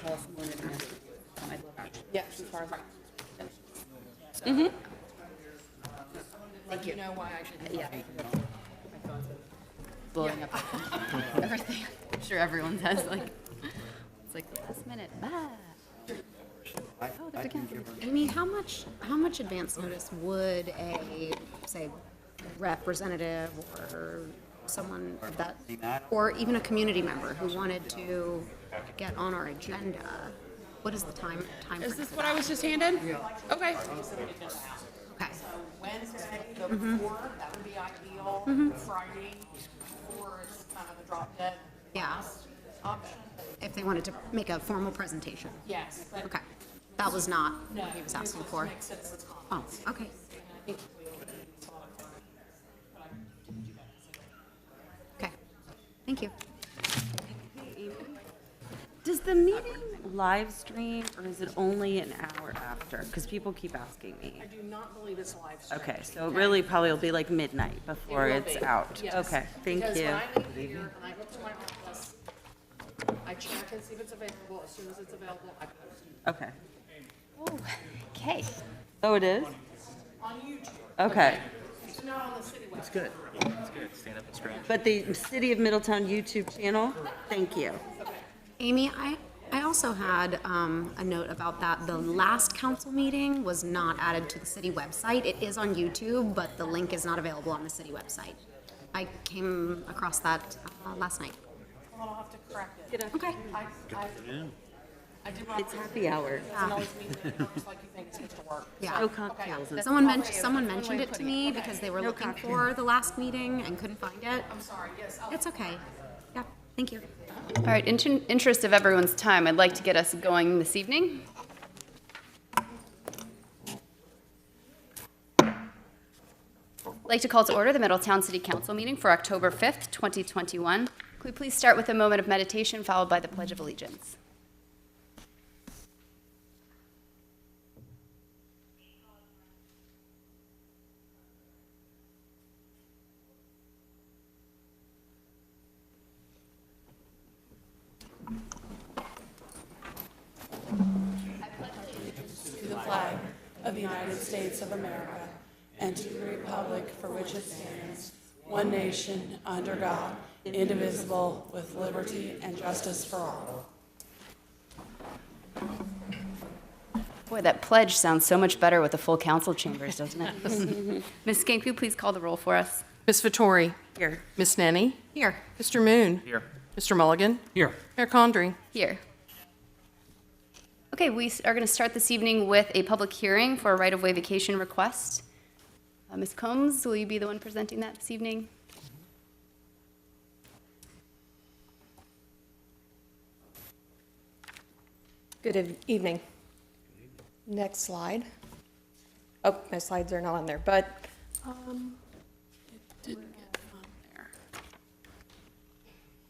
tell us more in advance. Yeah, as far as Thank you. you know why I should. Yeah. Blowing up everything. I'm sure everyone says like, it's like the last minute. Ah. Oh, there's a cancel. Amy, how much advance notice would a, say, representative or someone of that, or even a community member who wanted to get on our agenda, what is the time Is frame this for what that? I was just handed? Yeah. Okay. Okay. Wednesday, the before, that would be ideal. Friday, before is kind of the drop dead Yeah. option. If they wanted to make a formal presentation. Yes. But Okay. That was not no, what he was it asking just for. makes sense it's Oh, okay. Okay. Thank you. Does the meeting live stream or is it only an hour after? Because people keep asking me. I do not believe it's live stream. Okay, so it really probably will be like midnight before will it's be, out. yes. Okay, thank Because you. when I leave here and I go to my office, I check and see if it's available. As soon as it's available, I post it Okay. Okay. Oh, it is? on YouTube. Okay. It's not on the city website. It's good. It's good. Stand up and stretch. But the City of Middletown YouTube channel? Thank you. Amy, I also had a note about that. The last council meeting was not added to the city website. It is on YouTube, but the link is not available on the city website. I came across that last night. Well, I'll have to correct it. Okay. I did wrong. It's happy hour. Doesn't always mean that it works like you think it's supposed to work. Yeah. No cocktails. and- Someone mentioned it to me because they were looking for the last meeting and couldn't find it. I'm sorry, yes. It's okay. Yeah, thank you. All right, in interest of everyone's time, I'd like to get us going this evening. I'd like to call to order the Middletown City Council meeting for October 5th, 2021. Could we please start with a moment of meditation followed by the Pledge of Allegiance? To the flag of the United States of America and to the republic for which it stands, one nation, under God, indivisible, with liberty and justice for all. Boy, that pledge sounds so much better with the full council chambers, doesn't it? Ms. Skink, could you please call the roll for us? Ms. Vittori. Here. Ms. Nenny. Here. Mr. Moon. Here. Mr. Mulligan. Here. Mayor Condrey. Here. Okay, we are going to start this evening with a public hearing for a right-of-way vacation request. Ms. Combs, will you be the one presenting that this evening? Good evening. Next slide. Oh, my slides are not on there, but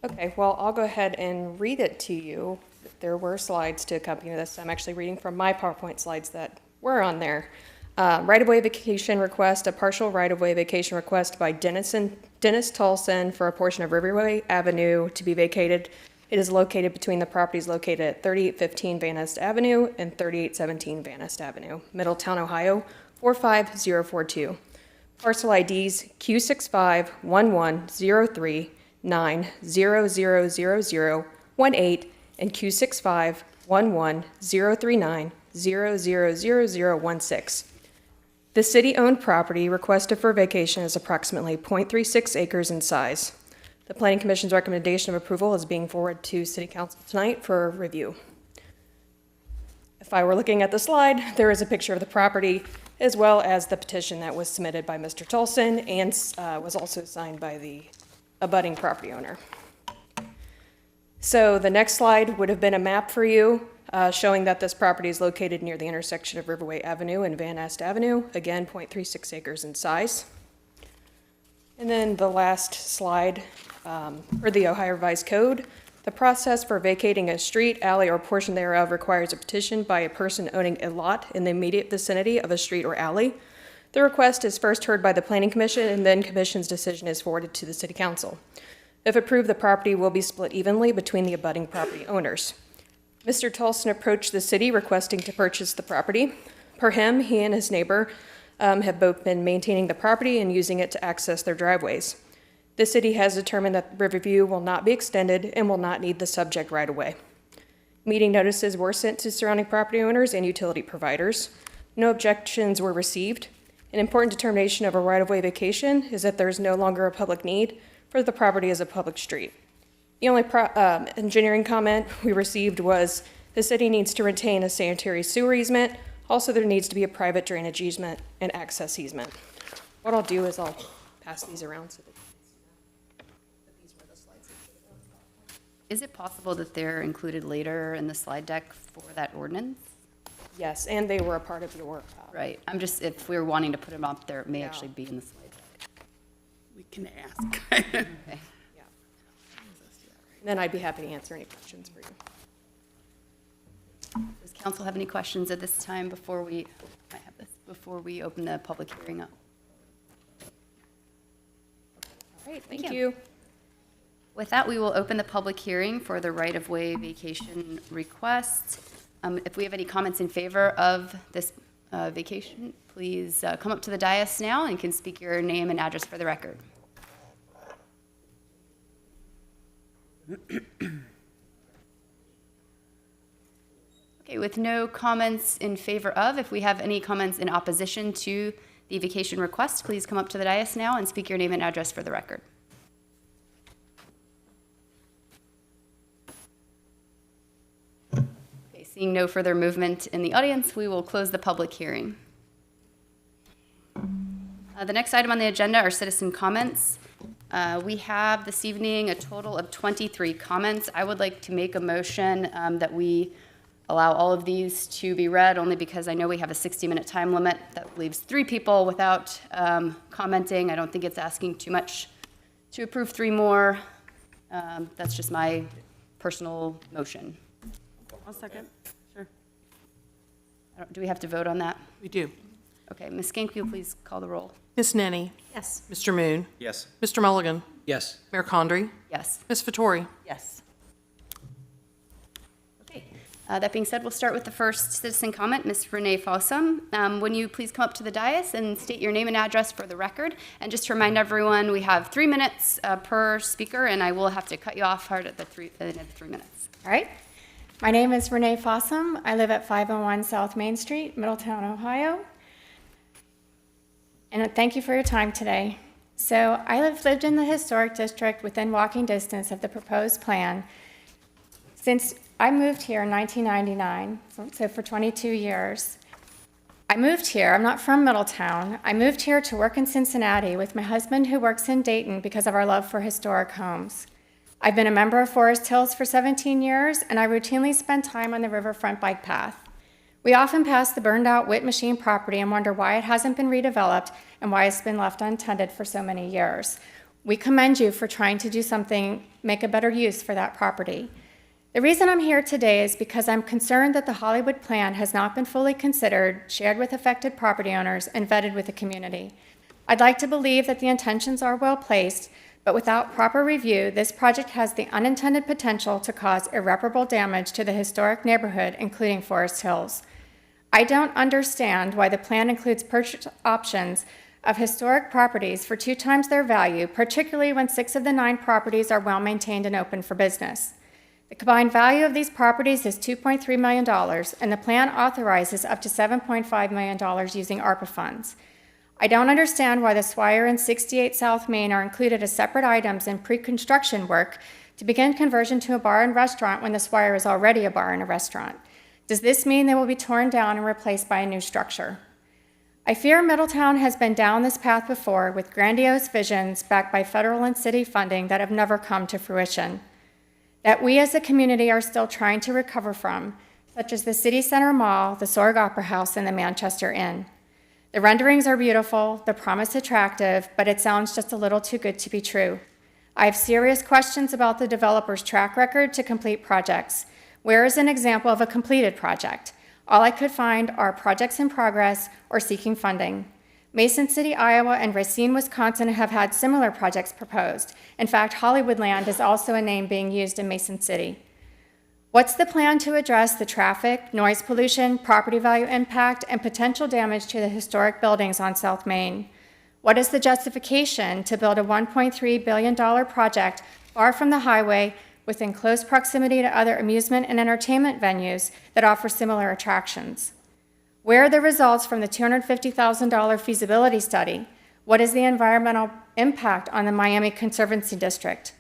okay, well, I'll go ahead and read it to you. There were slides to accompany this. I'm actually reading from my PowerPoint slides that were on there. Right-of-way vacation request, a partial right-of-way vacation request by Dennis Tolson for a portion of Riverway Avenue to be vacated. It is located between the properties located at 3815 Van Nest Avenue and 3817 Van Nest Avenue, Middletown, Ohio, 45042. Parcel IDs Q65110390000018 and Q65110390000016. The city-owned property requested for vacation is approximately 0.36 acres in size. The Planning Commission's recommendation of approval is being forwarded to City Council tonight for review. If I were looking at the slide, there is a picture of the property as well as the petition that was submitted by Mr. Tolson and was also signed by the abutting property owner. So the next slide would have been a map for you showing that this property is located near the intersection of Riverway Avenue and Van Nest Avenue, again 0.36 acres in size. And then the last slide, for the Ohio Revised Code, the process for vacating a street, alley, or portion thereof requires a petition by a person owning a lot in the immediate vicinity of a street or alley. The request is first heard by the Planning Commission, and then Commission's decision is forwarded to the City Council. If approved, the property will be split evenly between the abutting property owners. Mr. Tolson approached the city requesting to purchase the property. Per him, he and his neighbor have both been maintaining the property and using it to access their driveways. The city has determined that Riverview will not be extended and will not need the subject right away. Meeting notices were sent to surrounding property owners and utility providers. No objections were received. An important determination of a right-of-way vacation is that there is no longer a public need for the property as a public street. The only engineering comment we received was the city needs to retain a sanitary sewer easement. Also, there needs to be a private drainage easement and access easement. What I'll do is I'll pass these around so that Is it possible that they're included later in the slide deck for that ordinance? yes, and they were a part of your Right, I'm just, if we were wanting to put them up there, it may Yeah. actually be in the slide deck. We can ask. Okay. Then I'd be happy to answer any questions for you. Does council have any questions at this time before we open the public hearing up? All right, Thank thank you. you. With that, we will open the public hearing for the right-of-way vacation request. If we have any comments in favor of this vacation, please come up to the dais now and can speak your name and address for the record. Okay, with no comments in favor of, if we have any comments in opposition to the vacation request, please come up to the dais now and speak your name and address for the record. Okay, seeing no further movement in the audience, we will close the public hearing. The next item on the agenda are citizen comments. We have this evening a total of 23 comments. I would like to make a motion that we allow all of these to be read, only because I know we have a 60-minute time limit. That leaves 3 people without commenting. I don't think it's asking too much to approve 3 more. That's just my personal motion. I'll second. Sure. Do we have to vote on that? We do. Okay, Ms. Skink, will you please call the roll? Ms. Nenny. Yes. Mr. Moon. Yes. Mr. Mulligan. Yes. Mayor Condrey. Yes. Ms. Vettori. Yes. Okay. That being said, we'll start with the first citizen comment, Ms. Renee Fossum. When you please come up to the dais and state your name and address for the record. And just to remind everyone, we have 3 minutes per speaker, and I will have to cut you off hard at the end of 3 minutes. All right. My name is Renee Fossum. I live at 501 South Main Street, Middletown, Ohio. And thank you for your time today. So I lived in the historic district within walking distance of the proposed plan since I moved here in 1999, so for 22 years. I moved here, I'm not from Middletown. I moved here to work in Cincinnati with my husband who works in Dayton because of our love for historic homes. I've been a member of Forest Hills for 17 years, and I routinely spend time on the riverfront bike path. We often pass the burned-out Whit Machine property and wonder why it hasn't been redeveloped and why it's been left untended for so many years. We commend you for trying to do something, make a better use for that property. The reason I'm here today is because I'm concerned that the Hollywood plan has not been fully considered, shared with affected property owners, and vetted with the community. I'd like to believe that the intentions are well placed, but without proper review, this project has the unintended potential to cause irreparable damage to the historic neighborhood, including Forest Hills. I don't understand why the plan includes purchase options of historic properties for 2 times their value, particularly when 6 of the 9 properties are well-maintained and open for business. The combined value of these properties is $2.3 million, and the plan authorizes up to $7.5 million using ARPA funds. I don't understand why the Swire and 68 South Main are included as separate items in pre-construction work to begin conversion to a bar and restaurant when the Swire is already a bar and a restaurant. Does this mean they will be torn down and replaced by a new structure? I fear Middletown has been down this path before with grandiose visions backed by federal and city funding that have never come to fruition, that we as a community are still trying to recover from, such as the City Center Mall, the Sorg Opera House, and the Manchester Inn. The renderings are beautiful, the promise attractive, but it sounds just a little too good to be true. I have serious questions about the developer's track record to complete projects. Where is an example of a completed project? All I could find are projects in progress or seeking funding. Mason City, Iowa, and Racine, Wisconsin have had similar projects proposed. In fact, Hollywoodland is also a name being used in Mason City. What's the plan to address the traffic, noise pollution, property value impact, and potential damage to the historic buildings on South Main? What is the justification to build a $1.3 billion project far from the highway within close proximity to other amusement and entertainment venues that offer similar attractions? Where are the results from the $250,000 feasibility study? What is the environmental impact on the Miami Conservancy District?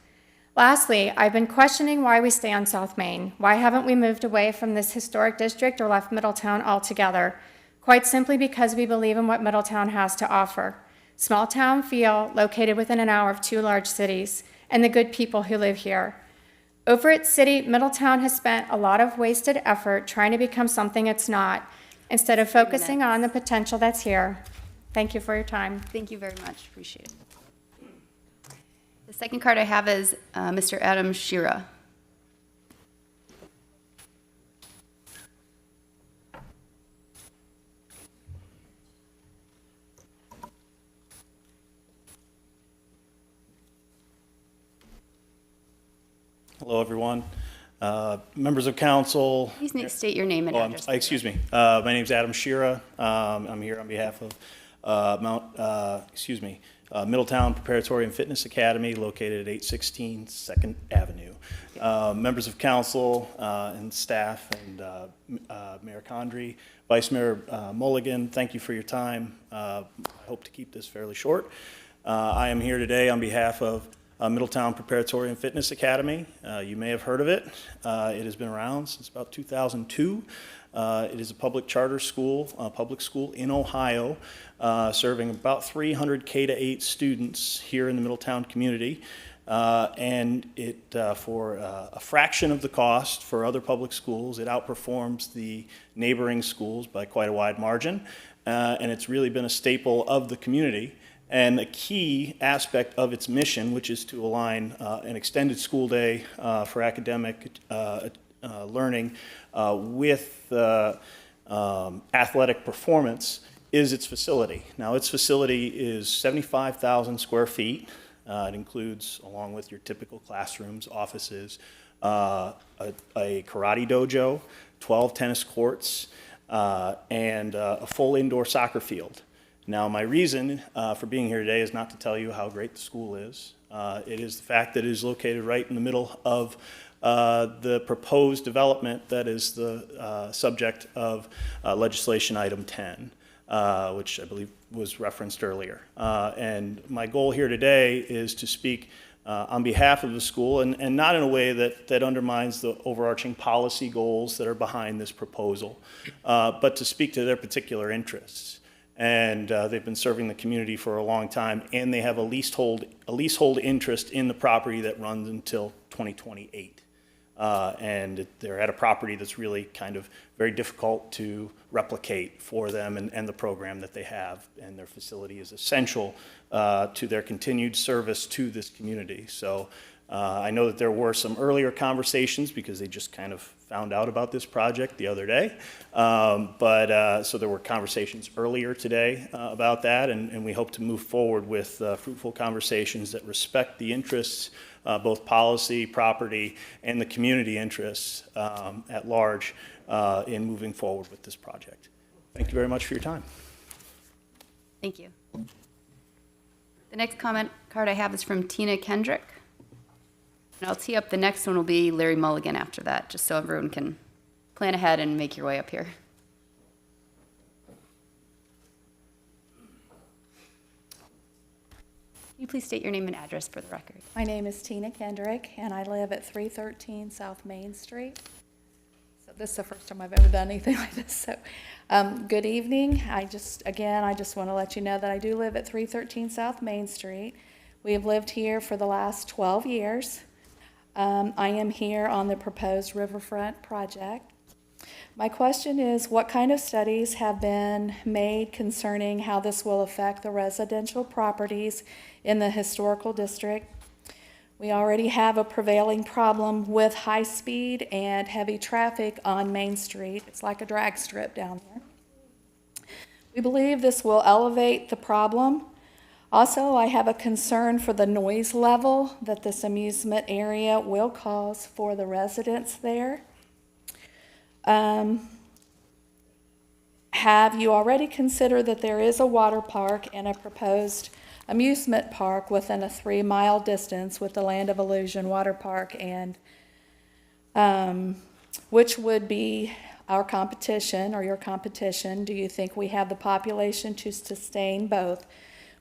Lastly, I've been questioning why we stay on South Main. Why haven't we moved away from this historic district or left Middletown altogether? Quite simply because we believe in what Middletown has to offer. Small town feel, located within an hour of two large cities, and the good people who live here. Over its city, Middletown has spent a lot of wasted effort trying to become something it's not, instead of focusing on the potential that's here. Thank you for your time. Thank you very much. Appreciate it. The second card I have is Mr. Adam Shira. Hello, everyone. Members of council. Please state your name and address. Excuse me. My name is Adam Shira. I'm here on behalf of Middletown Preparatory and Fitness Academy, located at 816 2nd Avenue. Members of council and staff and Mayor Condrey, Vice Mayor Mulligan, thank you for your time. I hope to keep this fairly short. I am here today on behalf of Middletown Preparatory and Fitness Academy. You may have heard of it. It has been around since about 2002. It is a public charter school, public school in Ohio, serving about 300 K-8 students here in the Middletown community. And it, for a fraction of the cost for other public schools, it outperforms the neighboring schools by quite a wide margin. And it's really been a staple of the community. And a key aspect of its mission, which is to align an extended school day for academic learning with athletic performance, is its facility. Now, its facility is 75,000 square feet. It includes, along with your typical classrooms, offices, a karate dojo, 12 tennis courts, and a full indoor soccer field. Now, my reason for being here today is not to tell you how great the school is. It is the fact that it is located right in the middle of the proposed development that is the subject of legislation item 10, which I believe was referenced earlier. And my goal here today is to speak on behalf of the school, and not in a way that undermines the overarching policy goals that are behind this proposal, but to speak to their particular interests. And they've been serving the community for a long time, and they have a leasehold interest in the property that runs until 2028. And they're at a property that's really kind of very difficult to replicate for them and the program that they have, and their facility is essential to their continued service to this community. So I know that there were some earlier conversations because they just kind of found out about this project the other day. So there were conversations earlier today about that, and we hope to move forward with fruitful conversations that respect the interests, both policy, property, and the community interests at large in moving forward with this project. Thank you very much for your time. Thank you. The next comment card I have is from Tina Kendrick. And I'll tee up the next one will be Larry Mulligan after that, just so everyone can plan ahead and make your way up here. Can you please state your name and address for the record? My name is Tina Kendrick, and I live at 313 South Main Street. So this is the first time I've ever done anything like this. So, good evening. I just want to let you know that I do live at 313 South Main Street. We have lived here for the last 12 years. I am here on the proposed riverfront project. My question is, what kind of studies have been made concerning how this will affect the residential properties in the historical district? We already have a prevailing problem with high speed and heavy traffic on Main Street. It's like a drag strip down there. We believe this will elevate the problem. Also, I have a concern for the noise level that this amusement area will cause for the residents there. Have you already considered that there is a water park and a proposed amusement park within a 3-mile distance with the Land of Illusion Water Park, and which would be our competition or your competition? Do you think we have the population to sustain both?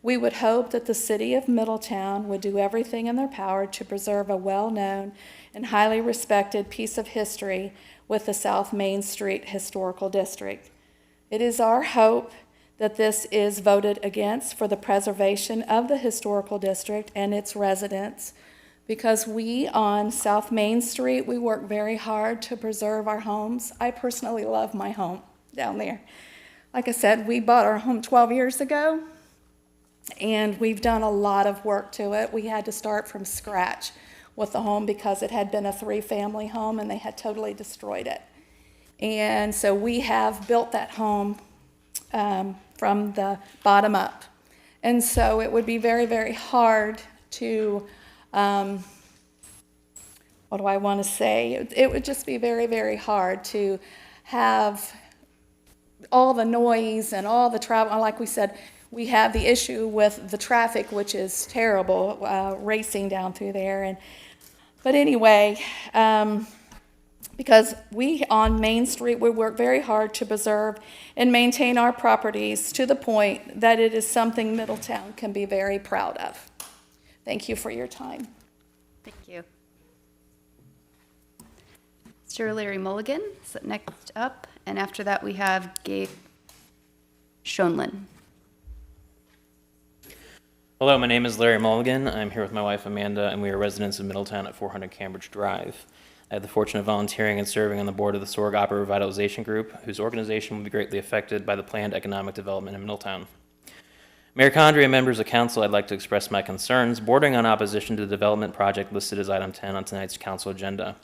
We would hope that the city of Middletown would do everything in their power to preserve a well-known and highly respected piece of history with the South Main Street Historical District. It is our hope that this is voted against for the preservation of the historical district and its residents, because we on South Main Street, we work very hard to preserve our homes. I personally love my home down there. Like I said, we bought our home 12 years ago, and we've done a lot of work to it. We had to start from scratch with the home because it had been a 3-family home and they had totally destroyed it. And so we have built that home from the bottom up. And so it would be very, very hard to, what do I want to say? It would just be very, very hard to have all the noise and all the travel. Like we said, we have the issue with the traffic, which is terrible, racing down through there. But anyway, because we on Main Street, we work very hard to preserve and maintain our properties to the point that it is something Middletown can be very proud of. Thank you for your time. Thank you. Mr. Larry Mulligan is next up, and after that we have Gabe Schneider. Hello, my name is Larry Mulligan. I'm here with my wife Amanda, and we are residents of Middletown at 400 Cambridge Drive. I have the fortune of volunteering and serving on the board of the Sorg Opera Revitalization Group, whose organization will be greatly affected by the planned economic development in Middletown. Mayor Condrey and members of council, I'd like to express my concerns bordering on opposition to the development project listed as item 10 on tonight's council agenda.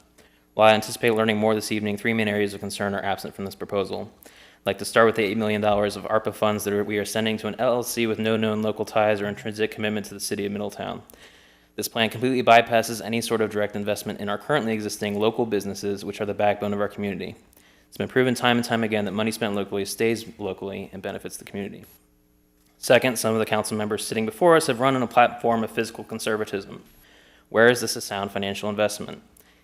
While I anticipate learning more this evening, 3 main areas of concern are absent from this proposal. I'd like to start with the $8 million of ARPA funds that we are sending to an LLC with no known local ties or intrinsic commitment to the city of Middletown. This plan completely bypasses any sort of direct investment in our currently existing local businesses, which are the backbone of our community. It's been proven time and time again that money spent locally stays locally and benefits the community. Second, some of the council members sitting before us have run on a platform of fiscal conservatism. Where is this a sound financial investment?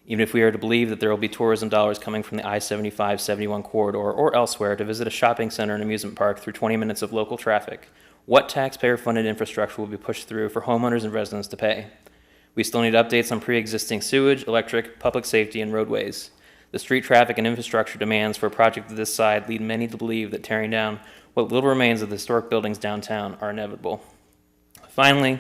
Even if we are to believe that there will be tourism dollars coming from the I-75-71 corridor or elsewhere to visit a shopping center and amusement park through 20 minutes of local traffic, what taxpayer-funded infrastructure will be pushed through for homeowners and residents to pay? We still need updates on pre-existing sewage, electric, public safety, and roadways. The street traffic and infrastructure demands for a project of this size lead many to believe that tearing down what little remains of the historic buildings downtown are inevitable. Finally,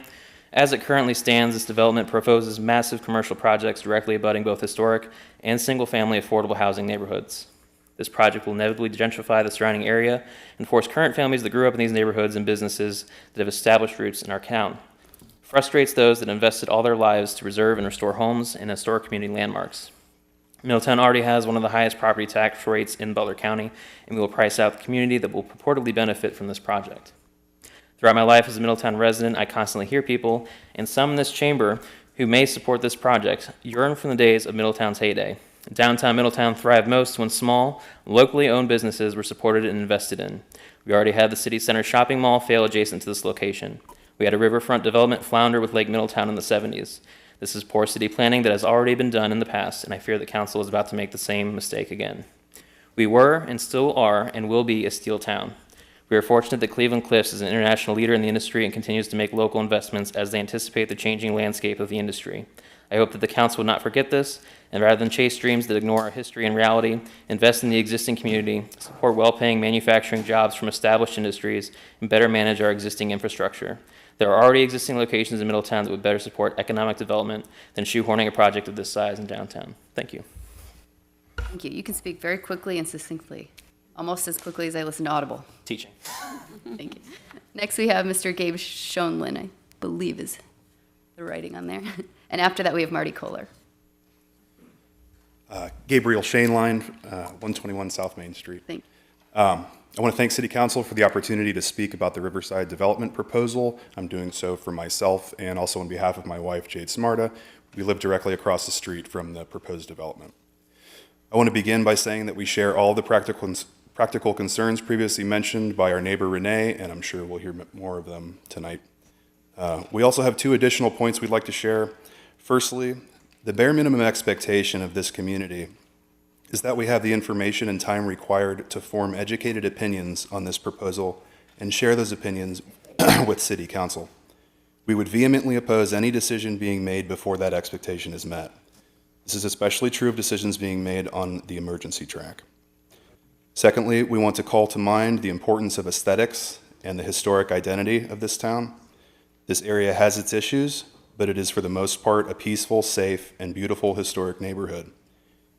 as it currently stands, this development proposes massive commercial projects directly abutting both historic and single-family affordable housing neighborhoods. This project will inevitably gentrify the surrounding area and force current families that grew up in these neighborhoods and businesses that have established roots in our town. Frustrates those that invested all their lives to preserve and restore homes and historic community landmarks. Middletown already has one of the highest property tax rates in Butler County, and we will price out the community that will purportedly benefit from this project. Throughout my life as a Middletown resident, I constantly hear people, and some in this chamber, who may support this project, yearn from the days of Middletown's heyday. Downtown Middletown thrived most when small, locally owned businesses were supported and invested in. We already had the city center shopping mall fail adjacent to this location. We had a riverfront development flounder with Lake Middletown in the 70s. This is poor city planning that has already been done in the past, and I fear that council is about to make the same mistake again. We were, and still are, and will be a steel town. We are fortunate that Cleveland Cliffs is an international leader in the industry and continues to make local investments as they anticipate the changing landscape of the industry. I hope that the council will not forget this, and rather than chase dreams that ignore our history and reality, invest in the existing community, support well-paying manufacturing jobs from established industries, and better manage our existing infrastructure. There are already existing locations in Middletown that would better support economic development than shoehorning a project of this size in downtown. Thank you. Thank you. You can speak very quickly and succinctly, almost as quickly as I listen to Audible. Teaching. Thank you. Next, we have Mr. Gabe Schneider, I believe is the writing on there. And after that, we have Marty Kohler. Gabriel Shaneline, 121 South Main Street. Thank you. I want to thank City Council for the opportunity to speak about the Riverside Development Proposal. I'm doing so for myself and also on behalf of my wife, Jade Smarta. We live directly across the street from the proposed development. I want to begin by saying that we share all the practical concerns previously mentioned by our neighbor Renee, and I'm sure we'll hear more of them tonight. We also have 2 additional points we'd like to share. Firstly, the bare minimum expectation of this community is that we have the information and time required to form educated opinions on this proposal and share those opinions with City Council. We would vehemently oppose any decision being made before that expectation is met. This is especially true of decisions being made on the emergency track. Secondly, we want to call to mind the importance of aesthetics and the historic identity of this town. This area has its issues, but it is for the most part a peaceful, safe, and beautiful historic neighborhood.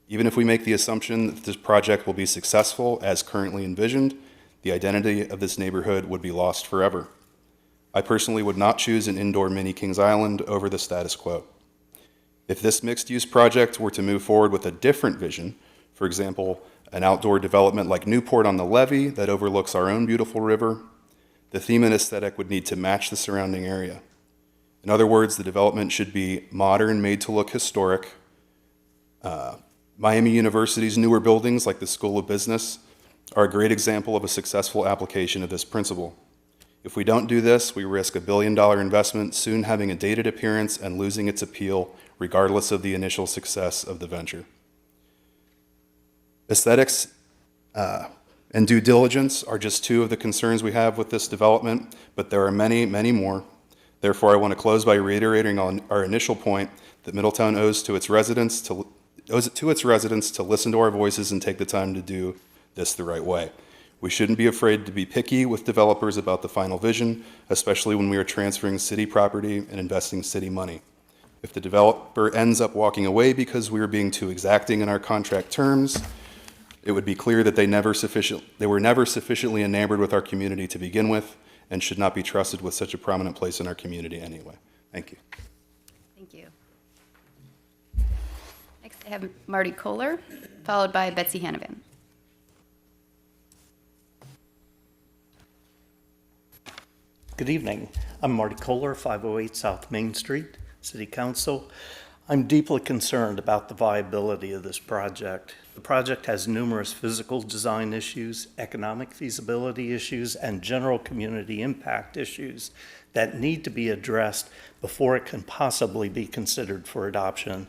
Even if we make the assumption that this project will be successful as currently envisioned, the identity of this neighborhood would be lost forever. I personally would not choose an indoor mini Kings Island over the status quo. If this mixed-use project were to move forward with a different vision, for example, an outdoor development like Newport on the Levee that overlooks our own beautiful river, the theme and aesthetic would need to match the surrounding area. In other words, the development should be modern, made to look historic. Miami University's newer buildings, like the School of Business, are a great example of a successful application of this principle. If we don't do this, we risk a $1 billion investment soon having a dated appearance and losing its appeal, regardless of the initial success of the venture. Aesthetics and due diligence are just 2 of the concerns we have with this development, but there are many, many more. Therefore, I want to close by reiterating on our initial point that Middletown owes it to its residents to listen to our voices and take the time to do this the right way. We shouldn't be afraid to be picky with developers about the final vision, especially when we are transferring city property and investing city money. If the developer ends up walking away because we are being too exacting in our contract terms, it would be clear that they were never sufficiently enamored with our community to begin with and should not be trusted with such a prominent place in our community anyway. Thank you. Thank you. Next, I have Marty Kohler, followed by Betsy Hannan. Good evening. I'm Marty Kohler, 508 South Main Street, City Council. I'm deeply concerned about the viability of this project. The project has numerous physical design issues, economic feasibility issues, and general community impact issues that need to be addressed before it can possibly be considered for adoption.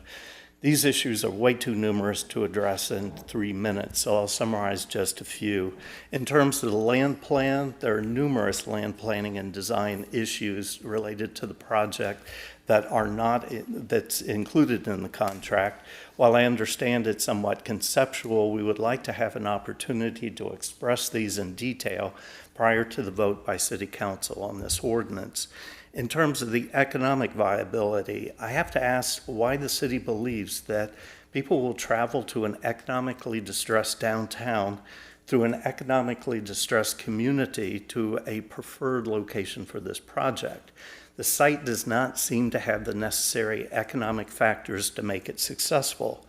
These issues are way too numerous to address in 3 minutes, so I'll summarize just a few. In terms of the land plan, there are numerous land planning and design issues related to the project that's included in the contract. While I understand it's somewhat conceptual, we would like to have an opportunity to express these in detail prior to the vote by City Council on this ordinance. In terms of the economic viability, I have to ask why the city believes that people will travel to an economically distressed downtown through an economically distressed community to a preferred location for this project. The site does not seem to have the necessary economic factors to make it successful.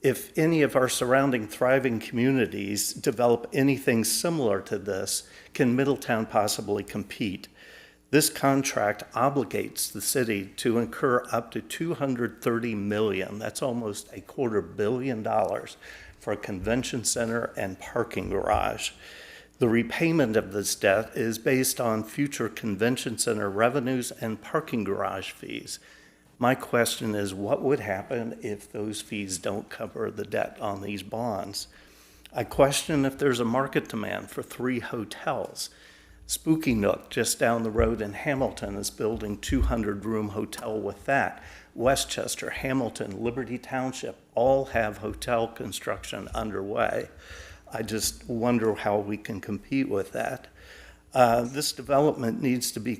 If any of our surrounding thriving communities develop anything similar to this, can Middletown possibly compete? This contract obligates the city to incur up to $230 million, that's almost $250 million, for a convention center and parking garage. The repayment of this debt is based on future convention center revenues and parking garage fees. My question is, what would happen if those fees don't cover the debt on these bonds? I question if there's a market demand for 3 hotels. Spooky Nook, just down the road in Hamilton, is building 200-room hotel with that. Westchester, Hamilton, Liberty Township, all have hotel construction underway. I just wonder how we can compete with that. This development needs to be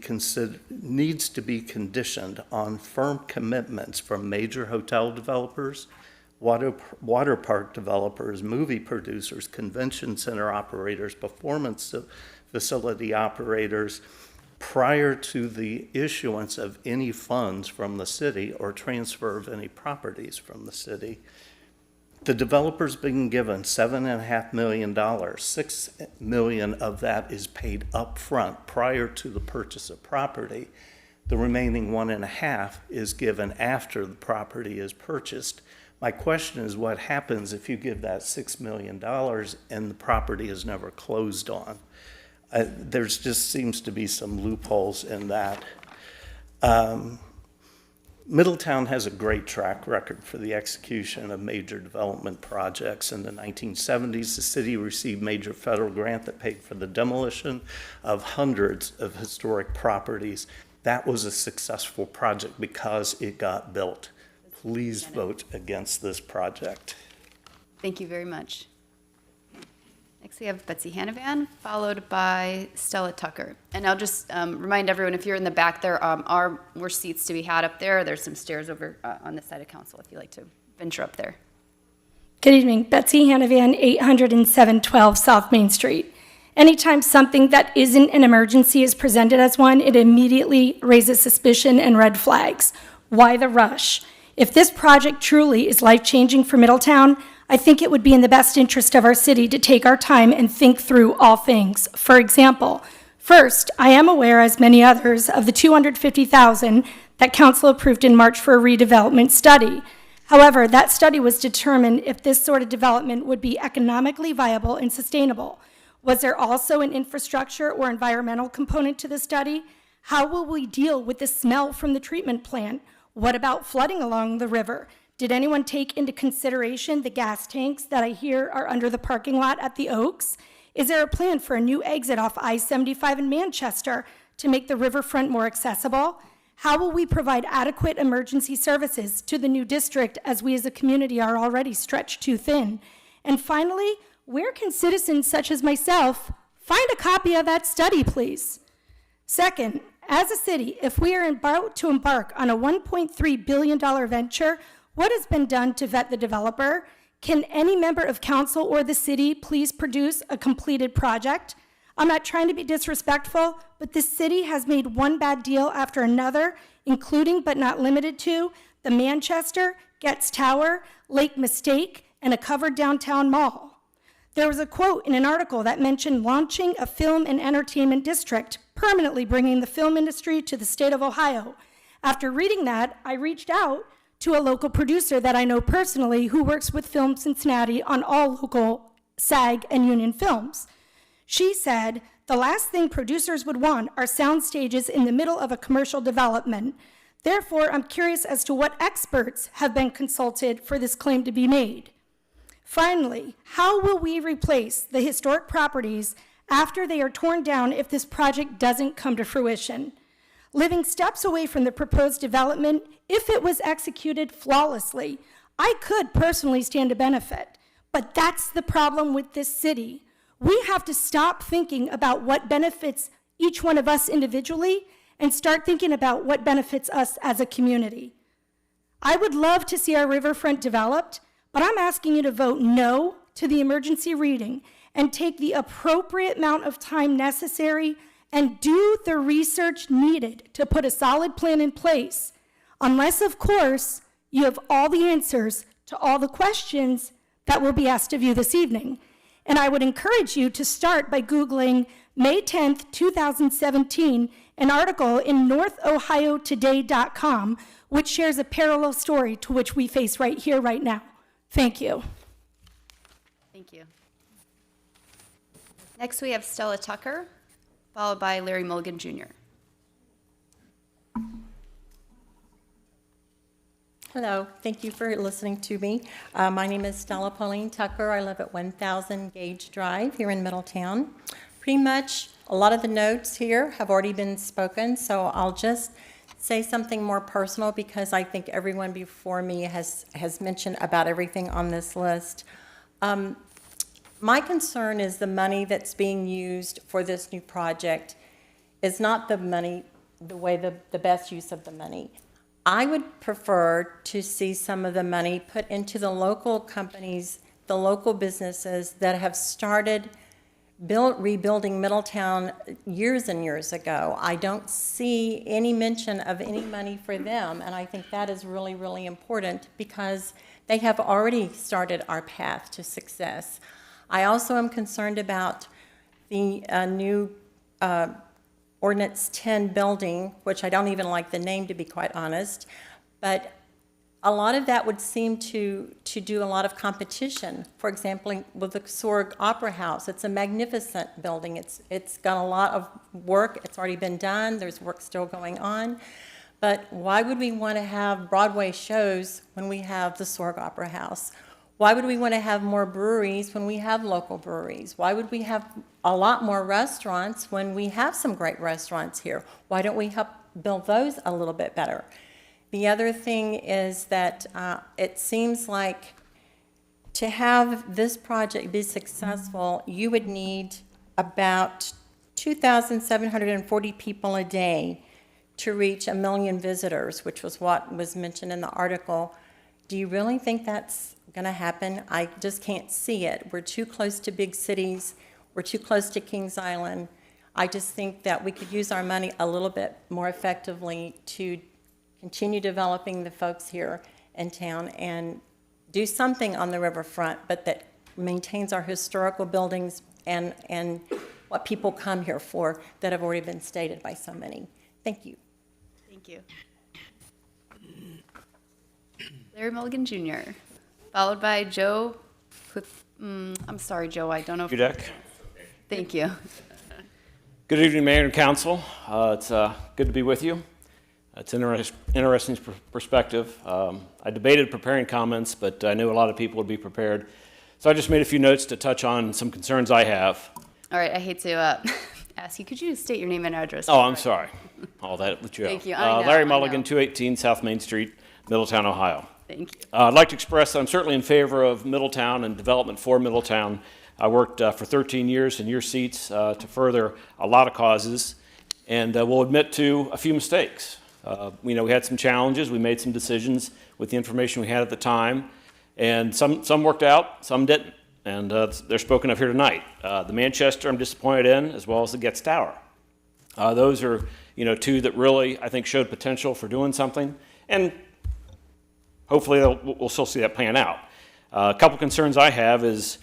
conditioned on firm commitments from major hotel developers, water park developers, movie producers, convention center operators, performance facility operators, prior to the issuance of any funds from the city or transfer of any properties from the city. The developer's been given $7.5 million. $6 million of that is paid up front prior to the purchase of property. The remaining $1.5 million is given after the property is purchased. My question is, what happens if you give that $6 million and the property is never closed on? There's just seems to be some loopholes in that. Middletown has a great track record for the execution of major development projects. In the 1970s, the city received major federal grant that paid for the demolition of hundreds of historic properties. That was a successful project because it got built. Please vote against this project. Thank you very much. Next, we have Betsy Hannan, followed by Stella Tucker. And I'll just remind everyone, if you're in the back, there are more seats to be had up there. There's some stairs over on this side of council if you'd like to venture up there. Good evening. Betsy Hannan, 80712 South Main Street. Anytime something that isn't an emergency is presented as one, it immediately raises suspicion and red flags. Why the rush? If this project truly is life-changing for Middletown, I think it would be in the best interest of our city to take our time and think through all things. For example, first, I am aware, as many others, of the $250,000 that council approved in March for a redevelopment study. However, that study was determined if this sort of development would be economically viable and sustainable. Was there also an infrastructure or environmental component to the study? How will we deal with the smell from the treatment plant? What about flooding along the river? Did anyone take into consideration the gas tanks that I hear are under the parking lot at the Oaks? Is there a plan for a new exit off I-75 in Manchester to make the riverfront more accessible? How will we provide adequate emergency services to the new district as we as a community are already stretched too thin? And finally, where can citizens such as myself find a copy of that study, please? Second, as a city, if we are about to embark on a $1.3 billion venture, what has been done to vet the developer? Can any member of council or the city please produce a completed project? I'm not trying to be disrespectful, but the city has made one bad deal after another, including but not limited to the Manchester, Getz Tower, Lake Mistake, and a covered downtown mall. There was a quote in an article that mentioned launching a film and entertainment district, permanently bringing the film industry to the state of Ohio. After reading that, I reached out to a local producer that I know personally who works with Film Cincinnati on all local SAG and union films. She said, the last thing producers would want are sound stages in the middle of a commercial development. Therefore, I'm curious as to what experts have been consulted for this claim to be made. Finally, how will we replace the historic properties after they are torn down if this project doesn't come to fruition? Living steps away from the proposed development, if it was executed flawlessly, I could personally stand to benefit. But that's the problem with this city. We have to stop thinking about what benefits each one of us individually and start thinking about what benefits us as a community. I would love to see our riverfront developed, but I'm asking you to vote no to the emergency reading and take the appropriate amount of time necessary and do the research needed to put a solid plan in place, unless, of course, you have all the answers to all the questions that will be asked of you this evening. And I would encourage you to start by Googling May 10th, 2017, an article in NorthOhioToday.com, which shares a parallel story to which we face right here, right now. Thank you. Thank you. Next, we have Stella Tucker, followed by Mulligan Jr. Hello, thank you for listening to me. My name is Stella Pauline Tucker. I live at 1000 Gage Drive here in Middletown. Pretty much a lot of the notes here have already been spoken, so I'll just say something more personal because I think everyone before me has mentioned about everything on this list. My concern is the money that's being used for this new project is not the money, the best use of the money. I would prefer to see some of the money put into the local companies, the local businesses that have started rebuilding Middletown years and years ago. I don't see any mention of any money for them, and I think that is really, really important because they have already started our path to success. I also am concerned about the new Ordinance 10 building, which I don't even like the name to be quite honest, but a lot of that would seem to do a lot of competition. For example, with the Sorg Opera House, it's a magnificent building. It's got a lot of work. It's already been done. There's work still going on. But why would we want to have Broadway shows when we have the Sorg Opera House? Why would we want to have more breweries when we have local breweries? Why would we have a lot more restaurants when we have some great restaurants here? Why don't we help build those a little bit better? The other thing is that it seems like to have this project be successful, you would need about 2,740 people a day to reach 1 million visitors, which was what was mentioned in the article. Do you really think that's going to happen? I just can't see it. We're too close to big cities. We're too close to Kings Island. I just think that we could use our money a little bit more effectively to continue developing the folks here in town and do something on the riverfront, but that maintains our historical buildings and what people come here for that have already been stated by so many. Thank you. Thank you. Larry Mulligan Jr., followed by Joe. I'm sorry, Joe, I don't know if. Hudak. Thank you. Good evening, Mayor and Council. It's good to be with you. It's an interesting perspective. I debated preparing comments, but I knew a lot of people would be prepared. So I just made a few notes to touch on some concerns I have. All right, I hate to ask you, could you state your name and address? Oh, I'm sorry. All that with you. Thank you. I know, Larry I Mulligan, know. 218 South Main Street, Middletown, Ohio. Thank you. I'd like to express that I'm certainly in favor of Middletown and development for Middletown. I worked for 13 years in your seats to further a lot of causes, and we'll admit to a few mistakes. We had some challenges. We made some decisions with the information we had at the time, and some worked out, some didn't, and they're spoken of here tonight. The Manchester I'm disappointed in, as well as the Getz Tower. Those are two that really I think showed potential for doing something, and hopefully we'll still see that plan out. A couple concerns I have is,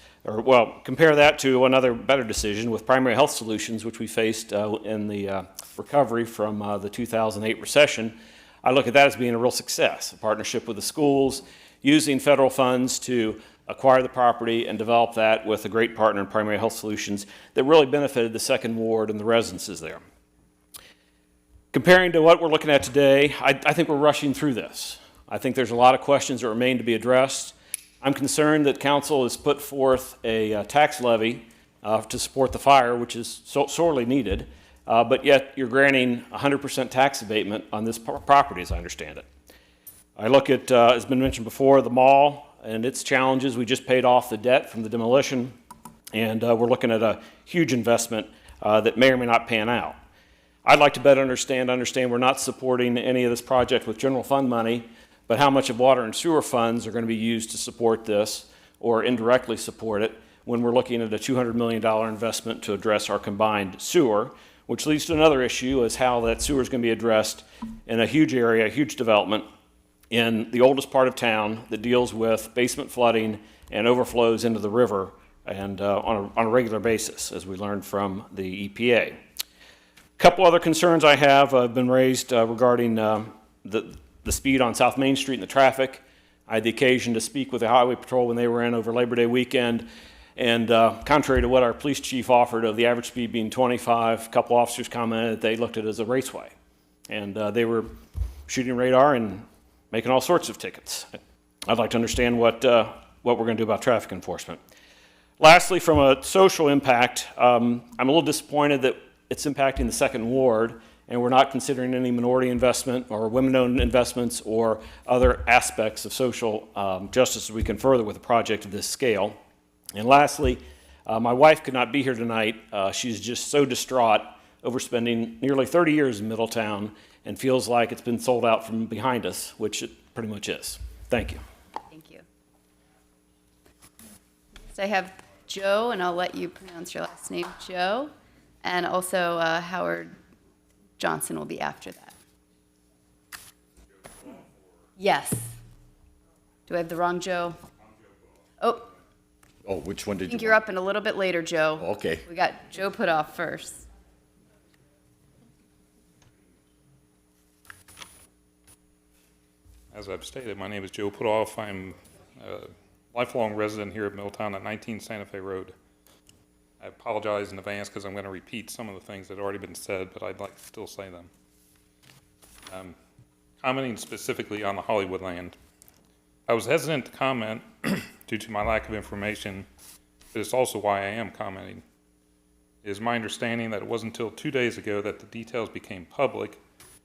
compare that to another better decision with Primary Health Solutions, which we faced in the recovery from the 2008 recession. I look at that as being a real success, a partnership with the schools, using federal funds to acquire the property and develop that with a great partner in Primary Health Solutions that really benefited the Second Ward and the residences there. Comparing to what we're looking at today, I think we're rushing through this. I think there's a lot of questions that remain to be addressed. I'm concerned that council has put forth a tax levy to support the fire, which is sorely needed, but yet you're granting 100% tax abatement on this property, as I understand it. I look at, as been mentioned before, the mall and its challenges. We just paid off the debt from the demolition, and we're looking at a huge investment that may or may not pan out. I'd like to better understand we're not supporting any of this project with general fund money, but how much of water and sewer funds are going to be used to support this or indirectly support it when we're looking at a $200 million investment to address our combined sewer, which leads to another issue is how that sewer is going to be addressed in a huge area, a huge development in the oldest part of town that deals with basement flooding and overflows into the river and on a regular basis, as we learned from the EPA. A couple other concerns I have been raised regarding the speed on South Main Street and the traffic. I had the occasion to speak with the Highway Patrol when they were in over Labor Day weekend, and contrary to what our police chief offered of the average speed being 25, a couple officers commented that they looked at it as a raceway, and they were shooting radar and making all sorts of tickets. I'd like to understand what we're going to do about traffic enforcement. Lastly, from a social impact, I'm a little disappointed that it's impacting the Second Ward, and we're not considering any minority investment or women-owned investments or other aspects of social justice we can further with a project of this scale. And lastly, my wife could not be here tonight. She's just so distraught over spending nearly 30 years in Middletown and feels like it's been sold out from behind us, which it pretty much is. Thank you. Thank you. So I have Joe, and I'll let you pronounce your last name, Joe, and also Howard Johnson will be after that. Yes. Do I have the wrong Joe? Oh. Oh, which one did you? I think you're up and a little bit later, Joe. Oh, okay. We got Joe Putoff first. as I've stated, my name is Joe Putoff. I'm a lifelong resident here at Middletown at 19 Santa Fe Road. I apologize in advance because I'm going to repeat some of the things that have already been said, but I'd like to still say them. Commenting specifically on the Hollywood land, I was hesitant to comment due to my lack of information, but it's also why I am commenting. It is my understanding that it wasn't until 2 days ago that the details became public,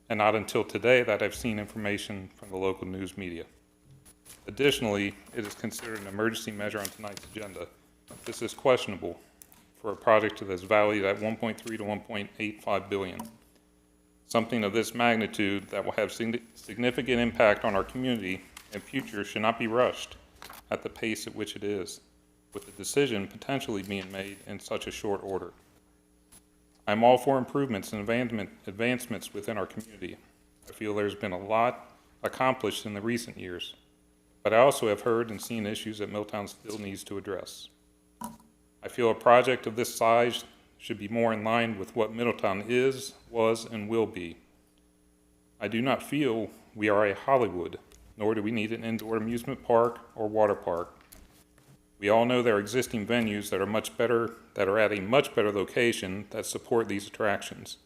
and not until today that I've seen information from the local news media. Additionally, it is considered an emergency measure on tonight's agenda. This is questionable for a project that is valued at $1.3 to $1.85 billion. Something of this magnitude that will have significant impact on our community and future should not be rushed at the pace at which it is, with the decision potentially being made in such a short order. I'm all for improvements and advancements within our community. I feel there's been a lot accomplished in the recent years, but I also have heard and seen issues that Middletown still needs to address. I feel a project of this size should be more in line with what Middletown is, was, and will be. I do not feel we are a Hollywood, nor do we need an indoor amusement park or water park. We all know there are existing venues that are at a much better location that support these attractions.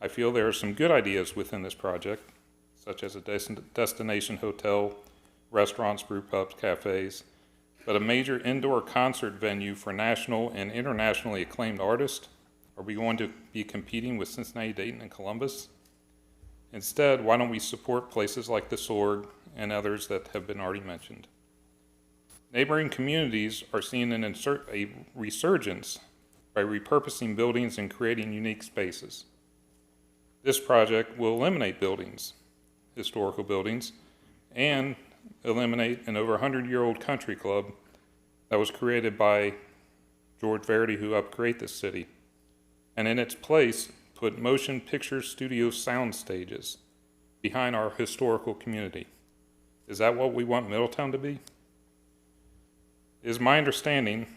I feel there are some good ideas within this project, such as a destination hotel, restaurants, brew pubs, cafes, but a major indoor concert venue for national and internationally acclaimed artists? Are we going to be competing with Cincinnati, Dayton, and Columbus? Instead, why don't we support places like the Sorg and others that have been already mentioned? Neighboring communities are seeing a resurgence by repurposing buildings and creating unique spaces. This project will eliminate buildings, historical buildings, and eliminate an over 100-year-old country club that was created by George Verdi, who helped create this city, and in its place put motion picture studio sound stages behind our historical community. Is that what we want Middletown to be? It is my understanding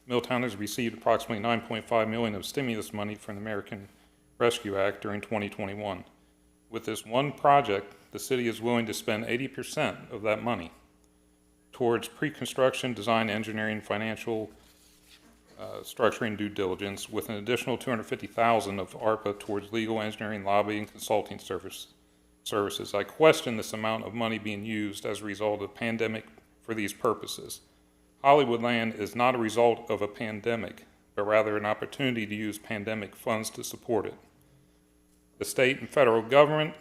Middletown has received approximately $9.5 million of stimulus money from the American Rescue Act during 2021. With this one project, the city is willing to spend 80% of that money towards pre-construction, design, engineering, financial structuring, due diligence, with an additional $250,000 of ARPA towards legal, engineering, lobbying, consulting services. I question this amount of money being used as a result of the pandemic for these purposes. Hollywood land is not a result of a pandemic, but rather an opportunity to use pandemic funds to support it. The state and federal government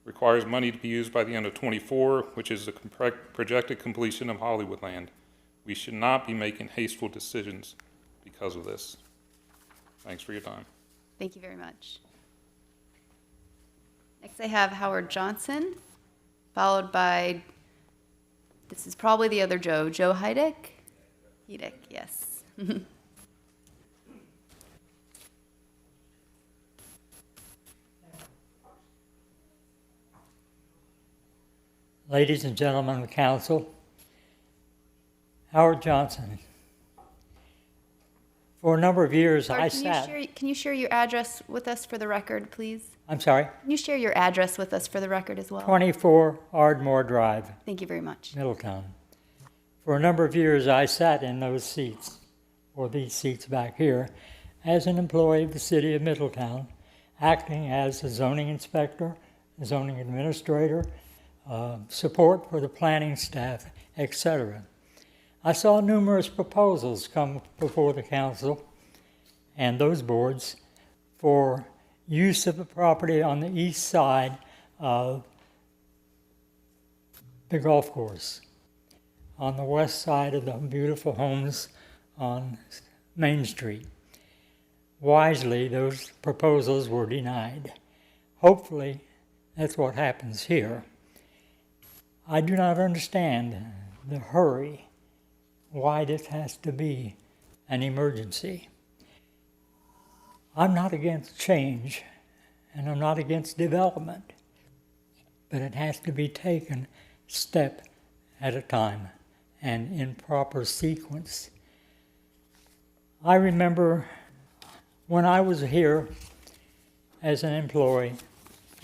requires money to be used by the end of 24, which is the projected completion of Hollywood land. We should not be making hasteful decisions because of this. Thanks for your time. Thank you very much. Next I have Howard Johnson, followed by, this is probably the other Joe Hedrick? Hedrick, yes. Ladies and gentlemen of the council, Howard Johnson. For a number of years, Howard, I can sat. Can you share your address with us for the record, please? I'm sorry? Can you share your address with us for the record as well? 24 Ardmore Drive. Thank you very much. Middletown. For a number of years, I sat in those seats, or these seats back here, as an employee of the city of Middletown, acting as a zoning inspector, a zoning administrator, support for the planning staff, etc. I saw numerous proposals come before the council and those boards for use of the property on the east side of the golf course, on the west side of the beautiful homes on Main Street. Wisely, those proposals were denied. Hopefully, that's what happens here. I do not understand the hurry, why this has to be an emergency. I'm not against change, and I'm not against development, but it has to be taken step at a time and in proper sequence. I remember when I was here as an employee,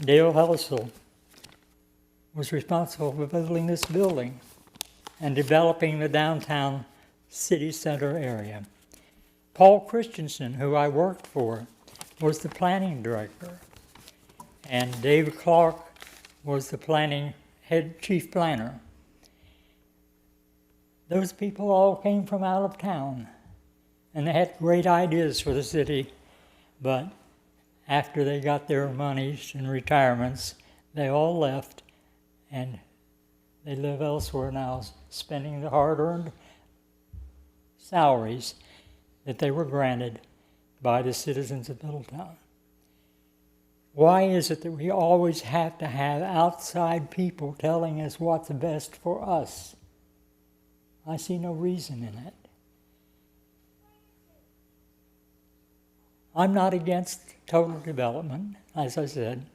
Dale Helsel was responsible for building this building and developing the downtown city center area. Paul Christensen, who I worked for, was the planning director, and David Clark was the planning head chief planner. Those people all came from out of town, and they had great ideas for the city, but after they got their monies and retirements, they all left, and they live elsewhere now, spending the hard-earned salaries that they were granted by the citizens of Middletown. Why is it that we always have to have outside people telling us what's best for us? I see no reason in it. I'm not against total development, as I said,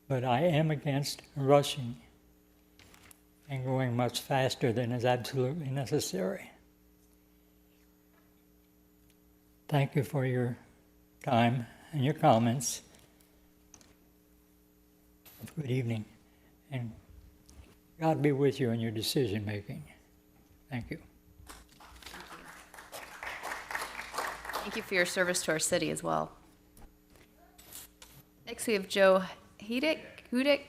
but I am against rushing and going much faster than is absolutely necessary. Thank you for your time and your comments. Good evening, and God be with you in your decision making. Thank you. Thank you for your service to our city as well. Next, we have Joe Hudak,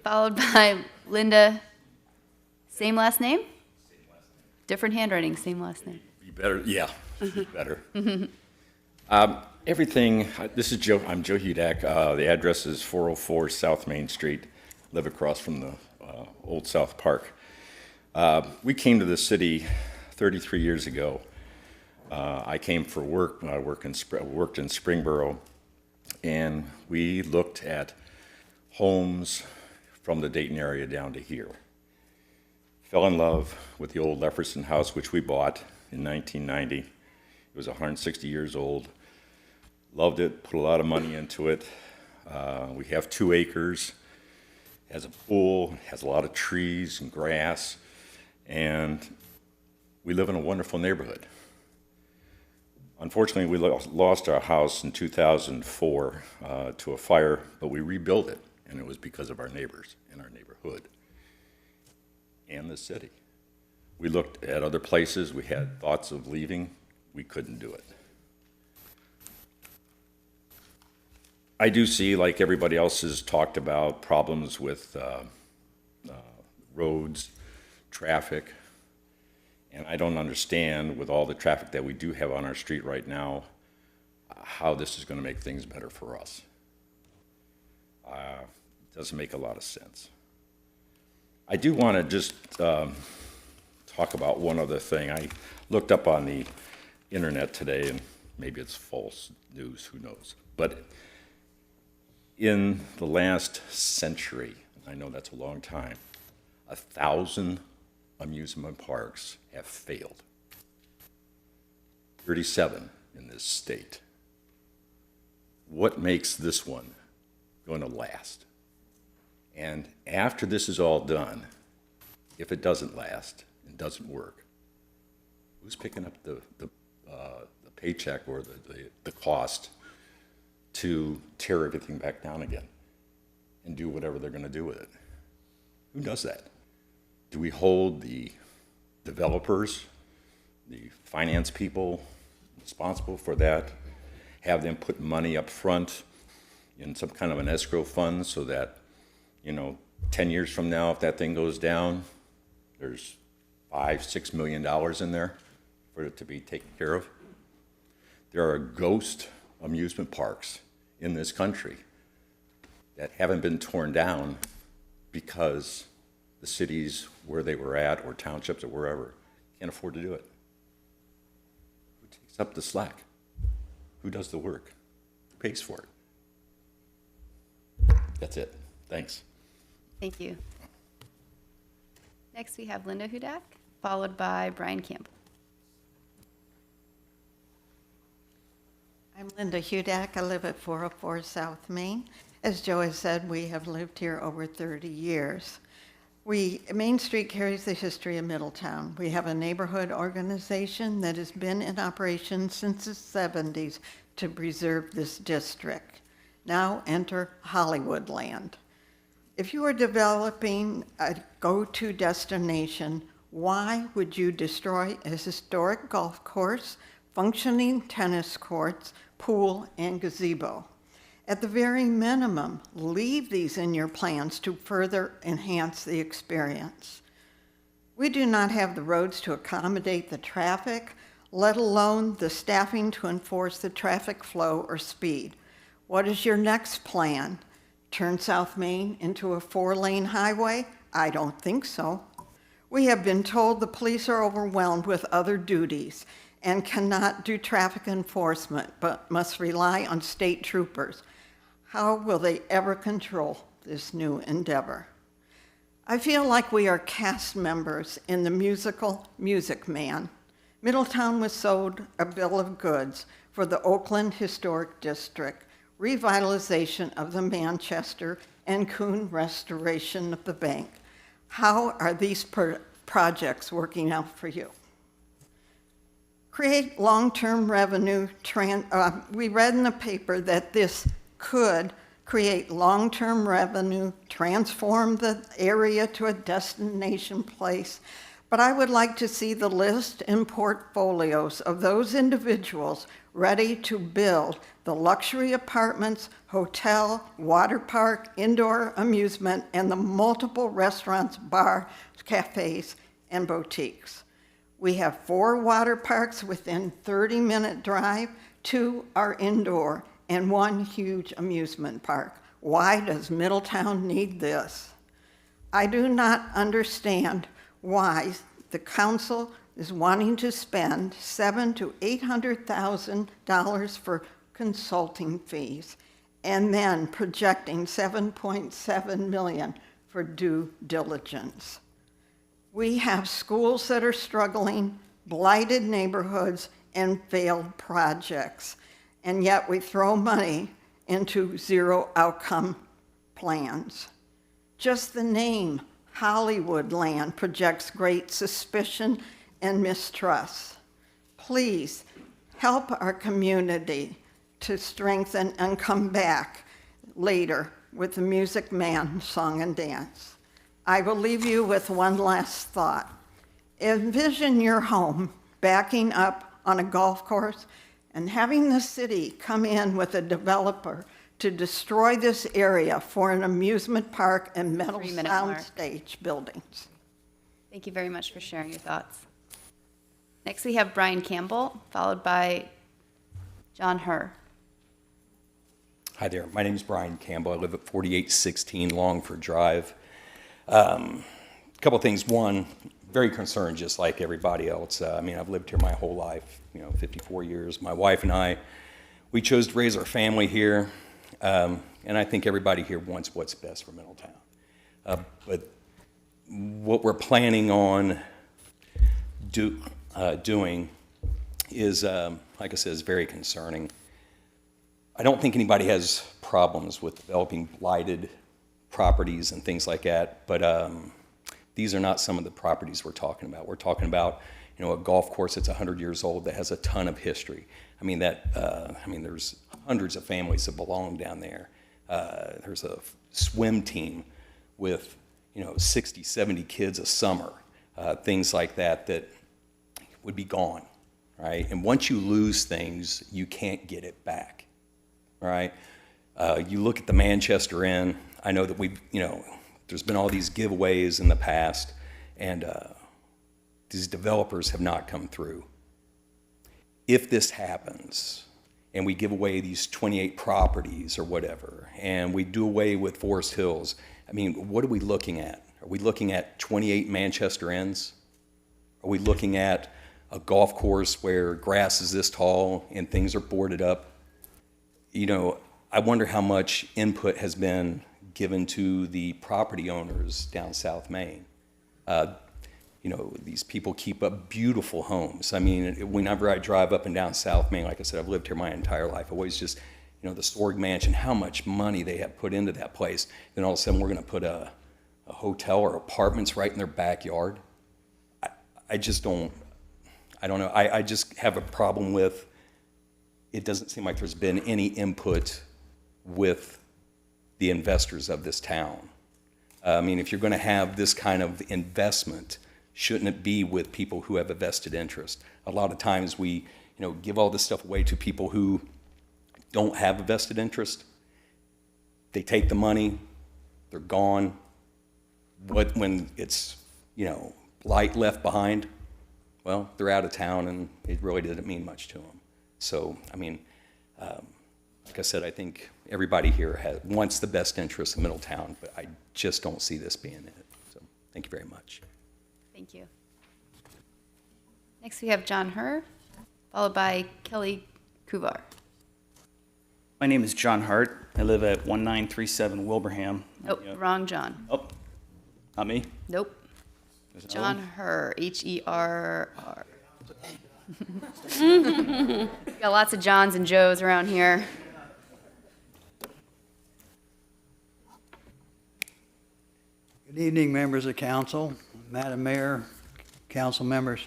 followed by Linda. Same last name? Different handwriting, same last name. Be better, yeah, better. Everything, this is Joe, I'm Joe Hudak. The address is 404 South Main Street. Live across from the Old South Park. We came to the city 33 years ago. I came for work. I worked in Springboro, and we looked at homes from the Dayton area down to here. Fell in love with the old Lefferson house, which we bought in 1990. It was 160 years old. Loved it, put a lot of money into it. We have 2 acres, has a pool, has a lot of trees and grass, and we live in a wonderful neighborhood. Unfortunately, we lost our house in 2004 to a fire, but we rebuilt it, and it was because of our neighbors in our neighborhood and the city. We looked at other places. We had thoughts of leaving. We couldn't do it. I do see, like everybody else has talked about, problems with roads, traffic, and I don't understand, with all the traffic that we do have on our street right now, how this is going to make things better for us. It doesn't make a lot of sense. I do want to just talk about one other thing. I looked up on the internet today, and maybe it's false news, who knows, but in the last century, I know that's a long time, 1,000 amusement parks have failed. 37 in this state. What makes this one going to last? And after this is all done, if it doesn't last and doesn't work, who's picking up the paycheck or the cost to tear everything back down again and do whatever they're going to do with it? Who does that? Do we hold the developers, the finance people responsible for that, have them put money up front in some kind of an escrow fund so that, 10 years from now, if that thing goes down, there's $5-6 million in there for it to be taken care of? There are ghost amusement parks in this country that haven't been torn down because the cities where they were at, or townships or wherever, can't afford to do it. Who takes up the slack? Who does the work? Who pays for it? That's it. Thanks. Thank you. Next, we have Linda Hudak, followed by Brian Campbell. I'm Linda Hudak. I live at 404 South Main. As Joe has said, we have lived here over 30 years. Main Street carries the history of Middletown. We have a neighborhood organization that has been in operation since the 70s to preserve this district. Now enter Hollywood land. If you are developing a go-to destination, why would you destroy a historic golf course, functioning tennis courts, pool, and gazebo? At the very minimum, leave these in your plans to further enhance the experience. We do not have the roads to accommodate the traffic, let alone the staffing to enforce the traffic flow or speed. What is your next plan? Turn South Main into a 4-lane highway? I don't think so. We have been told the police are overwhelmed with other duties and cannot do traffic enforcement, but must rely on state troopers. How will they ever control this new endeavor? I feel like we are cast members in the musical Music Man. Middletown was sold a bill of goods for the Oakland Historic District, revitalization of the Manchester, and Coon restoration of the bank. How are these projects working out for you? Create long-term revenue. We read in the paper that this could create long-term revenue, transform the area to a destination place. But I would like to see the list and portfolios of those individuals ready to build the luxury apartments, hotel, water park, indoor amusement, and the multiple restaurants, bars, cafes, and boutiques. We have 4 water parks within 30-minute drive, 2 are indoor, and 1 huge amusement park. Why does Middletown need this? I do not understand why the council is wanting to spend $700,000 to $800,000 for consulting fees and then projecting $7.7 million for due diligence. We have schools that are struggling, blighted neighborhoods, and failed projects, and yet we throw money into zero outcome plans. Just the name Hollywood Land projects great suspicion and mistrust. Please help our community to strengthen and come back later with the Music Man song and dance. I will leave you with one last thought. Envision your home backing up on a golf course and having the city come in with a developer to destroy this area for an amusement park and metal 3-minute mark. soundstage buildings. Thank you very much for sharing your thoughts. Next, we have Brian Campbell, followed by John Herr. Hi there, my name is Brian Campbell. I live at 4816 Longford Drive. A couple things. One, very concerned just like everybody else. I've lived here my whole life, 54 years. My wife and I, we chose to raise our family here, and I think everybody here wants what's best for Middletown. But what we're planning on doing is, like I said, is very concerning. I don't think anybody has problems with developing blighted properties and things like that, but these are not some of the properties we're talking about. We're talking about, a golf course that's 100 years old that has a ton of history. There's hundreds of families that belong down there. There's a swim team with, 60, 70 kids a summer, things like that would be gone, right? And once you lose things, you can't get it back, right? You look at the Manchester Inn. I know that there's been all these giveaways in the past, and these developers have not come through. If this happens, and we give away these 28 properties or whatever, and we do away with Forest Hills, what are we looking at? Are we looking at 28 Manchester Inns? Are we looking at a golf course where grass is this tall and things are boarded up? I wonder how much input has been given to the property owners down South Main. These people keep up beautiful homes. Whenever I drive up and down South Main, like I said, I've lived here my entire life. I always just, the Sorg Mansion, how much money they have put into that place. Then all of a sudden we're going to put a hotel or apartments right in their backyard. I just don't, I don't know. I just have a problem with, it doesn't seem like there's been any input with the investors of this town. I mean, if you're going to have this kind of investment, shouldn't it be with people who have a vested interest? A lot of times we, give all this stuff away to people who don't have a vested interest. They take the money, they're gone. When it's, light left behind, well, they're out of town and it really didn't mean much to them. So, I mean, like I said, I think everybody here wants the best interest of Middletown, but I just don't see this being it. So, thank you very much. Thank you. Next, we have John Herr, followed by Kelly Kuvar. My name is John Hart. I live at 1937 Wilbraham. Nope, wrong John. Oh, not me? Nope. John Herr, H-E-R-R. Got lots of Johns and Joes around here. Good evening, members of council, Madam Mayor, council members.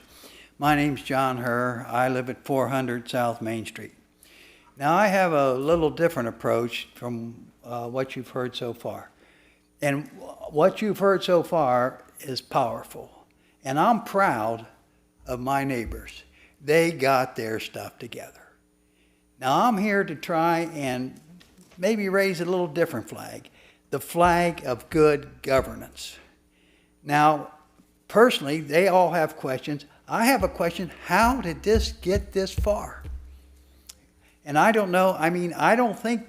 My name's John Herr. I live at 400 South Main Street. Now, I have a little different approach from what you've heard so far. And what you've heard so far is powerful. And I'm proud of my neighbors. They got their stuff together. Now, I'm here to try and maybe raise a little different flag, the flag of good governance. Now, personally, they all have questions. I have a question: how did this get this far? And I don't know, I don't think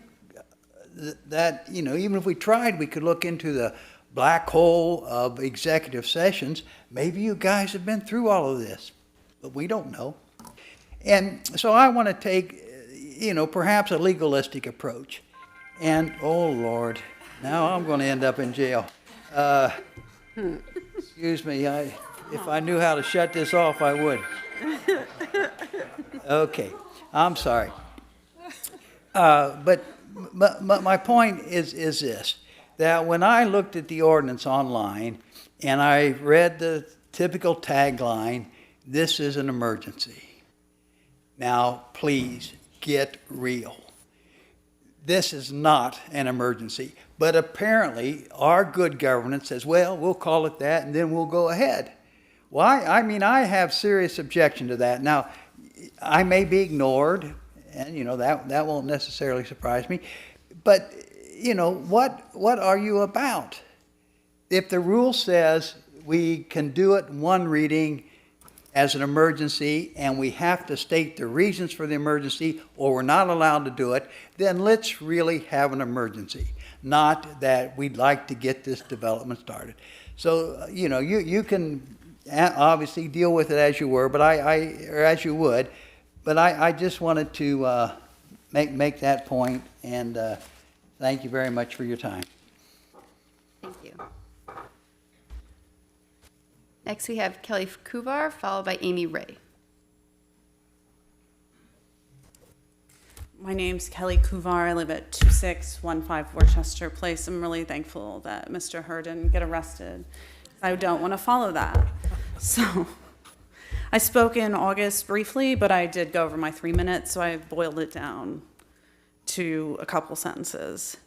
that, even if we tried, we could look into the black hole of executive sessions. Maybe you guys have been through all of this, but we don't know. And so I want to take, perhaps a legalistic approach. And, oh Lord, now I'm going to end up in jail. Excuse me, if I knew how to shut this off, I would. Okay, I'm sorry. But my point is this, that when I looked at the ordinance online and I read the typical tagline, "This is an emergency." Now, please get real. This is not an emergency, but apparently our good governance says, well, we'll call it that and then we'll go ahead. Why? I have serious objection to that. Now, I may be ignored, and that won't necessarily surprise me, but what are you about? If the rule says we can do it one reading as an emergency and we have to state the reasons for the emergency or we're not allowed to do it, then let's really have an emergency, not that we'd like to get this development started. So, you can obviously deal with it as you were, but as you would, but I just wanted to make that point, and thank you very much for your time. Thank you. Next, we have Kelly Kuvar, followed by Amy Ray. My name's Kelly Kuvar. I live at 2615 Worcester Place. I'm really thankful that Mr. Herr didn't get arrested. I don't want to follow that. So I spoke in August briefly, but I did go over my 3 minutes, so I boiled it down to a couple sentences.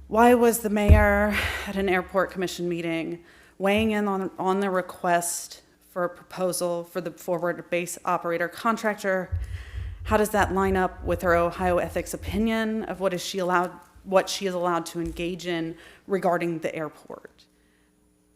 Why was the mayor at an airport commission meeting weighing in on the request for a proposal for the forward base operator contractor? How does that line up with her Ohio ethics opinion of what she is allowed to engage in regarding the airport?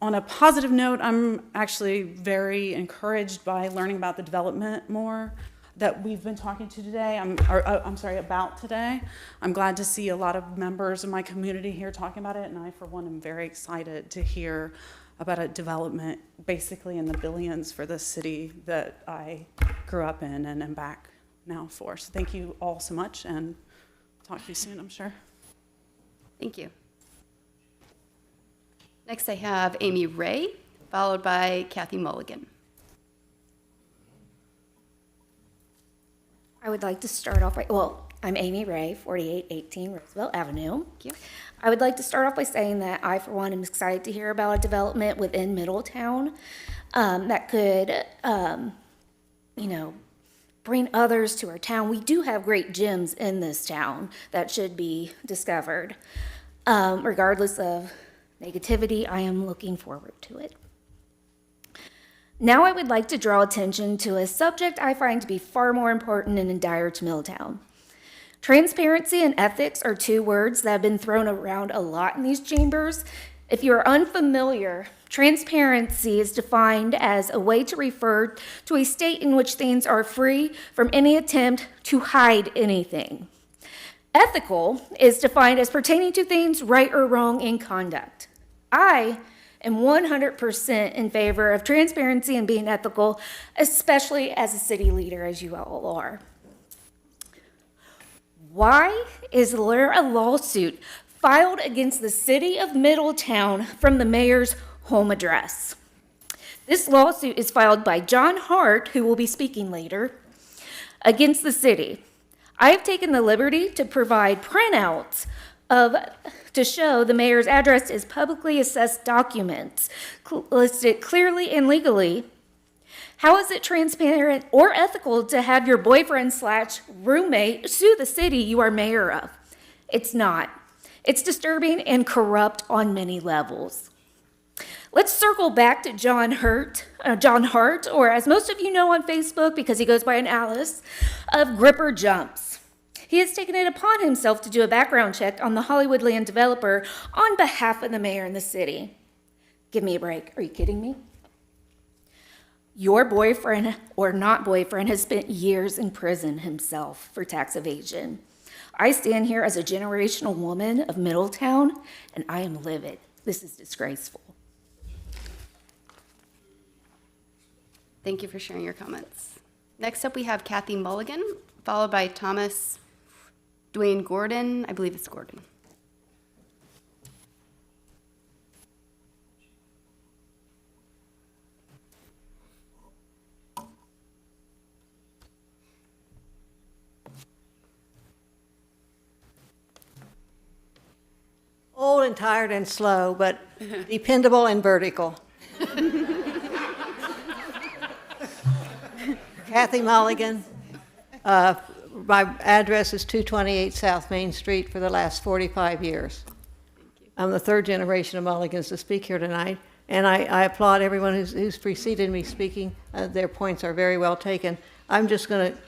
On a positive note, I'm actually very encouraged by learning about the development more that we've been talking to today. About today. I'm glad to see a lot of members of my community here talking about it, and I, for one, am very excited to hear about a development basically in the billions for the city that I grew up in and am back now for. So thank you all so much, and talk to you soon, I'm sure. Thank you. Next, I have Amy Ray, followed by Kathy Mulligan. I would like to start off I'm Amy Ray, 4818 Roosevelt Avenue. Thank you. I would like to start off by saying that I, for one, am excited to hear about a development within Middletown that could, bring others to our town. We do have great gyms in this town that should be discovered, regardless of negativity, I am looking forward to it. Now I would like to draw attention to a subject I find to be far more important and dire to Middletown. Transparency and ethics are two words that have been thrown around a lot in these chambers. If you are unfamiliar, transparency is defined as a way to refer to a state in which things are free from any attempt to hide anything. Ethical is defined as pertaining to things right or wrong in conduct. I am 100% in favor of transparency and being ethical, especially as a city leader, as you all are. Why is there a lawsuit filed against the city of Middletown from the mayor's home address? This lawsuit is filed by John Hart, who will be speaking later, against the city. I have taken the liberty to provide printouts to show the mayor's address is publicly assessed documents listed clearly and legally. How is it transparent or ethical to have your boyfriend/roommate sue the city you are mayor of? It's not. It's disturbing and corrupt on many levels. Let's circle back to John Hart, or as most of you know on Facebook, because he goes by an Alice, of Gripper Jumps. He has taken it upon himself to do a background check on the Hollywood land developer on behalf of the mayor and the city. Give me a break. Are you kidding me? Your boyfriend or not boyfriend has spent years in prison himself for tax evasion. I stand here as a generational woman of Middletown, and I am livid. This is disgraceful. Thank you for sharing your comments. Next up, we have Kathy Mulligan, followed by Thomas Dwayne Gordon. I believe it's Gordon. Old and tired and slow, but dependable and vertical. Kathy Mulligan. My address is 228 South Main Street for the last 45 years. I'm the third generation of Mulligans to speak here tonight, and I applaud everyone who's preceded me speaking. Their points are very well taken. I'm just going to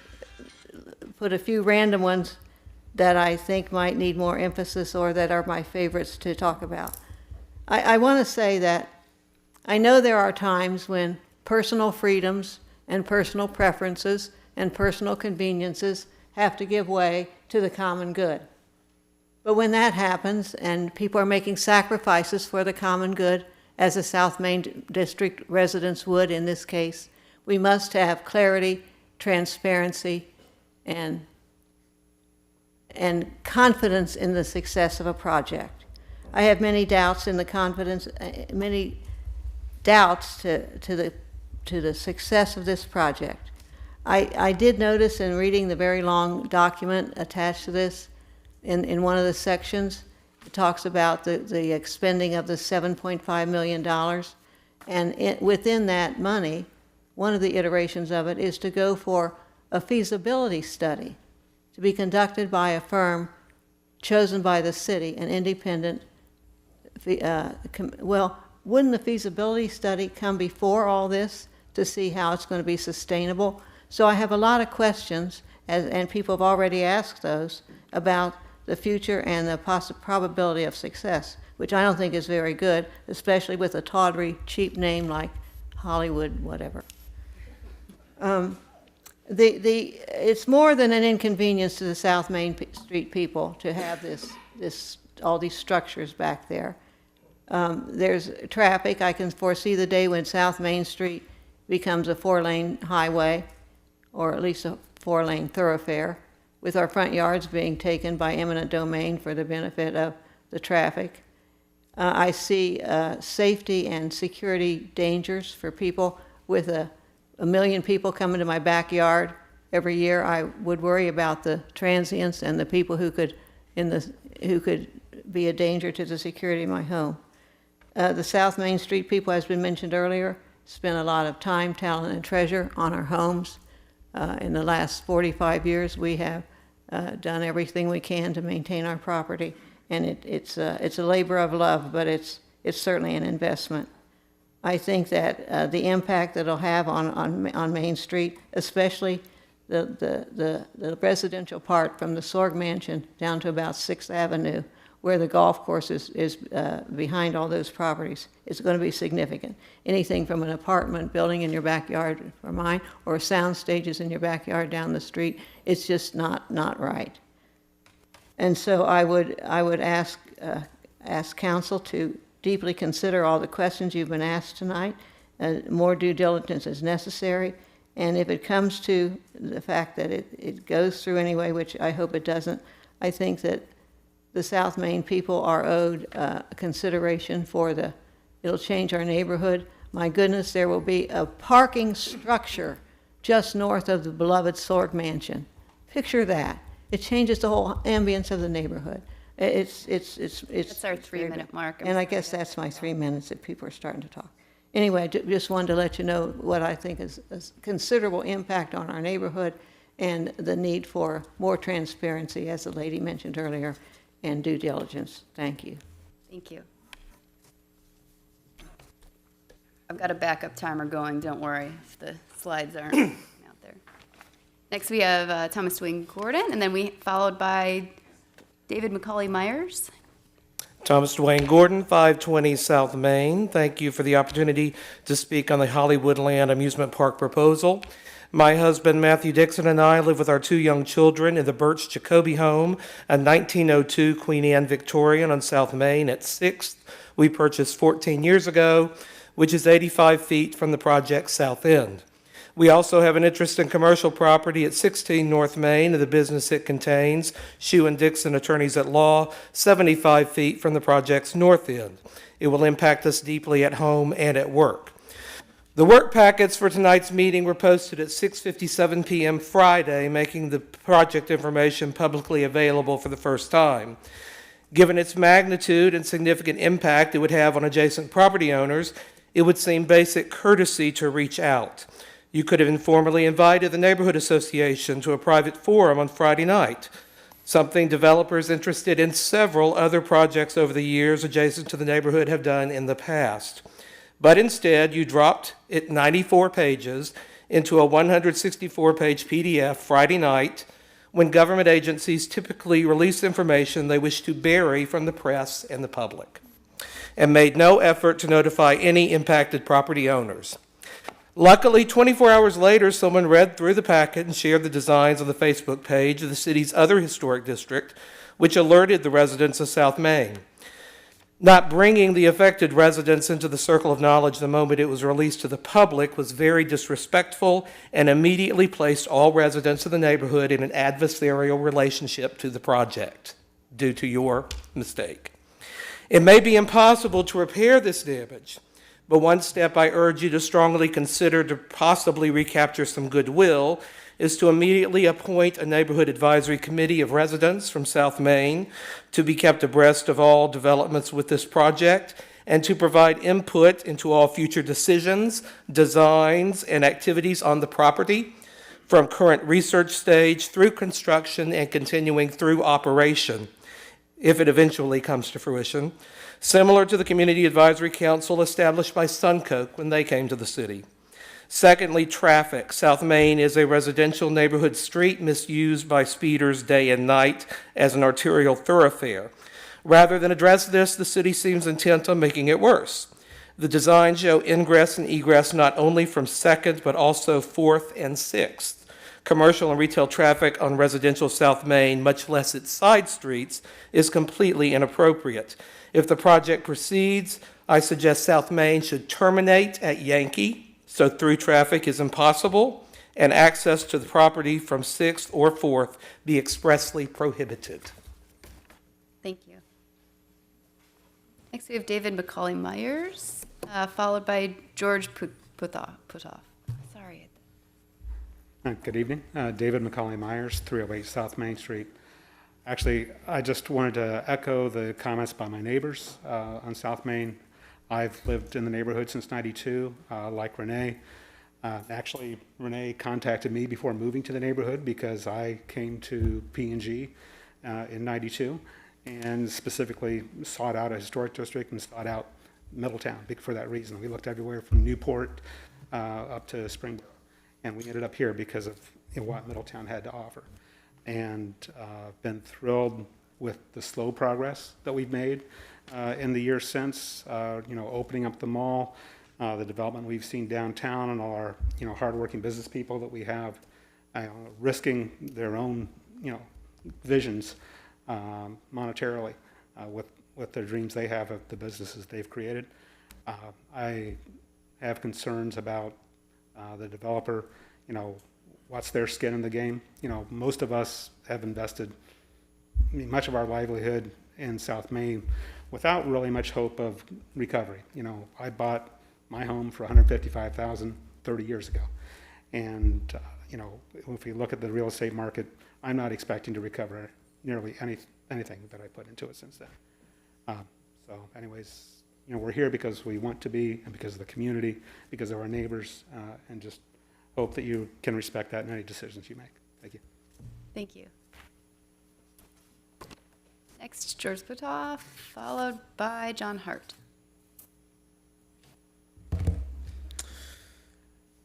put a few random ones that I think might need more emphasis or that are my favorites to talk about. I want to say that I know there are times when personal freedoms and personal preferences and personal conveniences have to give way to the common good. But when that happens and people are making sacrifices for the common good, as the South Main District residents would in this case, we must have clarity, transparency, and confidence in the success of a project. I have many doubts in the confidence, many doubts to the success of this project. I did notice in reading the very long document attached to this, in one of the sections, it talks about the expending of the $7.5 million. And within that money, one of the iterations of it is to go for a feasibility study to be conducted by a firm chosen by the city, an independent. Well, wouldn't the feasibility study come before all this to see how it's going to be sustainable? So I have a lot of questions, and people have already asked those, about the future and the probability of success, which I don't think is very good, especially with a tawdry, cheap name like Hollywood, whatever. It's more than an inconvenience to the South Main Street people to have all these structures back there. There's traffic. I can foresee the day when South Main Street becomes a 4-lane highway, or at least a 4-lane thoroughfare, with our front yards being taken by eminent domain for the benefit of the traffic. I see safety and security dangers for people. With a million people coming to my backyard every year, I would worry about the transients and the people who could be a danger to the security of my home. The South Main Street people, as been mentioned earlier, spend a lot of time, talent, and treasure on our homes. In the last 45 years, we have done everything we can to maintain our property, and it's a labor of love, but it's it's certainly an investment. I think that the impact that it'll have on Main Street, especially the residential part from the Sorg Mansion down to about 6th Avenue, where the golf course is behind all those properties, is going to be significant. Anything from an apartment building in your backyard, for mine, or sound stages in your backyard down the street, it's just not right. And so I would ask council to deeply consider all the questions you've been asked tonight. More due diligence is necessary. And if it comes to the fact that it goes through anyway, which I hope it doesn't, I think that the South Main people are owed consideration for it'll change our neighborhood. My goodness, there will be a parking structure just north of the beloved Sorg Mansion. Picture that. It changes the whole ambience of the neighborhood. It's our 3-minute mark. And I guess that's my 3 minutes if people are starting to talk. Anyway, just wanted to let you know what I think is a considerable impact on our neighborhood and the need for more transparency, as the lady mentioned earlier, and due diligence. Thank you. Thank you. I've got a backup timer going, don't worry if the slides aren't out there. Next we have Thomas Dwayne Gordon, and then followed by David McCauley Myers. Thomas Dwayne Gordon, 520 South Main. Thank you for the opportunity to speak on the Hollywoodland Amusement Park proposal. My husband, Matthew Dixon, and I live with our 2 young children in the Birch Jacoby home, a 1902 Queen Anne Victorian on South Main at 6th. We purchased 14 years ago, which is 85 feet from the project's south end. We also have an interest in commercial property at 16 North Main and the business it contains, Shue and Dixon Attorneys at Law, 75 feet from the project's north end. It will impact us deeply at home and at work. The work packets for tonight's meeting were posted at 6:57 p.m. Friday, making the project information publicly available for the first time. Given its magnitude and significant impact it would have on adjacent property owners, it would seem basic courtesy to reach out. You could have informally invited the neighborhood association to a private forum on Friday night, something developers interested in several other projects over the years adjacent to the neighborhood have done in the past. But instead, you dropped it 94 pages into a 164-page PDF Friday night when government agencies typically release information they wish to bury from the press and the public, and made no effort to notify any impacted property owners. Luckily, 24 hours later, someone read through the packet and shared the designs on the Facebook page of the city's other historic district, which alerted the residents of South Main. Not bringing the affected residents into the circle of knowledge the moment it was released to the public was very disrespectful and immediately placed all residents of the neighborhood in an adversarial relationship to the project due to your mistake. It may be impossible to repair this damage, but one step I urge you to strongly consider to possibly recapture some goodwill is to immediately appoint a neighborhood advisory committee of residents from South Main to be kept abreast of all developments with this project and to provide input into all future decisions, designs, and activities on the property, from current research stage through construction and continuing through operation, if it eventually comes to fruition, similar to the Community Advisory Council established by Suncoke when they came to the city. Secondly, traffic. South Main is a residential neighborhood street misused by speeders day and night as an arterial thoroughfare. Rather than address this, the city seems intent on making it worse. The designs show ingress and egress not only from 2nd, but also 4th and 6th. Commercial and retail traffic on residential South Main, much less its side streets, is completely inappropriate. If the project proceeds, I suggest South Main should terminate at Yankee, so through traffic is impossible, and access to the property from 6th or 4th be expressly prohibited. Thank you. Next, we have David McCauley Myers, followed by George Putoff. Sorry. Good evening. David McCauley Myers, 308 South Main Street. Actually, I just wanted to echo the comments by my neighbors on South Main. I've lived in the neighborhood since '92, like Renee. Actually, Renee contacted me before moving to the neighborhood because I came to P&G in '92 and specifically sought out a historic district and sought out Middletown for that reason. We looked everywhere from Newport up to Springboro, and we ended up here because of what Middletown had to offer. And been thrilled with the slow progress that we've made in the years since, opening up the mall, the development we've seen downtown, and all our, hardworking business people that we have risking their own, visions monetarily with their dreams they have of the businesses they've created. I have concerns about the developer, what's their skin in the game. Most of us have invested much of our livelihood in South Main without really much hope of recovery. I bought my home for $155,000 30 years ago. And, if we look at the real estate market, I'm not expecting to recover nearly anything that I put into it since then. So anyways, we're here because we want to be, and because of the community, because of our neighbors, and just hope that you can respect that in any decisions you make. Thank you. Thank you. Next, George Putoff, followed by John Hart.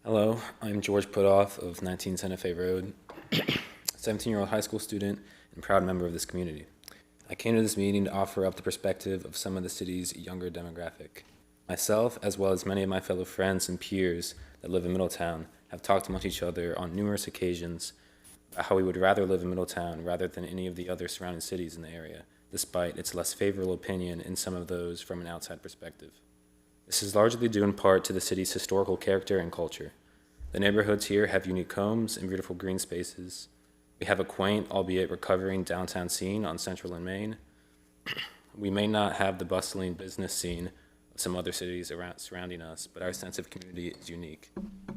Hello, I'm George Putoff of 19 Santa Fe Road, 17-year-old high school student and proud member of this community. I came to this meeting to offer up the perspective of some of the city's younger demographic. Myself, as well as many of my fellow friends and peers that live in Middletown, have talked amongst each other on numerous occasions about how we would rather live in Middletown rather than any of the other surrounding cities in the area, despite its less favorable opinion in some of those from an outside perspective. This is largely due in part to the city's historical character and culture. The neighborhoods here have unique homes and beautiful green spaces. We have a quaint, albeit recovering downtown scene on Central and Main. We may not have the bustling business scene of some other cities surrounding us, but our sense of community is unique.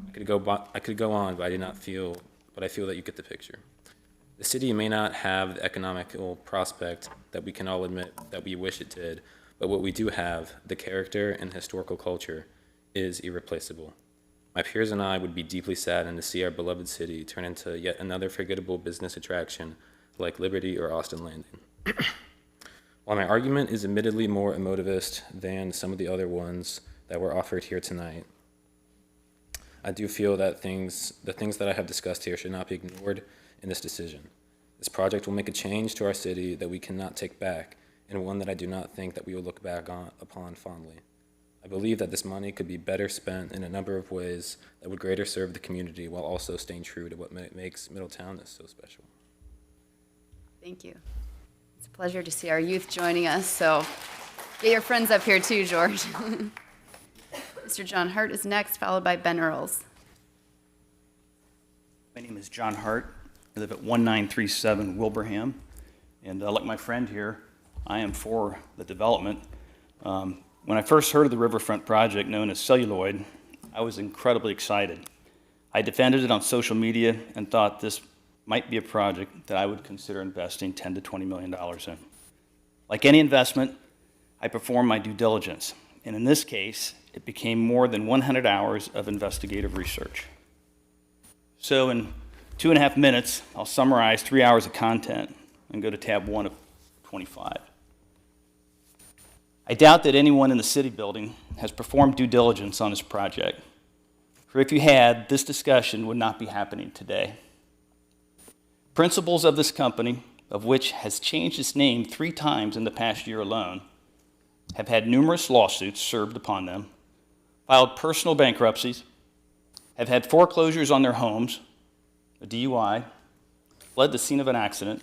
I could go on, but I feel that you get the picture. The city may not have the economical prospect that we can all admit that we wish it did, but what we do have, the character and historical culture, is irreplaceable. My peers and I would be deeply saddened to see our beloved city turn into yet another forgettable business attraction like Liberty or Austin Landing. While my argument is admittedly more emotivist than some of the other ones that were offered here tonight, I do feel that the things that I have discussed here should not be ignored in this decision. This project will make a change to our city that we cannot take back, and one that I do not think that we will look back upon fondly. I believe that this money could be better spent in a number of ways that would greater serve the community while also staying true to what makes Middletown so special. Thank you. It's a pleasure to see our youth joining us, so get your friends up here too, George. Mr. John Hart is next, followed by Ben Earls. My name is John Hart. I live at 1937 Wilbraham, and like my friend here, I am for the development. When I first heard of the riverfront project known as Celluloid, I was incredibly excited. I defended it on social media and thought this might be a project that I would consider investing $10 to $20 million in. Like any investment, I performed my due diligence, and in this case, it became more than 100 hours of investigative research. So in 2.5 minutes, I'll summarize 3 hours of content and go to tab 1 of 25. I doubt that anyone in the city building has performed due diligence on this project, for if you had, this discussion would not be happening today. Principals of this company, of which has changed its name 3 times in the past year alone, have had numerous lawsuits served upon them, filed personal bankruptcies, have had foreclosures on their homes, a DUI, fled the scene of an accident,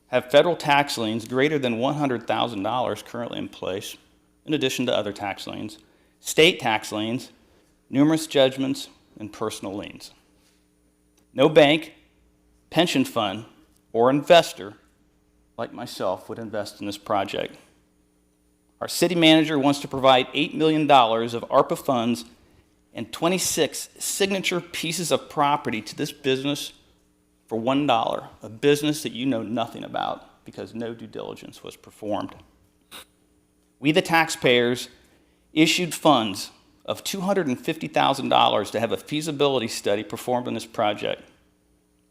have federal tax liens greater than $100,000 currently in place, in addition to other tax liens, state tax liens, numerous judgments, and personal liens. No bank, pension fund, or investor like myself would invest in this project. Our city manager wants to provide $8 million of ARPA funds and 26 signature pieces of property to this business for $1, a business that you know nothing about because no due diligence was performed. We, the taxpayers, issued funds of $250,000 to have a feasibility study performed on this project.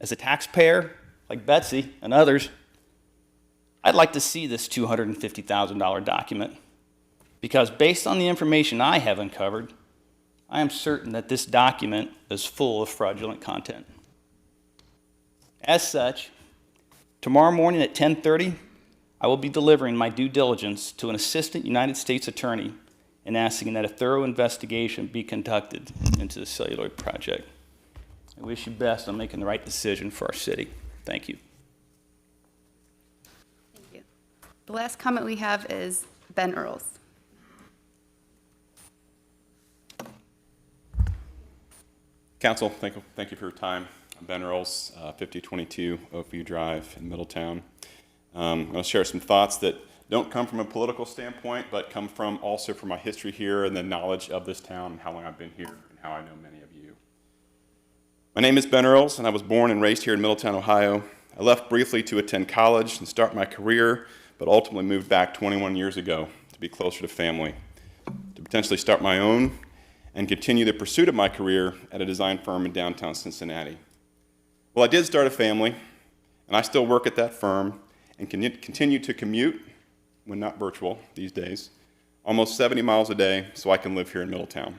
As a taxpayer, like Betsy and others, I'd like to see this $250,000 document. because based on the information I have uncovered, I am certain that this document is full of fraudulent content. As such, tomorrow morning at 10:30, I will be delivering my due diligence to an assistant United States attorney and asking that a thorough investigation be conducted into the celluloid project. I wish you best on making the right decision for our city. Thank you. Thank you. The last comment we have is Ben Earls. Council, thank you for your time. I'm Ben Earls, 5022 Oakview Drive in Middletown. I'm going to share some thoughts that don't come from a political standpoint, but come from also from my history here and the knowledge of this town and how long I've been here and how I know many of you. My name is Ben Earls, and I was born and raised here in Middletown, Ohio. I left briefly to attend college and start my career, but ultimately moved back 21 years ago to be closer to family, to potentially start my own and continue the pursuit of my career at a design firm in downtown Cincinnati. Well, I did start a family, and I still work at that firm and continue to commute, when not virtual these days, almost 70 miles a day so I can live here in Middletown,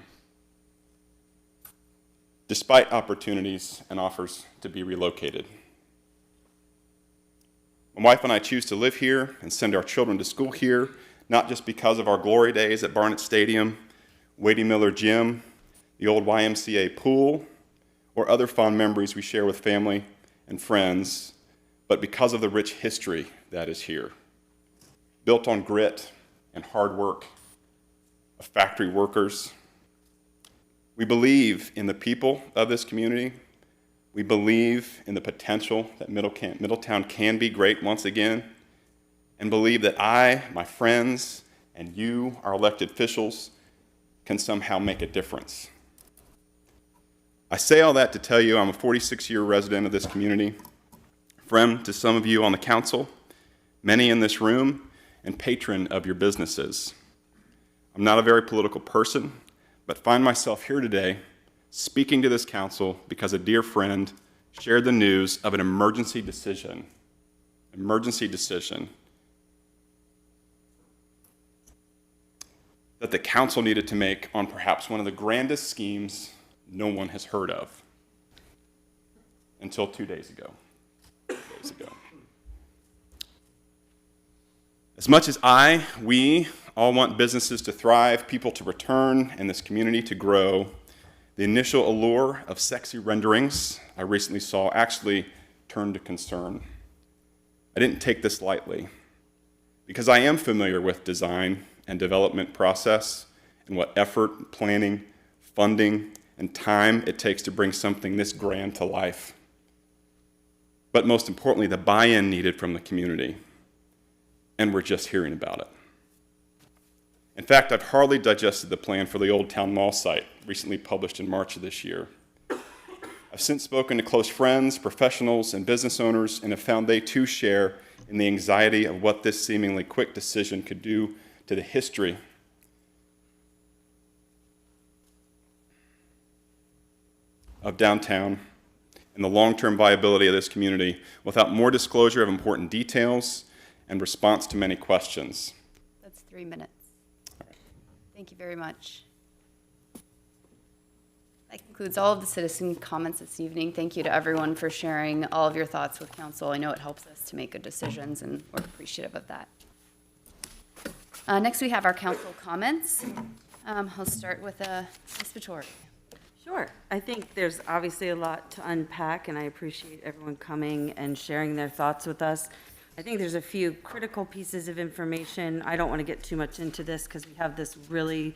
despite opportunities and offers to be relocated. My wife and I choose to live here and send our children to school here, not just because of our glory days at Barnett Stadium, Wadey Miller Gym, the old YMCA pool, or other fond memories we share with family and friends, but because of the rich history that is here, built on grit and hard work of factory workers. We believe in the people of this community. We believe in the potential that Middletown can be great once again, and believe that I, my friends, and you, our elected officials, can somehow make a difference. I say all that to tell you I'm a 46-year resident of this community, friend to some of you on the council, many in this room, and patron of your businesses. I'm not a very political person, but find myself here today speaking to this council because a dear friend shared the news of an emergency decision that the council needed to make on perhaps one of the grandest schemes no one has heard of until 2 days ago. As much as we all want businesses to thrive, people to return, and this community to grow, the initial allure of sexy renderings I recently saw actually turned to concern. I didn't take this lightly, because I am familiar with design and development process and what effort, planning, funding, and time it takes to bring something this grand to life. But most importantly, the buy-in needed from the community. And we're just hearing about it. In fact, I've hardly digested the plan for the Old Town Mall site, recently published in March of this year. I've since spoken to close friends, professionals, and business owners, and have found they too share in the anxiety of what this seemingly quick decision could do to the history of downtown and the long-term viability of this community without more disclosure of important details and response to many questions. That's 3 minutes. Thank you very much. That concludes all of the citizen comments this evening. Thank you to everyone for sharing all of your thoughts with council. I know it helps us to make good decisions, and we're appreciative of that. Next, we have our council comments. I'll start with Ms. Vittori. Sure. I think there's obviously a lot to unpack, and I appreciate everyone coming and sharing their thoughts with us. I think there's a few critical pieces of information. I don't want to get too much into this because we have this really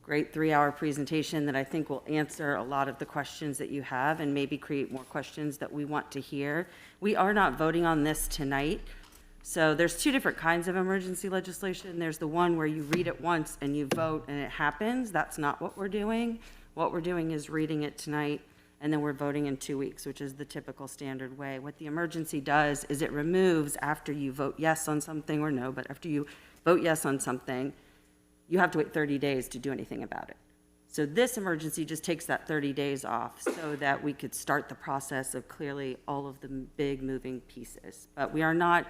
great 3-hour presentation that I think will answer a lot of the questions that you have and maybe create more questions that we want to hear. We are not voting on this tonight. So there's two different kinds of emergency legislation. There's the one where you read it once and you vote and it happens. That's not what we're doing. What we're doing is reading it tonight, and then we're voting in 2 weeks, which is the typical standard way. What the emergency does is it removes, after you vote yes on something or no, but after you vote yes on something, you have to wait 30 days to do anything about it. So this emergency just takes that 30 days off so that we could start the process of clearly all of the big moving pieces. But we are not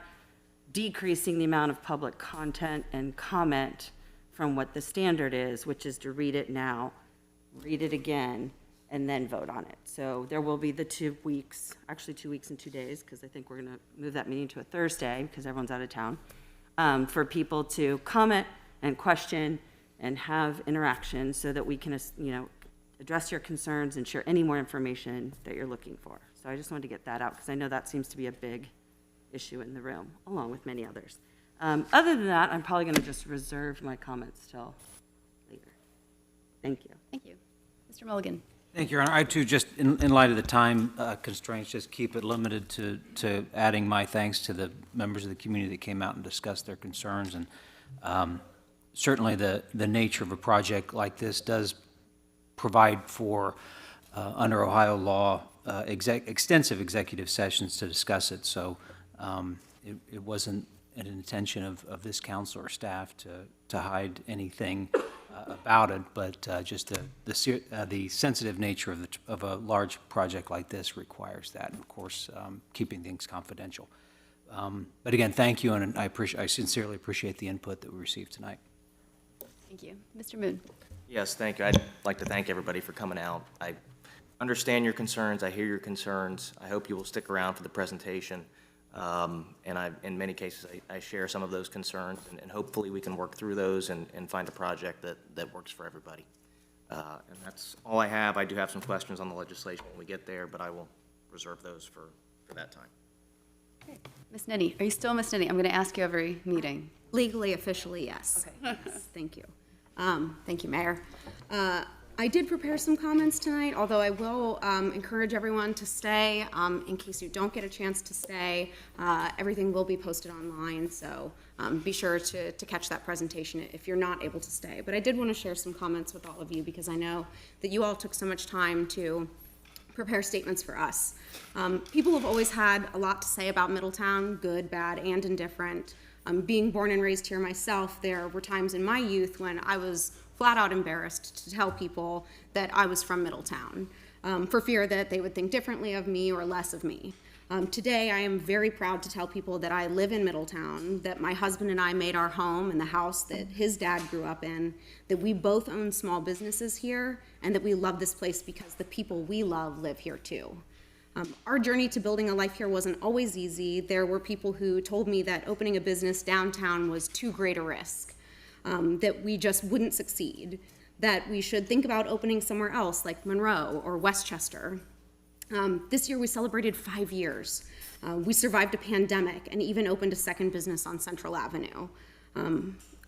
decreasing the amount of public content and comment from what the standard is, which is to read it now, read it again, and then vote on it. So there will be the 2 weeks, actually 2 weeks and 2 days, because I think we're going to move that meeting to a Thursday because everyone's out of town, for people to comment and question and have interaction so that we can, address your concerns and share any more information that you're looking for. So I just wanted to get that out because I know that seems to be a big issue in the room, along with many others. Other than that, I'm probably going to just reserve my comments till later. Thank you. Thank you. Mr. Mulligan. Thank you, Your Honor. I too, just in light of the time constraints, just keep it limited to adding my thanks to the members of the community that came out and discussed their concerns. And certainly the nature of a project like this does provide for, under Ohio law, extensive executive sessions to discuss it. So it wasn't an intention of this council or staff to hide anything about it, but just the sensitive nature of a large project like this requires that, and of course, keeping things confidential. But again, thank you, and I sincerely appreciate the input that we received tonight. Thank you. Mr. Moon. Yes, thank you. I'd like to thank everybody for coming out. I understand your concerns. I hear your concerns. I hope you will stick around for the presentation. And in many cases, I share some of those concerns, and hopefully we can work through those and find a project that works for everybody. And that's all I have. I do have some questions on the legislation when we get there, but I will reserve those for that time. Okay. Ms. Nitty, are you still Ms. Nitty? I'm going to ask you every meeting. Legally, officially, yes. Okay. Yes, thank you. Thank you, Mayor. I did prepare some comments tonight, although I will encourage everyone to stay in case you don't get a chance to stay. Everything will be posted online, so be sure to catch that presentation if you're not able to stay. But I did want to share some comments with all of you because I know that you all took so much time to prepare statements for us. People have always had a lot to say about Middletown, good, bad, and indifferent. Being born and raised here myself, there were times in my youth when I was flat out embarrassed to tell people that I was from Middletown, for fear that they would think differently of me or less of me. Today, I am very proud to tell people that I live in Middletown, that my husband and I made our home in the house that his dad grew up in, that we both own small businesses here, and that we love this place because the people we love live here too. Our journey to building a life here wasn't always easy. There were people who told me that opening a business downtown was too great a risk, that we just wouldn't succeed, that we should think about opening somewhere else like Monroe or Westchester. This year we celebrated 5 years. We survived a pandemic and even opened a second business on Central Avenue.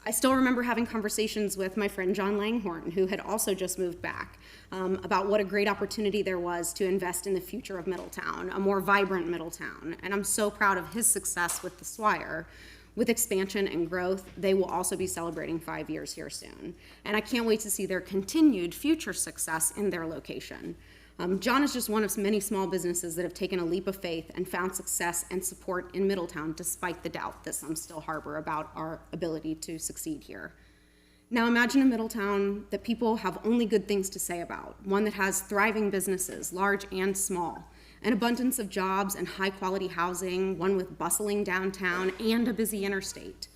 I still remember having conversations with my friend John Langhorn, who had also just moved back, about what a great opportunity there was to invest in the future of Middletown, a more vibrant Middletown. And I'm so proud of his success with the Swire. With expansion and growth, they will also be celebrating 5 years here soon. And I can't wait to see their continued future success in their location. John is just one of many small businesses that have taken a leap of faith and found success and support in Middletown despite the doubt that some still harbor about our ability to succeed here. Now imagine a Middletown that people have only good things to say about, one that has thriving businesses, large and small, an abundance of jobs and high-quality housing, one with bustling downtown and a busy interstate.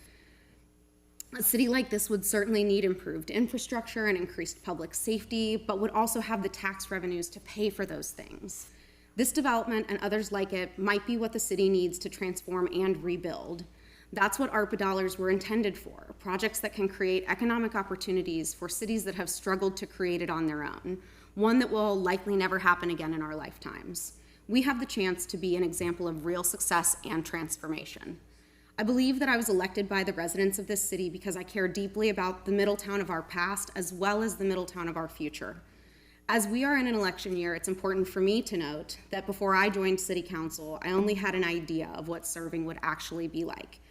A city like this would certainly need improved infrastructure and increased public safety, but would also have the tax revenues to pay for those things. This development and others like it might be what the city needs to transform and rebuild. That's what ARPA dollars were intended for, projects that can create economic opportunities for cities that have struggled to create it on their own, one that will likely never happen again in our lifetimes. We have the chance to be an example of real success and transformation. I believe that I was elected by the residents of this city because I care deeply about the Middletown of our past as well as the Middletown of our future. As we are in an election year, it's important for me to note that before I joined City Council, I only had an idea of what serving would actually be like.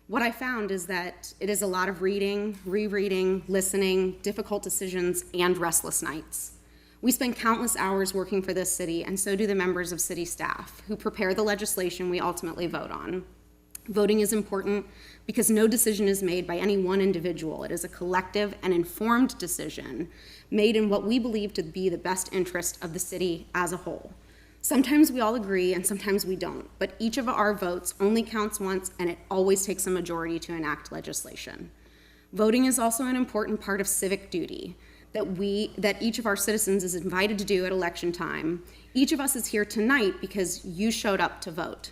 What I found is that it is a lot of reading, rereading, listening, difficult decisions, and restless nights. We spend countless hours working for this city, and so do the members of city staff who prepare the legislation we ultimately vote on. Voting is important because no decision is made by any one individual. It is a collective and informed decision made in what we believe to be the best interest of the city as a whole. Sometimes we all agree and sometimes we don't, but each of our votes only counts once and it always takes a majority to enact legislation. Voting is also an important part of civic duty that each of our citizens is invited to do at election time. Each of us is here tonight because you showed up to vote.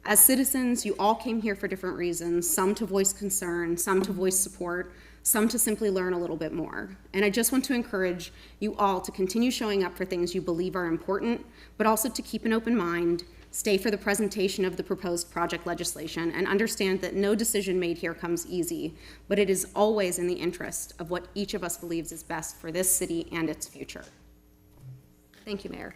As citizens, you all came here for different reasons, some to voice concern, some to voice support, some to simply learn a little bit more. And I just want to encourage you all to continue showing up for things you believe are important, but also to keep an open mind, stay for the presentation of the proposed project legislation, and understand that no decision made here comes easy, but it is always in the interest of what each of us believes is best for this city and its future. Thank you, Mayor.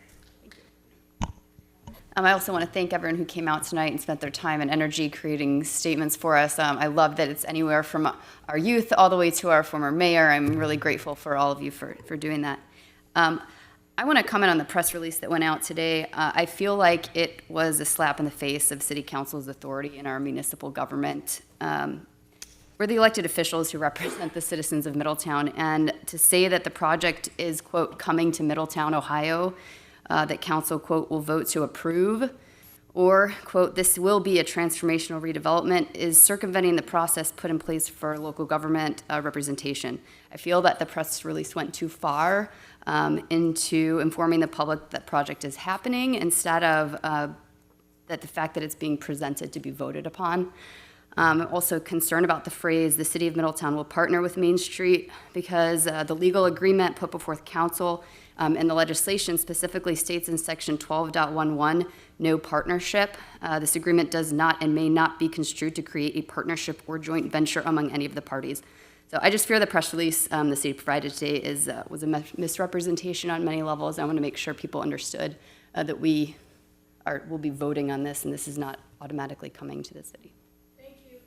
I also want to thank everyone who came out tonight and spent their time and energy creating statements for us. I love that it's anywhere from our youth all the way to our former mayor. I'm really grateful for all of you for doing that. I want to comment on the press release that went out today. I feel like it was a slap in the face of City Council's authority in our municipal government. We're the elected officials who represent the citizens of Middletown, and to say that the project is, quote, coming to Middletown, Ohio, that council, quote, will vote to approve, or, quote, this will be a transformational redevelopment, is circumventing the process put in place for local government representation. I feel that the press release went too far into informing the public that project is happening instead of that the fact that it's being presented to be voted upon. I'm also concerned about the phrase, the city of Middletown will partner with Main Street, because the legal agreement put before the council and the legislation specifically states in section 12.11, no partnership. This agreement does not and may not be construed to create a partnership or joint venture among any of the parties. So I just fear the press release the city provided today was a misrepresentation on many levels. I want to make sure people understood that we'll be voting on this, and this is not automatically coming to the city. Thank you.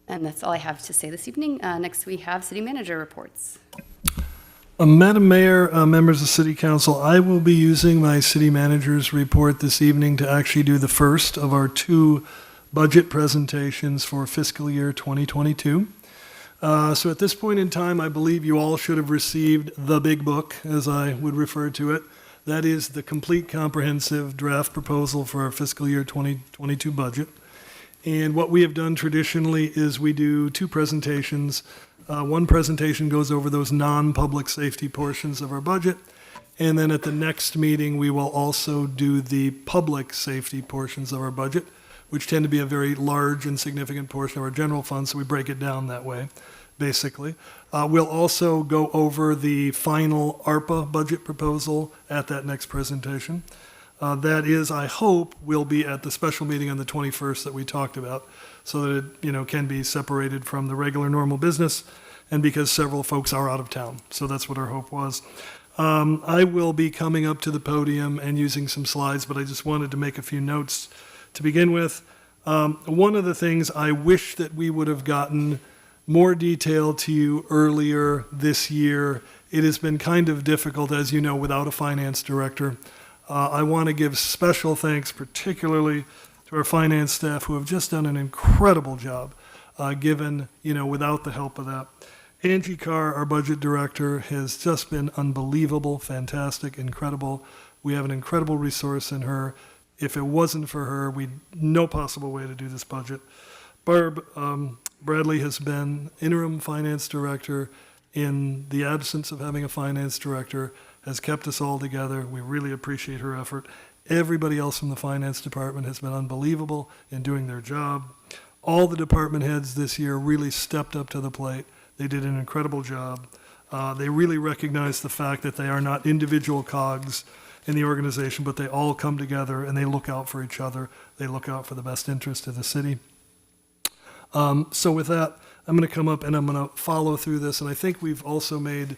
And that's all I have to say this evening. Next we have city manager reports. Madam Mayor, members of City Council, I will be using my city manager's report this evening to actually do the first of our 2 budget presentations for fiscal year 2022. So at this point in time, I believe you all should have received the big book, as I would refer to it. That is the complete comprehensive draft proposal for our fiscal year 2022 budget. And what we have done traditionally is we do 2 presentations. One presentation goes over those non-public safety portions of our budget, and then at the next meeting, we will also do the public safety portions of our budget, which tend to be a very large and significant portion of our general fund, so we break it down that way, basically. We'll also go over the final ARPA budget proposal at that next presentation. That is, I hope, will be at the special meeting on the 21st that we talked about, so that it, can be separated from the regular normal business, and because several folks are out of town. So that's what our hope was. I will be coming up to the podium and using some slides, but I just wanted to make a few notes to begin with. One of the things I wish that we would have gotten more detail to you earlier this year. It has been kind of difficult, as you know, without a finance director. I want to give special thanks particularly to our finance staff, who have just done an incredible job, without the help of that. Angie Carr, our budget director, has just been unbelievable, fantastic, incredible. We have an incredible resource in her. If it wasn't for her, we'd no possible way to do this budget. Barb Bradley has been interim finance director in the absence of having a finance director, has kept us all together. We really appreciate her effort. Everybody else from the finance department has been unbelievable in doing their job. All the department heads this year really stepped up to the plate. They did an incredible job. They really recognize the fact that they are not individual cogs in the organization, but they all come together and they look out for each other. They look out for the best interest of the city. So with that, I'm going to come up and I'm going to follow through this. And I think we've also made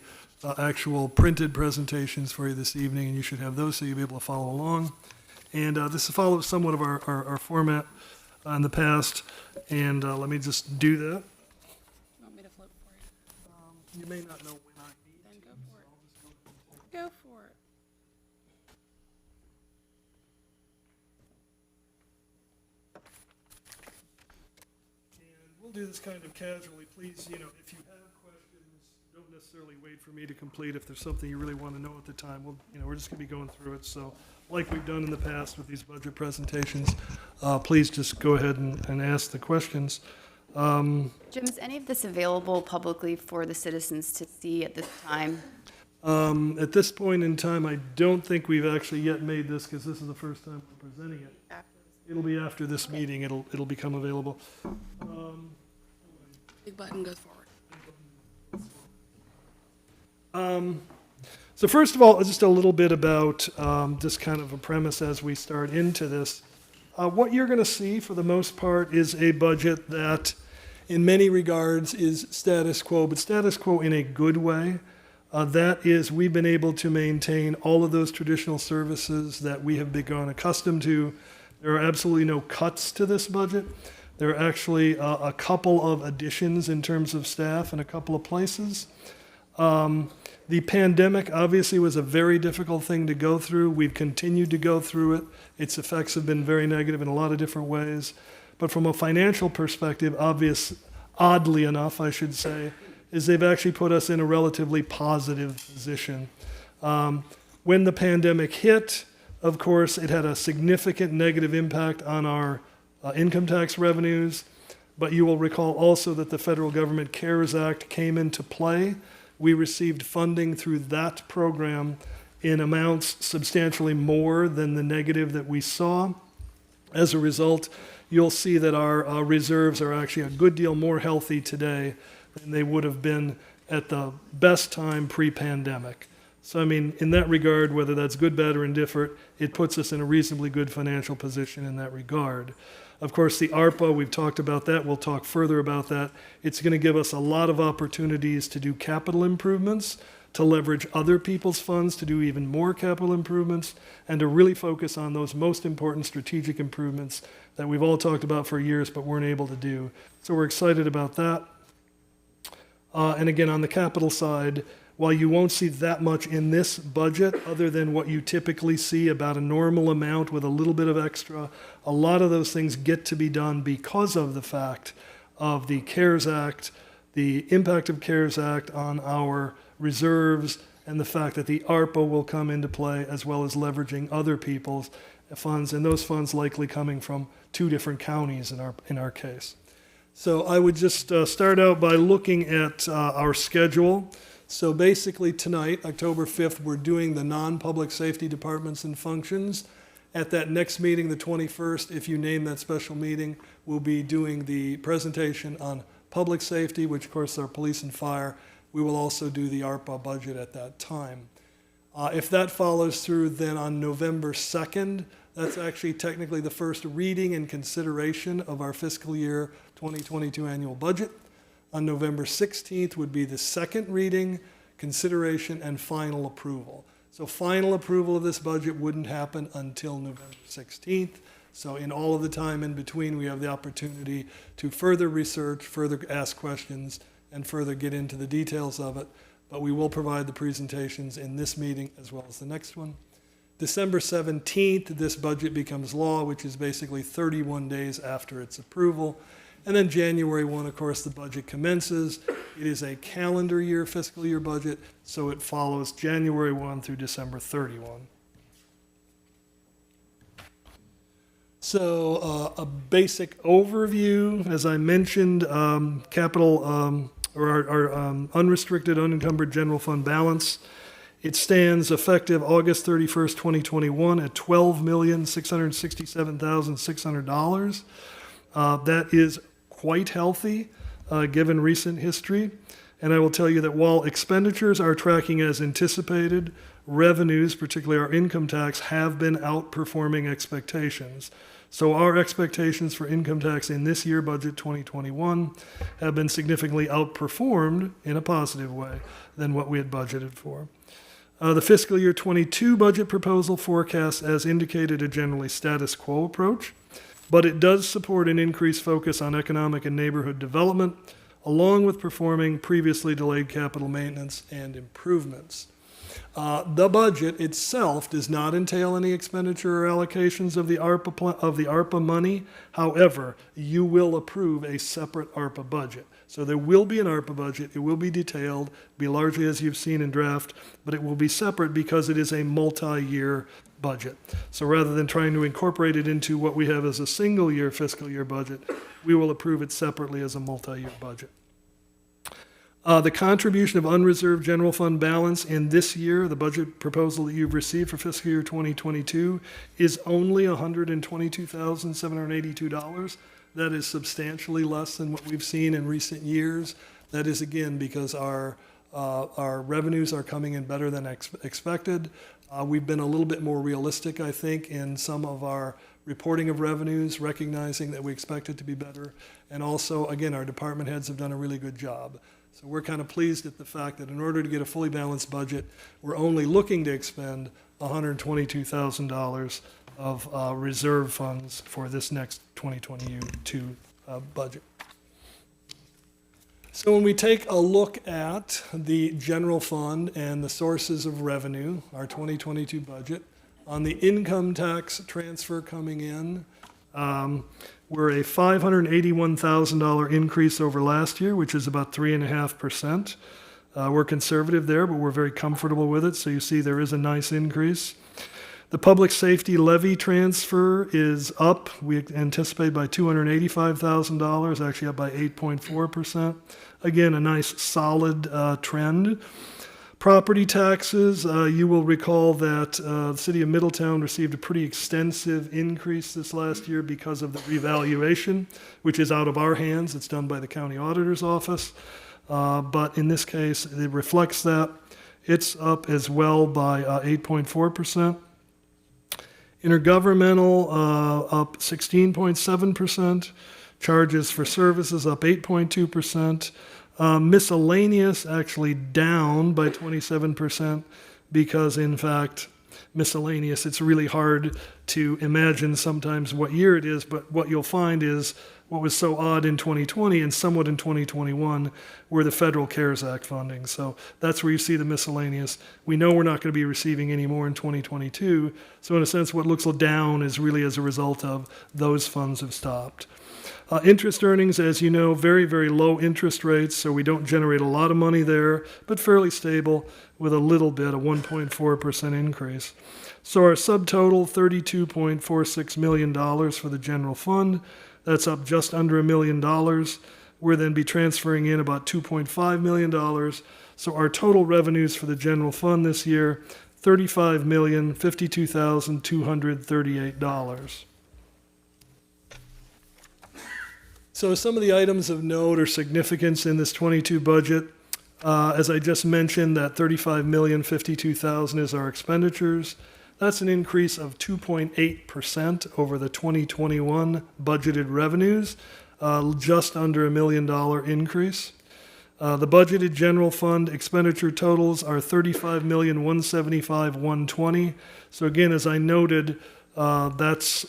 actual printed presentations for you this evening, and you should have those so you'll be able to follow along. And this follows somewhat of our format in the past. And let me just do that. You want me to flip for you? You may not know when I need Then go for it. Go for it. And we'll do this kind of casually. Please, if you have questions, don't necessarily wait for me to complete. If there's something you really want to know at the time, we're just going to be going through it. So like we've done in the past with these budget presentations, please just go ahead and ask the questions. Jim, is any of this available publicly for the citizens to see at this time? At this point in time, I don't think we've actually yet made this, because this is the first time we're presenting it. It'll be after this meeting, it'll become available. Big button goes forward. So first of all, just a little bit about just kind of a premise as we start into this. What you're going to see, for the most part, is a budget that, in many regards, is status quo, but status quo in a good way. That is, we've been able to maintain all of those traditional services that we have become accustomed to. There are absolutely no cuts to this budget. There are actually a couple of additions in terms of staff in a couple of places. The pandemic obviously was a very difficult thing to go through. We've continued to go through it. Its effects have been very negative in a lot of different ways. But from a financial perspective, oddly enough, I should say, is they've actually put us in a relatively positive position. When the pandemic hit, of course, it had a significant negative impact on our income tax revenues. But you will recall also that the federal government CARES Act came into play. We received funding through that program in amounts substantially more than the negative that we saw. As a result, you'll see that our reserves are actually a good deal more healthy today than they would have been at the best time pre-pandemic. So, I mean, in that regard, whether that's good, bad, or indifferent, it puts us in a reasonably good financial position in that regard. Of course, the ARPA, we've talked about that. We'll talk further about that. It's going to give us a lot of opportunities to do capital improvements, to leverage other people's funds to do even more capital improvements, and to really focus on those most important strategic improvements that we've all talked about for years but weren't able to do. So we're excited about that. And again, on the capital side, while you won't see that much in this budget, other than what you typically see, about a normal amount with a little bit of extra, a lot of those things get to be done because of the fact of the CARES Act, the impact of CARES Act on our reserves, and the fact that the ARPA will come into play, as well as leveraging other people's funds, and those funds likely coming from 2 different counties in our case. So I would just start out by looking at our schedule. So basically tonight, October 5th, we're doing the non-public safety departments and functions. At that next meeting, the 21st, if you name that special meeting, we'll be doing the presentation on public safety, which of course are police and fire. We will also do the ARPA budget at that time. If that follows through, then on November 2nd, that's actually technically the first reading and consideration of our fiscal year 2022 annual budget. On November 16th would be the second reading, consideration, and final approval. So final approval of this budget wouldn't happen until November 16th. So in all of the time in between, we have the opportunity to further research, further ask questions, and further get into the details of it. But we will provide the presentations in this meeting as well as the next one. December 17th, this budget becomes law, which is basically 31 days after its approval. And then January 1, of course, the budget commences. It is a calendar year, fiscal year budget, so it follows January 1 through December 31. So a basic overview, as I mentioned, capital or our unrestricted, unencumbered general fund balance. It stands effective August 31st, 2021 at $12,667,600. That is quite healthy given recent history. And I will tell you that while expenditures are tracking as anticipated, revenues, particularly our income tax, have been outperforming expectations. So our expectations for income tax in this year budget 2021 have been significantly outperformed in a positive way than what we had budgeted for. The fiscal year 22 budget proposal forecasts, as indicated, a generally status quo approach, but it does support an increased focus on economic and neighborhood development, along with performing previously delayed capital maintenance and improvements. The budget itself does not entail any expenditure or allocations of the ARPA money. However, you will approve a separate ARPA budget. So there will be an ARPA budget. It will be detailed, be largely as you've seen in draft, but it will be separate because it is a multi-year budget. So rather than trying to incorporate it into what we have as a single year fiscal year budget, we will approve it separately as a multi-year budget. The contribution of unreserved general fund balance in this year, the budget proposal that you've received for fiscal year 2022, is only $122,782. That is substantially less than what we've seen in recent years. That is, again, because our revenues are coming in better than expected. We've been a little bit more realistic, I think, in some of our reporting of revenues, recognizing that we expect it to be better. And also, again, our department heads have done a really good job. So we're kind of pleased at the fact that in order to get a fully balanced budget, we're only looking to expend $122,000 of reserve funds for this next 2022 budget. So when we take a look at the general fund and the sources of revenue, our 2022 budget, on the income tax transfer coming in, we're a $581,000 increase over last year, which is about 3.5%. We're conservative there, but we're very comfortable with it. So you see there is a nice increase. The public safety levy transfer is up, we anticipate, by $285,000, actually up by 8.4%. Again, a nice solid trend. Property taxes, you will recall that the city of Middletown received a pretty extensive increase this last year because of the revaluation, which is out of our hands. It's done by the county auditor's office. But in this case, it reflects that. It's up as well by 8.4%. Intergovernmental up 16.7%. Charges for services up 8.2%. Miscellaneous actually down by 27% because, in fact, miscellaneous, it's really hard to imagine sometimes what year it is, but what you'll find is what was so odd in 2020 and somewhat in 2021 were the federal CARES Act funding. So that's where you see the miscellaneous. We know we're not going to be receiving any more in 2022. So in a sense, what looks down is really as a result of those funds have stopped. Interest earnings, as you know, very, very low interest rates, so we don't generate a lot of money there, but fairly stable with a little bit, a 1.4% increase. So our subtotal, $32.46 million for the general fund. That's up just under $1 million. We'll then be transferring in about $2.5 million. So our total revenues for the general fund this year, $35,052,238. So some of the items of note or significance in this 22 budget, as I just mentioned, that $35,052,000 is our expenditures. That's an increase of 2.8% over the 2021 budgeted revenues, just under $1 million increase. The budgeted general fund expenditure totals are $35,175,120. So again, as I noted, that's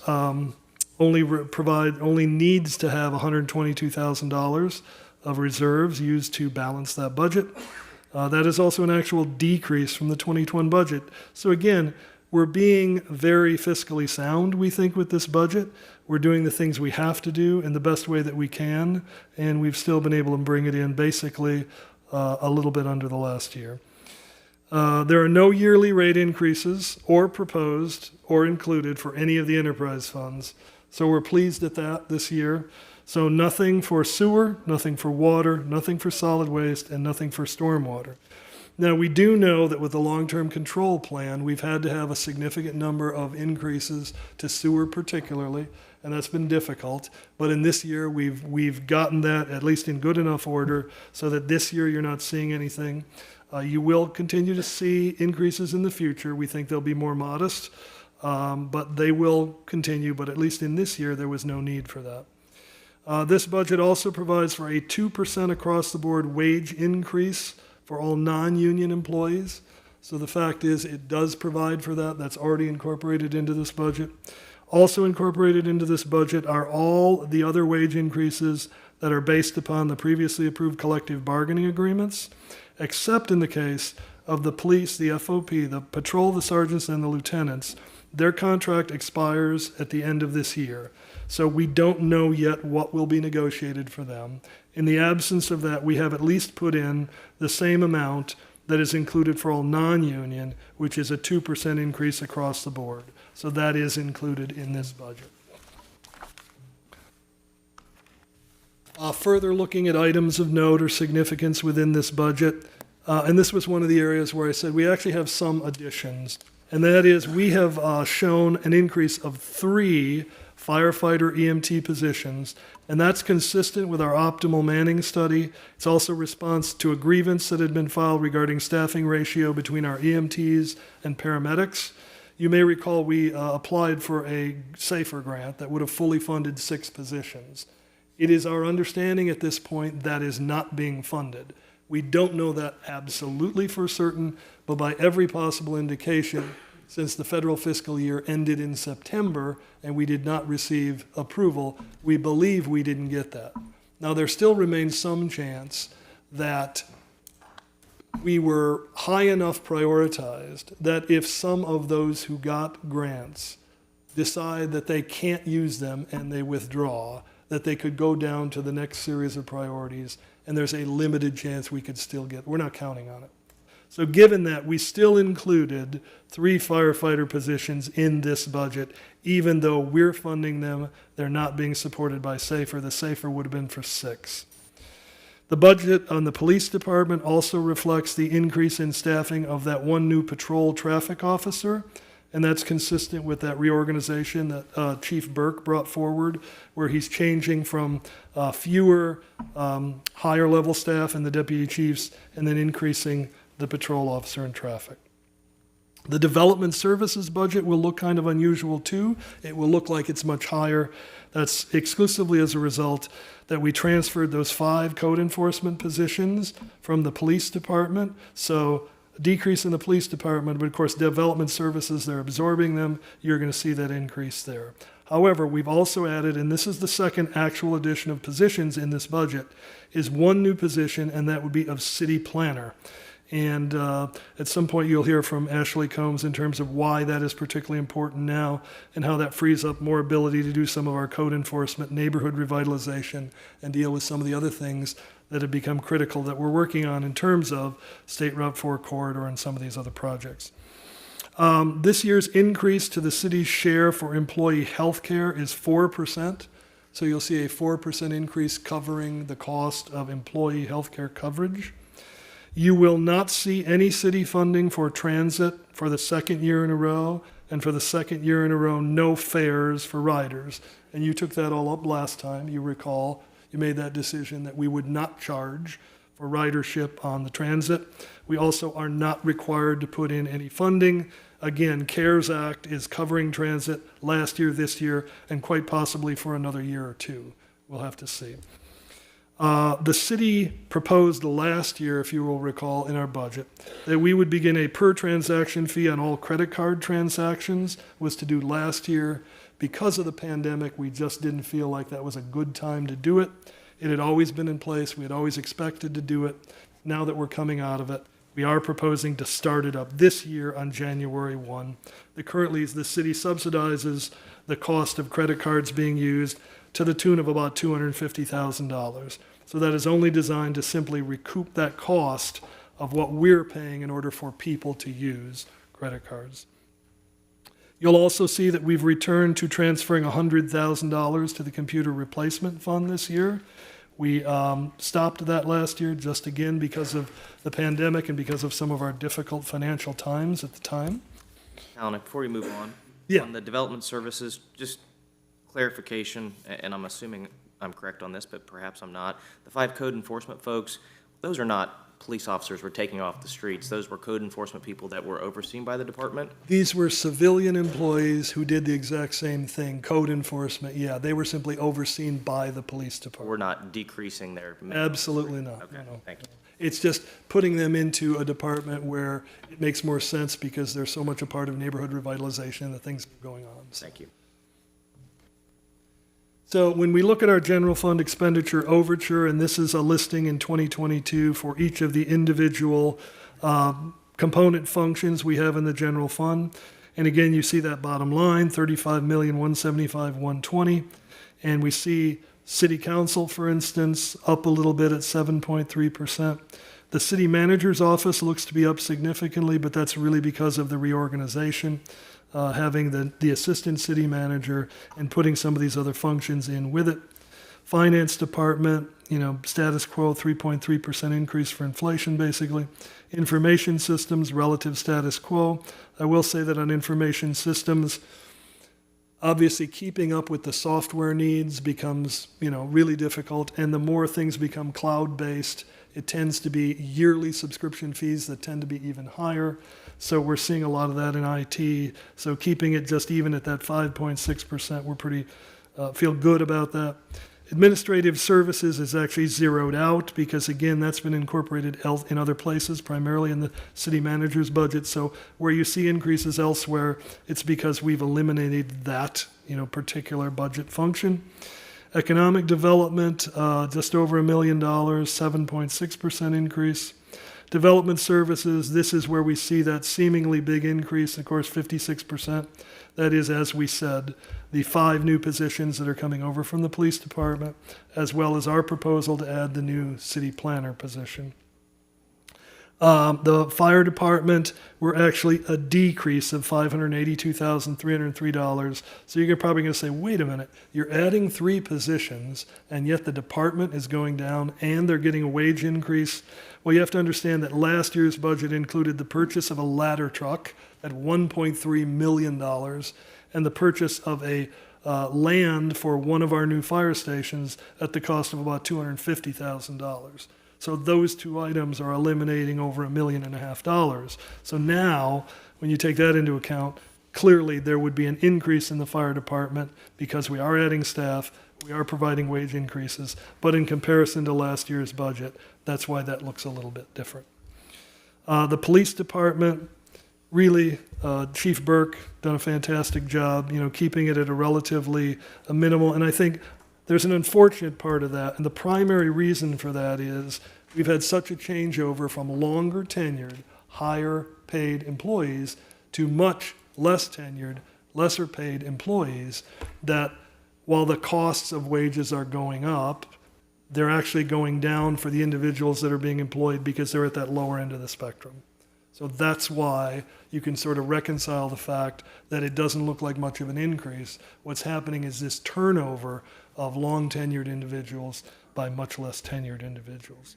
only needs to have $122,000 of reserves used to balance that budget. That is also an actual decrease from the 2021 budget. So again, we're being very fiscally sound, we think, with this budget. We're doing the things we have to do in the best way that we can, and we've still been able to bring it in basically a little bit under the last year. There are no yearly rate increases or proposed or included for any of the enterprise funds. So we're pleased at that this year. So nothing for sewer, nothing for water, nothing for solid waste, and nothing for stormwater. Now, we do know that with the long-term control plan, we've had to have a significant number of increases to sewer particularly, and that's been difficult. But in this year, we've gotten that at least in good enough order so that this year you're not seeing anything. You will continue to see increases in the future. We think they'll be more modest. But they will continue, but at least in this year, there was no need for that. This budget also provides for a 2% across-the-board wage increase for all non-union employees. So the fact is, it does provide for that. That's already incorporated into this budget. Also incorporated into this budget are all the other wage increases that are based upon the previously approved collective bargaining agreements, except in the case of the police, the FOP, the patrol, the sergeants, and the lieutenants. Their contract expires at the end of this year. So we don't know yet what will be negotiated for them. In the absence of that, we have at least put in the same amount that is included for all non-union, which is a 2% increase across the board. So that is included in this budget. Further looking at items of note or significance within this budget, and this was one of the areas where I said we actually have some additions, and that is we have shown an increase of 3 firefighter EMT positions, and that's consistent with our optimal manning study. It's also response to a grievance that had been filed regarding staffing ratio between our EMTs and paramedics. You may recall we applied for a SAFER grant that would have fully funded 6 positions. It is our understanding at this point that is not being funded. We don't know that absolutely for certain, but by every possible indication, since the federal fiscal year ended in September and we did not receive approval, we believe we didn't get that. Now, there still remains some chance that we were high enough prioritized that if some of those who got grants decide that they can't use them and they withdraw, that they could go down to the next series of priorities, and there's a limited chance we could still get. We're not counting on it. So given that, we still included 3 firefighter positions in this budget, even though we're funding them, they're not being supported by SAFER. The SAFER would have been for 6. The budget on the police department also reflects the increase in staffing of that 1 new patrol traffic officer, and that's consistent with that reorganization that Chief Burke brought forward, where he's changing from fewer higher level staff and the deputy chiefs, and then increasing the patrol officer in traffic. The development services budget will look kind of unusual too. It will look like it's much higher. That's exclusively as a result that we transferred those 5 code enforcement positions from the police department. So a decrease in the police department, but of course development services, they're absorbing them. You're going to see that increase there. However, we've also added, and this is the second actual addition of positions in this budget, is 1 new position, and that would be of city planner. And at some point you'll hear from Ashley Combs in terms of why that is particularly important now and how that frees up more ability to do some of our code enforcement, neighborhood revitalization, and deal with some of the other things that have become critical that we're working on in terms of State Route 4 corridor and some of these other projects. This year's increase to the city's share for employee health care is 4%. So you'll see a 4% increase covering the cost of employee health care coverage. You will not see any city funding for transit for the 2nd year in a row, and for the 2nd year in a row, no fares for riders. And you took that all up last time, you recall. You made that decision that we would not charge for ridership on the transit. We also are not required to put in any funding. Again, CARES Act is covering transit last year, this year, and quite possibly for another year or 2. We'll have to see. The city proposed last year, if you will recall, in our budget, that we would begin a per transaction fee on all credit card transactions, was to do last year. Because of the pandemic, we just didn't feel like that was a good time to do it. It had always been in place. We had always expected to do it. Now that we're coming out of it, we are proposing to start it up this year on January 1. Currently, the city subsidizes the cost of credit cards being used to the tune of about $250,000. So that is only designed to simply recoup that cost of what we're paying in order for people to use credit cards. You'll also see that we've returned to transferring $100,000 to the computer replacement fund this year. We stopped that last year just again because of the pandemic and because of some of our difficult financial times at the time. Alan, before we move on, on the development services, just clarification, and I'm assuming I'm correct on this, but perhaps I'm not. The 5 code enforcement folks, those are not police officers we're taking off the streets. Those were code enforcement people that were overseen by the department? These were civilian employees who did the exact same thing, code enforcement. Yeah, they were simply overseen by the police department. We're not decreasing their... Absolutely not. Okay, no. thank you. It's just putting them into a department where it makes more sense because they're so much a part of neighborhood revitalization and the things going on. So. Thank you. So when we look at our general fund expenditure overture, and this is a listing in 2022 for each of the individual component functions we have in the general fund. And again, you see that bottom line, $35,175,120. And we see city council, for instance, up a little bit at 7.3%. The city manager's office looks to be up significantly, but that's really because of the reorganization, having the assistant city manager and putting some of these other functions in with it. Finance department, status quo, 3.3% increase for inflation, basically. Information systems, relative status quo. I will say that on information systems, obviously keeping up with the software needs becomes, really difficult. And the more things become cloud-based, it tends to be yearly subscription fees that tend to be even higher. So we're seeing a lot of that in IT. So keeping it just even at that 5.6%, we're pretty, feel good about that. Administrative services is actually zeroed out because, again, that's been incorporated in other places, primarily in the city manager's budget. So where you see increases elsewhere, it's because we've eliminated that, particular budget function. Economic development, just over $1 million, 7.6% increase. Development services, this is where we see that seemingly big increase, of course, 56%. That is, as we said, the 5 new positions that are coming over from the police department, as well as our proposal to add the new city planner position. The fire department, we're actually a decrease of $582,303. So you're probably going to say, wait a minute, you're adding 3 positions, and yet the department is going down, and they're getting a wage increase. Well, you have to understand that last year's budget included the purchase of a ladder truck at $1.3 million, and the purchase of a land for one of our new fire stations at the cost of about $250,000. So those 2 items are eliminating over $1.5 million. So now, when you take that into account, clearly there would be an increase in the fire department because we are adding staff, we are providing wage increases, but in comparison to last year's budget, that's why that looks a little bit different. The police department, really, Chief Burke done a fantastic job, keeping it at a relatively minimal, and I think there's an unfortunate part of that, and the primary reason for that is we've had such a changeover from longer tenured, higher paid employees to much less tenured, lesser paid employees that while the costs of wages are going up, they're actually going down for the individuals that are being employed because they're at that lower end of the spectrum. So that's why you can sort of reconcile the fact that it doesn't look like much of an increase. What's happening is this turnover of long-tenured individuals by much less tenured individuals.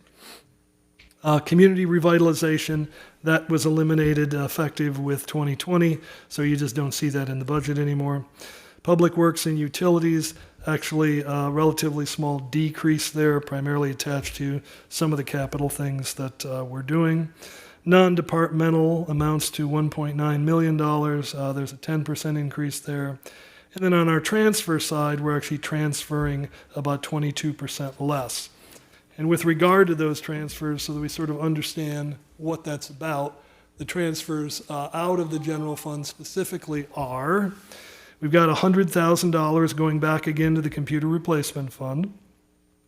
Community revitalization, that was eliminated effective with 2020, so you just don't see that in the budget anymore. Public works and utilities, actually a relatively small decrease there, primarily attached to some of the capital things that we're doing. Non-departmental amounts to $1.9 million. There's a 10% increase there. And then on our transfer side, we're actually transferring about 22% less. And with regard to those transfers, so that we sort of understand what that's about, the transfers out of the general fund specifically are, we've got $100,000 going back again to the computer replacement fund.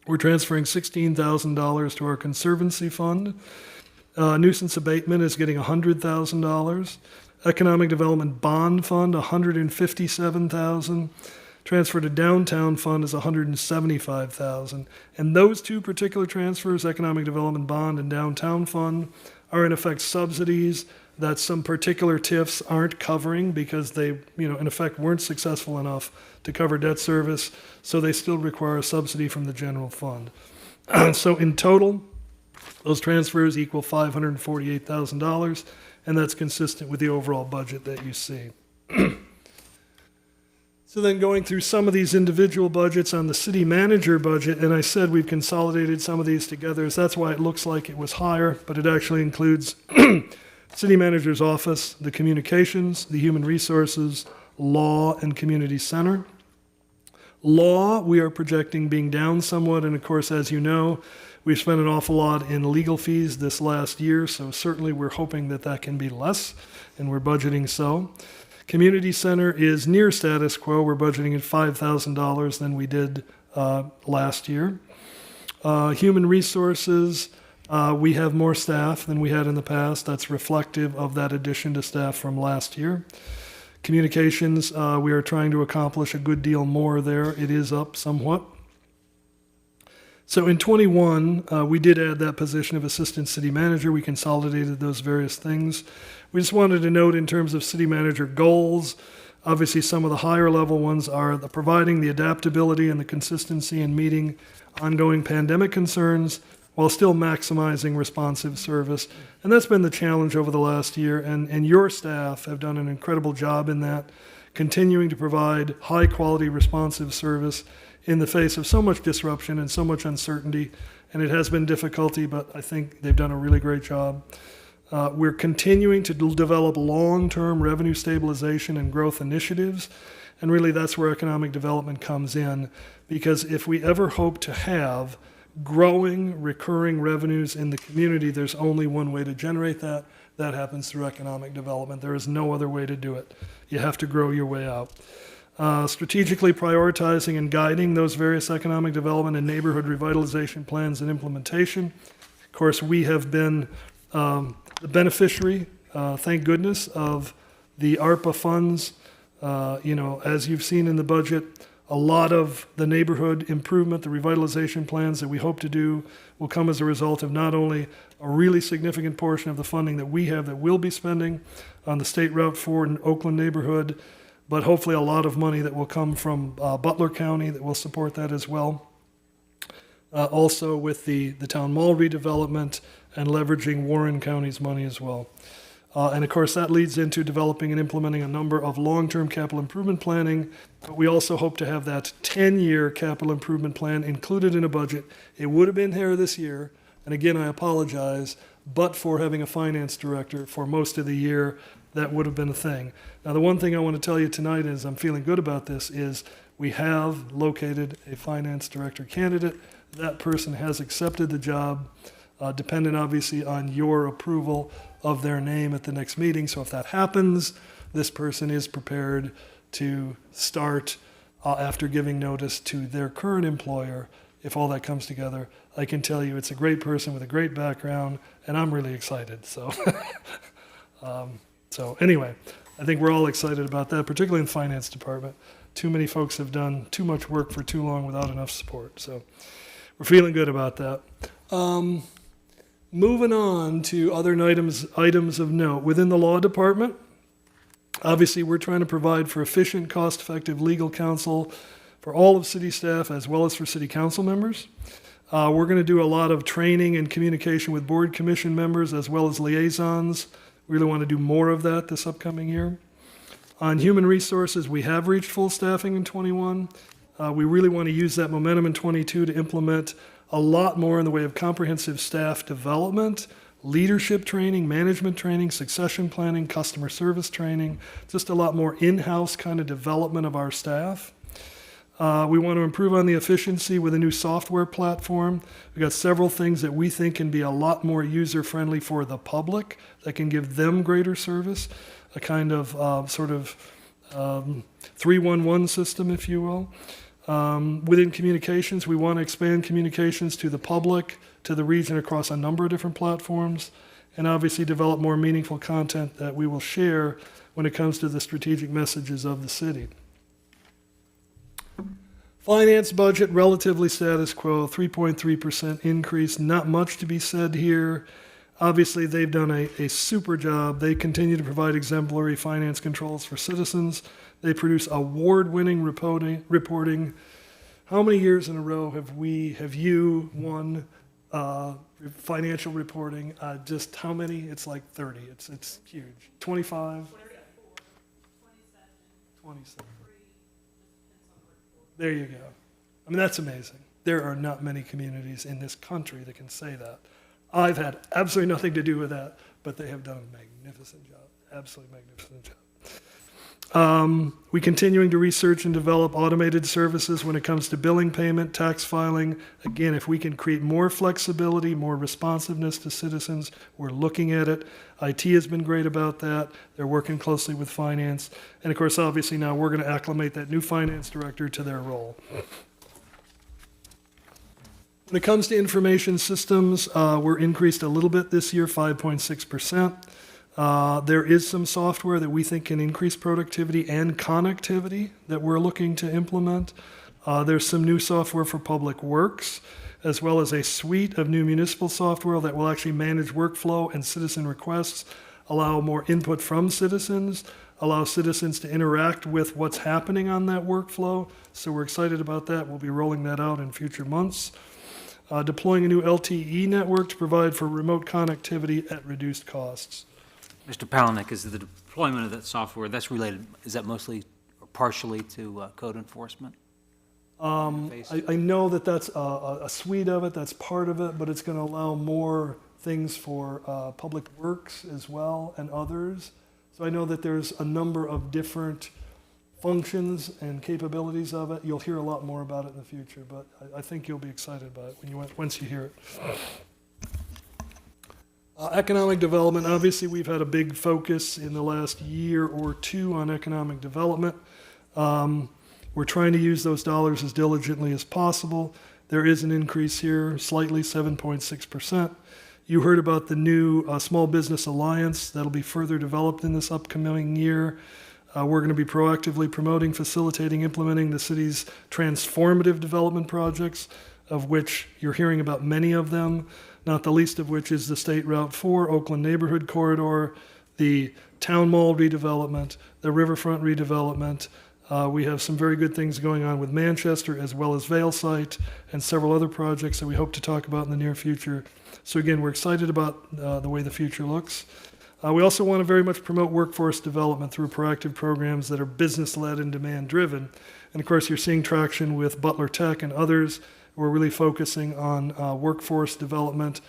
We're transferring $16,000 to our conservancy fund. Nuisance abatement is getting $100,000. Economic Development Bond Fund, $157,000. Transfer to Downtown Fund is $175,000. And those 2 particular transfers, Economic Development Bond and Downtown Fund, are in effect subsidies that some particular TIFs aren't covering because they, in effect weren't successful enough to cover debt service, so they still require a subsidy from the general fund. So in total, those transfers equal $548,000, and that's consistent with the overall budget that you see. So then going through some of these individual budgets on the city manager budget, and I said we've consolidated some of these together, so that's why it looks like it was higher, but it actually includes city manager's office, the communications, the human resources, law, and community center. Law, we are projecting being down somewhat, and of course, as you know, we've spent an awful lot in legal fees this last year, so certainly we're hoping that that can be less, and we're budgeting so. Community center is near status quo. We're budgeting at $5,000 than we did last year. Human resources, we have more staff than we had in the past. That's reflective of that addition to staff from last year. Communications, we are trying to accomplish a good deal more there. It is up somewhat. So in 21, we did add that position of assistant city manager. We consolidated those various things. We just wanted to note in terms of city manager goals, obviously some of the higher level ones are providing the adaptability and the consistency in meeting ongoing pandemic concerns while still maximizing responsive service. And that's been the challenge over the last year, and your staff have done an incredible job in that, continuing to provide high-quality responsive service in the face of so much disruption and so much uncertainty. And it has been difficulty, but I think they've done a really great job. We're continuing to develop long-term revenue stabilization and growth initiatives, and really that's where economic development comes in, because if we ever hope to have growing, recurring revenues in the community, there's only one way to generate that. That happens through economic development. There is no other way to do it. You have to grow your way out. Strategically prioritizing and guiding those various economic development and neighborhood revitalization plans and implementation. Of course, we have been the beneficiary, thank goodness, of the ARPA funds. As you've seen in the budget, a lot of the neighborhood improvement, the revitalization plans that we hope to do will come as a result of not only a really significant portion of the funding that we have that we'll be spending on the State Route 4 in Oakland neighborhood, but hopefully a lot of money that will come from Butler County that will support that as well. Also with the town mall redevelopment and leveraging Warren County's money as well. And of course, that leads into developing and implementing a number of long-term capital improvement planning. But we also hope to have that 10-year capital improvement plan included in a budget. It would have been here this year. And again, I apologize, but for having a finance director for most of the year, that would have been a thing. Now, the one thing I want to tell you tonight is I'm feeling good about this is we have located a finance director candidate. That person has accepted the job, dependent obviously on your approval of their name at the next meeting. So if that happens, this person is prepared to start after giving notice to their current employer. If all that comes together, I can tell you it's a great person with a great background, and I'm really excited. So, so anyway, I think we're all excited about that, particularly in the finance department. Too many folks have done too much work for too long without enough support. So we're feeling good about that. Moving on to other items of note. Within the law department, obviously we're trying to provide for efficient, cost-effective legal counsel for all of city staff as well as for city council members. We're going to do a lot of training and communication with board commission members as well as liaisons. We really want to do more of that this upcoming year. On human resources, we have reached full staffing in 21. We really want to use that momentum in 22 to implement a lot more in the way of comprehensive staff development, leadership training, management training, succession planning, customer service training, just a lot more in-house kind of development of our staff. We want to improve on the efficiency with a new software platform. We've got several things that we think can be a lot more user-friendly for the public that can give them greater service, a kind of 311 system, if you will. Within communications, we want to expand communications to the public, to the region across a number of different platforms, and obviously develop more meaningful content that we will share when it comes to the strategic messages of the city. Finance budget, relatively status quo, 3.3% increase, not much to be said here. Obviously, they've done a super job. They continue to provide exemplary finance controls for citizens. They produce award-winning reporting. How many years in a row have you won financial reporting? Just how many? It's like 30. It's huge. 25? 27. There you go. I mean, that's amazing. There are not many communities in this country that can say that. I've had absolutely nothing to do with that, but they have done a magnificent job. Absolutely magnificent job. We continuing to research and develop automated services when it comes to billing payment, tax filing. Again, if we can create more flexibility, more responsiveness to citizens, we're looking at it. IT has been great about that. They're working closely with finance. And of course, obviously now we're going to acclimate that new finance director to their role. When it comes to information systems, we're increased a little bit this year, 5.6%. There is some software that we think can increase productivity and connectivity that we're looking to implement. There's some new software for public works, as well as a suite of new municipal software that will actually manage workflow and citizen requests, allow more input from citizens, allow citizens to interact with what's happening on that workflow. So we're excited about that. We'll be rolling that out in future months. Deploying a new LTE network to provide for remote connectivity at reduced costs. Mr. Palahniuk, is the deployment of that software, that's related, is that mostly or partially to code enforcement? I know that that's a suite of it, that's part of it, but it's going to allow more things for public works as well and others. So I know that there's a number of different functions and capabilities of it. You'll hear a lot more about it in the future, but I think you'll be excited about it once you hear it. Economic development, obviously we've had a big focus in the last year or two on economic development. We're trying to use those dollars as diligently as possible. There is an increase here, slightly 7.6%. You heard about the new Small Business Alliance that'll be further developed in this upcoming year. We're going to be proactively promoting, facilitating, implementing the city's transformative development projects, of which you're hearing about many of them, not the least of which is the State Route 4 Oakland Neighborhood Corridor, the Town Mall redevelopment, the Riverfront redevelopment. We have some very good things going on with Manchester as well as Vale Site and several other projects that we hope to talk about in the near future. So again, we're excited about the way the future looks. We also want to very much promote workforce development through proactive programs that are business-led and demand-driven. And of course, you're seeing traction with Butler Tech and others. We're really focusing on workforce development,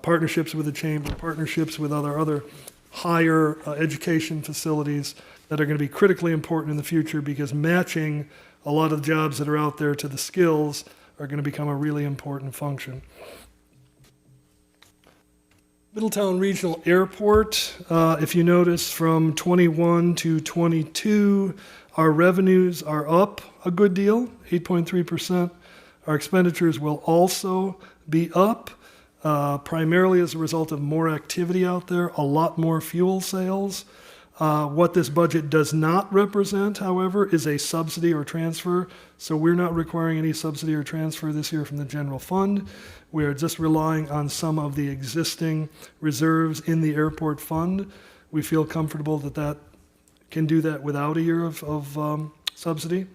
partnerships with the Chamber, partnerships with other higher education facilities that are going to be critically important in the future, because matching a lot of jobs that are out there to the skills are going to become a really important function. Middletown Regional Airport, if you notice from 21 to 22, our revenues are up a good deal, 8.3%. Our expenditures will also be up, primarily as a result of more activity out there, a lot more fuel sales. What this budget does not represent, however, is a subsidy or transfer. So we're not requiring any subsidy or transfer this year from the general fund. We are just relying on some of the existing reserves in the airport fund. We feel comfortable that that can do that without a year of subsidy.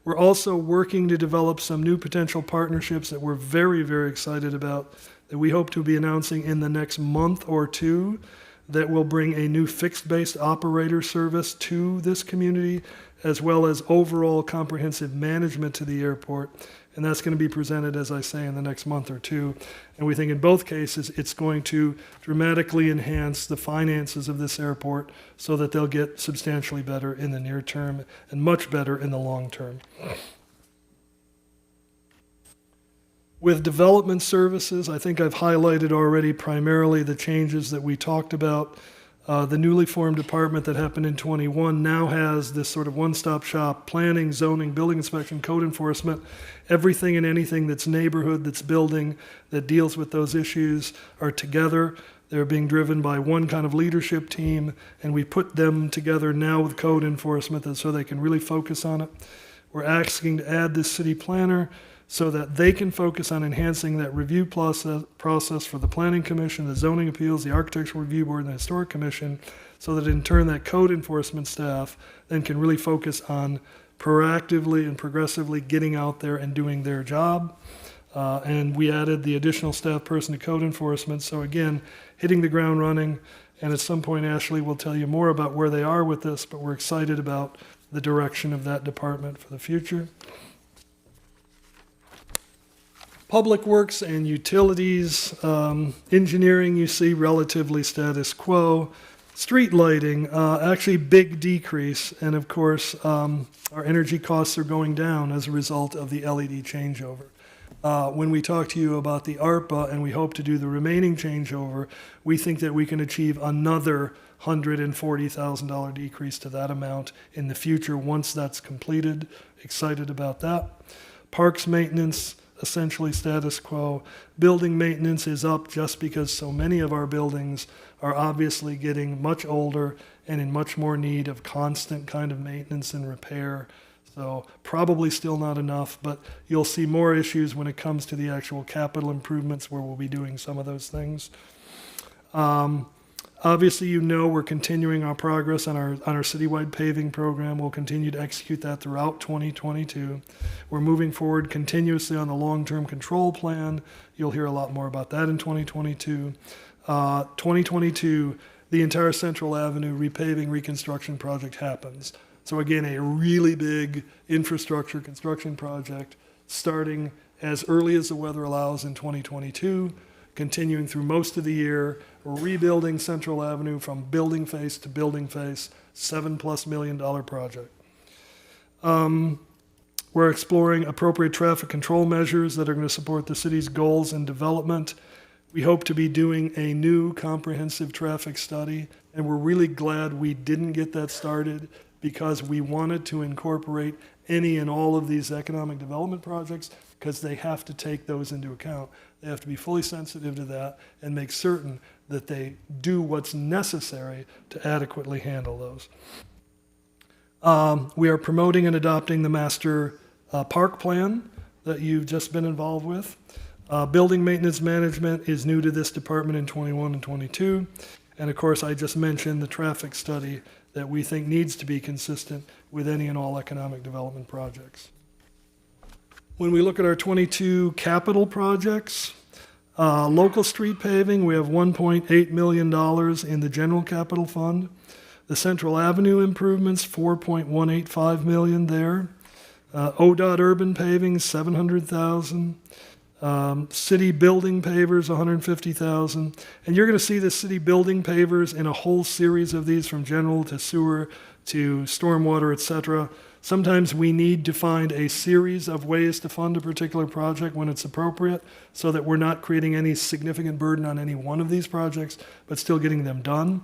We're also working to develop some new potential partnerships that we're very, very excited about, that we hope to be announcing in the next month or two, that will bring a new fixed-based operator service to this community, as well as overall comprehensive management to the airport. And that's going to be presented, as I say, in the next month or two. And we think in both cases, it's going to dramatically enhance the finances of this airport so that they'll get substantially better in the near term and much better in the long term. With development services, I think I've highlighted already primarily the changes that we talked about. The newly formed department that happened in 21 now has this sort of one-stop shop: planning, zoning, building inspection, code enforcement. Everything and anything that's neighborhood, that's building, that deals with those issues are together. They're being driven by one kind of leadership team, and we put them together now with code enforcement so they can really focus on it. We're asking to add this city planner so that they can focus on enhancing that review process for the Planning Commission, the Zoning Appeals, the Architectural Review Board, and the Historic Commission, so that in turn that code enforcement staff then can really focus on proactively and progressively getting out there and doing their job. And we added the additional staff person to code enforcement, so again, hitting the ground running. And at some point, Ashley will tell you more about where they are with this, but we're excited about the direction of that department for the future. Public Works and Utilities, engineering, you see relatively status quo. Street lighting, actually big decrease. And of course, our energy costs are going down as a result of the LED changeover. When we talk to you about the ARPA and we hope to do the remaining changeover, we think that we can achieve another $140,000 decrease to that amount in the future once that's completed. Excited about that. Parks maintenance, essentially status quo. Building maintenance is up just because so many of our buildings are obviously getting much older and in much more need of constant kind of maintenance and repair. So probably still not enough, but you'll see more issues when it comes to the actual capital improvements where we'll be doing some of those things. Obviously, you know we're continuing our progress on our citywide paving program. We'll continue to execute that throughout 2022. We're moving forward continuously on the long-term control plan. You'll hear a lot more about that in 2022. 2022, the entire Central Avenue repaving reconstruction project happens. So again, a really big infrastructure construction project starting as early as the weather allows in 2022, continuing through most of the year, rebuilding Central Avenue from building face to building face, $7+ million project. We're exploring appropriate traffic control measures that are going to support the city's goals and development. We hope to be doing a new comprehensive traffic study, and we're really glad we didn't get that started because we wanted to incorporate any and all of these economic development projects because they have to take those into account. They have to be fully sensitive to that and make certain that they do what's necessary to adequately handle those. We are promoting and adopting the master park plan that you've just been involved with. Building maintenance management is new to this department in 21 and 22. And of course, I just mentioned the traffic study that we think needs to be consistent with any and all economic development projects. When we look at our 22 capital projects, local street paving, we have $1.8 million in the general capital fund. The Central Avenue improvements, $4.185 million there. ODOT urban paving, $700,000. City building pavers, $150,000. And you're going to see the city building pavers in a whole series of these from general to sewer to stormwater, et cetera. Sometimes we need to find a series of ways to fund a particular project when it's appropriate so that we're not creating any significant burden on any one of these projects, but still getting them done.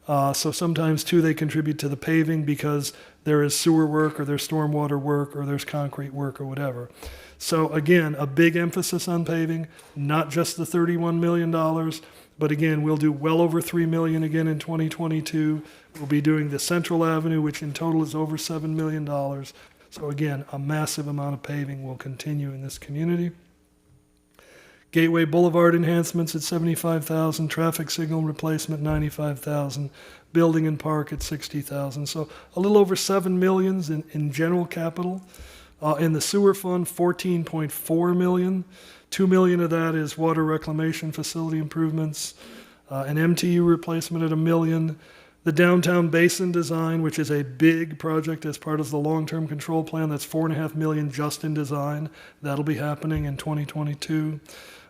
So sometimes, too, they contribute to the paving because there is sewer work or there's stormwater work or there's concrete work or whatever. So again, a big emphasis on paving, not just the $31 million, but again, we'll do well over $3 million again in 2022. We'll be doing the Central Avenue, which in total is over $7 million. So again, a massive amount of paving will continue in this community. Gateway Boulevard enhancements at $75,000, traffic signal replacement $95,000, building and park at $60,000. So a little over $7 million in general capital. In the sewer fund, $14.4 million. $2 million of that is water reclamation facility improvements, an MTU replacement at $1 million. The downtown basin design, which is a big project as part of the long-term control plan, that's $4.5 million just in design. That'll be happening in 2022.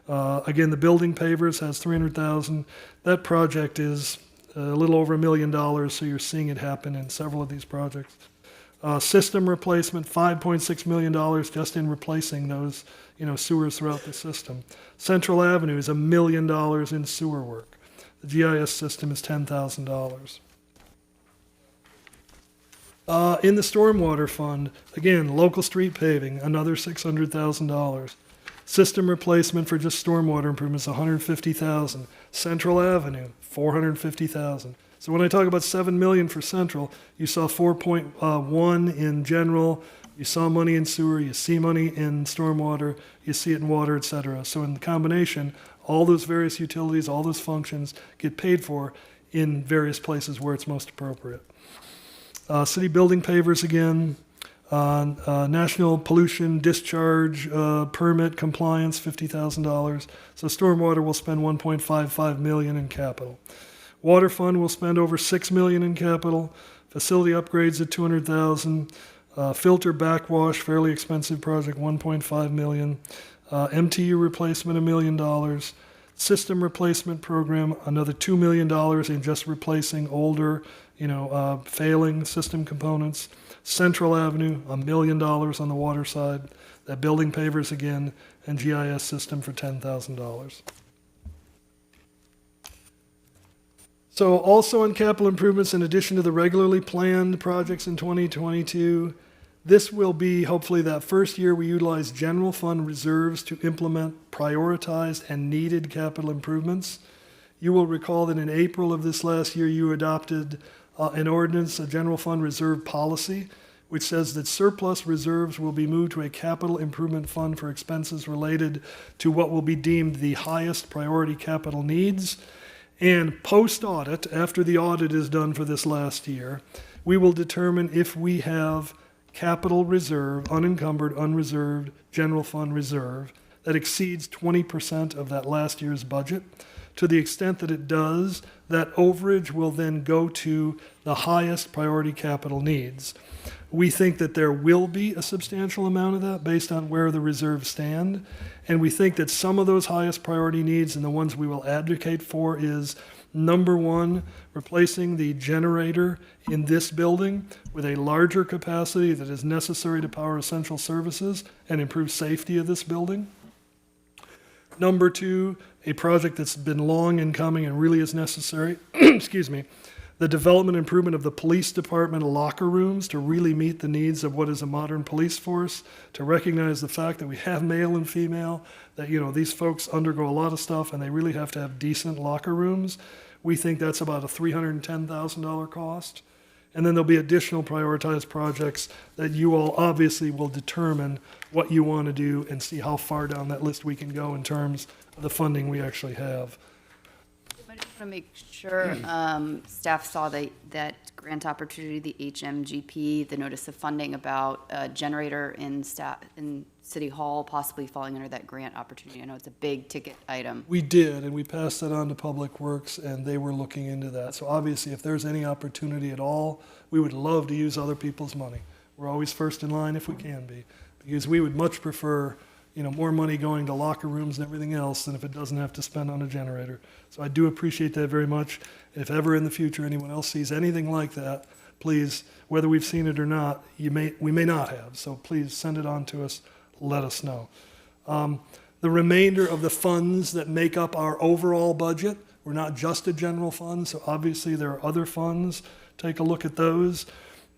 Again, the building pavers has $300,000. That project is a little over $1 million, so you're seeing it happen in several of these projects. System replacement, $5.6 million just in replacing those, sewers throughout the system. Central Avenue is $1 million in sewer work. The GIS system is $10,000. In the stormwater fund, again, local street paving, another $600,000. System replacement for just stormwater improvements, $150,000. Central Avenue, $450,000. So when I talk about $7 million for Central, you saw 4.1 in general, you saw money in sewer, you see money in stormwater, you see it in water, et cetera. So in the combination, all those various utilities, all those functions get paid for in various places where it's most appropriate. City building pavers again, national pollution discharge permit compliance, $50,000. So stormwater will spend $1.55 million in capital. Water fund will spend over $6 million in capital. Facility upgrades at $200,000. Filter backwash, fairly expensive project, $1.5 million. MTU replacement, $1 million. System replacement program, another $2 million in just replacing older, failing system components. Central Avenue, $1 million on the water side. That building pavers again, and GIS system for $10,000. So also on capital improvements, in addition to the regularly planned projects in 2022, This will be hopefully that first year we utilize general fund reserves to implement prioritized and needed capital improvements. You will recall that in April of this last year, you adopted an ordinance, a general fund reserve policy, which says that surplus reserves will be moved to a capital improvement fund for expenses related to what will be deemed the highest priority capital needs. And post-audit, after the audit is done for this last year, we will determine if we have capital reserve, unencumbered, unreserved, general fund reserve that exceeds 20% of that last year's budget. To the extent that it does, that overage will then go to the highest priority capital needs. We think that there will be a substantial amount of that based on where the reserves stand. And we think that some of those highest priority needs and the ones we will advocate for is, number one, replacing the generator in this building with a larger capacity that is necessary to power essential services and improve safety of this building. Number two, a project that's been long in coming and really is necessary, excuse me, the development and improvement of the police department locker rooms to really meet the needs of what is a modern police force, to recognize the fact that we have male and female, that, you know, these folks undergo a lot of stuff and they really have to have decent locker rooms. We think that's about a $310,000 cost. And then there'll be additional prioritized projects that you all obviously will determine what you want to do and see how far down that list we can go in terms of the funding we actually have. I just want to make sure staff saw that grant opportunity, the HMGP, the notice of funding about a generator in City Hall possibly falling under that grant opportunity. I know it's a big ticket item. We did, and we passed that on to Public Works, and they were looking into that. So obviously, if there's any opportunity at all, we would love to use other people's money. We're always first in line if we can be, because we would much prefer, you know, more money going to locker rooms and everything else than if it doesn't have to spend on a generator. So I do appreciate that very much. If ever in the future anyone else sees anything like that, please, whether we've seen it or not, we may not have. So please send it on to us. Let us know. The remainder of the funds that make up our overall budget, we're not just a general fund, so obviously there are other funds. Take a look at those.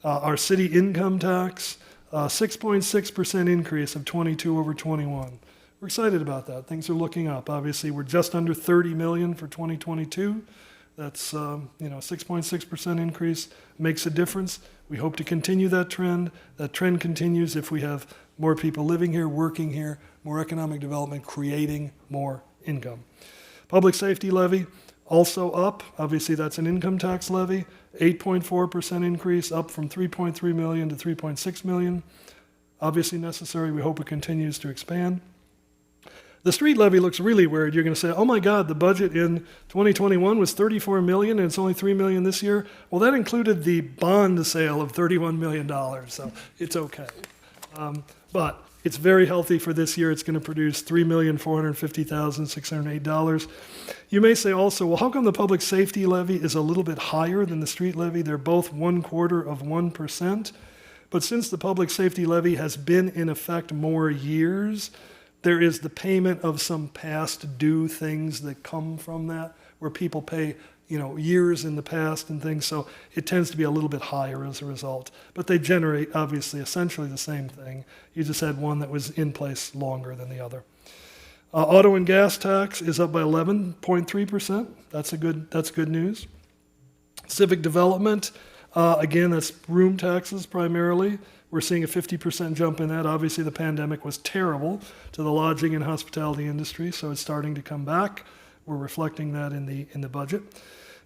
Our city income tax, 6.6% increase of 22 over 21. We're excited about that. Things are looking up. Obviously, we're just under 30 million for 2022. That's 6.6% increase makes a difference. We hope to continue that trend. That trend continues if we have more people living here, working here, more economic development, creating more income. Public safety levy also up. Obviously, that's an income tax levy. 8.4% increase, up from 3.3 million to 3.6 million. Obviously necessary. We hope it continues to expand. The street levy looks really weird. You're going to say, oh my God, the budget in 2021 was 34 million and it's only 3 million this year. Well, that included the bond sale of $31 million, so it's okay. But it's very healthy for this year. It's going to produce $3,450,608. You may say also, well, how come the public safety levy is a little bit higher than the street levy? They're both 1/4%. But since the public safety levy has been in effect more years, there is the payment of some past due things that come from that, where people pay, years in the past and things. So it tends to be a little bit higher as a result. But they generate, obviously, essentially the same thing. You just had one that was in place longer than the other. Auto and gas tax is up by 11.3%. That's good news. Civic development, again, that's room taxes primarily. We're seeing a 50% jump in that. Obviously, the pandemic was terrible to the lodging and hospitality industry, so it's starting to come back. We're reflecting that in the budget.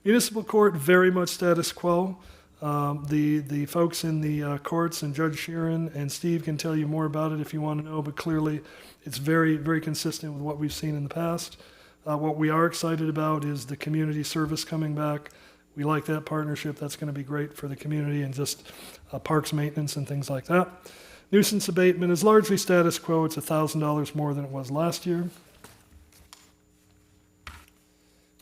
Municipal court, very much status quo. The folks in the courts and Judge Sheeran and Steve can tell you more about it if you want to know, but clearly it's very, very consistent with what we've seen in the past. What we are excited about is the community service coming back. We like that partnership. That's going to be great for the community and just parks maintenance and things like that. Nuisance abatement is largely status quo. It's $1,000 more than it was last year.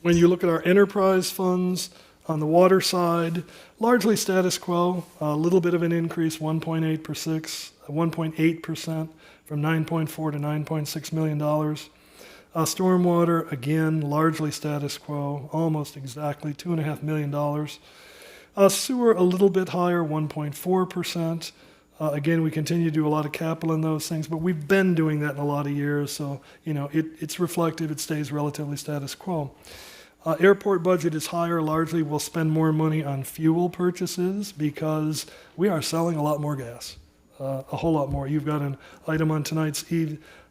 When you look at our enterprise funds on the water side, largely status quo, a little bit of an increase, 1.8% from $9.4 to $9.6 million. Stormwater, again, largely status quo, almost exactly $2.5 million. Sewer, a little bit higher, 1.4%. Again, we continue to do a lot of capital in those things, but we've been doing that in a lot of years, so, it's reflective, it stays relatively status quo. Airport budget is higher, largely we'll spend more money on fuel purchases because we are selling a lot more gas, a whole lot more. You've got an item on tonight's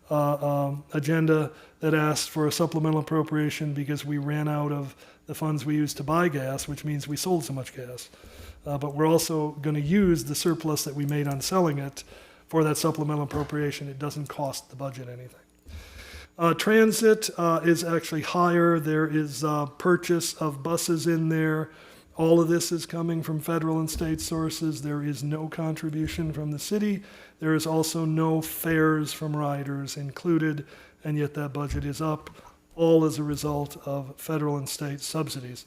agenda that asked for a supplemental appropriation because we ran out of the funds we used to buy gas, which means we sold so much gas. But we're also going to use the surplus that we made on selling it for that supplemental appropriation. It doesn't cost the budget anything. Transit is actually higher. There is purchase of buses in there. All of this is coming from federal and state sources. There is no contribution from the city. There is also no fares from riders included, and yet that budget is up, all as a result of federal and state subsidies.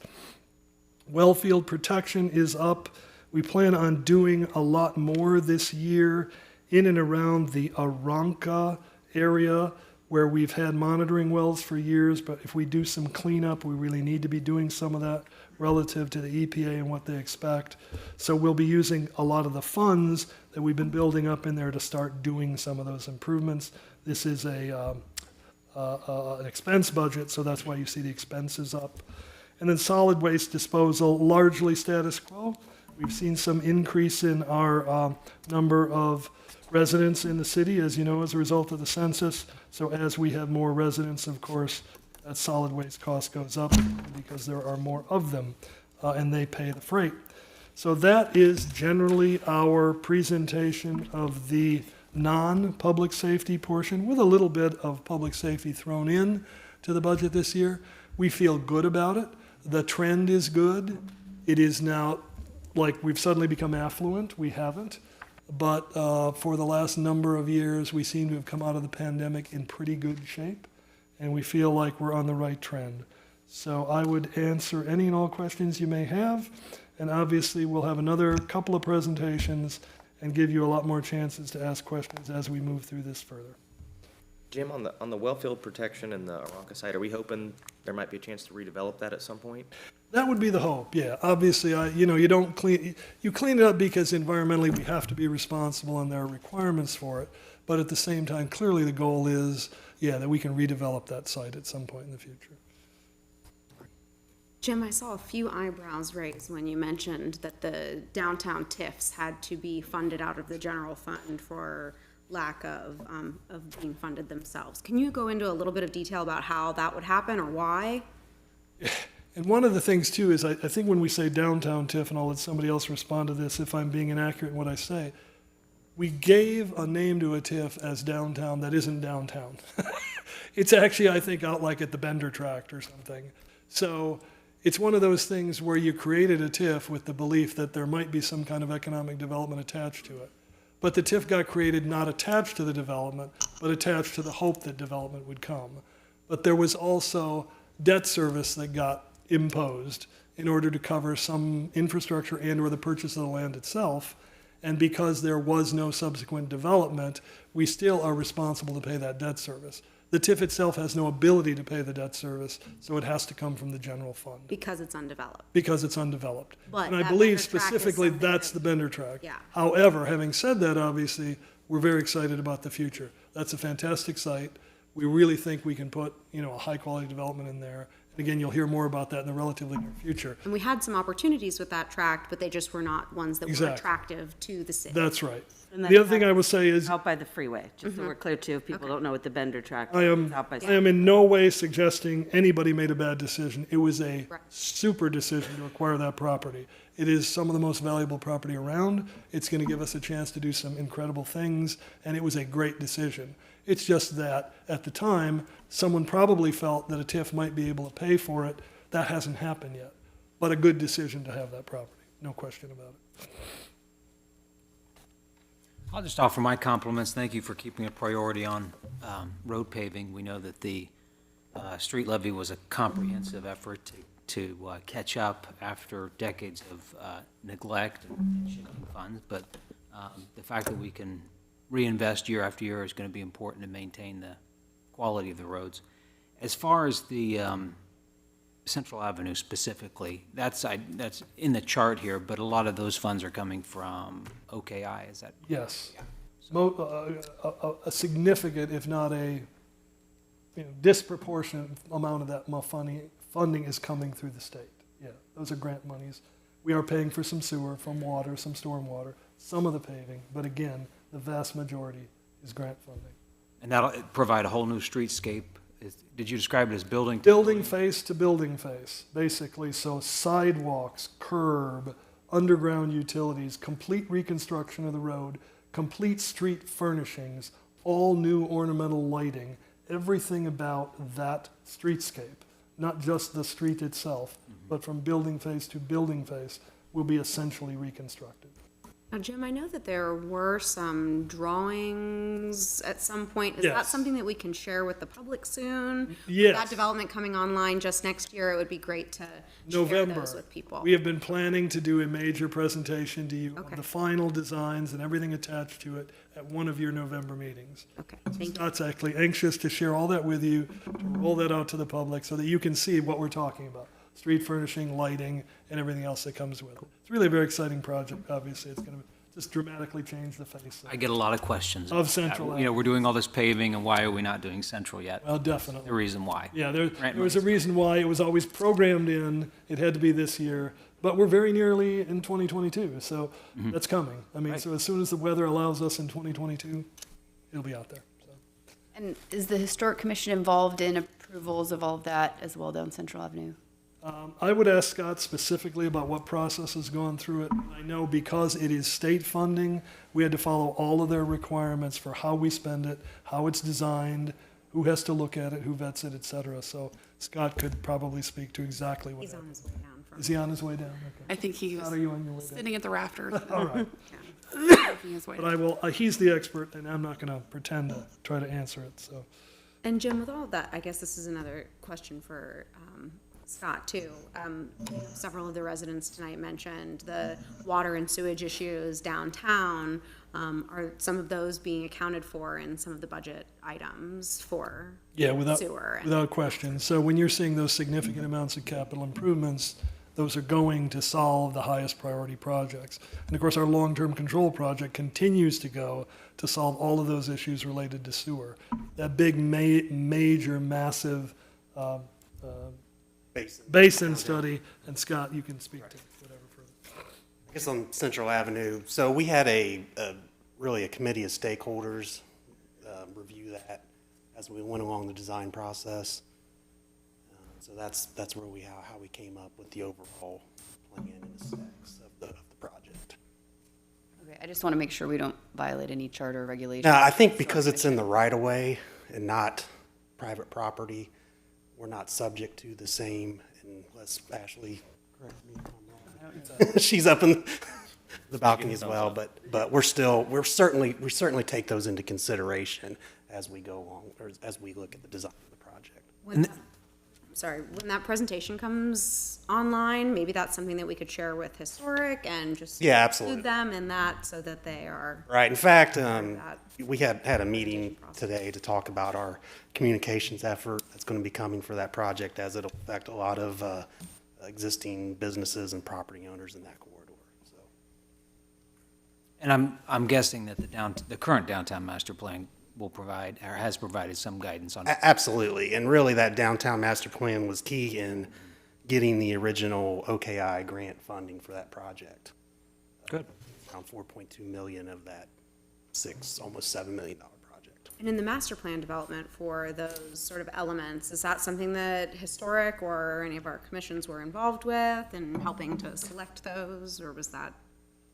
Wellfield protection is up. We plan on doing a lot more this year in and around the Aranca area where we've had monitoring wells for years, but if we do some cleanup, we really need to be doing some of that relative to the EPA and what they expect. So we'll be using a lot of the funds that we've been building up in there to start doing some of those improvements. This is an expense budget, so that's why you see the expenses up. And then solid waste disposal, largely status quo. We've seen some increase in our number of residents in the city, as you know, as a result of the census. So as we have more residents, of course, that solid waste cost goes up because there are more of them, and they pay the freight. So that is generally our presentation of the non-public safety portion, with a little bit of public safety thrown in to the budget this year. We feel good about it. The trend is good. It is now like we've suddenly become affluent. We haven't. But for the last number of years, we seem to have come out of the pandemic in pretty good shape, and we feel like we're on the right trend. So I would answer any and all questions you may have, and obviously we'll have another couple of presentations and give you a lot more chances to ask questions as we move through this further. Jim, on the wellfield protection and the Aranca site, are we hoping there might be a chance to redevelop that at some point? That would be the hope, yeah. Obviously, you clean it up because environmentally we have to be responsible and there are requirements for it. But at the same time, clearly the goal is, that we can redevelop that site at some point in the future. Jim, I saw a few eyebrows raised when you mentioned that the downtown TIFs had to be funded out of the general fund for lack of being funded themselves. Can you go into a little bit of detail about how that would happen or why? And one of the things too is I think when we say downtown TIF, and I'll let somebody else respond to this if I'm being inaccurate in what I say, we gave a name to a TIF as downtown that isn't downtown. It's actually, I think, out like at the Bender Tract or something. So it's one of those things where you created a TIF with the belief that there might be some kind of economic development attached to it. But the TIF got created not attached to the development, but attached to the hope that development would come. But there was also debt service that got imposed in order to cover some infrastructure and or the purchase of the land itself. And because there was no subsequent development, we still are responsible to pay that debt service. The TIF itself has no ability to pay the debt service, so it has to come from the general fund. Because it's undeveloped. Because it's undeveloped. But and I that believe Bender tract is specifically something that's the Bender Tract. Yeah. However, having said that, obviously, we're very excited about the future. That's a fantastic site. We really think we can put, a high-quality development in there. And again, you'll hear more about that in the relatively near future. And we had some opportunities with that tract, but they just were not ones that were Exactly. attractive to the city. That's right. And The other thing I will say is Out by the freeway, just so we're clear too, if people don't know what the Bender tract I is. am Out by- in no way suggesting anybody made a bad decision. It was a super decision to acquire that property. It is some of the most valuable property around. It's going to give us a chance to do some incredible things, and it was a great decision. It's just that at the time, someone probably felt that a TIF might be able to pay for it. That hasn't happened yet, but a good decision to have that property, no question about it. I'll just offer my compliments. Thank you for keeping a priority on road paving. We know that the street levy was a comprehensive effort to catch up after decades of neglect and shifting funds, but the fact that we can reinvest year after year is going to be important to maintain the quality of the roads. As far as the Central Avenue specifically, that's in the chart here, but a lot of those funds are coming from OKI, is that? Yes. A significant, if not a disproportionate amount of that funding is coming through the state. Yeah, those are grant monies. We are paying for some sewer, from water, some stormwater, some of the paving, but again, the vast majority is grant funding. And that'll provide a whole new streetscape. Did you describe it as building? Building face to building face, basically. So sidewalks, curb, underground utilities, complete reconstruction of the road, complete street furnishings, all new ornamental lighting, everything about that streetscape, not just the street itself, but from building face to building face, will be essentially reconstructed. Now, Jim, I know that there were some drawings at some point. Is that Yes. something that we can share with the public soon? Yes. With that development coming online just next year, it would be great to share November. those with people. We have been planning to do a major presentation to you Okay. of the final designs and everything attached to it at one of your November meetings. Okay, thank you. Scott's actually anxious to share all that with you, to roll that out to the public so that you can see what we're talking about. Street furnishing, lighting, and everything else that comes with it. It's really a very exciting project, obviously. It's going to just dramatically change the face I get a lot of questions. Of about Central that. We're doing all this paving, and why are we not doing Central yet? Well, definitely. The reason why. Yeah, there Grant was a reason why it was always programmed in. It had to be this year, but we're very nearly in 2022, so that's coming. I mean, so as soon as the weather allows us in 2022, it'll be out there. So. And is the Historic Commission involved in approvals of all of that as well down Central Avenue? I would ask Scott specifically about what process has gone through it. I know because it is state funding, we had to follow all of their requirements for how we spend it, how it's designed, who has to look at it, who vets it, et cetera. So Scott could probably speak to exactly what He's on happened. his way down from. Is he on his way down? Okay. I think he was Scott, are you on your way down? sitting at the rafters. All right. Making his way But down. I will, he's the expert, and I'm not going to pretend to try to answer it, so. And Jim, with all of that, I guess this is another question for Scott, too. Several of the residents tonight mentioned the water and sewage issues downtown. Are some of those being accounted for in some of the budget items for Yeah, without, sewer? without question. So when you're seeing those significant amounts of capital improvements, those are going to solve the highest priority projects. And of course, our long-term control project continues to go to solve all of those issues related to sewer. That big, major, massive basin study, and Scott, you can speak to whatever further. I guess on Central Avenue, so we had really a committee of stakeholders review that as we went along the design process. So that's where how we came up with the overall plan and the specs of the project. Okay, I just want to make sure we don't violate any charter regulations. Now, I think because it's in the right of way and not private property, we're not subject to the same, unless Ashley correct me if I'm wrong. She's up in the balcony as well, but we certainly take those into consideration as we go along, or as we look at the design of the project. When that presentation comes online, maybe that's something that we could share with Historic and just Yeah, absolutely. include them in that so that they are. Right. In fact, we had a meeting today to talk about our communications effort that's going to be coming for that project, as it'll affect a lot of existing businesses and property owners in that corridor. So. And I'm guessing that the current downtown master plan will provide, or has provided some guidance on it. Absolutely. And really, that downtown master plan was key in getting the original OKI grant funding for that project. Good. Around 4.2 million of that almost $7 million project. And in the master plan development for those sort of elements, is that something that Historic or any of our commissions were involved with in helping to select those, or was that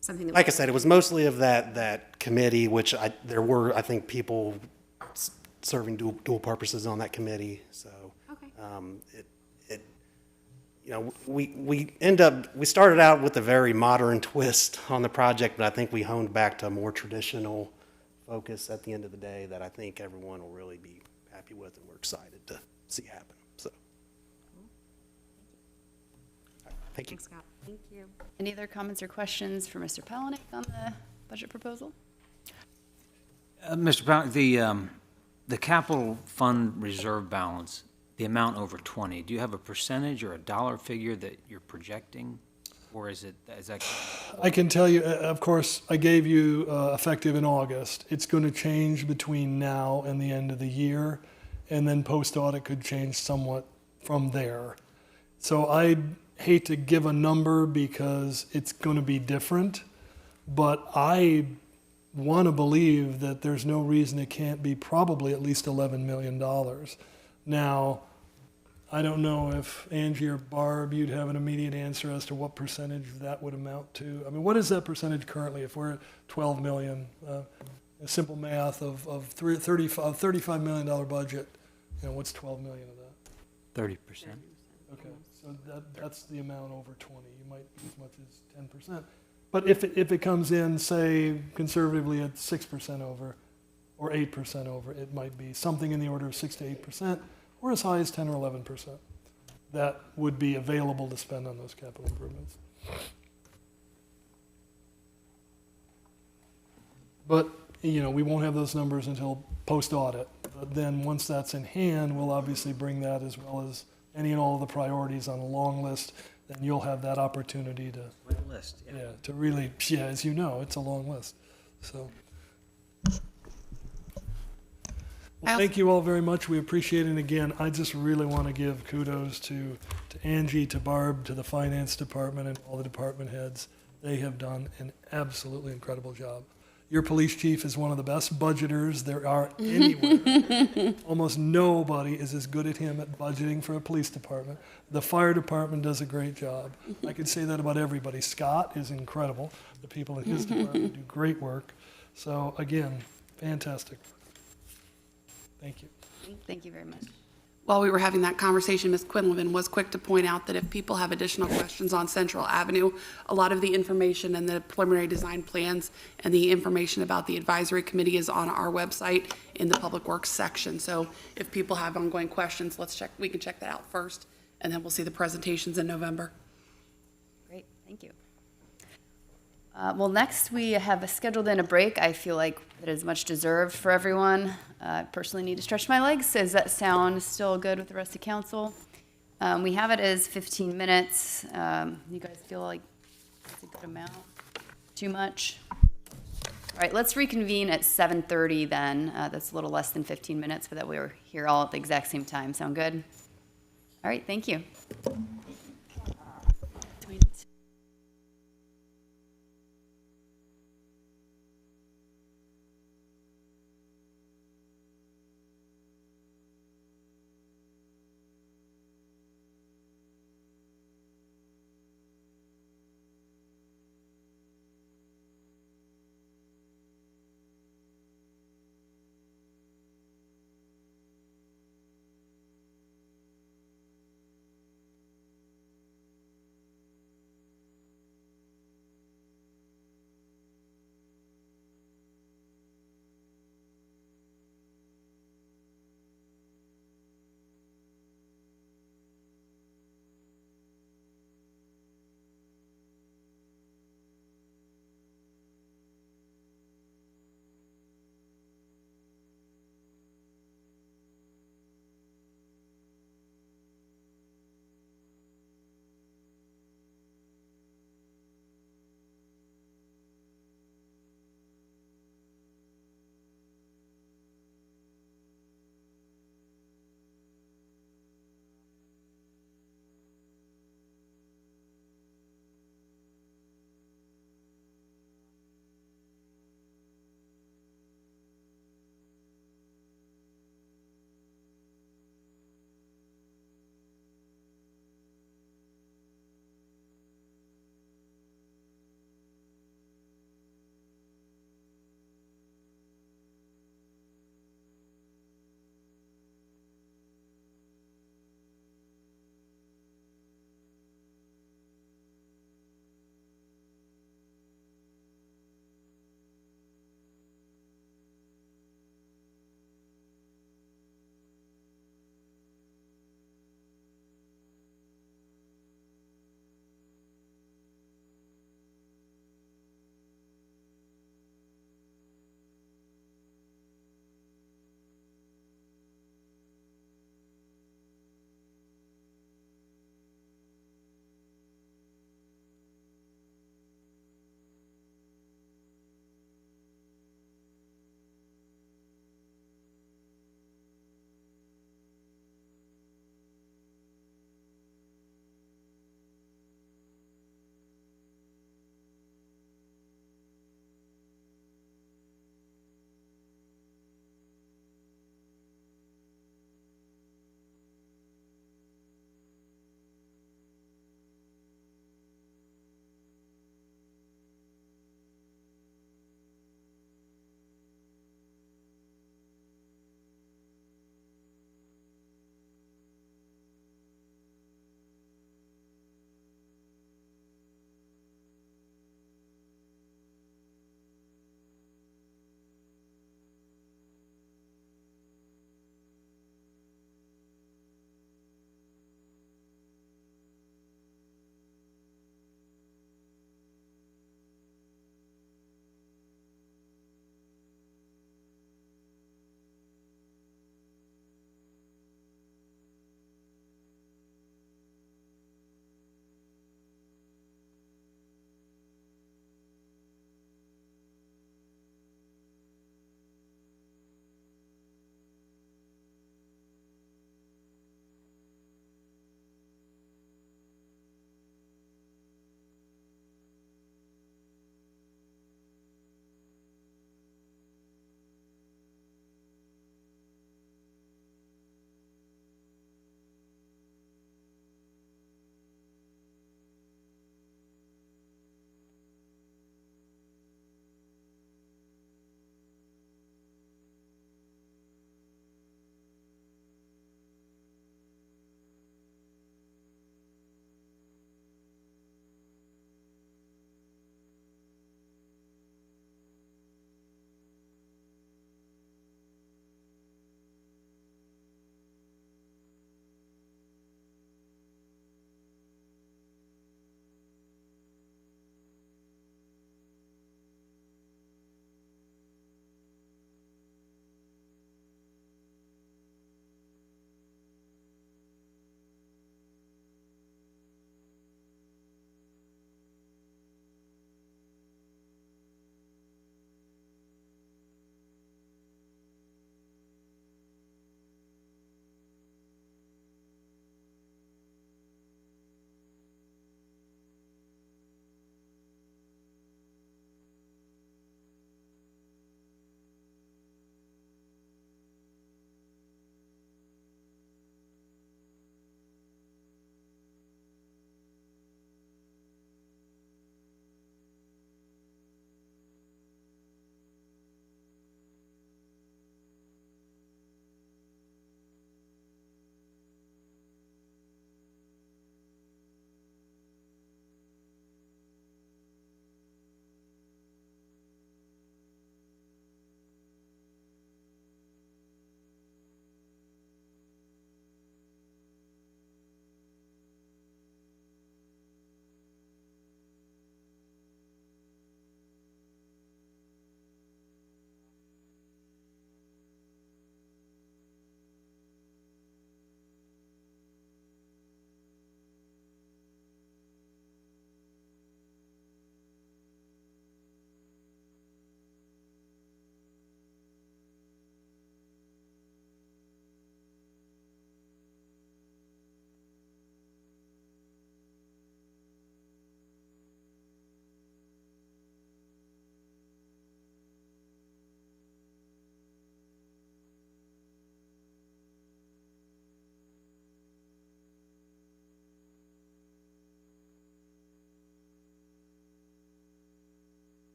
something that? Like I said, it was mostly of that committee, which there were, I think, people serving dual purposes on that committee. So, we started out with a very modern twist on the project, but I think we honed back to a more traditional focus at the end of the day that I think everyone will really be happy with, and we're excited to see happen. So, thank you. Thanks, Scott. Thank you. Any other comments or questions for Mr. Palaniuk on the budget proposal? Mr. Palaniuk, the capital fund reserve balance, the amount over 20, do you have a percentage or a dollar figure that you're projecting? Or is that? I can tell you, of course, I gave you effective in August. It's going to change between now and the end of the year, and then post-audit could change somewhat from there. So I hate to give a number because it's going to be different, but I want to believe that there's no reason it can't be probably at least $11 million. Now, I don't know if Angie or Barb, you'd have an immediate answer as to what percentage that would amount to. I mean, what is that percentage currently if we're at 12 million? Simple math of $35 million budget, what's 12 million of that? 30%. Okay, so that's the amount over 20. You might be as much as 10%. But if it comes in, say, conservatively at 6% over or 8% over, it might be something in the order of 6 to 8%. Or as high as 10 or 11%. That would be available to spend on those capital improvements. But, we won't have those numbers until post-audit. But then once that's in hand, we'll obviously bring that as well as any and all of the priorities on a long list. Then you'll have that opportunity to, to really, as you know, it's a long list. So. Well, thank you all very much. We appreciate it. And again, I just really want to give kudos to Angie, to Barb, to the finance department, and all the department heads. They have done an absolutely incredible job. Your police chief is one of the best budgeters there are anywhere. Almost nobody is as good at him at budgeting for a police department. The fire department does a great job. I could say that about everybody. Scott is incredible. The people in his department do great work. So again, fantastic. Thank you. Thank you very much. While we were having that conversation, Ms. Quinlivan was quick to point out that if people have additional questions on Central Avenue, a lot of the information and the preliminary design plans and the information about the advisory committee is on our website in the Public Works section. So if people have ongoing questions, we can check that out first, and then we'll see the presentations in November. Great, thank you. Well, next we have scheduled in a break. I feel like it is much deserved for everyone. I personally need to stretch my legs. Does that sound still good with the rest of council? We have it as 15 minutes. You guys feel like it's a good amount? Too much? All right, let's reconvene at 7:30 then. That's a little less than 15 minutes, but that we were here all at the exact same time. Sound good? All right, thank you.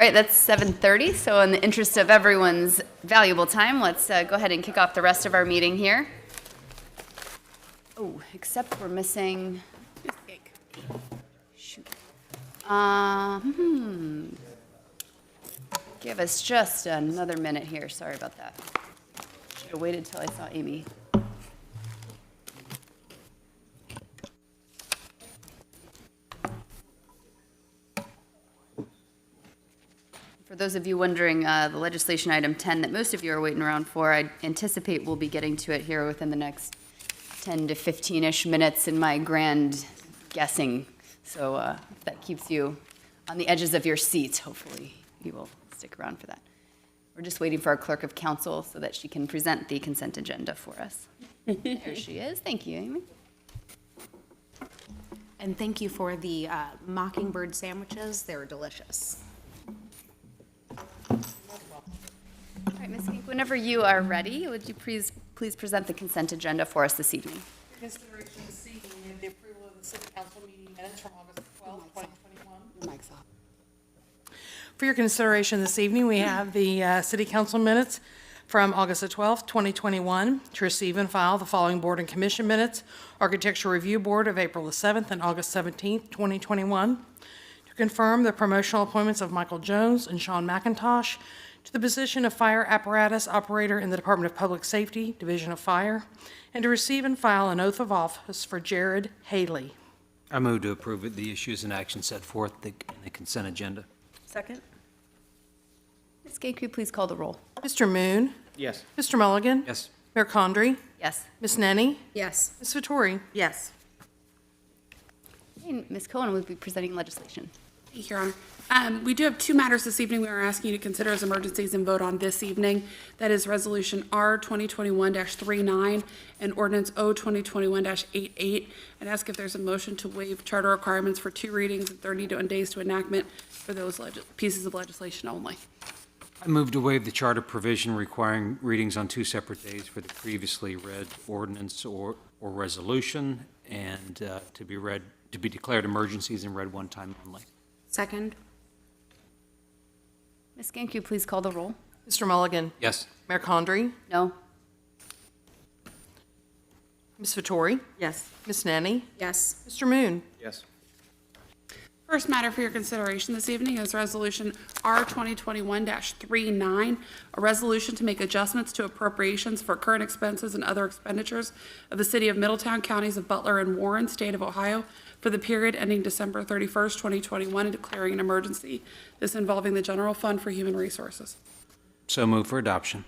All right, that's 7:30, so in the interest of everyone's valuable time, let's go ahead and kick off the rest of our meeting here. Oh, except we're missing... Shoot. Give us just another minute here. Sorry about that. Should have waited till I saw Amy. For those of you wondering, the legislation item 10 that most of you are waiting around for, I anticipate we'll be getting to it here within the next 10 to 15-ish minutes in my grand guessing. So if that keeps you on the edges of your seats, hopefully you will stick around for that. We're just waiting for our clerk of council so that she can present the consent agenda for us. There she is. Thank you, Amy. And thank you for the mockingbird sandwiches. They're delicious. All right, Ms. Fink, whenever you are ready, would you please present the consent agenda for us this evening? For consideration this evening, we have the approval of the city council meeting minutes from August 12, 2021. For your consideration this evening, we have the city council minutes from August the 12th, 2021, to receive and file the following board and commission minutes: Architectural Review Board of April the 7th and August 17th, 2021. To confirm the promotional appointments of Michael Jones and Sean McIntosh to the position of Fire Apparatus Operator in the Department of Public Safety, Division of Fire, and to receive and file an oath of office for Jared Haley. I move to approve the issues and actions set forth in the consent agenda. Second? Ms. Gay, could you please call the roll? Mr. Moon? Yes. Mr. Mulligan? Yes. Mayor Condrey? Yes. Ms. Nenny? Yes. Ms. Vettori? Yes. And Ms. Cohen will be presenting legislation. Thank you, Your Honor. We do have two matters this evening we are asking you to consider as emergencies and vote on this evening. That is Resolution R 2021-39 and Ordinance O 2021-88. I'd ask if there's a motion to waive charter requirements for 2 readings and 31 days to enactment for those pieces of legislation only. I move to waive the charter provision requiring readings on 2 separate days for the previously read ordinance or resolution, and to be declared emergencies and read one time only. Second? Ms. Gank, could you please call the roll? Mr. Mulligan? Yes. Mayor Condrey? No. Ms. Vettori? Yes. Ms. Nenny? Yes. Mr. Moon? Yes. First matter for your consideration this evening is Resolution R 2021-39, a resolution to make adjustments to appropriations for current expenses and other expenditures of the city of Middletown, counties of Butler and Warren, state of Ohio, for the period ending December 31st, 2021, and declaring an emergency. This involving the General Fund for Human Resources. So move for adoption.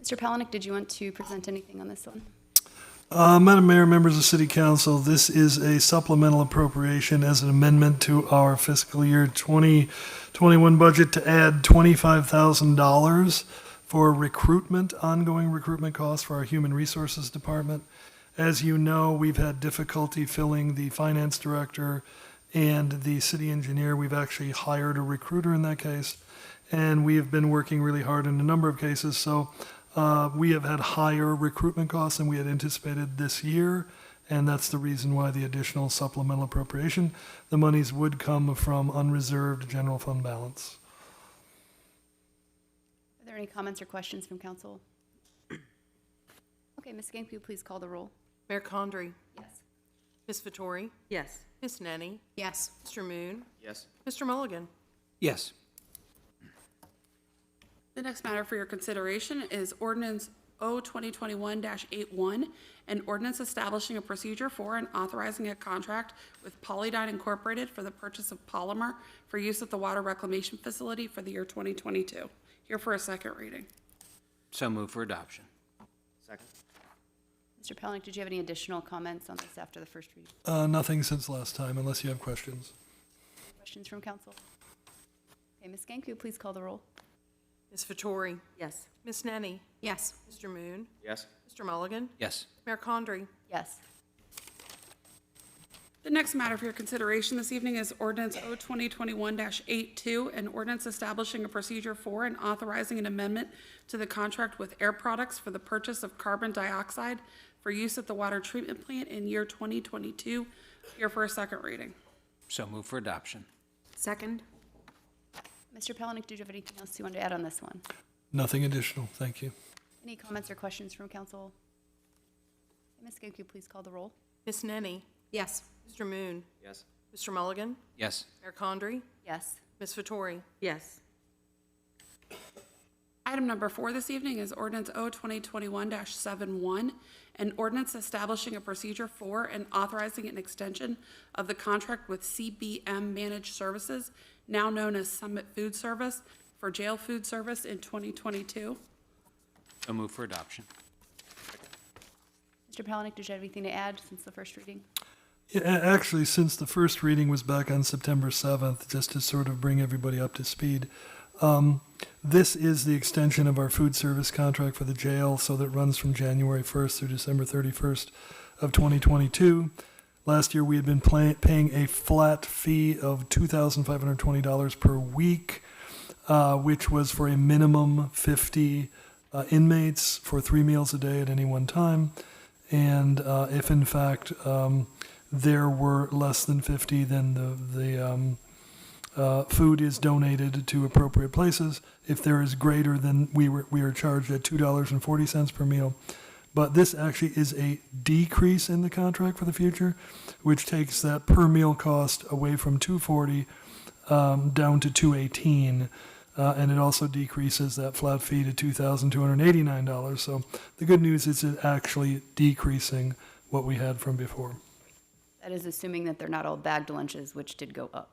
Mr. Palahniuk, did you want to present anything on this one? Madam Mayor, members of City Council, this is a supplemental appropriation as an amendment to our fiscal year 2021 budget to add $25,000 for recruitment, ongoing recruitment costs for our Human Resources Department. As you know, we've had difficulty filling the finance director and the city engineer. We've actually hired a recruiter in that case, and we have been working really hard in a number of cases. So we have had higher recruitment costs than we had anticipated this year, and that's the reason why the additional supplemental appropriation. The monies would come from unreserved general fund balance. Are there any comments or questions from council? Okay, Ms. Gank, will you please call the roll? Mayor Condrey? Yes. Ms. Vettori? Yes. Ms. Nenny? Yes. Mr. Moon? Yes. Mr. Mulligan? Yes. The next matter for your consideration is Ordinance O 2021-81, an ordinance establishing a procedure for and authorizing a contract with Polydyne Incorporated for the purchase of polymer for use at the water reclamation facility for the year 2022. Here for a second reading. So move for adoption. Second. Mr. Palahniuk, did you have any additional comments on this after the first reading? Nothing since last time, unless you have questions. Questions from council? Okay, Ms. Gank, will you please call the roll? Ms. Vettori? Yes. Ms. Nenny? Yes. Mr. Moon? Yes. Mr. Mulligan? Yes. Mayor Condrey? Yes. The next matter for your consideration this evening is Ordinance O 2021-82, an ordinance establishing a procedure for and authorizing an amendment to the contract with Air Products for the purchase of carbon dioxide for use at the water treatment plant in year 2022. Here for a second reading. So move for adoption. Second. Mr. Palahniuk, did you have anything else you wanted to add on this one? Nothing additional, thank you. Any comments or questions from council? Ms. Gabe, could you please call the roll? Miss Nenny. Yes. Mr. Moon. Yes. Mr. Mulligan. Yes. Mayor Condrey. Yes. Ms. Vettori. Yes. Item number 4 this evening is ordinance O 2021-71, an ordinance establishing a procedure for and authorizing an extension of the contract with CBM Managed Services, now known as Summit Food Service, for jail food service in 2022. So move for adoption. Mr. Palahniuk, did you have anything to add since the first reading? Yeah, actually, since the first reading was back on September 7th, just to sort of bring everybody up to speed, this is the extension of our food service contract for the jail, so that runs from January 1st through December 31st of 2022. Last year, we had been paying a flat fee of $2,520 per week, which was for a minimum 50 inmates for 3 meals a day at any one time. And if in fact there were less than 50, then the food is donated to appropriate places. If there is greater, then we are charged at $2.40 per meal. But this actually is a decrease in the contract for the future, which takes that per meal cost away from $2.40 down to $2.18. And it also decreases that flat fee to $2,289. So the good news is it's actually decreasing what we had from before. That is assuming that they're not all bagged lunches, which did go up.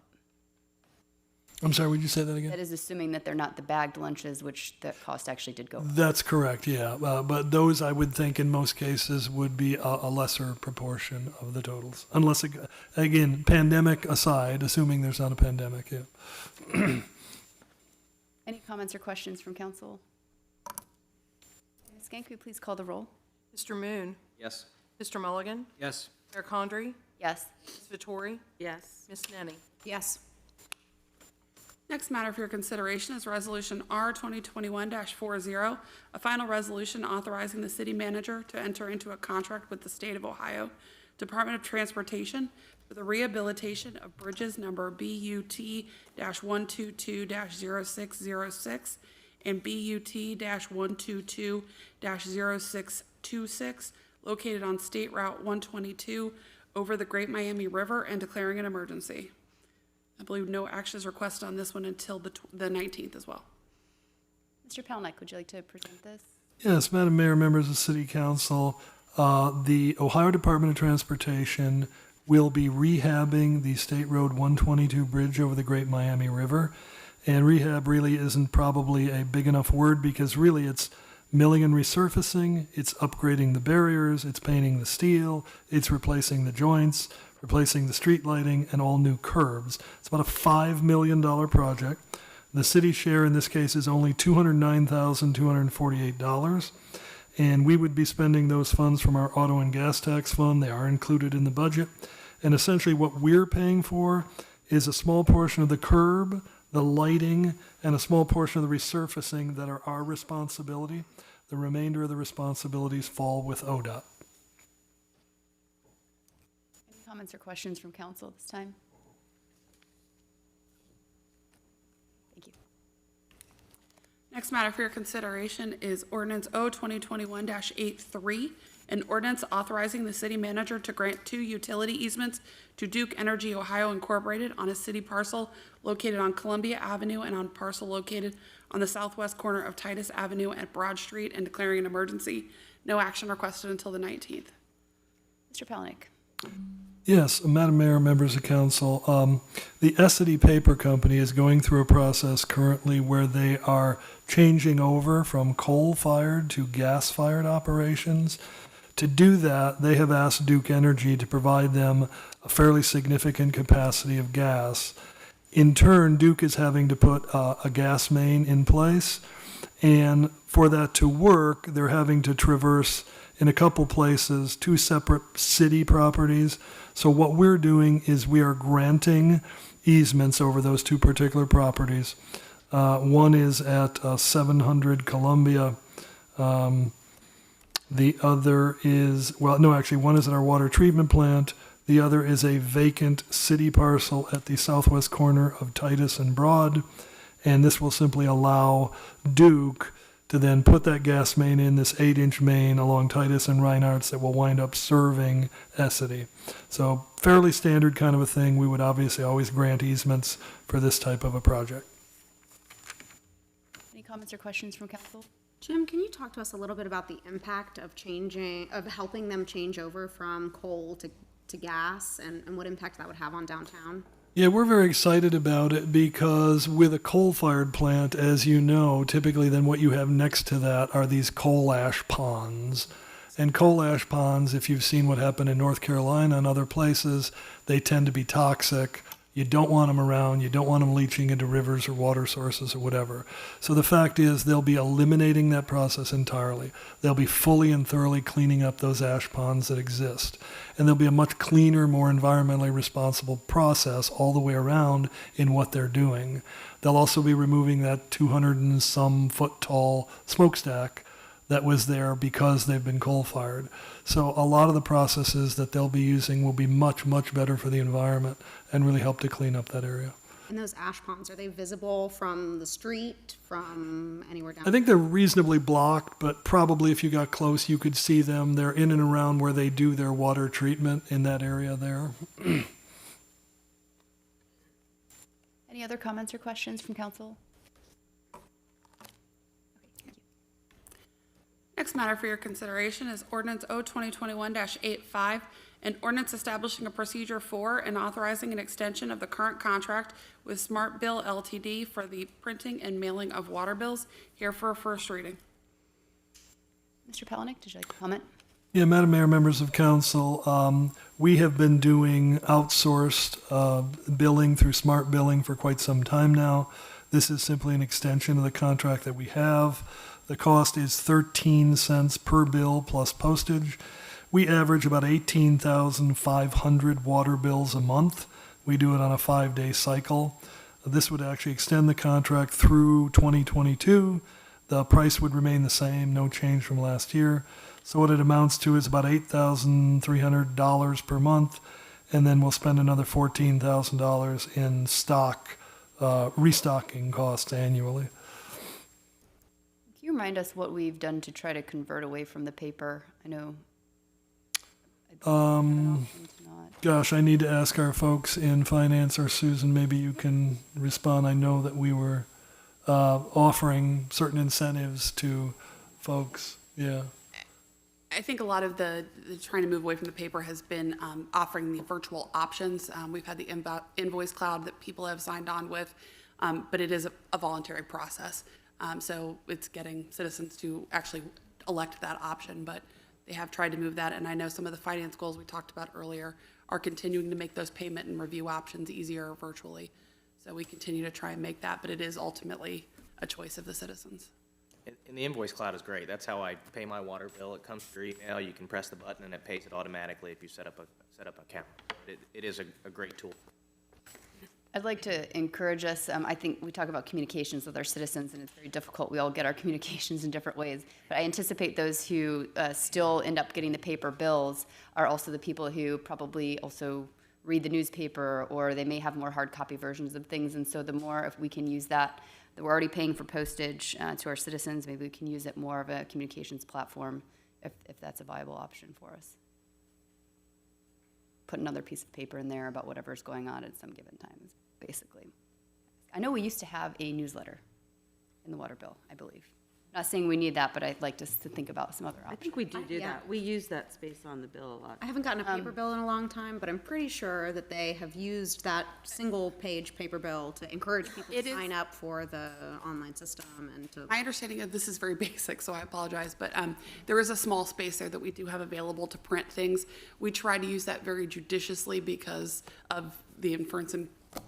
I'm sorry, would you say that again? That is assuming that they're not the bagged lunches, which the cost actually did go up. That's correct, yeah. But those, I would think, in most cases, would be a lesser proportion of the totals. Unless, again, pandemic aside, assuming there's not a pandemic, yeah. Any comments or questions from council? Ms. Gank, could you please call the roll? Mr. Moon. Yes. Mr. Mulligan. Yes. Mayor Condrey. Yes. Ms. Vettori. Yes. Miss Nenny. Yes. Next matter for your consideration is Resolution R 2021-40, a final resolution authorizing the city manager to enter into a contract with the State of Ohio Department of Transportation for the rehabilitation of bridges number BUT-122-0606 and BUT-122-0626 located on State Route 122 over the Great Miami River and declaring an emergency. I believe no action is requested on this one until the 19th as well. Mr. Palahniuk, would you like to present this? Yes, Madam Mayor, members of City Council, the Ohio Department of Transportation will be rehabbing the State Road 122 bridge over the Great Miami River. And rehab really isn't probably a big enough word because really it's milling and resurfacing, it's upgrading the barriers, it's painting the steel, it's replacing the joints, replacing the street lighting, and all new curbs. It's about a $5 million project. The city share in this case is only $209,248, and we would be spending those funds from our auto and gas tax fund. They are included in the budget. And essentially what we're paying for is a small portion of the curb, the lighting, and a small portion of the resurfacing that are our responsibility. The remainder of the responsibilities fall with ODOT. Any comments or questions from council at this time? Thank you. Next matter for your consideration is Ordinance O 2021-83, an ordinance authorizing the city manager to grant 2 utility easements to Duke Energy Ohio Incorporated on a city parcel located on Columbia Avenue and on parcel located on the southwest corner of Titus Avenue at Broad Street and declaring an emergency. No action requested until the 19th. Mr. Palahniuk. Yes, Madam Mayor, members of council, the Essity Paper Company is going through a process currently where they are changing over from coal-fired to gas-fired operations. To do that, they have asked Duke Energy to provide them a fairly significant capacity of gas. In turn, Duke is having to put a gas main in place, and for that to work, they're having to traverse in a couple places 2 separate city properties. So what we're doing is we are granting easements over those 2 particular properties. One is at 700 Columbia. The other is, well, no, actually, one is at our water treatment plant. The other is a vacant city parcel at the southwest corner of Titus and Broad. And this will simply allow Duke to then put that gas main in this 8-inch main along Titus and Reinhardt's that will wind up serving Essity. So fairly standard kind of a thing. We would obviously always grant easements for this type of a project. Any comments or questions from council? Jim, can you talk to us a little bit about the impact of helping them change over from coal to gas and what impact that would have on downtown? Yeah, we're very excited about it because with a coal-fired plant, as you know, typically then what you have next to that are these coal ash ponds. And coal ash ponds, if you've seen what happened in North Carolina and other places, they tend to be toxic. You don't want them around. You don't want them leaching into rivers or water sources or whatever. So the fact is they'll be eliminating that process entirely. They'll be fully and thoroughly cleaning up those ash ponds that exist. And there'll be a much cleaner, more environmentally responsible process all the way around in what they're doing. They'll also be removing that 200 and some foot tall smokestack that was there because they've been coal-fired. So a lot of the processes that they'll be using will be much, much better for the environment and really help to clean up that area. And those ash ponds, are they visible from the street, from anywhere down? I think they're reasonably blocked, but probably if you got close, you could see them. They're in and around where they do their water treatment in that area there. Any other comments or questions from council? Next matter for your consideration is ordinance O-2021-85, an ordinance establishing a procedure for and authorizing an extension of the current contract with Smart Bill LTD for the printing and mailing of water bills, here for a first reading. Mr. Palahniuk, did you like to comment? Yeah, Madam Mayor, members of council, we have been doing outsourced billing through Smart Billing for quite some time now. This is simply an extension of the contract that we have. The cost is 13 cents per bill plus postage. We average about 18,500 water bills a month. We do it on a 5-day cycle. This would actually extend the contract through 2022. The price would remain the same, no change from last year. So what it amounts to is about $8,300 per month, and then we'll spend another $14,000 in restocking costs annually. Can you remind us what we've done to try to convert away from the paper? I know. Gosh, I need to ask our folks in finance, or Susan, maybe you can respond. I know that we were offering certain incentives to folks. Yeah. I think a lot of the trying to move away from the paper has been offering the virtual options. We've had the invoice cloud that people have signed on with, but it is a voluntary process. So it's getting citizens to actually elect that option, but they have tried to move that. And I know some of the finance goals we talked about earlier are continuing to make those payment and review options easier virtually. So we continue to try and make that, but it is ultimately a choice of the citizens. And the invoice cloud is great. That's how I pay my water bill. It comes through email. You can press the button and it pays it automatically if you set up an account. It is a great tool. I'd like to encourage us, I think we talk about communications with our citizens, and it's very difficult. We all get our communications in different ways. But I anticipate those who still end up getting the paper bills are also the people who probably also read the newspaper, or they may have more hard copy versions of things. And so the more, if we can use that we're already paying for postage to our citizens, maybe we can use it more of a communications platform if that's a viable option for us. Put another piece of paper in there about whatever's going on at some given time, basically. I know we used to have a newsletter in the water bill, I believe. Not saying we need that, but I'd like us to think about some other options. I think we do that. We use that space on the bill a lot. I haven't gotten a paper bill in a long time, but I'm pretty sure that they have used that single-page paper bill to encourage people to sign up for the online system and to. My understanding of this is very basic, so I apologize, but there is a small space there that we do have available to print things. We try to use that very judiciously because of the inference and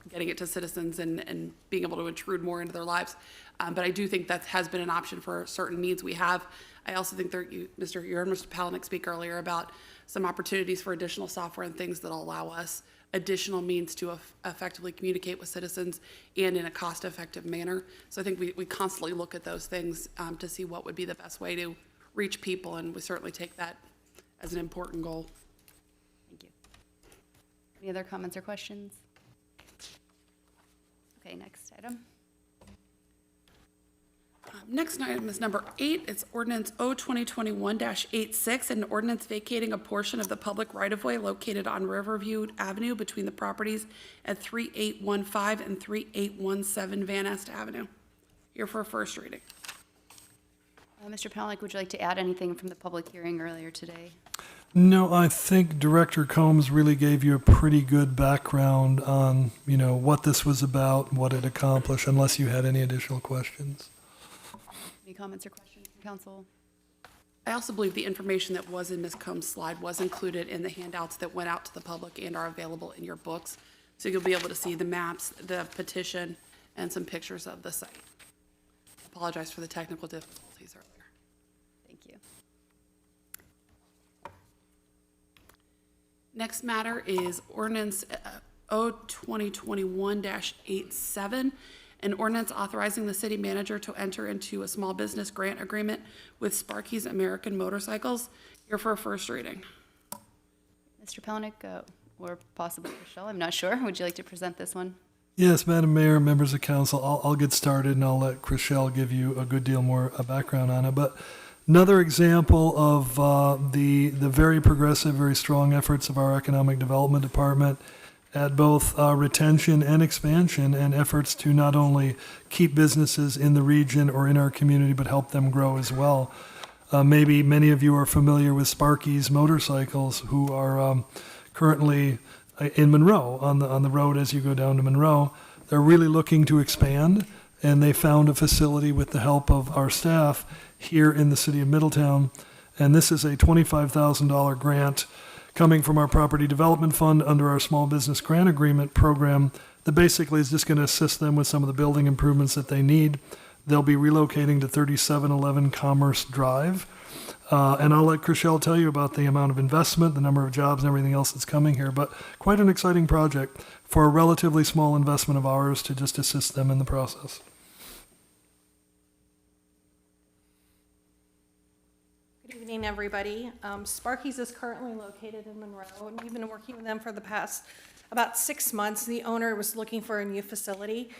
getting it to citizens and being able to intrude more into their lives. But I do think that has been an option for certain needs we have. I also think you heard Mr. Palahniuk speak earlier about some opportunities for additional software and things that will allow us additional means to effectively communicate with citizens and in a cost-effective manner. So I think we constantly look at those things to see what would be the best way to reach people, and we certainly take that as an important goal. Thank you. Any other comments or questions? Okay, next item. Next item is number 8. It's ordinance O-2021-86, an ordinance vacating a portion of the public right-of-way located on Riverview Avenue between the properties at 3815 and 3817 Van Nest Avenue. Here for a first reading. Mr. Penelick, would you like to add anything from the public hearing earlier today? No, I think Director Combs really gave you a pretty good background on, what this was about, what it accomplished, unless you had any additional questions. Any comments or questions from council? I also believe the information that was in Ms. Combs' slide was included in the handouts that went out to the public and are available in your books. So you'll be able to see the maps, the petition, and some pictures of the site. Apologize for the technical difficulties earlier. Thank you. Next matter is ordinance O-2021-87, an ordinance authorizing the city manager to enter into a small business grant agreement with Sparky's American Motorcycles. Here for a first reading. Mr. Pelnick, or possibly Michelle, I'm not sure. Would you like to present this one? Yes, Madam Mayor, members of council, I'll get started and I'll let Chriselle give you a good deal more background on it. But another example of the very progressive, very strong efforts of our Economic Development Department at both retention and expansion, and efforts to not only keep businesses in the region or in our community, but help them grow as well. Maybe many of you are familiar with Sparky's Motorcycles, who are currently in Monroe, on the road as you go down to Monroe. They're really looking to expand, and they found a facility with the help of our staff here in the city of Middletown. And this is a $25,000 grant coming from our Property Development Fund under our Small Business Grant Agreement program that basically is just going to assist them with some of the building improvements that they need. They'll be relocating to 3711 Commerce Drive. And I'll let Chriselle tell you about the amount of investment, the number of jobs, and everything else that's coming here. But quite an exciting project for a relatively small investment of ours to just assist them in the process. Good evening, everybody. Sparky's is currently located in Monroe, and we've been working with them for the past about 6 months. The owner was looking for a new facility,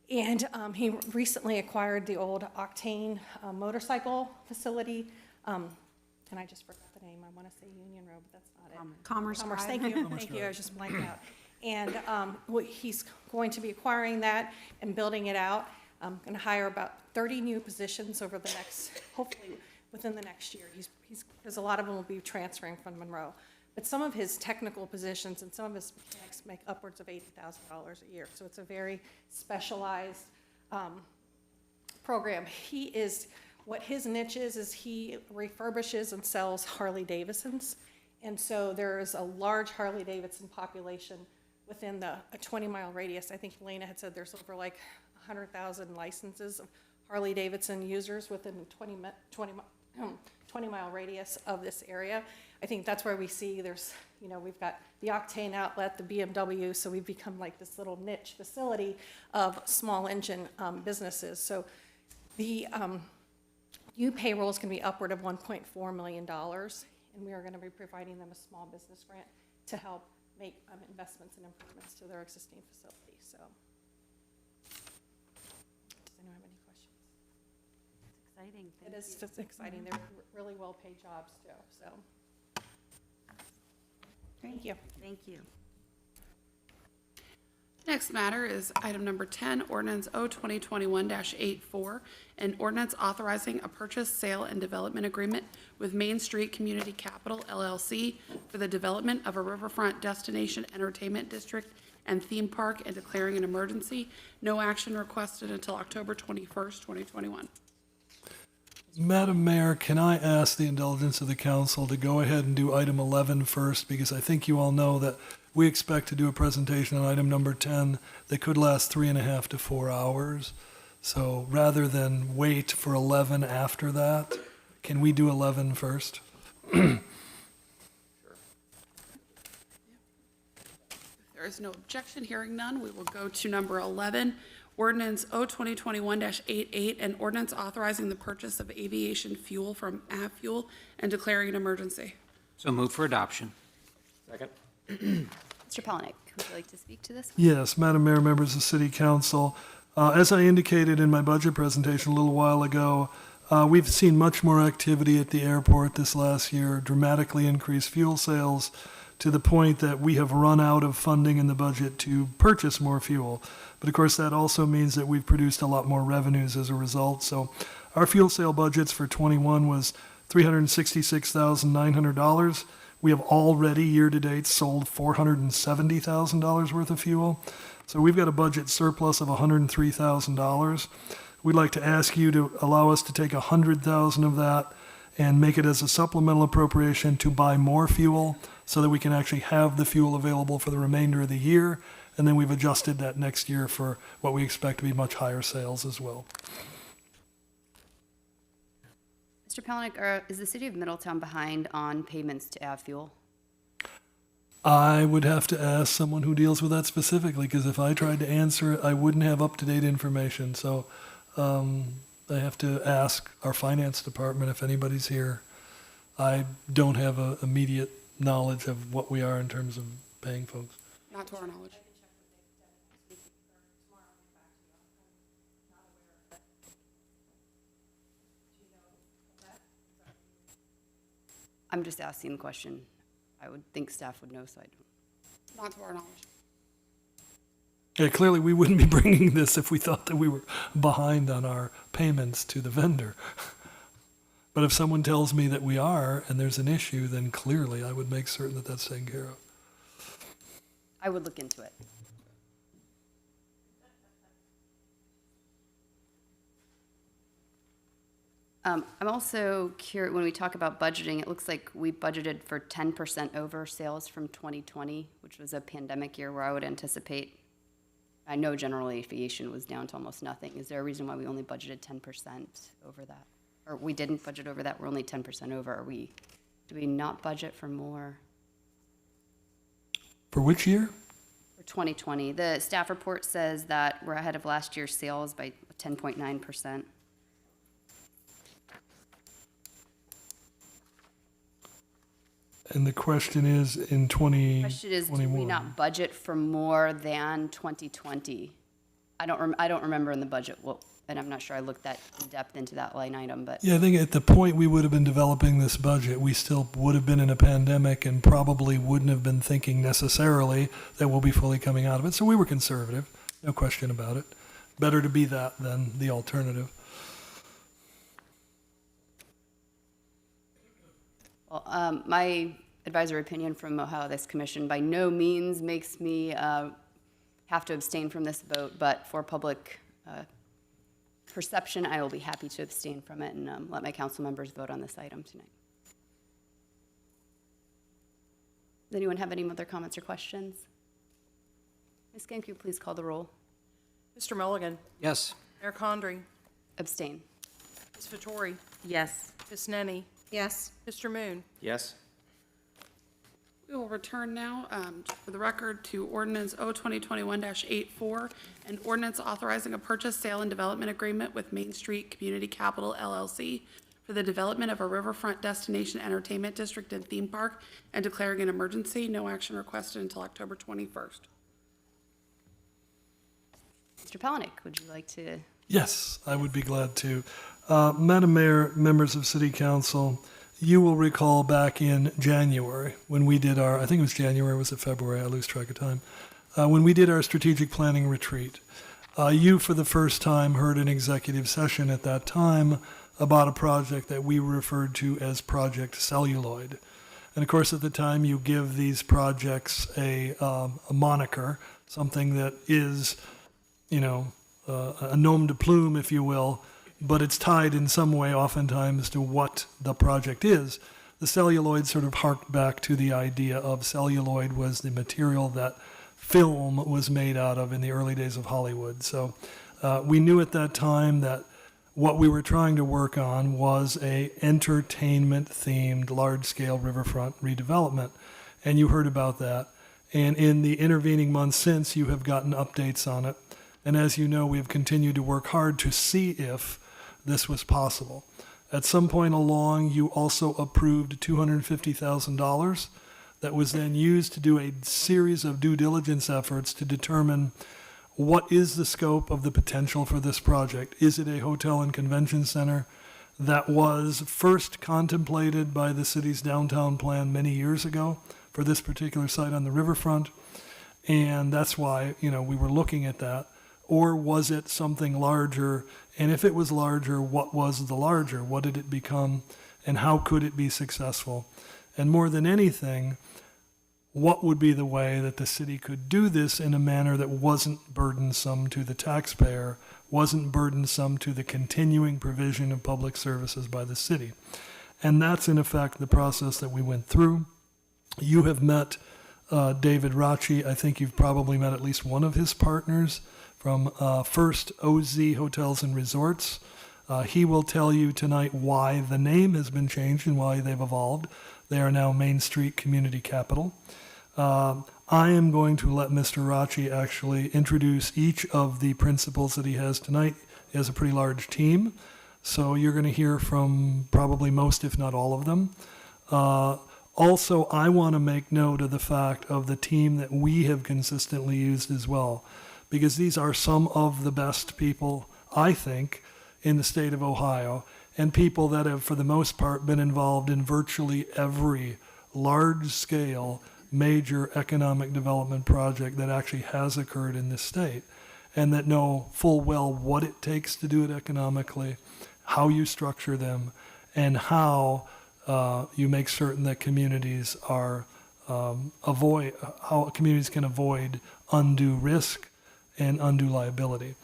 and he recently acquired the old Octane motorcycle facility. And I just forgot the name. I want to say Union Road, but that's not it. Commerce Drive. Thank you. Thank you. I was just blanked out. And he's going to be acquiring that and building it out. I'm going to hire about 30 new positions over the next, hopefully within the next year. Because a lot of them will be transferring from Monroe. But some of his technical positions and some of his mechanics make upwards of $80,000 a year. So it's a very specialized program. What his niche is he refurbishes and sells Harley Davidsons. And so there is a large Harley Davidson population within a 20-mile radius. I think Elena had said there's over like 100,000 licenses of Harley Davidson users within a 20-mile radius of this area. I think that's where we see we've got the Octane outlet, the BMW, so we've become like this little niche facility of small engine businesses. So the new payrolls can be upward of $1.4 million, and we are going to be providing them a small business grant to help make investments and improvements to their existing facility. So, does anyone have any questions? It's exciting. It's exciting. They're really well-paid jobs too. So, thank you. Thank you. Next matter is item number 10, ordinance O-2021-84, an ordinance authorizing a purchase, sale, and development agreement with Main Street Community Capital, LLC, for the development of a riverfront destination entertainment district and theme park and declaring an emergency. No action requested until October 21st, 2021. Madam Mayor, can I ask the indulgence of the council to go ahead and do item 11 first? Because I think you all know that we expect to do a presentation on item number 10 that could last 3.5 to 4 hours. So rather than wait for 11 after that, can we do 11 first? If there is no objection, hearing none, we will go to number 11, ordinance O-2021-88, an ordinance authorizing the purchase of aviation fuel from AvFuel and declaring an emergency. So move for adoption. Second. Mr. Palahniuk, would you like to speak to this? Yes, Madam Mayor, members of City Council. As I indicated in my budget presentation a little while ago, we've seen much more activity at the airport this last year, dramatically increased fuel sales to the point that we have run out of funding in the budget to purchase more fuel. But of course, that also means that we've produced a lot more revenues as a result. So our fuel sale budgets for 21 was $366,900. We have already year-to-date sold $470,000 worth of fuel. So we've got a budget surplus of $103,000. We'd like to ask you to allow us to take $100,000 of that and make it as a supplemental appropriation to buy more fuel so that we can actually have the fuel available for the remainder of the year. And then we've adjusted that next year for what we expect to be much higher sales as well. Mr. Palahniuk, is the city of Middletown behind on payments to AvFuel? I would have to ask someone who deals with that specifically, because if I tried to answer it, I wouldn't have up-to-date information. So I have to ask our finance department if anybody's here. I don't have a immediate knowledge of what we are in terms of paying folks. Not to our knowledge. I'm just asking the question. I would think staff would know, so I don't. Not to our knowledge. Yeah, clearly we wouldn't be bringing this if we thought that we were behind on our payments to the vendor. But if someone tells me that we are and there's an issue, then clearly I would make certain that that's taken care of. I would look into it. I'm also curious, when we talk about budgeting, it looks like we budgeted for 10% over sales from 2020, which was a pandemic year where I would anticipate, I know general aviation was down to almost nothing. Is there a reason why we only budgeted 10% over that? Or we didn't budget over that, we're only 10% over. Do we not budget for more? For which year? For 2020. The staff report says that we're ahead of last year's sales by 10.9%. And the question is in 2021. Question is, do we not budget for more than 2020? I don't remember in the budget, and I'm not sure I looked that in depth into that line item, but. Yeah, I think at the point we would have been developing this budget, we still would have been in a pandemic and probably wouldn't have been thinking necessarily that we'll be fully coming out of it. So we were conservative, no question about it. Better to be that than the alternative. Well, my advisory opinion from Ohio This Commission by no means makes me have to abstain from this vote, but for public perception, I will be happy to abstain from it and let my council members vote on this item tonight. Does anyone have any other comments or questions? Ms. Gank, could you please call the roll? Mr. Mulligan. Yes. Mayor Condrey. Abstain. Ms. Vettori. Yes. Ms. Nenny. Yes. Mr. Moon. Yes. We will return now, for the record, to ordinance O-2021-84, an ordinance authorizing a purchase, sale, and development agreement with Main Street Community Capital LLC for the development of a riverfront destination entertainment district and theme park and declaring an emergency. No action requested until October 21st. Mr. Palahniuk, would you like to? Yes, I would be glad to. Madam Mayor, members of City Council, you will recall back in January when we did our, I think it was January, was it February? I lose track of time. When we did our strategic planning retreat, you for the first time heard an executive session at that time about a project that we referred to as Project Celluloid. And of course, at the time, you give these projects a moniker, something that is, a nom de plume, if you will, but it's tied in some way oftentimes to what the project is. The celluloid sort of harked back to the idea of celluloid was the material that film was made out of in the early days of Hollywood. So we knew at that time that what we were trying to work on was a entertainment-themed large-scale riverfront redevelopment, and you heard about that. And in the intervening months since, you have gotten updates on it. And as you know, we have continued to work hard to see if this was possible. At some point along, you also approved $250,000 that was then used to do a series of due diligence efforts to determine what is the scope of the potential for this project. Is it a hotel and convention center that was first contemplated by the city's downtown plan many years ago for this particular site on the riverfront? And that's why, we were looking at that. Or was it something larger? And if it was larger, what was the larger? What did it become? And how could it be successful? And more than anything, what would be the way that the city could do this in a manner that wasn't burdensome to the taxpayer, wasn't burdensome to the continuing provision of public services by the city? And that's, in effect, the process that we went through. You have met David Rachi. I think you've probably met at least one of his partners from First OZ Hotels and Resorts. He will tell you tonight why the name has been changed and why they've evolved. They are now Main Street Community Capital. I am going to let Mr. Rachi actually introduce each of the principals that he has tonight. He has a pretty large team, so you're going to hear from probably most, if not all of them. Also, I want to make note of the fact of the team that we have consistently used as well, because these are some of the best people, I think, in the state of Ohio, and people that have, for the most part, been involved in virtually every large-scale major economic development project that actually has occurred in this state, and that know full well what it takes to do it economically, how you structure them, and how you make certain that communities are how communities can avoid undue risk and undue liability.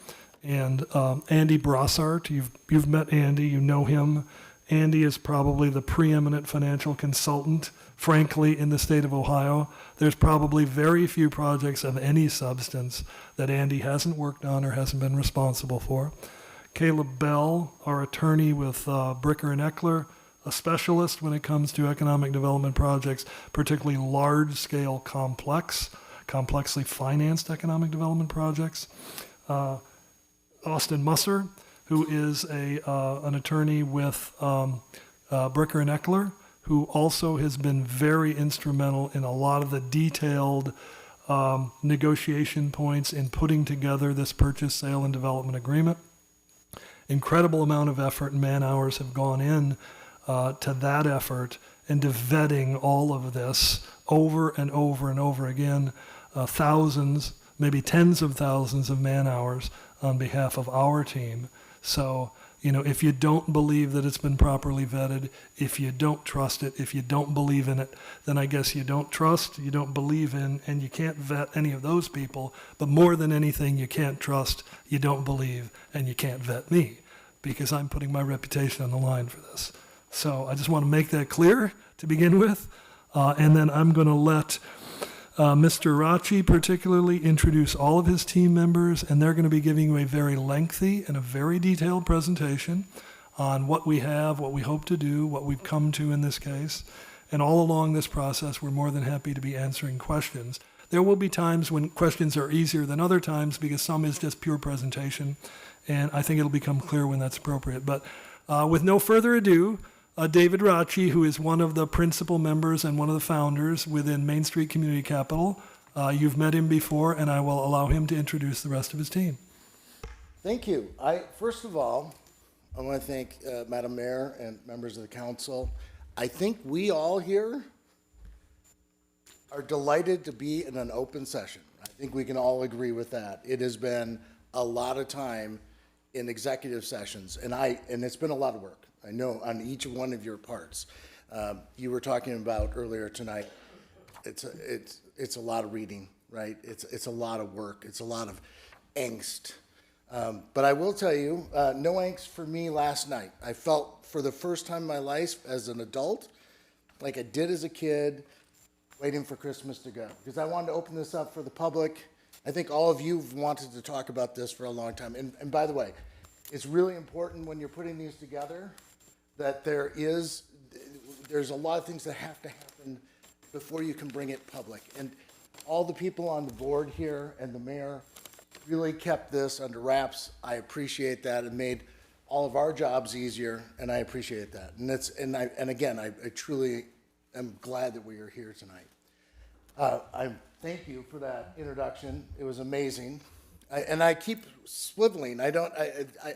And Andy Brossart, you've met Andy, you know him. Andy is probably the preeminent financial consultant, frankly, in the state of Ohio. There's probably very few projects of any substance that Andy hasn't worked on or hasn't been responsible for. Caleb Bell, our attorney with Bricker and Eckler, a specialist when it comes to economic development projects, particularly large-scale, complexly financed economic development projects. Austin Musser, who is an attorney with Bricker and Eckler, who also has been very instrumental in a lot of the detailed negotiation points in putting together this purchase, sale, and development agreement. Incredible amount of effort and man hours have gone in to that effort and to vetting all of this over and over and over again, thousands, maybe tens of thousands of man hours on behalf of our team. So, if you don't believe that it's been properly vetted, if you don't trust it, if you don't believe in it, then I guess you don't trust, you don't believe in, and you can't vet any of those people. But more than anything, you can't trust, you don't believe, and you can't vet me, because I'm putting my reputation on the line for this. So I just want to make that clear to begin with. And then I'm going to let Mr. Rachi particularly introduce all of his team members, and they're going to be giving you a very lengthy and a very detailed presentation on what we have, what we hope to do, what we've come to in this case. And all along this process, we're more than happy to be answering questions. There will be times when questions are easier than other times because some is just pure presentation, and I think it'll become clear when that's appropriate. But with no further ado, David Rachi, who is one of the principal members and one of the founders within Main Street Community Capital. You've met him before, and I will allow him to introduce the rest of his team. Thank you. First of all, I want to thank Madam Mayor and members of the council. I think we all here are delighted to be in an open session. I think we can all agree with that. It has been a lot of time in executive sessions, and it's been a lot of work. I know on each one of your parts. You were talking about earlier tonight, it's a lot of reading, right? It's a lot of work. It's a lot of angst. But I will tell you, no angst for me last night. I felt for the first time in my life as an adult, like I did as a kid, waiting for Christmas to go. Because I wanted to open this up for the public. I think all of you have wanted to talk about this for a long time. And by the way, it's really important when you're putting these together that there's a lot of things that have to happen before you can bring it public. And all the people on the board here and the mayor really kept this under wraps. I appreciate that. It made all of our jobs easier, and I appreciate that. And again, I truly am glad that we are here tonight. Thank you for that introduction. It was amazing. And I keep swiveling.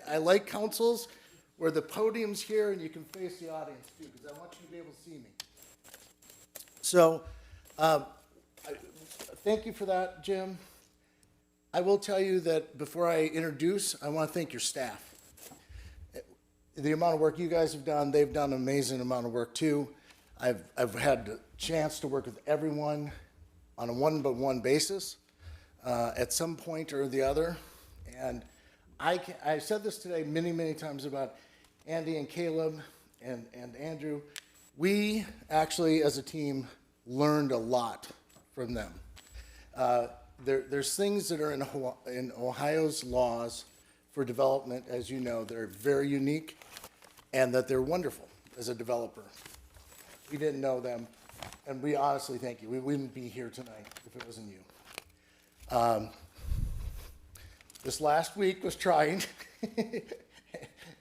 I like councils where the podium's here and you can face the audience too, because I want you to be able to see me. So, thank you for that, Jim. I will tell you that before I introduce, I want to thank your staff. The amount of work you guys have done, they've done an amazing amount of work too. I've had the chance to work with everyone on a one-by-one basis at some point or the other. And I said this today many, many times about Andy and Caleb and Andrew. We actually, as a team, learned a lot from them. There's things that are in Ohio's laws for development, as you know, they're very unique and that they're wonderful as a developer. We didn't know them, and we honestly thank you. We wouldn't be here tonight if it wasn't you. This last week was trying,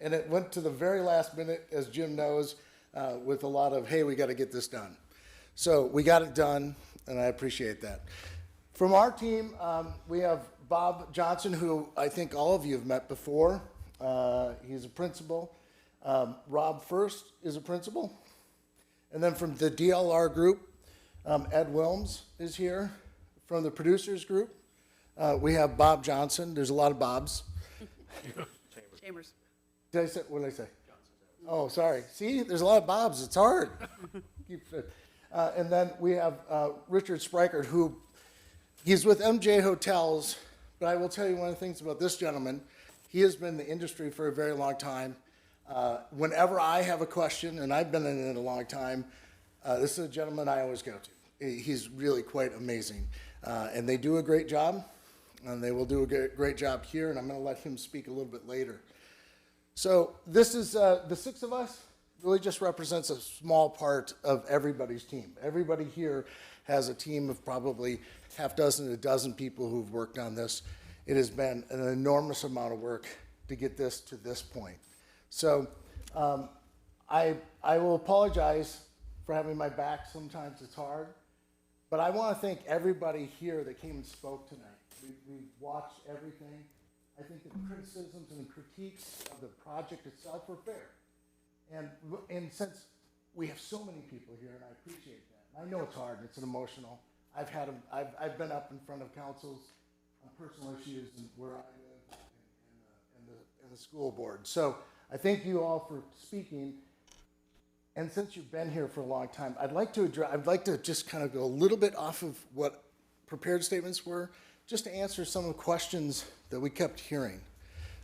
and it went to the very last minute, as Jim knows, with a lot of, hey, we got to get this done. So we got it done, and I appreciate that. From our team, we have Bob Johnson, who I think all of you have met before. He's a principal. Rob First is a principal. And then from the DLR group, Ed Wilms is here. From the producers group, we have Bob Johnson. There's a lot of Bobs. Chambers. Did I say, what did I say? Oh, sorry. See, there's a lot of Bobs. It's hard. And then we have Richard Spreichert, who he's with MJ Hotels, but I will tell you one of the things about this gentleman. He has been in the industry for a very long time. Whenever I have a question, and I've been in it a long time, this is a gentleman I always go to. He's really quite amazing. And they do a great job, and they will do a great job here, and I'm going to let him speak a little bit later. So this is, the six of us really just represents a small part of everybody's team. Everybody here has a team of probably half dozen to a dozen people who've worked on this. It has been an enormous amount of work to get this to this point. So I will apologize for having my back. Sometimes it's hard. But I want to thank everybody here that came and spoke tonight. We watched everything. I think the criticisms and critiques of the project itself were fair. And since we have so many people here, and I appreciate that. I know it's hard, it's an emotional. I've been up in front of councils on personal issues and where I live and the school board. So I thank you all for speaking. And since you've been here for a long time, I'd like to just kind of go a little bit off of what prepared statements were, just to answer some of the questions that we kept hearing.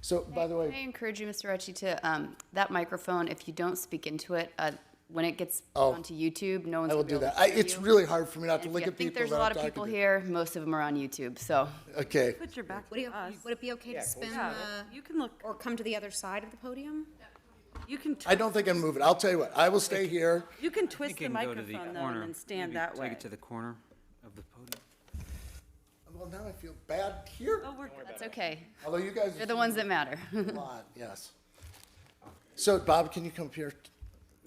So, by the way, Can I encourage you, Mr. Recchi, to that microphone, if you don't speak into it, when it gets Oh. onto YouTube, no one's I will gonna be do able that. to hear It's you. really hard for me not to If look you at people. think there's a that lot I'm of talking people to. here, most of them are on YouTube, so. Okay. Put your back Would it, to us. would it be okay to spin, You can look, or come to the other side of the podium? you can, I don't think I'm moving. I'll tell you what, I will stay here. you can I twist think the you can go to the microphone though corner, and then stand maybe that way. Take it to the corner of the podium. Well, now I feel bad here. Oh, we're That's okay. Although you guys. They're the ones that matter. A lot, yes. So Bob, can you come up here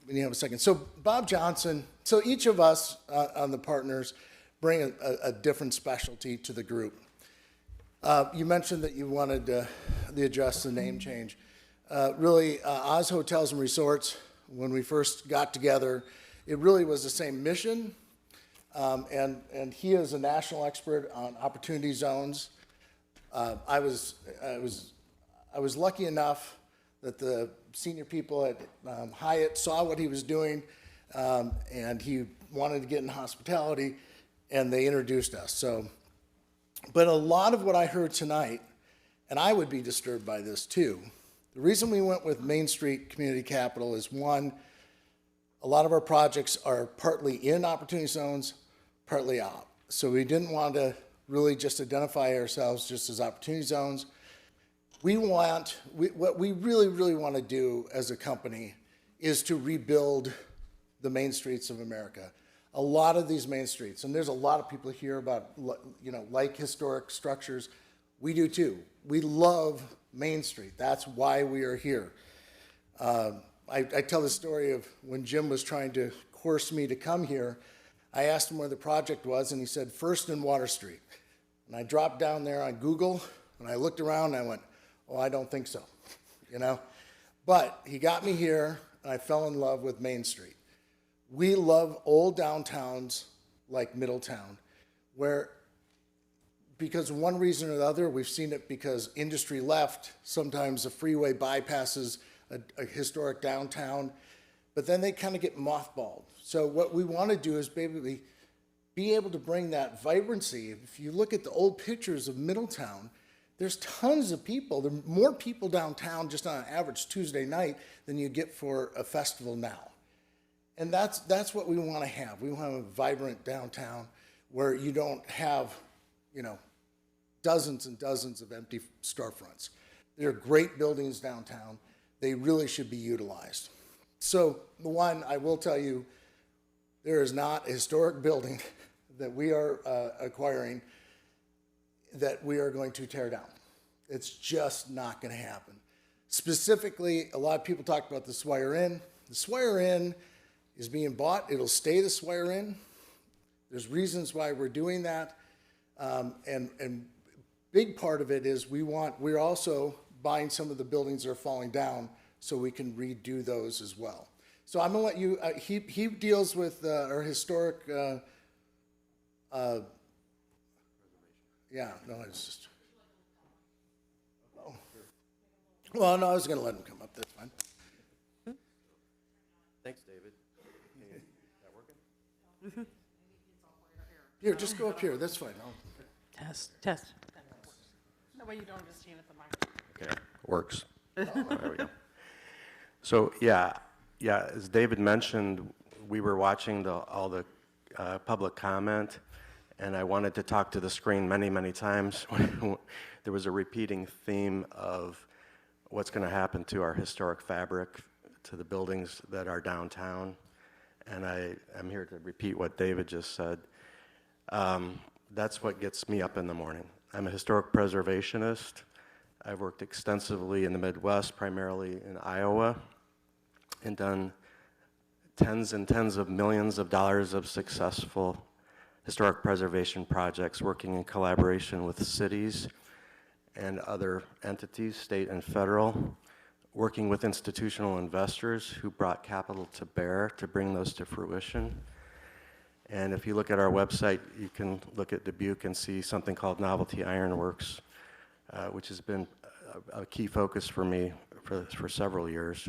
when you have a second? So Bob Johnson, so each of us on the partners bring a different specialty to the group. You mentioned that you wanted the address, the name change. Really, Oz Hotels and Resorts, when we first got together, it really was the same mission. And he is a national expert on opportunity zones. I was lucky enough that the senior people at Hyatt saw what he was doing, and he wanted to get in hospitality, and they introduced us. So, but a lot of what I heard tonight, and I would be disturbed by this too. The reason we went with Main Street Community Capital is one, a lot of our projects are partly in opportunity zones, partly out. So we didn't want to really just identify ourselves just as opportunity zones. What we really, really want to do as a company is to rebuild the main streets of America. A lot of these main streets, and there's a lot of people here about, like historic structures. We do too. We love Main Street. That's why we are here. I tell the story of when Jim was trying to coerce me to come here. I asked him where the project was, and he said, First and Water Street. And I dropped down there on Google, and I looked around, and I went, oh, I don't think so, you know? But he got me here, and I fell in love with Main Street. We love old downtowns like Middletown, where, because of one reason or the other, we've seen it because industry left, sometimes a freeway bypasses a historic downtown, but then they kind of get mothballed. So what we want to do is basically be able to bring that vibrancy. If you look at the old pictures of Middletown, there's tons of people. There are more people downtown just on an average Tuesday night than you get for a festival now. And that's what we want to have. We want to have a vibrant downtown where you don't have, you know, dozens and dozens of empty storefronts. There are great buildings downtown. They really should be utilized. So the one, I will tell you, there is not a historic building that we are acquiring that we are going to tear down. It's just not going to happen. Specifically, a lot of people talk about the Swire Inn. The Swire Inn is being bought. It'll stay the Swire Inn. There's reasons why we're doing that. And big part of it is we're also buying some of the buildings that are falling down so we can redo those as well. So I'm gonna let you, he deals with our historic, yeah, no, it's just, oh. Well, no, I was gonna let him come up, that's fine. Thanks, David. Is that working? Here, just go up here, that's fine. Test. That way you don't just stand at the mic. Okay, works. Oh, there we go. So, yeah, as David mentioned, we were watching all the public comment, and I wanted to talk to the screen many, many times. There was a repeating theme of what's going to happen to our historic fabric, to the buildings that are downtown, and I'm here to repeat what David just said. That's what gets me up in the morning. I'm a historic preservationist. I've worked extensively in the Midwest, primarily in Iowa, and done tens and tens of millions of dollars of successful historic preservation projects, working in collaboration with cities and other entities, state and federal, working with institutional investors who brought capital to bear to bring those to fruition. And if you look at our website, you can look at Dubuque and see something called Novelty Ironworks, which has been a key focus for me for several years.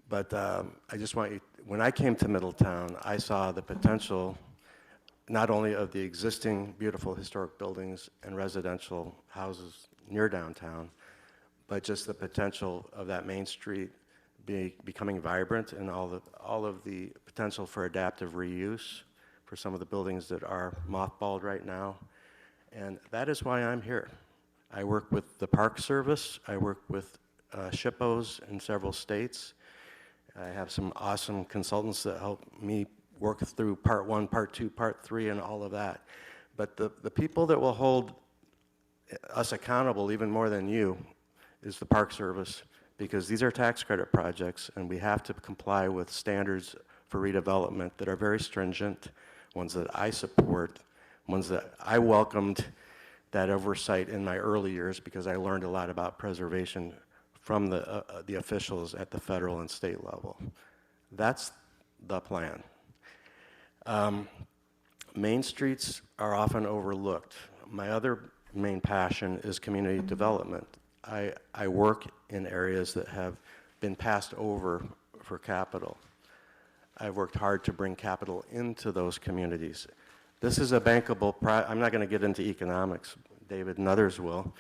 But I just want you, when I came to Middletown, I saw the potential not only of the existing beautiful historic buildings and residential houses near downtown, but just the potential of that Main Street becoming vibrant and all of the potential for adaptive reuse for some of the buildings that are mothballed right now. And that is why I'm here. I work with the Park Service. I work with SHPOs in several states. I have some awesome consultants that help me work through part 1, part 2, part 3, and all of that. But the people that will hold us accountable even more than you is the Park Service, because these are tax credit projects, and we have to comply with standards for redevelopment that are very stringent, ones that I support, ones that I welcomed that oversight in my early years because I learned a lot about preservation from the officials at the federal and state level. That's the plan. Main streets are often overlooked. My other main passion is community development. I work in areas that have been passed over for capital. I've worked hard to bring capital into those communities. This is a bankable I'm not going to get into economics, David and others will,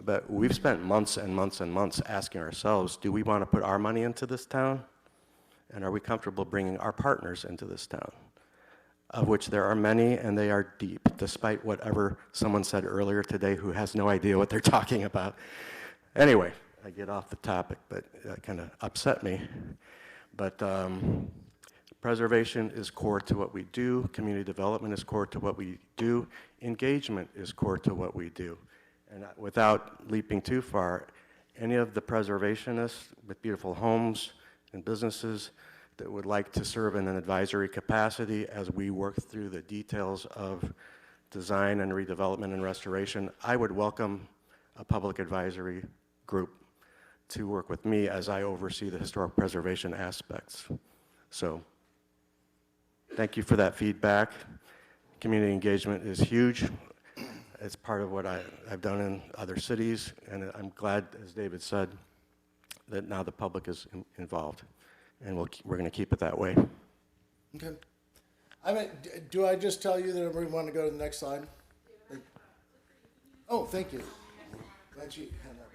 but we've spent months and months and months asking ourselves, do we want to put our money into this town? And are we comfortable bringing our partners into this town? Of which there are many, and they are deep, despite whatever someone said earlier today who has no idea what they're talking about. Anyway, I get off the topic, but that kind of upset me. But preservation is core to what we do. Community development is core to what we do. Engagement is core to what we do. And without leaping too far, any of the preservationists with beautiful homes and businesses that would like to serve in an advisory capacity as we work through the details of design and redevelopment and restoration, I would welcome a public advisory group to work with me as I oversee the historic preservation aspects. So thank you for that feedback. Community engagement is huge. It's part of what I've done in other cities, and I'm glad, as David said, that now the public is involved, and we're going to keep it that way. Okay. I mean, do I just tell you that we want to go to the next slide? Oh, thank you. Glad you had that.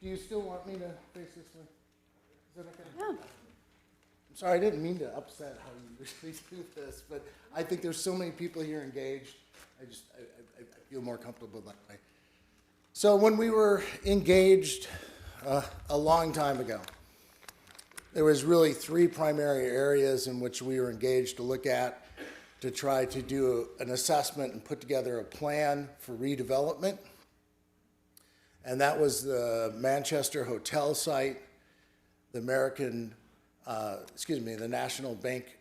Do you still want me to face this way? Is that okay? Yeah. I'm sorry, I didn't mean to upset how you usually do this, but I think there's so many people here engaged. I feel more comfortable that way. So when we were engaged a long time ago, there was really three primary areas in which we were engaged to look at to try to do an assessment and put together a plan for redevelopment. And that was the Manchester Hotel site, the the National Bank,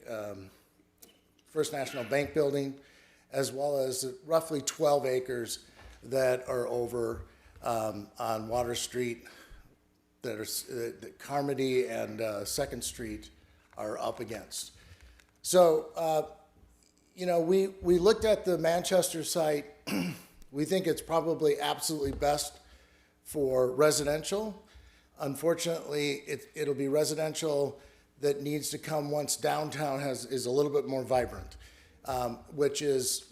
First National Bank building, as well as roughly 12 acres that are over on Water Street, that Carmody and 2nd Street are up against. So, we looked at the Manchester site. We think it's probably absolutely best for residential. Unfortunately, it'll be residential that needs to come once downtown is a little bit more vibrant, which is,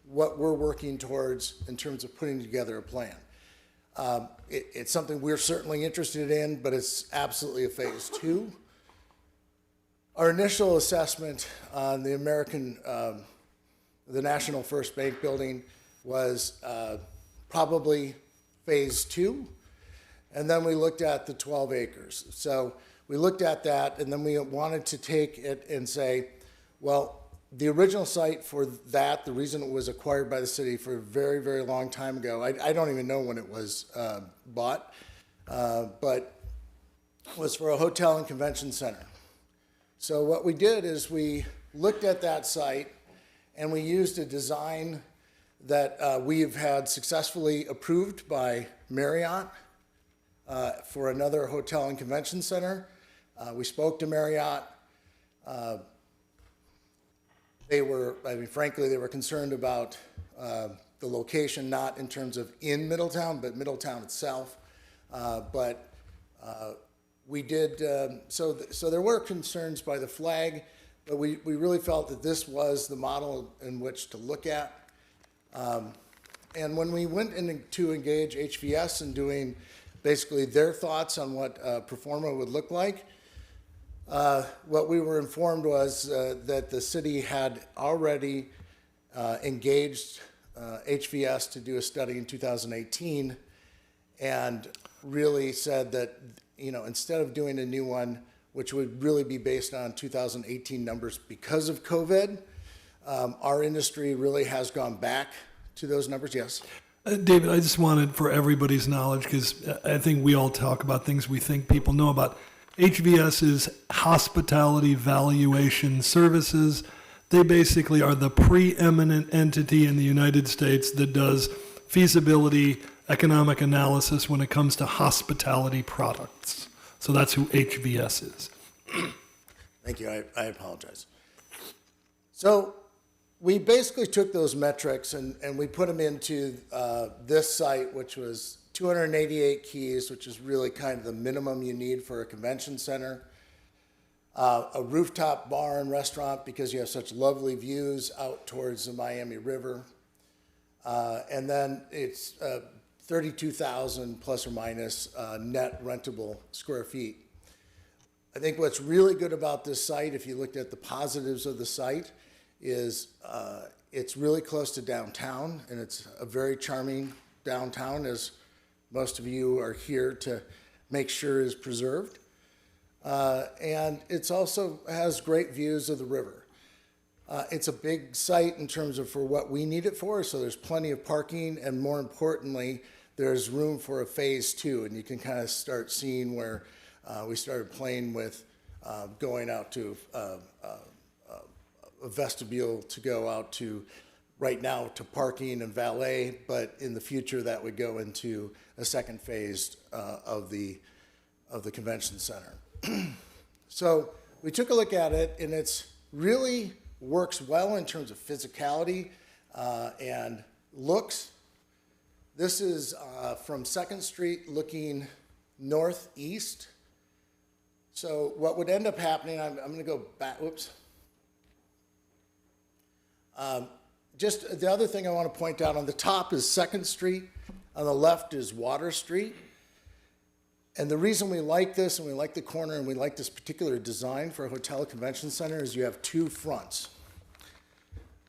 what we're working towards in terms of putting together a plan. It's something we're certainly interested in, but it's absolutely a phase 2. Our initial assessment on the National First Bank building was probably phase 2, and then we looked at the 12 acres. So we looked at that, and then we wanted to take it and say, well, the original site for that, the reason it was acquired by the city for a very, very long time ago, I don't even know when it was bought, but was for a hotel and convention center. So what we did is we looked at that site, and we used a design that we've had successfully approved by Marriott for another hotel and convention center. We spoke to Marriott. Frankly, they were concerned about the location, not in terms of in Middletown, but Middletown itself. We did, so there were concerns by the flag, but we really felt that this was the model in which to look at. And when we went in to engage HVS in doing basically their thoughts on what Performa would look like, what we were informed was that the city had already engaged HVS to do a study in 2018 and really said that, instead of doing a new one, which would really be based on 2018 numbers because of COVID, our industry really has gone back to those numbers. Yes. David, I just wanted for everybody's knowledge, because I think we all talk about things we think people know about. HVS is Hospitality Valuation Services. They basically are the preeminent entity in the United States that does feasibility economic analysis when it comes to hospitality products. So that's who HVS is. Thank you. I apologize. So we basically took those metrics and we put them into this site, which was 288 keys, which is really kind of the minimum you need for a convention center. A rooftop bar and restaurant because you have such lovely views out towards the Miami River. And then it's 32,000 plus or minus net rentable square feet. I think what's really good about this site, if you looked at the positives of the site, is it's really close to downtown, and it's a very charming downtown, as most of you are here to make sure is preserved. And it's also has great views of the river. It's a big site in terms of for what we need it for, so there's plenty of parking, and more importantly, there's room for a phase 2, and you can kind of start seeing where we started playing with going out to a vestibule to go out to, right now, to parking and valet, but in the future, that would go into a second phase of the convention center. So we took a look at it, and it's really works well in terms of physicality and looks. This is from 2nd Street looking northeast. So what would end up happening, I'm going to go back, whoops. Just the other thing I want to point out, on the top is 2nd Street, on the left is Water Street. And the reason we like this, and we like the corner, and we like this particular design for a hotel convention center, is you have 2 fronts.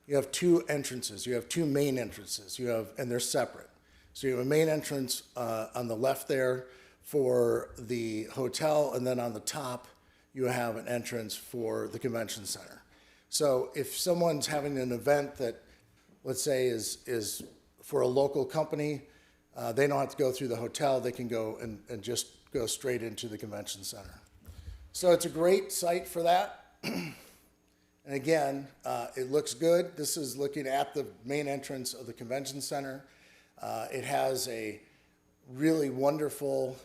You have 2 entrances. You have 2 main entrances. And they're separate. So you have a main entrance on the left there for the hotel, and then on the top, you have an entrance for the convention center. So if someone's having an event that, let's say, is for a local company, they don't have to go through the hotel. They can go and just go straight into the convention center. So it's a great site for that. And again, it looks good. This is looking at the main entrance of the convention center. It has a really wonderful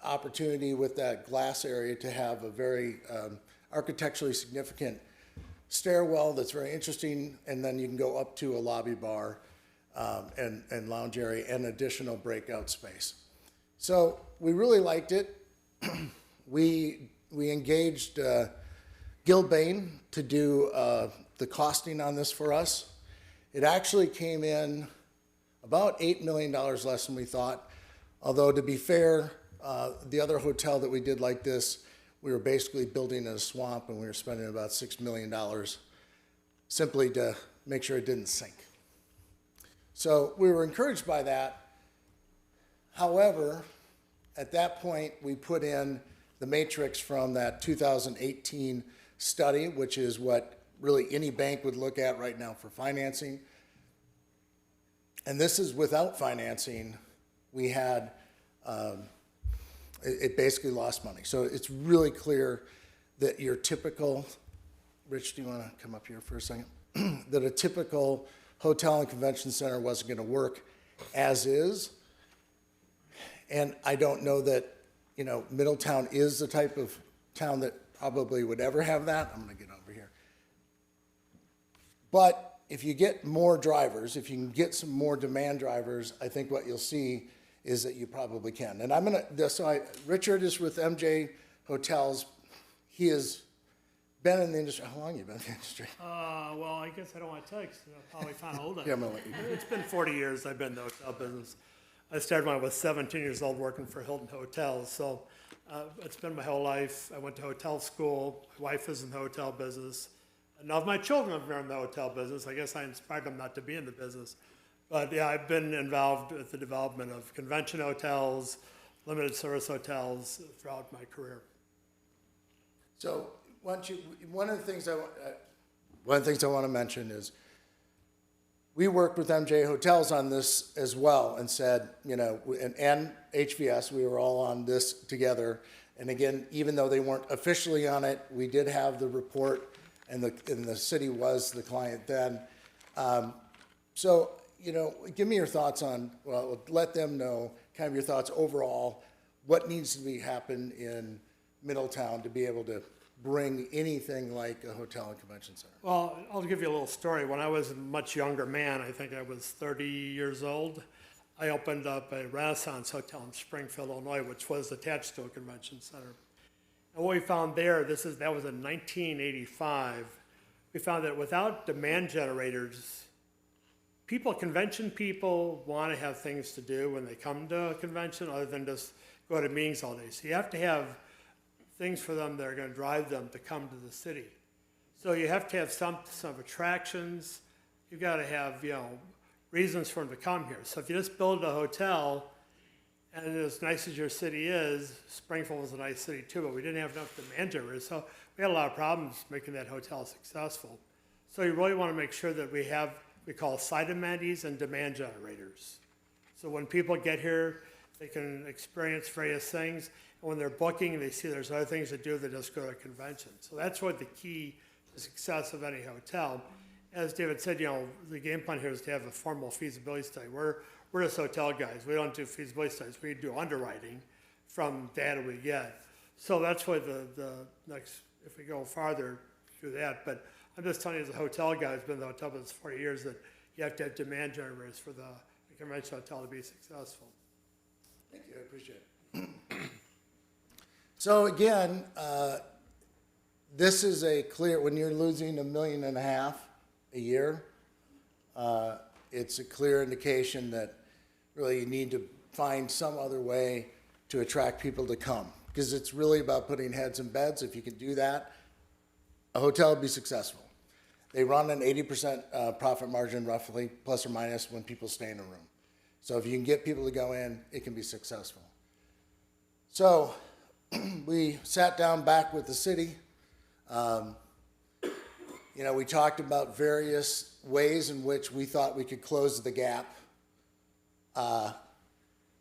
opportunity with that glass area to have a very architecturally significant stairwell that's very interesting, and then you can go up to a lobby bar and lounge area and additional breakout space. So we really liked it. We engaged Gilbane to do the costing on this for us. It actually came in about $8 million less than we thought, although to be fair, the other hotel that we did like this, we were basically building in a swamp, and we were spending about $6 million simply to make sure it didn't sink. So we were encouraged by that. However, at that point, we put in the matrix from that 2018 study, which is what really any bank would look at right now for financing. And this is without financing. We had, it basically lost money. So it's really clear that your typical, Rich, do you want to come up here for a second? That a typical hotel and convention center wasn't going to work as is. And I don't know that, Middletown is the type of town that probably would ever have that. I'm going to get over here. But if you get more drivers, if you can get some more demand drivers, I think what you'll see is that you probably can. And I'm going to, Richard is with MJ Hotels. He has been in the industry. How long have you been in the industry? Well, I guess I don't want to tell you because I'll probably find old. Yeah, I'm gonna let you. It's been 40 years I've been in the hotel business. I started when I was 17 years old working for Hilton Hotels. So it's been my whole life. I went to hotel school. My wife is in the hotel business. None of my children are in the hotel business. I guess I inspired them not to be in the business. But yeah, I've been involved with the development of convention hotels, limited service hotels throughout my career. So one of the things I want to mention is we worked with MJ Hotels on this as well and said, and HVS, we were all on this together. And again, even though they weren't officially on it, we did have the report, and the city was the client then. So, give me your thoughts on, well, let them know kind of your thoughts overall, what needs to happen in Middletown to be able to bring anything like a hotel and convention center? Well, I'll give you a little story. When I was a much younger man, I think I was 30 years old, I opened up a Renaissance Hotel in Springfield, Illinois, which was attached to a convention center. And what we found there, that was in 1985, we found that without demand generators, convention people want to have things to do when they come to a convention other than just go to meetings all day. So you have to have things for them that are going to drive them to come to the city. So you have to have some attractions. You've got to have, reasons for them to come here. So if you just build a hotel And as nice as your city is, Springfield was a nice city too, but we didn't have enough demand generators, so we had a lot of problems making that hotel successful. So you really want to make sure that we have, we call site amenities and demand generators. So when people get here, they can experience various things. And when they're booking, they see there's other things to do than just go to a convention. So that's what the key to success of any hotel. As David said, the game plan here is to have a formal feasibility study. We're just hotel guys. We don't do feasibility studies. We do underwriting from data we get. So that's what the next, if we go farther, do that. But I'm just telling you, as a hotel guy who's been in the hotel business 40 years, that you have to have demand generators for the conventional hotel to be successful. Thank you, I appreciate it. So again, this is a clear, when you're losing $1.5 million a year, it's a clear indication that really you need to find some other way to attract people to come. Because it's really about putting heads in beds. If you can do that, a hotel will be successful. They run an 80% profit margin roughly, plus or minus, when people stay in a room. So if you can get people to go in, it can be successful. So we sat down back with the city. We talked about various ways in which we thought we could close the gap.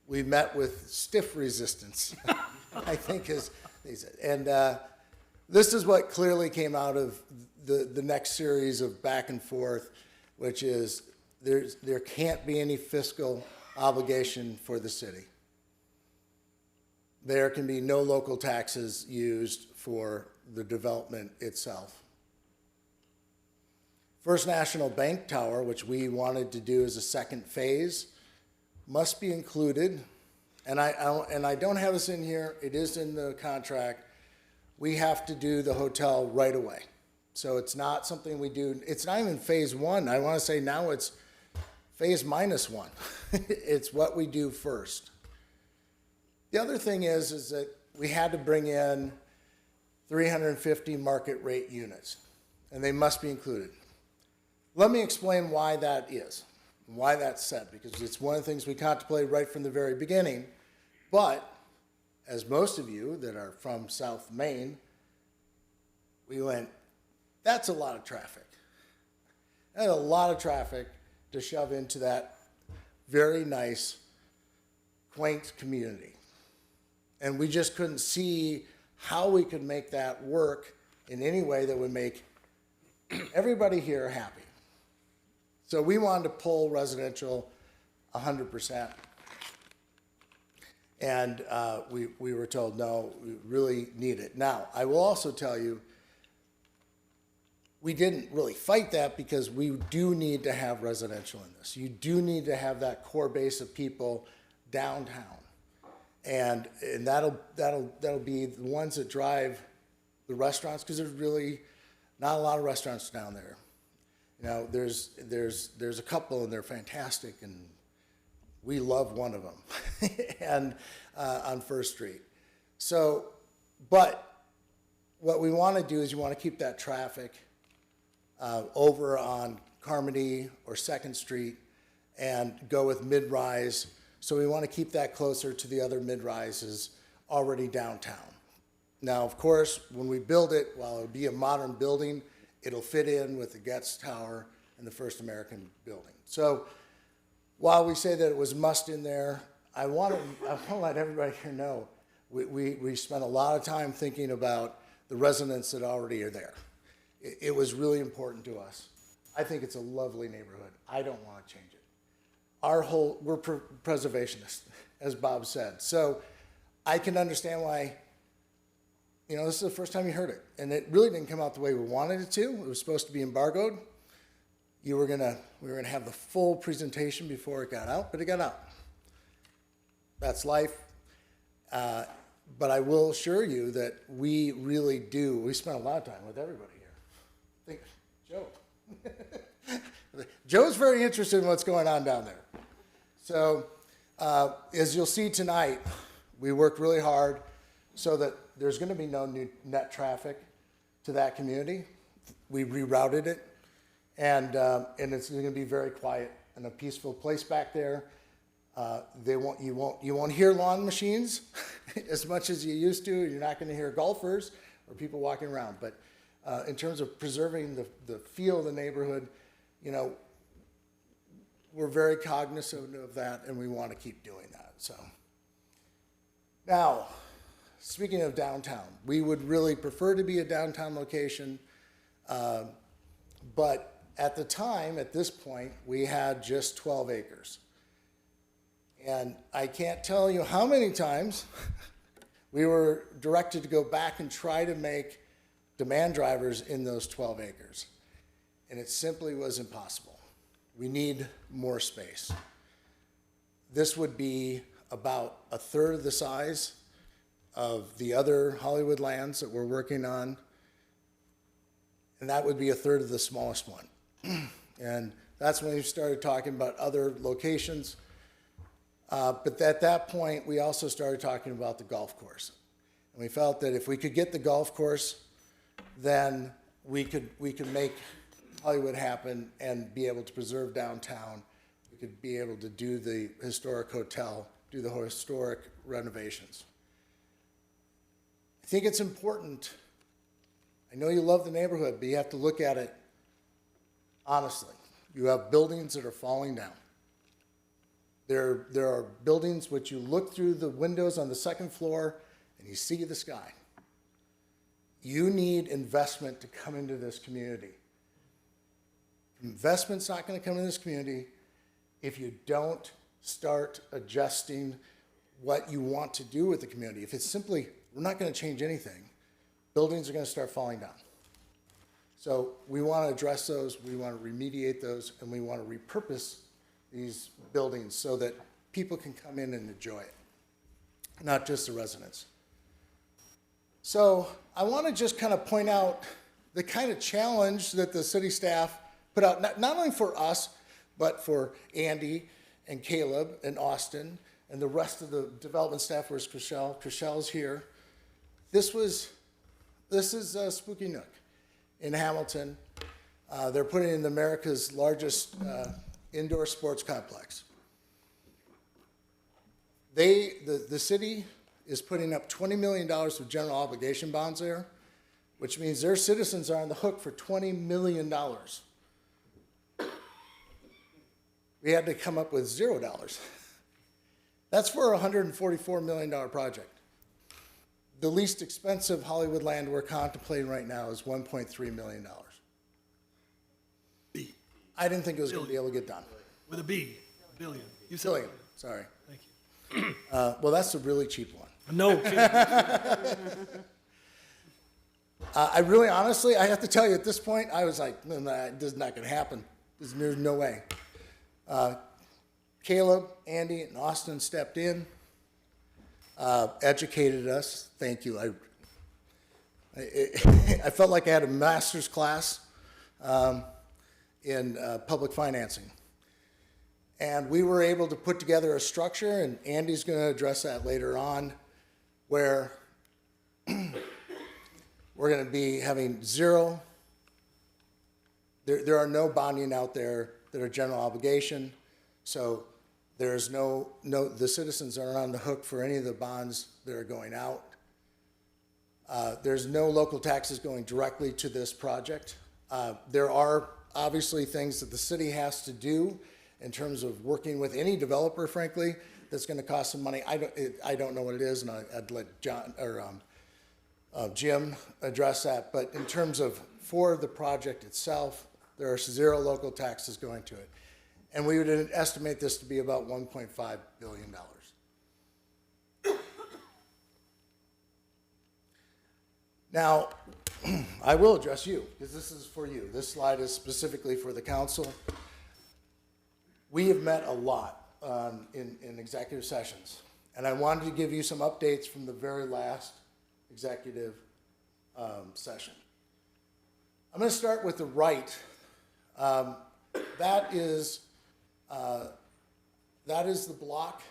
We met with stiff resistance, I think, as they said. And this is what clearly came out of the next series of back and forth, which is there can't be any fiscal obligation for the city. There can be no local taxes used for the development itself. First National Bank Tower, which we wanted to do as a second phase, must be included. And I don't have this in here. It is in the contract. We have to do the hotel right away. So it's not something we do. It's not even phase one. I want to say now it's phase -1. It's what we do first. The other thing is that we had to bring in 350 market rate units, and they must be included. Let me explain why that is, why that's said, because it's one of the things we contemplated right from the very beginning. But as most of you that are from South Main, we went, that's a lot of traffic. That's a lot of traffic to shove into that very nice, quaint community. And we just couldn't see how we could make that work in any way that would make everybody here happy. So we wanted to pull residential 100%. And we were told, no, we really need it. Now, I will also tell you, we didn't really fight that because we do need to have residential in this. You do need to have that core base of people downtown. And that'll be the ones that drive the restaurants, because there's really not a lot of restaurants down there. There's a couple and they're fantastic, and we love one of them, and on First Street. So, but what we want to do is you want to keep that traffic over on Carmody or 2nd Street and go with mid-rise. So we want to keep that closer to the other mid-rises already downtown. Now, of course, when we build it, while it'll be a modern building, it'll fit in with the Getz Tower and the First American Building. So while we say that it was must in there, I want to let everybody here know we spent a lot of time thinking about the residents that already are there. It was really important to us. I think it's a lovely neighborhood. I don't want to change it. We're preservationists, as Bob said. So I can understand why, this is the first time you heard it. And it really didn't come out the way we wanted it to. It was supposed to be embargoed. We were gonna have the full presentation before it got out, but it got out. That's life. But I will assure you that we really do. We spent a lot of time with everybody here. I think Joe. Joe's very interested in what's going on down there. So as you'll see tonight, we worked really hard so that there's going to be no new net traffic to that community. We rerouted it, and it's going to be very quiet and a peaceful place back there. You won't hear lawn machines as much as you used to. You're not going to hear golfers or people walking around. But in terms of preserving the feel of the neighborhood, you know, we're very cognizant of that, and we want to keep doing that. So now, speaking of downtown, we would really prefer to be a downtown location, but at the time, at this point, we had just 12 acres. And I can't tell you how many times we were directed to go back and try to make demand drivers in those 12 acres. And it simply was impossible. We need more space. This would be about a third of the size of the other Hollywood lands that we're working on. And that would be a third of the smallest one. And that's when we started talking about other locations. But at that point, we also started talking about the golf course. And we felt that if we could get the golf course, then we could make Hollywood happen and be able to preserve downtown. We could be able to do the historic hotel, do the historic renovations. I think it's important. I know you love the neighborhood, but you have to look at it honestly. You have buildings that are falling down. There are buildings which you look through the windows on the second floor and you see the sky. You need investment to come into this community. Investment's not going to come into this community if you don't start adjusting what you want to do with the community. If it's simply, we're not going to change anything, buildings are going to start falling down. So we want to address those, we want to remediate those, and we want to repurpose these buildings so that people can come in and enjoy it, not just the residents. So I want to just kind of point out the kind of challenge that the city staff put out, not only for us, but for Andy and Caleb and Austin and the rest of the development staff. Where's Chriselle? Chriselle's here. This is Spooky Nook in Hamilton. They're putting in America's largest indoor sports complex. The city is putting up $20 million of general obligation bonds there, which means their citizens are on the hook for $20 million. We had to come up with $0. That's for a $144 million project. The least expensive Hollywood land we're contemplating right now is $1.3 million. I didn't think it was going to be able to get done. With a B, billion. You said Billion, sorry. Thank you. Well, that's a really cheap one. No. I really, honestly, I have to tell you, at this point, I was like, no, this is not going to happen. There's no way. Caleb, Andy, and Austin stepped in, educated us. Thank you. I felt like I had a master's class in public financing. And we were able to put together a structure, and Andy's going to address that later on, where we're going to be having zero. There are no bonding out there that are general obligation, so there's the citizens aren't on the hook for any of the bonds that are going out. There's no local taxes going directly to this project. There are obviously things that the city has to do in terms of working with any developer, frankly, that's going to cost some money. I don't know what it is, and I'd let John or Jim address that. But in terms of for the project itself, there are zero local taxes going to it, and we would estimate this to be about $1.5 billion. Now, I will address you because this is for you. This slide is specifically for the council. We have met a lot in executive sessions, and I wanted to give you some updates from the very last executive session. I'm going to start with the right. That is the block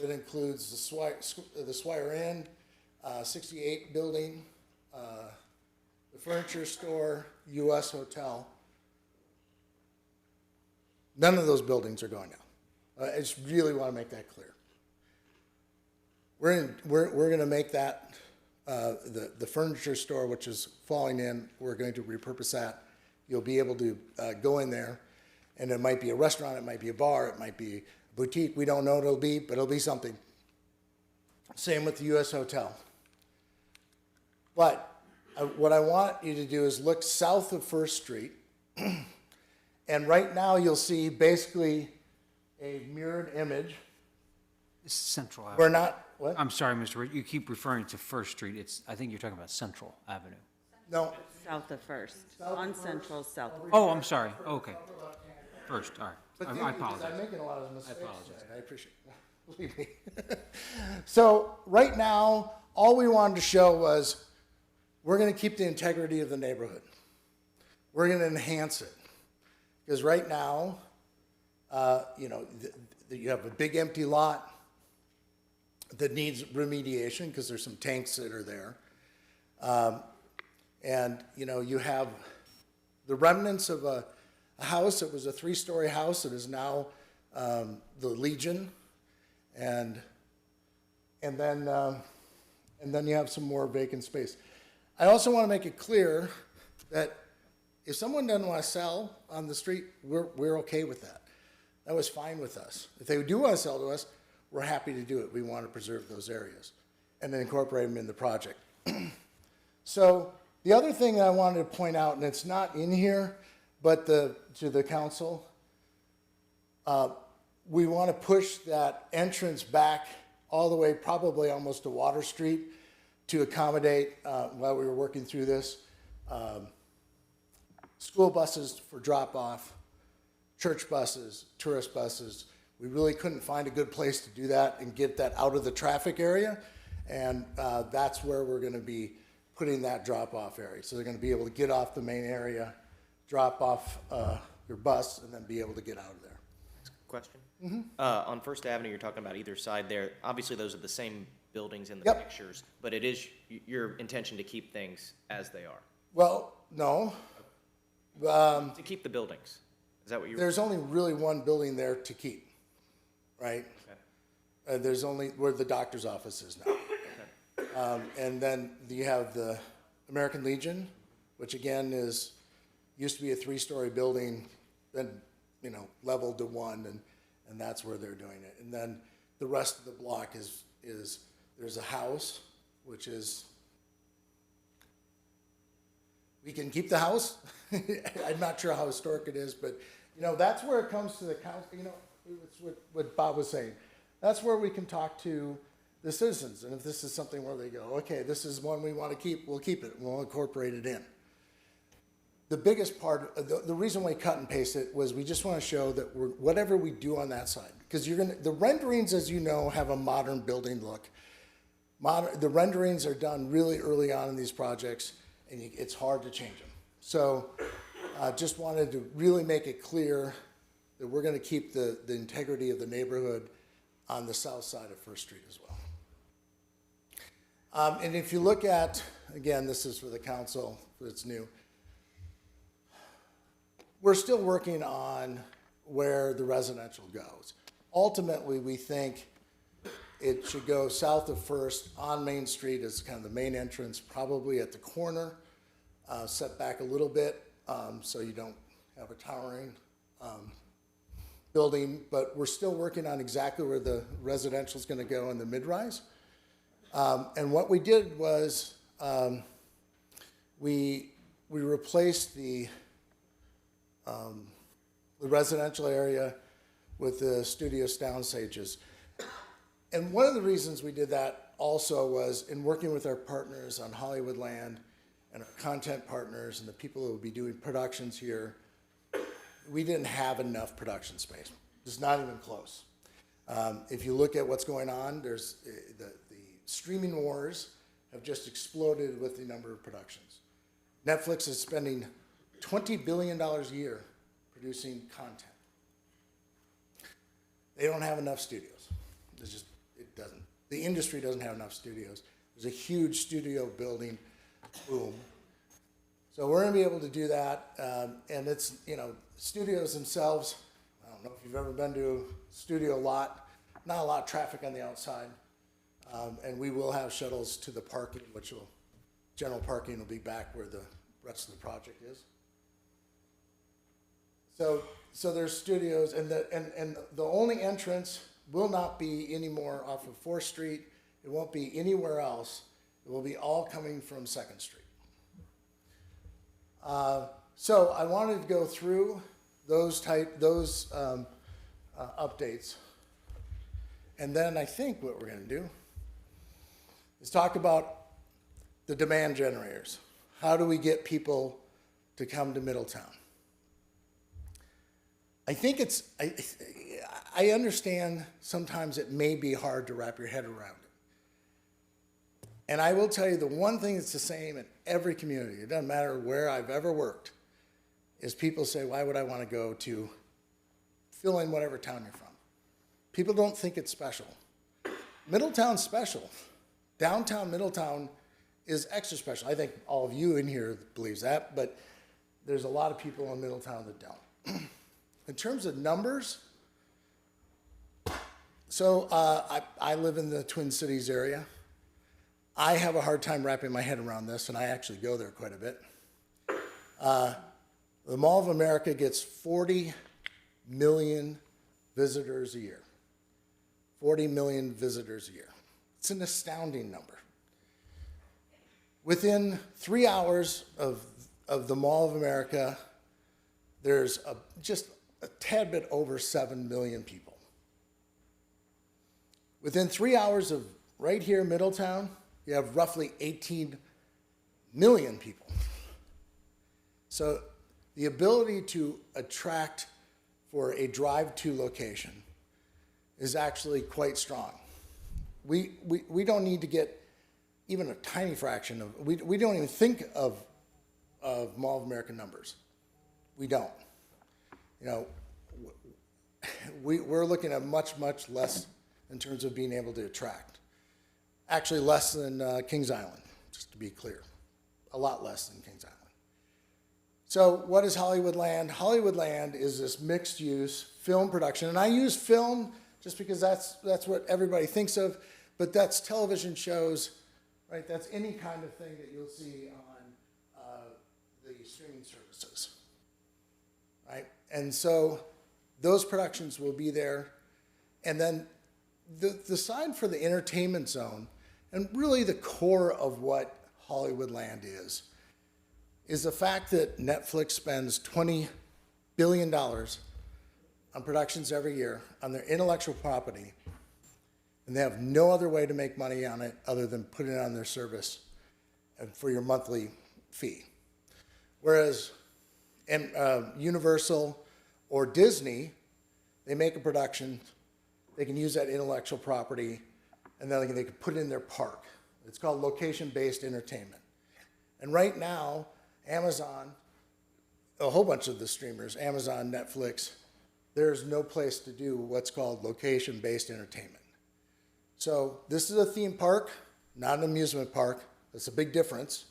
that includes the Swire Inn, 68 building, the furniture store, U.S. Hotel. None of those buildings are going down. I just really want to make that clear. We're going to make that, the furniture store, which is falling in, we're going to repurpose that. You'll be able to go in there, and it might be a restaurant, it might be a bar, it might be a boutique. We don't know what it'll be, but it'll be something. Same with the U.S. Hotel. But what I want you to do is look south of First Street, and right now you'll see basically a mirrored image. It's Central Avenue. We're not, what? I'm sorry, Mr. Rich, you keep referring to First Street. I think you're talking about Central Avenue. No. South of First, on Central, south. Oh, I'm sorry. Okay. First, all right. But I apologize. I'm making a lot of mistakes. I apologize. Tonight. I appreciate it. Believe me. So right now, all we wanted to show was we're going to keep the integrity of the neighborhood. We're going to enhance it. Because right now, you have a big empty lot that needs remediation because there's some tanks that are there. You have the remnants of a house that was a 3-story house that is now the Legion, and then you have some more vacant space. I also want to make it clear that if someone doesn't want to sell on the street, we're okay with that. That was fine with us. If they do want to sell to us, we're happy to do it. We want to preserve those areas and then incorporate them in the project. So the other thing I wanted to point out, and it's not in here, but to the council, we want to push that entrance back all the way, probably almost to Water Street, to accommodate, while we were working through this, school buses for drop-off, church buses, tourist buses. We really couldn't find a good place to do that and get that out of the traffic area, and that's where we're going to be putting that drop-off area. So they're going to be able to get off the main area, drop off your bus, and then be able to get out of there. Question? Mm-hmm. On First Avenue, you're talking about either side there. Obviously, those are the same buildings in the Yep. pictures, but it is your intention to keep things as they are. Well, no. To keep the buildings. Is that what you're? There's only really one building there to keep, right? Okay. There's only where the doctor's office is now. Okay. And then you have the American Legion, which again used to be a 3-story building, then leveled to 1, and that's where they're doing it. And then the rest of the block is there's a house, which is, we can keep the house. I'm not sure how historic it is, but that's where it comes to the council. It's what Bob was saying. That's where we can talk to the citizens, and if this is something where they go, okay, this is one we want to keep, we'll keep it, we'll incorporate it in. The biggest part, the reason we cut and paste it was we just want to show that whatever we do on that side, because the renderings, as you know, have a modern building look. The renderings are done really early on in these projects, and it's hard to change them. So just wanted to really make it clear that we're going to keep the integrity of the neighborhood on the south side of First Street as well. And if you look at, again, this is for the council, it's new. We're still working on where the residential goes. Ultimately, we think it should go south of First on Main Street as kind of the main entrance, probably at the corner, set back a little bit so you don't have a towering building, but we're still working on exactly where the residential is going to go in the mid-rise. And what we did was we replaced the residential area with the studio sound stages. And one of the reasons we did that also was in working with our partners on Hollywoodland and our content partners and the people who will be doing productions here, we didn't have enough production space. It's not even close. If you look at what's going on, there's the streaming wars have just exploded with the number of productions. Netflix is spending $20 billion a year producing content. They don't have enough studios. It doesn't. The industry doesn't have enough studios. There's a huge studio building boom. So we're going to be able to do that. And it's, studios themselves, well, don't know if you've ever been to a studio lot, not a lot of traffic on the outside. And we will have shuttles to the parking, general parking will be back where the rest of the project is. So there's studios, and the only entrance will not be anymore off of 4th Street. It won't be anywhere else. It will be all coming from 2nd Street. So I wanted to go through those updates. And then I think what we're going to do is talk about the demand generators. How do we get people to come to Middletown? I think I understand sometimes it may be hard to wrap your head around it. And I will tell you the one thing that's the same in every community, it doesn't matter where I've ever worked, is people say, why would I want to go to fill in whatever town you're from? People don't think it's special. Middletown's special. Downtown Middletown is extra special. I think all of you in here believes that, but there's a lot of people in Middletown that don't. In terms of numbers, so I live in the Twin Cities area. I have a hard time wrapping my head around this, and I actually go there quite a bit. The Mall of America gets 40 million visitors a year. 40 million visitors a year. It's an astounding number. Within 3 hours of the Mall of America, there's just a tad bit over 7 million people. Within 3 hours of right here, Middletown, you have roughly 18 million people. So the ability to attract for a drive-to location is actually quite strong. We don't need to get even a tiny fraction of, we don't even think of Mall of America numbers. We don't. You know, we're looking at much, much less in terms of being able to attract. Actually less than Kings Island, just to be clear. A lot less than Kings Island. So what is Hollywoodland? Hollywoodland is this mixed-use film production, and I use film just because that's what everybody thinks of, but that's television shows, right? That's any kind of thing that you'll see on the streaming services, right? And so those productions will be there, and then the side for the entertainment zone, and really the core of what Hollywoodland is the fact that Netflix spends $20 billion on productions every year on their intellectual property, and they have no other way to make money on it other than putting it on their service and for your monthly fee. Whereas Universal or Disney, they make a production, they can use that intellectual property, and then they can put it in their park. It's called location-based entertainment. And right now, Amazon, a whole bunch of the streamers, Amazon, Netflix, there's no place to do what's called location-based entertainment. So this is a theme park, not an amusement park. That's a big difference.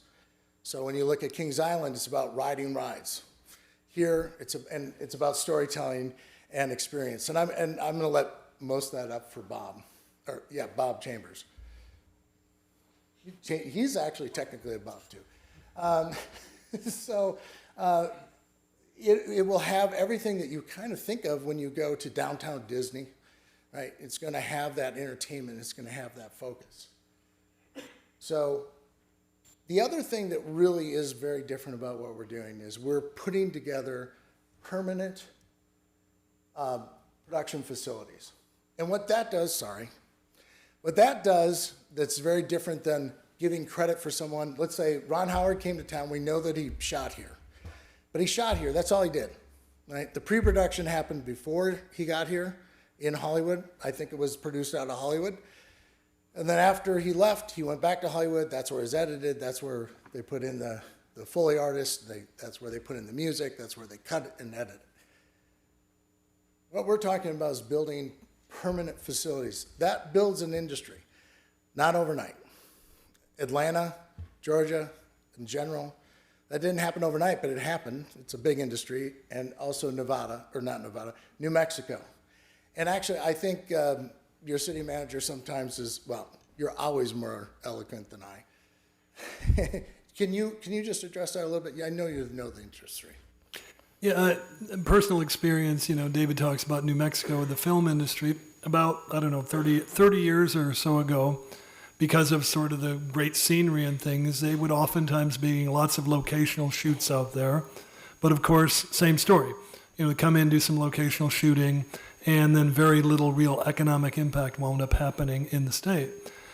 So when you look at Kings Island, it's about riding rides. Here, it's about storytelling and experience. And I'm going to let most of that up for Bob. Bob Chambers. He's actually technically a Bob too. It will have everything that you kind of think of when you go to downtown Disney, right? It's going to have that entertainment. It's going to have that focus. So the other thing that really is very different about what we're doing is we're putting together permanent production facilities. And what that does, that's very different than giving credit for someone. Let's say Ron Howard came to town. We know that he shot here. But he shot here. That's all he did. Right? The pre-production happened before he got here in Hollywood. I think it was produced out of Hollywood. And then after he left, he went back to Hollywood. That's where it was edited. That's where they put in the Foley artists. That's where they put in the music. That's where they cut it and edit it. What we're talking about is building permanent facilities. That builds an industry, not overnight. Atlanta, Georgia, in general, That didn't happen overnight, but it happened. It's a big industry, and also New Mexico. And actually, I think your city manager sometimes is, well, you're always more eloquent than I. Can you just address that a little bit? Yeah, I know you know the industry. Yeah, personal experience, David talks about New Mexico, the film industry, about, 30 years or so ago, because of sort of the great scenery and things, they would oftentimes be lots of locational shoots out there. But of course, same story. They come in, do some locational shooting, and then very little real economic impact wound up happening in the state.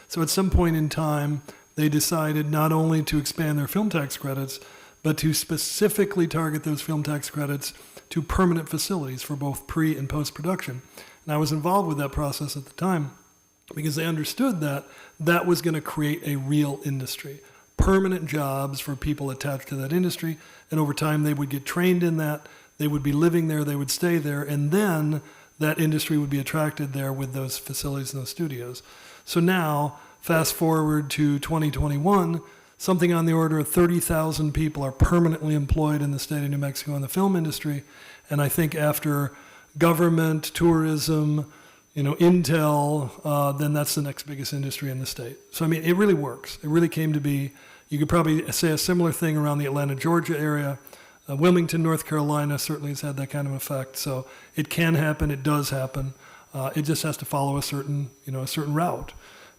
So at some point in time, they decided not only to expand their film tax credits, but to specifically target those film tax credits to permanent facilities for both pre and post-production. And I was involved with that process at the time because they understood that that was going to create a real industry, permanent jobs for people attached to that industry, and over time they would get trained in that, they would be living there, they would stay there, and then that industry would be attracted there with those facilities and those studios. So now, fast forward to 2021, something on the order of 30,000 people are permanently employed in the state of New Mexico in the film industry. And I think after government, tourism, Intel, then that's the next biggest industry in the state. So, I mean, it really works. It really came to be. You could probably say a similar thing around the Atlanta, Georgia area. Wilmington, North Carolina certainly has had that kind of effect. So it can happen. It does happen. It just has to follow a certain route.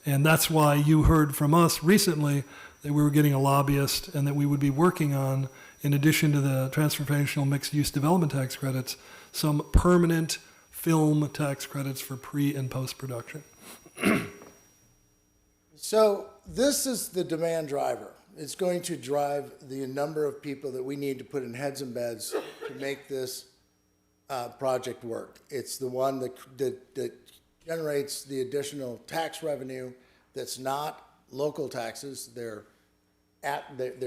And that's why you heard from us recently that we were getting a lobbyist and that we would be working on, in addition to the transformational mixed-use development tax credits, some permanent film tax credits for pre- and post-production. So this is the demand driver. It's going to drive the number of people that we need to put in heads and beds to make this project work. It's the one that generates the additional tax revenue that's not local taxes. They're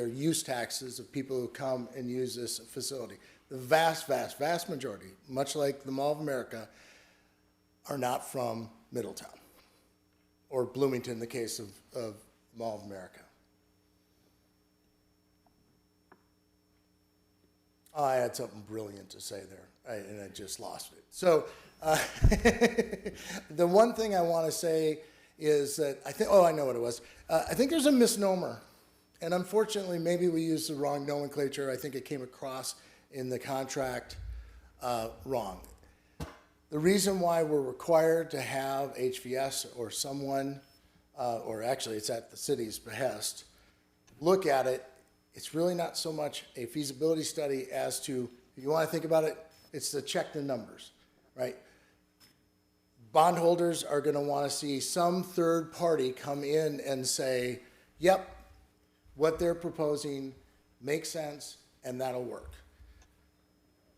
use taxes of people who come and use this facility. The vast majority, much like the Mall of America, are not from Middletown or Bloomington in the case of Mall of America. Oh, I had something brilliant to say there, and I just lost it. So the one thing I want to say is that I know what it was. I think there's a misnomer. And unfortunately, maybe we used the wrong nomenclature. I think it came across in the contract wrong. The reason why we're required to have HVS or someone, or actually it's at the city's behest, look at it, it's really not so much a feasibility study as to, if you want to think about it, it's to check the numbers, right? Bondholders are going to want to see some third party come in and say, yep, what they're proposing makes sense and that'll work.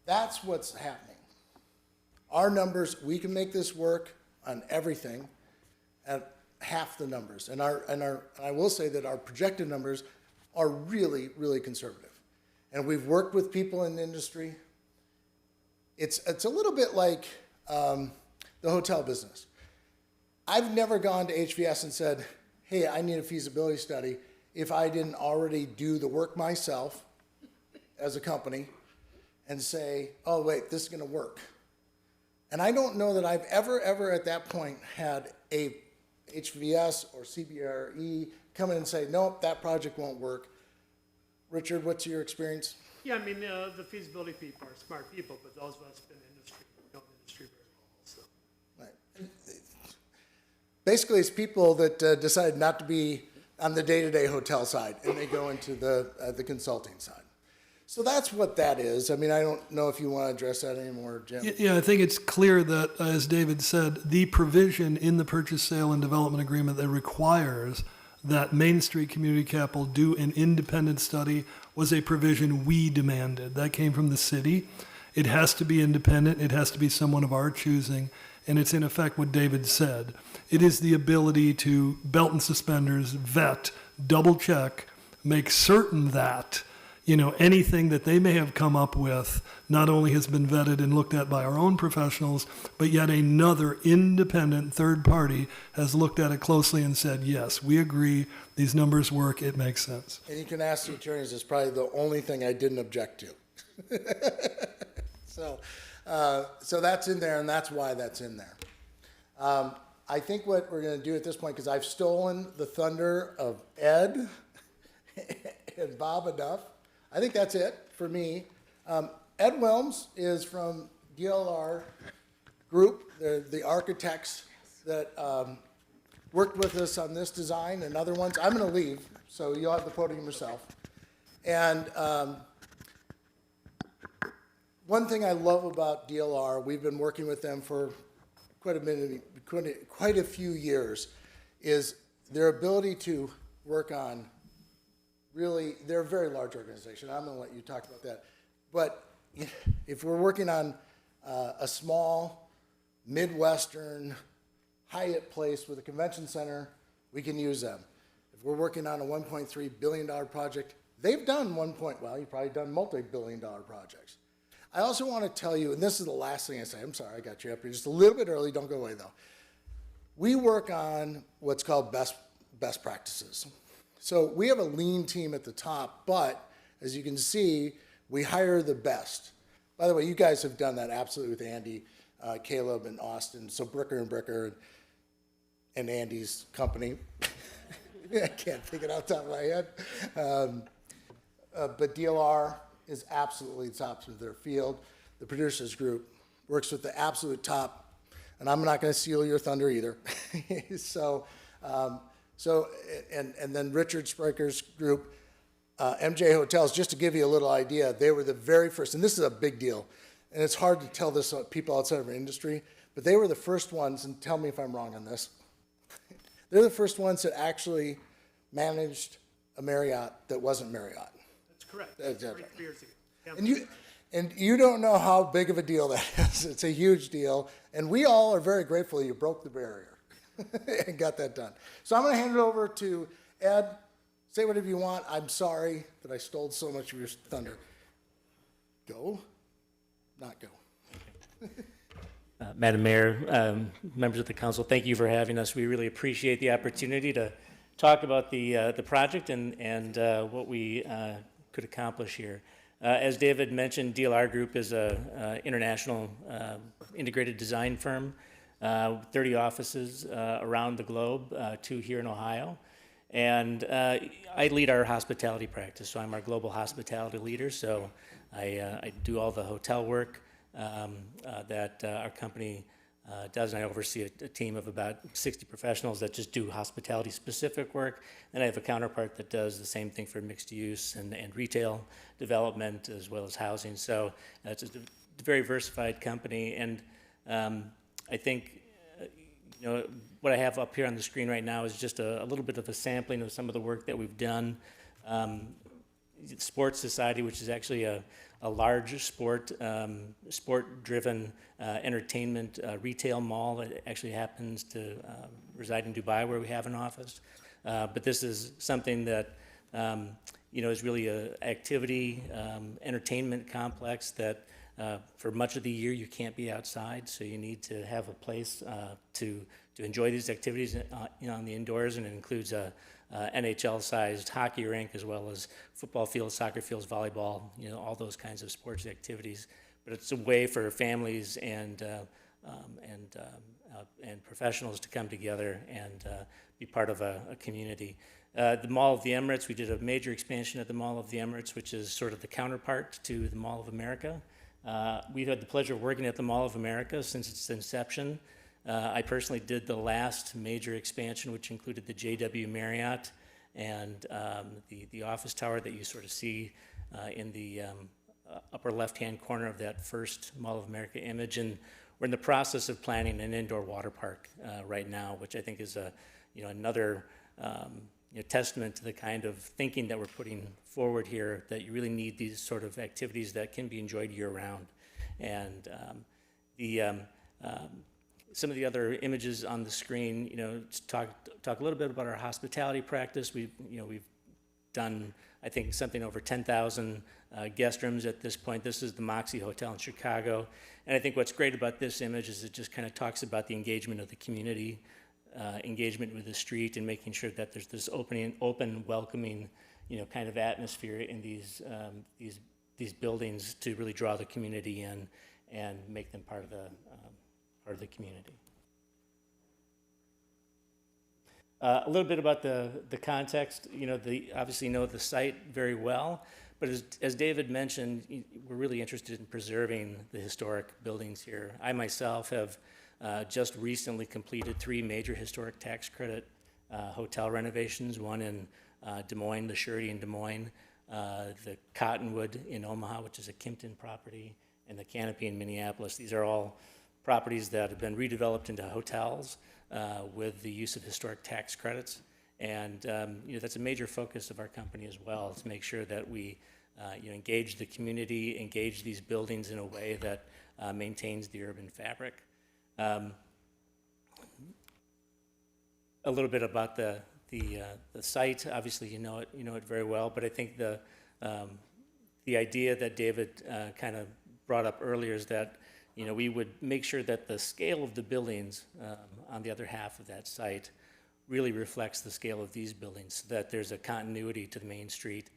That's what's happening. Our numbers, we can make this work on everything at half the numbers. And I will say that our projected numbers are really, really conservative. And we've worked with people in the industry. It's a little bit like the hotel business. I've never gone to HVS and said, hey, I need a feasibility study, if I didn't already do the work myself as a company and say, oh, wait, this is going to work. And I don't know that I've ever at that point had a HVS or CBRE come in and say, nope, that project won't work. Richard, what's your experience? Yeah, I mean, the feasibility people are smart people, but those of us in the industry know the industry very well. So. Right. Basically, it's people that decide not to be on the day-to-day hotel side, and they go into the consulting side. So that's what that is. I mean, I don't know if you want to address that anymore, Jim. Yeah, I think it's clear that, as David said, the provision in the purchase, sale, and development agreement that requires that Main Street Community Capital do an independent study was a provision we demanded. That came from the city. It has to be independent. It has to be someone of our choosing. And it's in effect what David said. It is the ability to belt and suspenders, vet, double check, make certain that, anything that they may have come up with not only has been vetted and looked at by our own professionals, but yet another independent third party has looked at it closely and said, yes, we agree, these numbers work, it makes sense. And you can ask the attorneys, it's probably the only thing I didn't object to. So that's in there, and that's why that's in there. I think what we're going to do at this point, because I've stolen the thunder of Ed and Bob enough, I think that's it for me. Ed Wilms is from DLR Group. They're the architects that worked with us on this design and other ones. I'm going to leave, so you'll have the podium yourself. And one thing I love about DLR, we've been working with them for quite a few years, is their ability to work on really, they're a very large organization. I'm going to let you talk about that. But if we're working on a small, Midwestern, Hyatt place with a convention center, we can use them. If we're working on a $1.3 billion project, they've done well, you've probably done multi-billion-dollar projects. I also want to tell you, and this is the last thing I say, I'm sorry I got you up here just a little bit early, don't go away though. We work on what's called best practices. So we have a lean team at the top, but as you can see, we hire the best. By the way, you guys have done that absolutely with Andy, Caleb, and Austin. So Bricker and Andy's company. I can't think it off the top of my head. But DLR is absolutely top of their field. The producers group works with the absolute top, and I'm not going to steal your thunder either. And then Richard Spraker's group, MJ Hotels, just to give you a little idea, they were the very first, and this is a big deal, and it's hard to tell this to people outside of our industry, but they were the first ones, and tell me if I'm wrong on this, they're the first ones that actually managed a Marriott that wasn't Marriott. That's correct. That's right. right. 3 years ago. And you don't know how big of a deal that is. It's a huge deal, and we all are very grateful you broke the barrier and got that done. So I'm going to hand it over to Ed. Say whatever you want. I'm sorry that I stole so much of your thunder. Go, not go. Madam Mayor, members of the council, thank you for having us. We really appreciate the opportunity to talk about the project and what we could accomplish here. As David mentioned, DLR Group is an international integrated design firm, 30 offices around the globe, 2 here in Ohio. And I lead our hospitality practice, so I'm our global hospitality leader. So I do all the hotel work that our company does, and I oversee a team of about 60 professionals that just do hospitality-specific work. And I have a counterpart that does the same thing for mixed use and retail development as well as housing. So it's a very diversified company, and I think what I have up here on the screen right now is just a little bit of a sampling of some of the work that we've done. Sports Society, which is actually a large sport-driven entertainment retail mall that actually happens to reside in Dubai, where we have an office. But this is something that is really an activity entertainment complex that for much of the year you can't be outside, so you need to have a place to enjoy these activities on the indoors, and it includes a NHL-sized hockey rink as well as football fields, soccer fields, volleyball, all those kinds of sports activities. But it's a way for families and professionals to come together and be part of a community. The Mall of the Emirates, we did a major expansion at the Mall of the Emirates, which is sort of the counterpart to the Mall of America. We've had the pleasure of working at the Mall of America since its inception. I personally did the last major expansion, which included the JW Marriott and the office tower that you sort of see in the upper left-hand corner of that first Mall of America image. And we're in the process of planning an indoor water park right now, which I think is another testament to the kind of thinking that we're putting forward here, that you really need these sort of activities that can be enjoyed year-round. And some of the other images on the screen, talk a little bit about our hospitality practice. We've done, I think, something over 10,000 guest rooms at this point. This is the Moxie Hotel in Chicago. And I think what's great about this image is it just kind of talks about the engagement of the community, engagement with the street, and making sure that there's this open, welcoming, kind of atmosphere in these buildings to really draw the community in and make them part of the community. A little bit about the context. Obviously know the site very well, but as David mentioned, we're really interested in preserving the historic buildings here. I myself have just recently completed 3 major historic tax credit hotel renovations, one in Des Moines, the Surety in Des Moines, the Cottonwood in Omaha, which is a Kimpton property, and the Canopy in Minneapolis. These are all properties that have been redeveloped into hotels with the use of historic tax credits. And that's a major focus of our company as well, to make sure that we engage the community, engage these buildings in a way that maintains the urban fabric. A little bit about the site. Obviously, you know it very well. But I think the idea that David kind of brought up earlier is that we would make sure that the scale of the buildings on the other half of that site really reflects the scale of these buildings, so that there's a continuity to the main street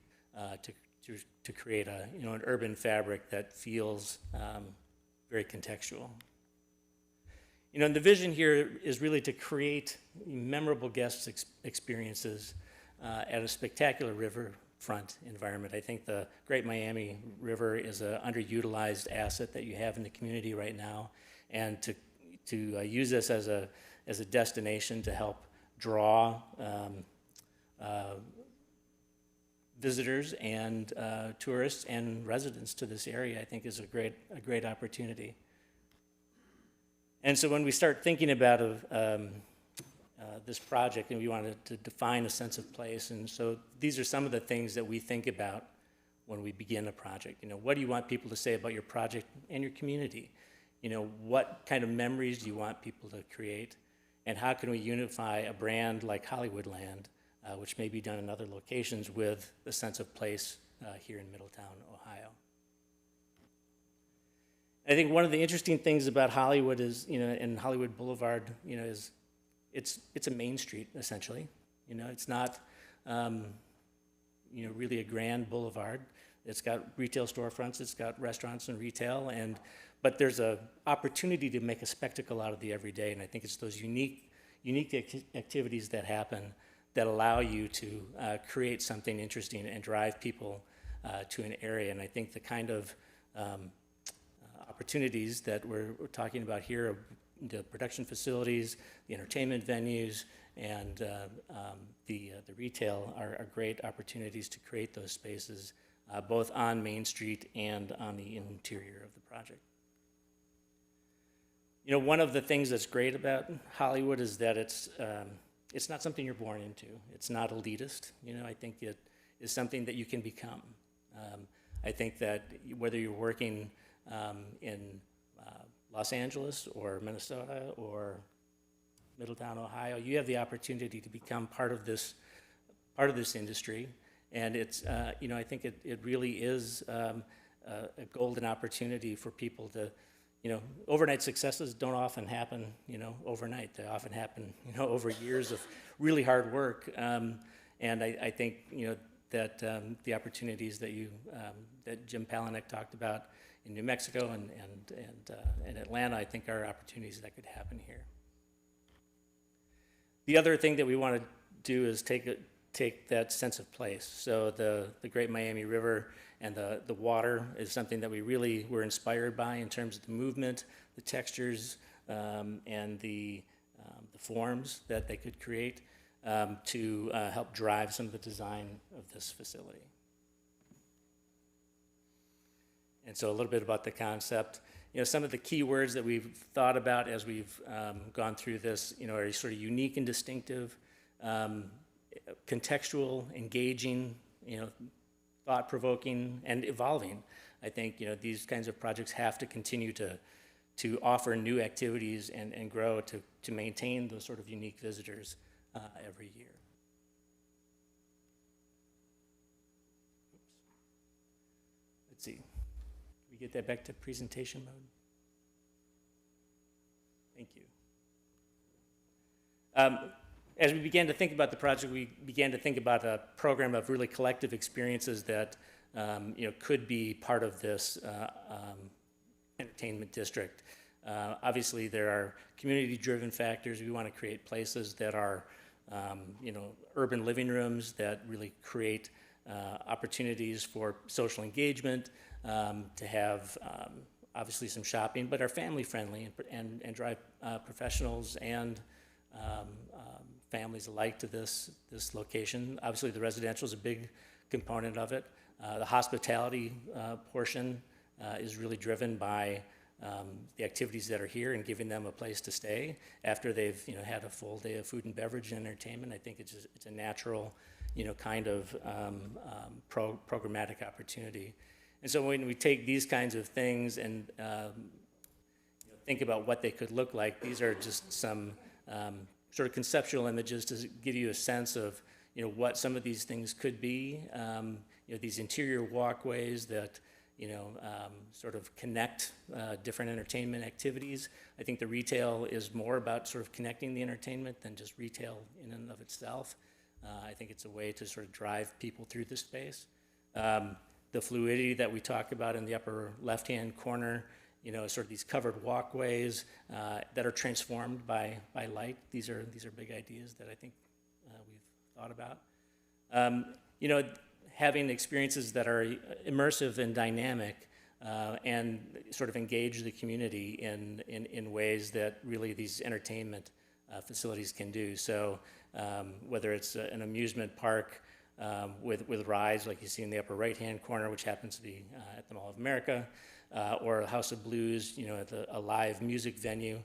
to create an urban fabric that feels very contextual. And the vision here is really to create memorable guest experiences at a spectacular riverfront environment. I think the Great Miami River is an underutilized asset that you have in the community right now, and to use this as a destination to help draw visitors and tourists and residents to this area, I think is a great opportunity. And so when we start thinking about this project, and we wanted to define a sense of place, and so these are some of the things that we think about when we begin a project. What do you want people to say about your project and your community? What kind of memories do you want people to create? And how can we unify a brand like Hollywoodland, which may be done in other locations, with a sense of place here in Middletown, Ohio? I think one of the interesting things about Hollywood is, and Hollywood Boulevard, is it's a main street, essentially. It's not, really a grand boulevard. It's got retail storefronts, it's got restaurants and retail, but there's an opportunity to make a spectacle out of the everyday, and I think it's those unique activities that happen that allow you to create something interesting and drive people to an area. And I think the kind of opportunities that we're talking about here, the production facilities, the entertainment venues, and the retail are great opportunities to create those spaces, both on Main Street and on the interior of the project. One of the things that's great about Hollywood is that it's not something you're born into. It's not elitist. I think it is something that you can become. I think that whether you're working in Los Angeles or Minnesota or Middletown, Ohio, you have the opportunity to become part of this industry, and it's I think it really is a golden opportunity for people to. Overnight successes don't often happen, overnight. They often happen, over years of really hard work. And I think, that the opportunities that that Jim Palanek talked about in New Mexico and Atlanta, I think are opportunities that could happen here. The other thing that we want to do is take that sense of place. So the Great Miami River and the water is something that we really were inspired by in terms of the movement, the textures, and the forms that they could create to help drive some of the design of this facility. And so a little bit about the concept. Some of the key words that we've thought about as we've gone through this, are sort of unique and distinctive, contextual, engaging, thought-provoking, and evolving. I think these kinds of projects have to continue to offer new activities and grow to maintain those sort of unique visitors every year. let's see. Can we get that back to presentation mode? Thank you. As we began to think about the project, we began to think about a program of really collective experiences that could be part of this entertainment district. Obviously, there are community-driven factors. We want to create places that are, urban living rooms that really create opportunities for social engagement, to have obviously some shopping, but are family-friendly and drive professionals and families alike to this location. Obviously, the residential is a big component of it. The hospitality portion is really driven by the activities that are here and giving them a place to stay after they've had a full day of food and beverage and entertainment. I think it's a natural kind of programmatic opportunity. And so when we take these kinds of things and think about what they could look like, these are just some sort of conceptual images to give you a sense of what some of these things could be. These interior walkways that sort of connect different entertainment activities. I think the retail is more about sort of connecting the entertainment than just retail in and of itself. I think it's a way to sort of drive people through the space. The fluidity that we talk about in the upper left-hand corner, sort of these covered walkways that are transformed by light. These are big ideas that I think we've thought about. Having experiences that are immersive and dynamic and sort of engage the community in ways that really these entertainment facilities can do. So whether it's an amusement park with rides like you see in the upper right-hand corner, which happens to be at the Mall of America, or a House of Blues, at a live music venue,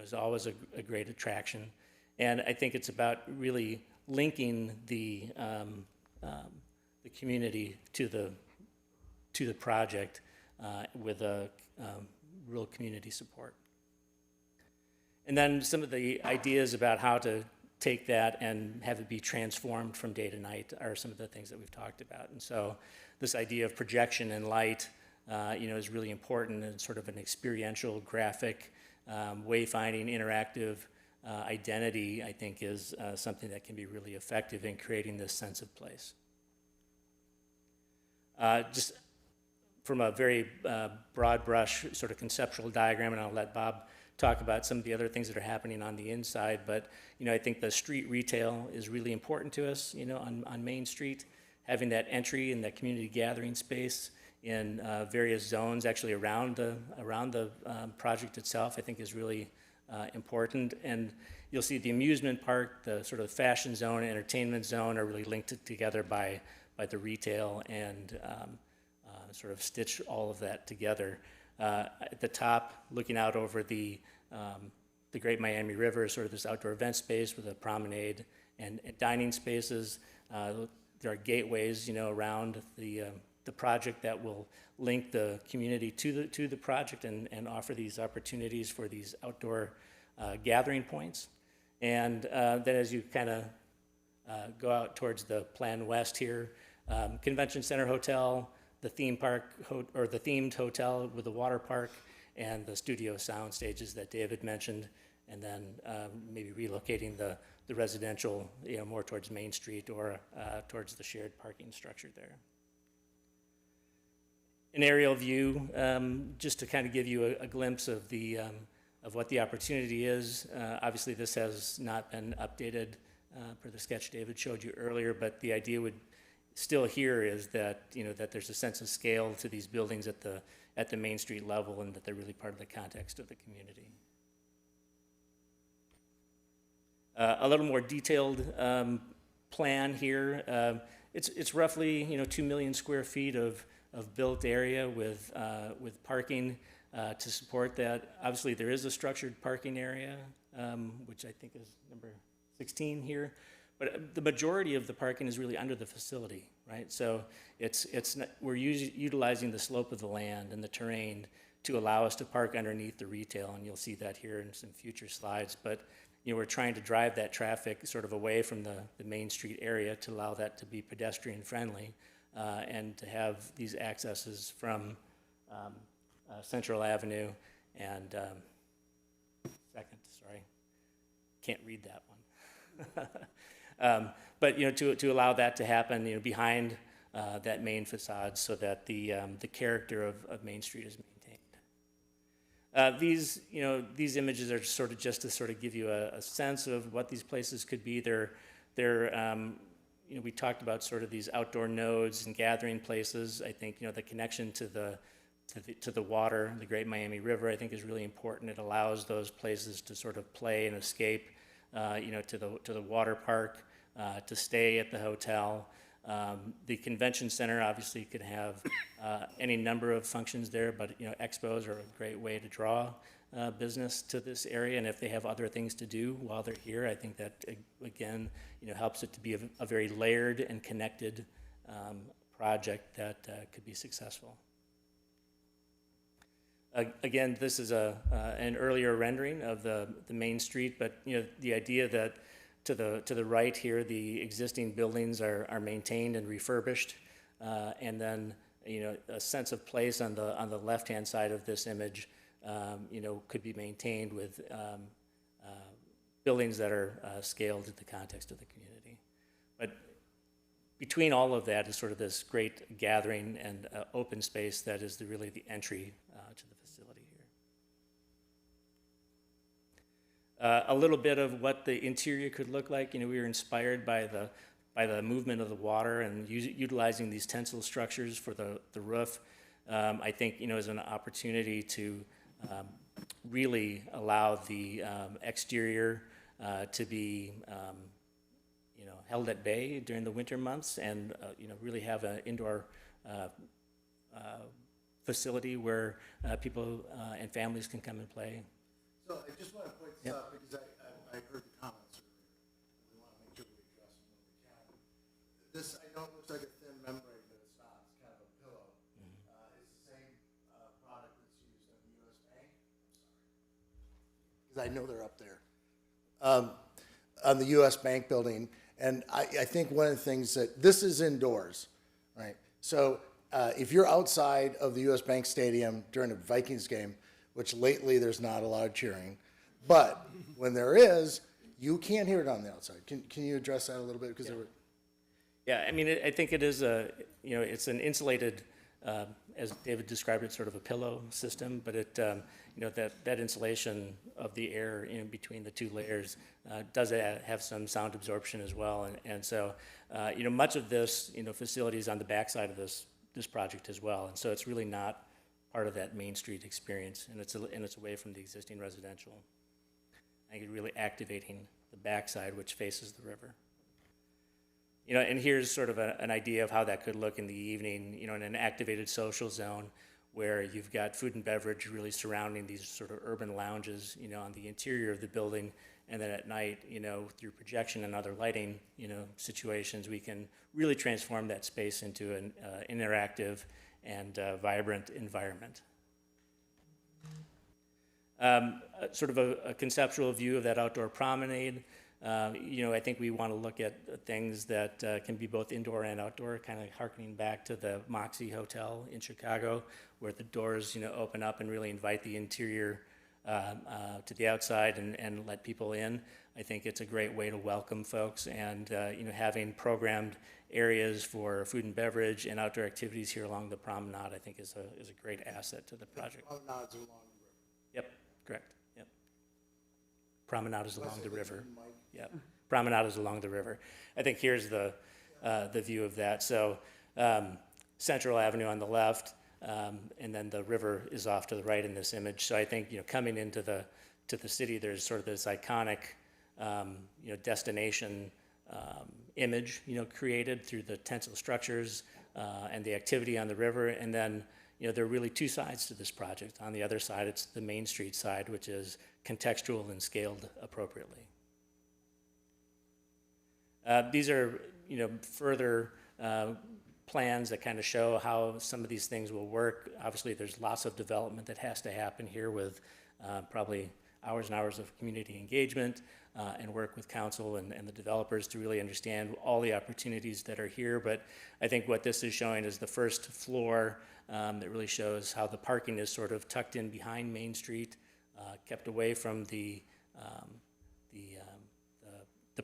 is always a great attraction. And I think it's about really linking the community to the project with a real community support. And then some of the ideas about how to take that and have it be transformed from day to night are some of the things that we've talked about. And so this idea of projection and light, is really important in sort of an experiential, graphic, wayfinding, interactive identity, I think is something that can be really effective in creating this sense of place. Just from a very broad brush sort of conceptual diagram, and I'll let Bob talk about some of the other things that are happening on the inside, but I think the street retail is really important to us, on Main Street, having that entry and that community gathering space in various zones actually around the project itself, I think is really important. And you'll see the amusement park, the sort of fashion zone, entertainment zone are really linked together by the retail and sort of stitch all of that together. At the top, looking out over the Great Miami River, sort of this outdoor event space with a promenade and dining spaces. There are gateways, around the project that will link the community to the project and offer these opportunities for these outdoor gathering points. And then as you kind of go out towards the Plan West here, Convention Center Hotel, the theme park or the themed hotel with the water park, and the studio sound stages that David mentioned, and then maybe relocating the residential, more towards Main Street or towards the shared parking structure there. An aerial view, just to kind of give you a glimpse of of what the opportunity is. Obviously, this has not been updated per the sketch David showed you earlier, but the idea would still here is that that there's a sense of scale to these buildings at the Main Street level, and that they're really part of the context of the community. A little more detailed plan here. It's roughly 2 million square feet of built area with parking to support that. Obviously, there is a structured parking area, which I think is number 16 here. But the majority of the parking is really under the facility, right? So we're utilizing the slope of the land and the terrain to allow us to park underneath the retail, and you'll see that here in some future slides. But we're trying to drive that traffic sort of away from the Main Street area to allow that to be pedestrian friendly, and to have these accesses from Central Avenue and can't read that one. But to allow that to happen, behind that main facade, so that the character of Main Street is maintained. These images are sort of just to sort of give you a sense of what these places could be. We talked about sort of these outdoor nodes and gathering places. I think the connection to the water, the Great Miami River, I think is really important. It allows those places to sort of play and escape, to the water park, to stay at the hotel. The convention center obviously could have any number of functions there, but expos are a great way to draw business to this area, and if they have other things to do while they're here, I think that again helps it to be a very layered and connected project that could be successful. Again, this is an earlier rendering of the Main Street, but the idea that to the right here, the existing buildings are maintained and refurbished, and then a sense of place on the left-hand side of this image, could be maintained with buildings that are scaled to the context of the community. But between all of that is sort of this great gathering and open space that is really the entry to the facility here. A little bit of what the interior could look like. We were inspired by the movement of the water and utilizing these tensile structures for the roof. I think is an opportunity to really allow the exterior to be held at bay during the winter months, and really have an indoor facility where people and families can come and play. So I just want to point this out because I heard the comments earlier. We want to make sure we address them when we can. This, I know it looks like a thin membrane, but it's not. It's kind of a pillow. It's the same product that's used at the U.S. Bank. I'm sorry. Because I know they're up there. On the U.S. Bank building. And I think one of the things that, this is indoors, right? So if you're outside of the U.S. Bank Stadium during a Vikings game, which lately there's not a lot of cheering, but when there is, you can't hear it on the outside. Can you address that a little bit? Because Yeah, I mean, I think it is it's an insulated, as David described it, sort of a pillow system, but it, that insulation of the air in between the two layers does have some sound absorption as well, and so, much of this, facility is on the backside of this project as well, and so it's really not part of that Main Street experience, and it's away from the existing residential. I think it's really activating the backside, which faces the river. And here's sort of an idea of how that could look in the evening, in an activated social zone where you've got food and beverage really surrounding these sort of urban lounges, on the interior of the building. And then at night, through projection and other lighting, situations, we can really transform that space into an interactive and vibrant environment. Sort of a conceptual view of that outdoor promenade. I think we want to look at things that can be both indoor and outdoor, kind of harkening back to the Moxie Hotel in Chicago, where the doors, open up and really invite the interior to the outside and let people in. I think it's a great way to welcome folks, and having programmed areas for food and beverage and outdoor activities here along the promenade, I think is a great asset to the project. Promenades along the river. Yep, correct. Yep. Promenade is along the river. Yep. Promenade is along the river. I think here's the view of that. So Central Avenue on the left, and then the river is off to the right in this image. So I think coming into the city, there's sort of this iconic destination image created through the tensile structures and the activity on the river, and then there are really two sides to this project. On the other side, it's the Main Street side, which is contextual and scaled appropriately. These are further plans that kind of show how some of these things will work. Obviously, there's lots of development that has to happen here with probably hours and hours of community engagement and work with council and the developers to really understand all the opportunities that are here. But I think what this is showing is the first floor that really shows how the parking is sort of tucked in behind Main Street, kept away from the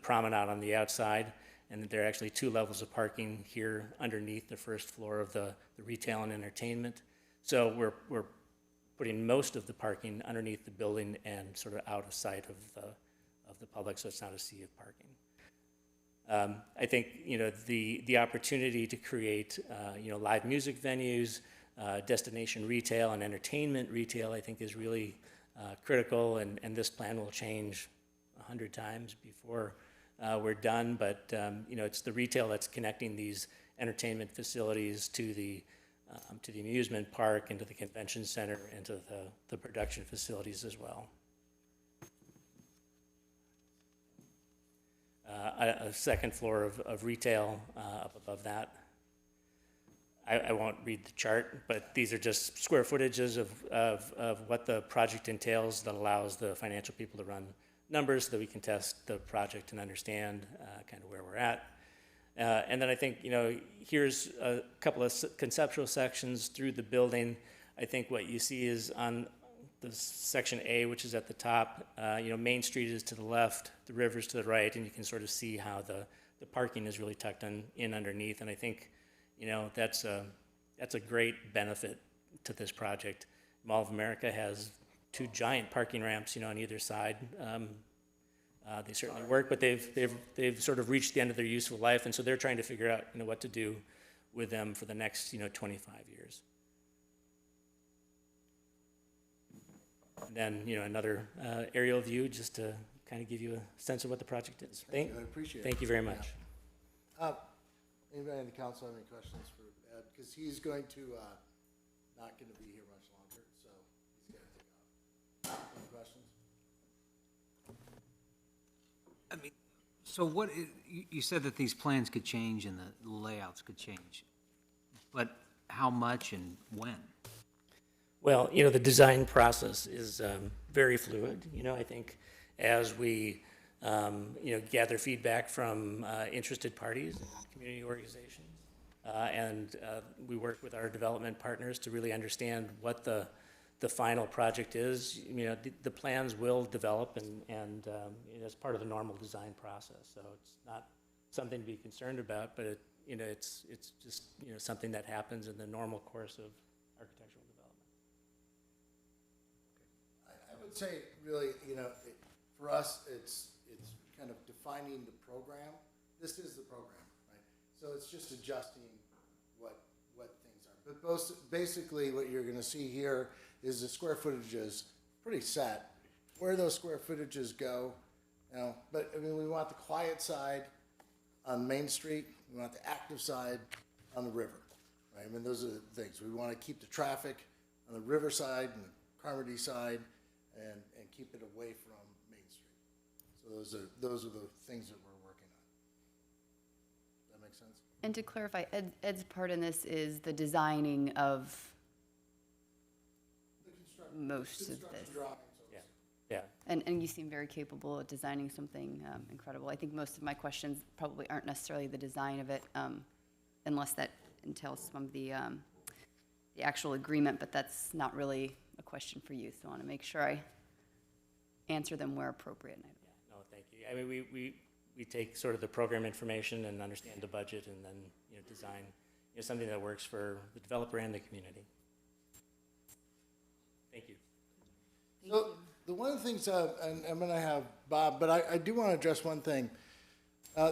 promenade on the outside, and that there are actually 2 levels of parking here underneath the first floor of the retail and entertainment. So we're putting most of the parking underneath the building and sort of out of sight of the public, so it's not a sea of parking. I think the opportunity to create live music venues, destination retail and entertainment retail, I think is really critical, and this plan will change 100 times before we're done. But it's the retail that's connecting these entertainment facilities to the amusement park and to the convention center and to the production facilities as well. A second floor of retail up above that. I won't read the chart, but these are just square footages of what the project entails that allows the financial people to run numbers so that we can test the project and understand kind of where we're at. And then I think, here's a couple of conceptual sections through the building. I think what you see is on the section A, which is at the top, Main Street is to the left, the river's to the right, and you can sort of see how the parking is really tucked in underneath. And I think, that's a great benefit to this project. Mall of America has 2 giant parking ramps, on either side. They certainly work, but they've sort of reached the end of their useful life, and so they're trying to figure out what to do with them for the next 25 years. And then another aerial view just to kind of give you a sense of what the project is. I appreciate it. Thank you very much. Anybody in the council have any questions for Ed? Because he's going to not going to be here much longer, so he's going to take off. Any questions? I mean, so you said that these plans could change and the layouts could change, but how much and when? Well, the design process is very fluid. I think as we, gather feedback from interested parties, community organizations, and we work with our development partners to really understand what the final project is. The plans will develop, and it's part of the normal design process. So it's not something to be concerned about, but it's just something that happens in the normal course of architectural development. I would say, really, for us, it's kind of defining the program. This is the program, right? So it's just adjusting what things are. But basically, what you're going to see here is the square footage is pretty set. Where those square footages go, but I mean, we want the quiet side on Main Street. We want the active side on the river, right? I mean, those are the things. We want to keep the traffic on the river side and the Carmody side, and keep it away from Main Street. So those are the things that we're working on. Does that make sense? And to clarify, Ed's part in this is the designing of most of this. Yeah. And you seem very capable of designing something incredible. I think most of my questions probably aren't necessarily the design of it, unless that entails some of the actual agreement, but that's not really a question for you. So I want to make sure I answer them where appropriate. No, thank you. I mean, we take sort of the program information and understand the budget, and then design something that works for the developer and the community. Thank you. So the one of the things, and I'm going to have Bob, but I do want to address one thing.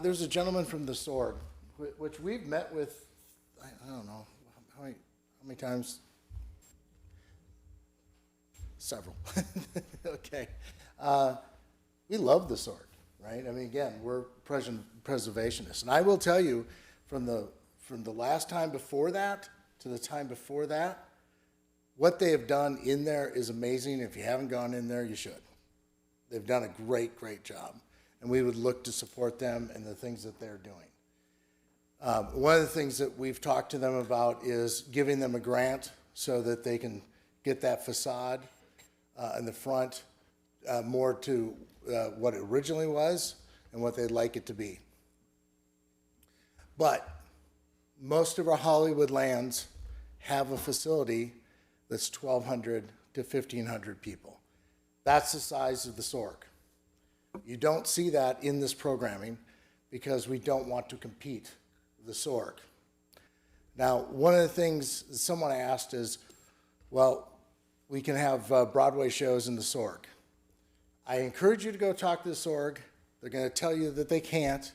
There's a gentleman from the Sword, which we've met with, I don't know, how many times? Several. Okay. We love the Sword, right? I mean, again, we're preservationists. And I will tell you, from the last time before that to the time before that, what they have done in there is amazing. If you haven't gone in there, you should. They've done a great, great job. And we would look to support them and the things that they're doing. One of the things that we've talked to them about is giving them a grant so that they can get that facade in the front more to what it originally was and what they'd like it to be. But most of our Hollywood lands have a facility that's 1,200 to 1,500 people. That's the size of the SORG. You don't see that in this programming because we don't want to compete with the SORG. Now, one of the things someone asked is, well, we can have Broadway shows in the SORG. I encourage you to go talk to the SORG. They're going to tell you that they can't.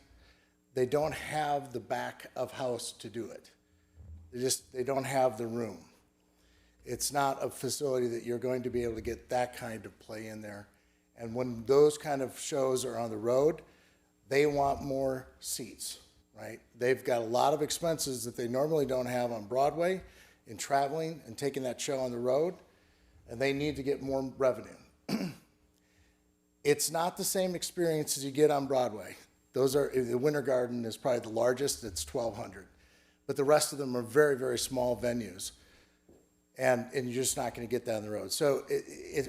They don't have the back of house to do it. They don't have the room. It's not a facility that you're going to be able to get that kind of play in there. And when those kind of shows are on the road, they want more seats, right? They've got a lot of expenses that they normally don't have on Broadway in traveling and taking that show on the road, and they need to get more revenue. It's not the same experience as you get on Broadway. The Winter Garden is probably the largest, it's 1,200. But the rest of them are very, very small venues. And you're just not going to get that on the road. So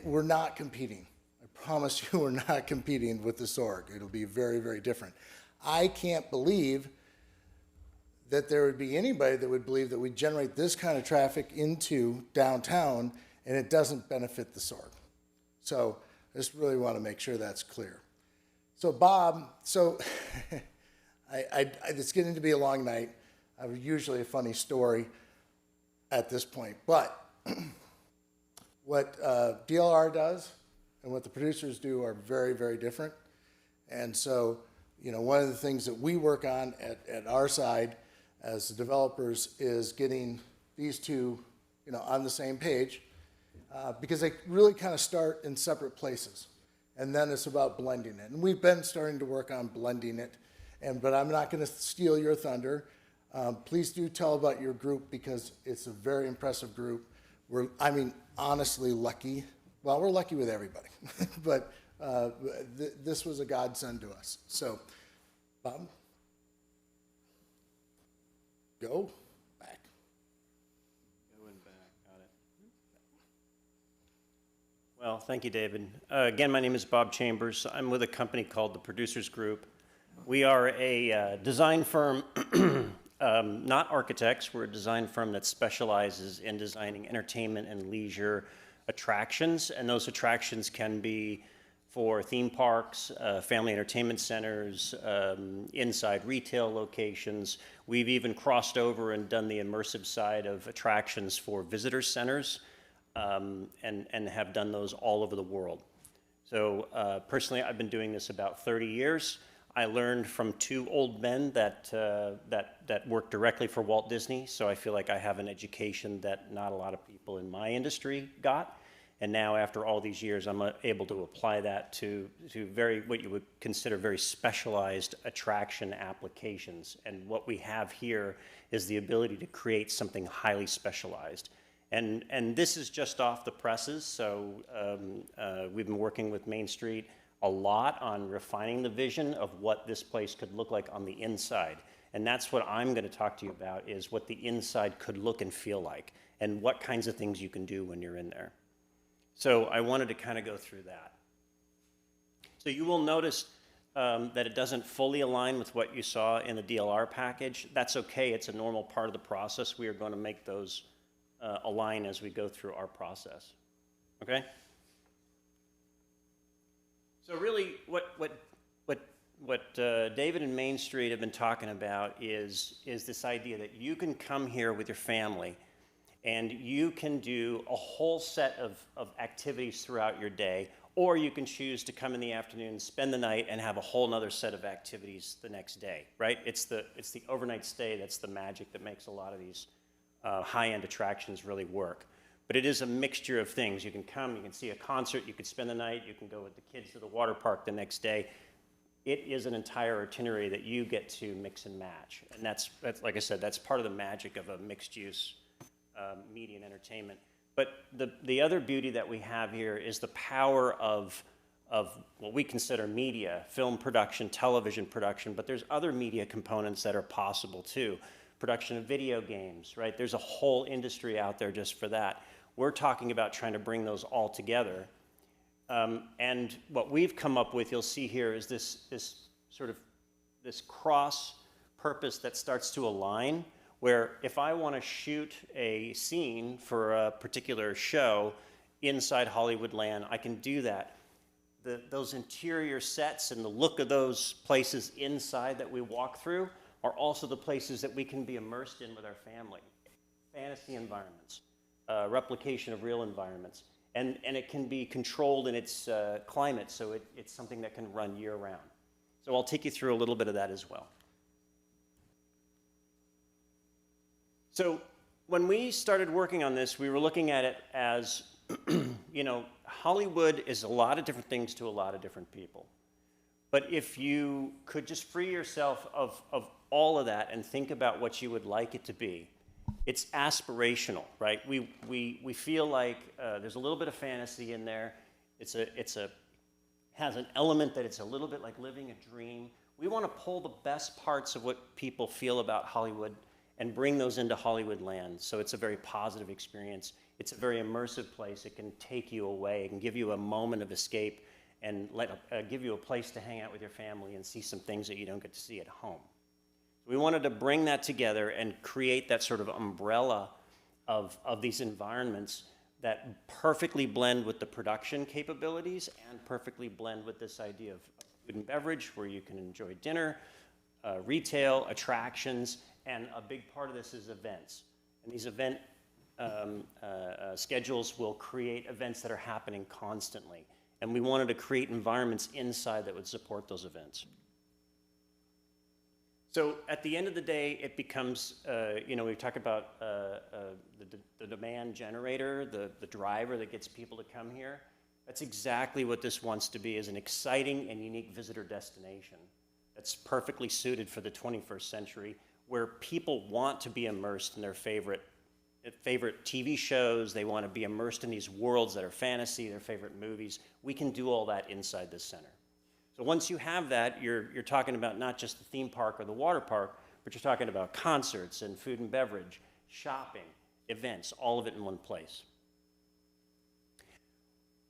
we're not competing. I promise you we're not competing with the SORG. It'll be very, very different. I can't believe that there would be anybody that would believe that we generate this kind of traffic into downtown and it doesn't benefit the SORG. So I just really want to make sure that's clear. So Bob, it's getting to be a long night. I have usually a funny story at this point, but what DLR does and what the producers do are very, very different. And so, one of the things that we work on at our side as the developers is getting these two, on the same page, because they really kind of start in separate places. And then it's about blending it. And we've been starting to work on blending it, but I'm not going to steal your thunder. Please do tell about your group because it's a very impressive group. We're, honestly lucky. Well, we're lucky with everybody, but this was a godsend to us. So, Bob, go back. Going back, got it. Well, thank you, David. Again, my name is Bob Chambers. I'm with a company called the Producers Group. We are a design firm. Not architects, we're a design firm that specializes in designing entertainment and leisure attractions, and those attractions can be for theme parks, family entertainment centers, inside retail locations. We've even crossed over and done the immersive side of attractions for visitor centers, and have done those all over the world. So personally, I've been doing this about 30 years. I learned from two old men that worked directly for Walt Disney, so I feel like I have an education that not a lot of people in my industry got. And now, after all these years, I'm able to apply that to what you would consider very specialized attraction applications. And what we have here is the ability to create something highly specialized. And this is just off the presses, so we've been working with Main Street a lot on refining the vision of what this place could look like on the inside. And that's what I'm going to talk to you about, is what the inside could look and feel like, and what kinds of things you can do when you're in there. So I wanted to kind of go through that. So you will notice that it doesn't fully align with what you saw in the DLR package. That's okay, it's a normal part of the process. We are going to make those align as we go through our process, okay? So really, what David and Main Street have been talking about is this idea that you can come here with your family and you can do a whole set of activities throughout your day, or you can choose to come in the afternoon, spend the night, and have a whole nother set of activities the next day, right? It's the overnight stay that's the magic that makes a lot of these high-end attractions really work. But it is a mixture of things. You can come, you can see a concert, you could spend the night, you can go with the kids to the water park the next day. It is an entire itinerary that you get to mix and match. And that's like I said, that's part of the magic of a mixed-use media and entertainment. But the other beauty that we have here is the power of what we consider media, film production, television production, but there's other media components that are possible too. Production of video games, right? There's a whole industry out there just for that. We're talking about trying to bring those all together And what we've come up with, you'll see here, is this cross purpose that starts to align, where if I want to shoot a scene for a particular show inside Hollywoodland, I can do that. Those interior sets and the look of those places inside that we walk through are also the places that we can be immersed in with our family. Fantasy environments, replication of real environments. And it can be controlled in its climate, so it's something that can run year-round. So I'll take you through a little bit of that as well. So when we started working on this, we were looking at it as, you know, Hollywood is a lot of different things to a lot of different people. But if you could just free yourself of all of that and think about what you would like it to be, it's aspirational, right? We feel like there's a little bit of fantasy in there. It has an element that it's a little bit like living a dream. We want to pull the best parts of what people feel about Hollywood and bring those into Hollywoodland. So it's a very positive experience. It's a very immersive place. It can take you away. It can give you a moment of escape and give you a place to hang out with your family and see some things that you don't get to see at home. We wanted to bring that together and create that sort of umbrella of these environments that perfectly blend with the production capabilities and perfectly blend with this idea of food and beverage, where you can enjoy dinner, retail, attractions, and a big part of this is events. And these event schedules will create events that are happening constantly. And we wanted to create environments inside that would support those events. So at the end of the day, it becomes, you know, we talk about the demand generator, the driver that gets people to come here. That's exactly what this wants to be, is an exciting and unique visitor destination that's perfectly suited for the 21st century, where people want to be immersed in their favorite TV shows. They want to be immersed in these worlds that are fantasy, their favorite movies. We can do all that inside this center. So once you have that, you're talking about not just the theme park or the water park, but you're talking about concerts and food and beverage, shopping, events, all of it in one place.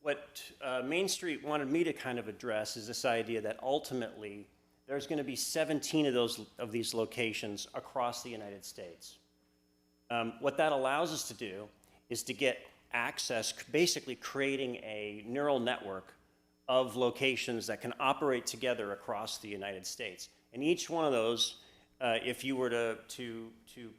What Main Street wanted me to kind of address is this idea that ultimately there's going to be 17 of these locations across the United States. What that allows us to do is to get access, basically creating a neural network of locations that can operate together across the United States. And each one of those, if you were to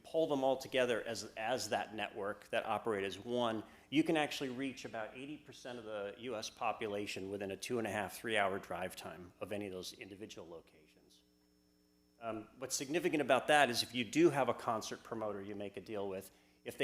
pull them all together as that network that operate as one, you can actually reach about 80% of the US population within a 2.5, 3 hour drive time of any of those individual locations. What's significant about that is if you do have a concert promoter you make a deal with, if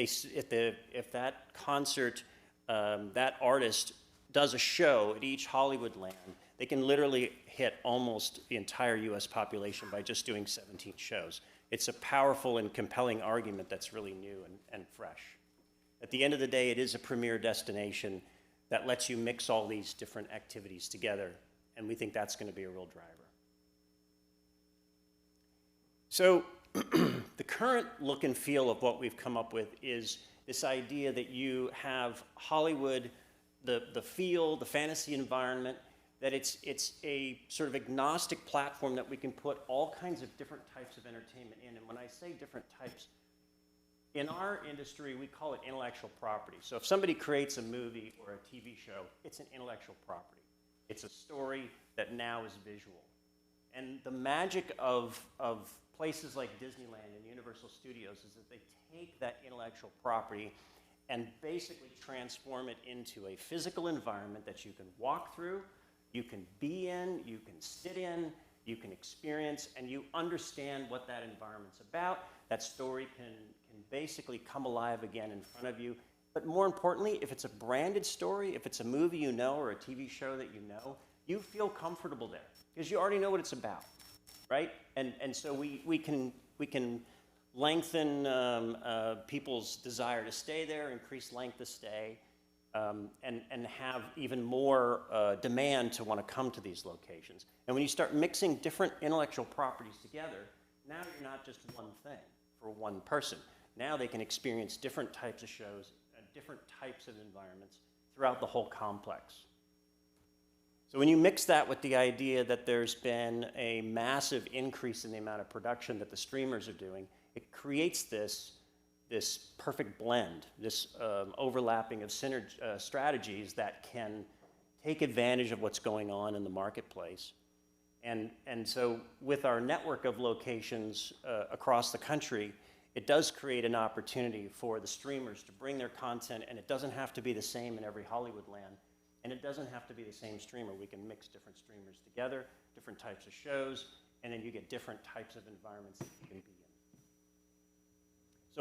that concert, that artist does a show at each Hollywoodland, they can literally hit almost the entire US population by just doing 17 shows. It's a powerful and compelling argument that's really new and fresh. At the end of the day, it is a premier destination that lets you mix all these different activities together, and we think that's going to be a real driver. So the current look and feel of what we've come up with is this idea that you have Hollywood, the feel, the fantasy environment, that it's a sort of agnostic platform that we can put all kinds of different types of entertainment in. And when I say different types, in our industry, we call it intellectual property. So if somebody creates a movie or a TV show, it's an intellectual property. It's a story that now is visual. And the magic of places like Disneyland and Universal Studios is that they take that intellectual property and basically transform it into a physical environment that you can walk through, you can be in, you can sit in, you can experience, and you understand what that environment's about. That story can basically come alive again in front of you. But more importantly, if it's a branded story, if it's a movie you know or a TV show that you know, you feel comfortable there because you already know what it's about, right? And so we can lengthen people's desire to stay there, increase length of stay, and have even more demand to want to come to these locations. And when you start mixing different intellectual properties together, now you're not just one thing for one person. Now they can experience different types of shows, different types of environments throughout the whole complex. So when you mix that with the idea that there's been a massive increase in the amount of production that the streamers are doing, it creates this perfect blend, this overlapping of strategies that can take advantage of what's going on in the marketplace. And so with our network of locations across the country, it does create an opportunity for the streamers to bring their content, and it doesn't have to be the same in every Hollywood land, and it doesn't have to be the same streamer. We can mix different streamers together, different types of shows, and then you get different types of environments that you can be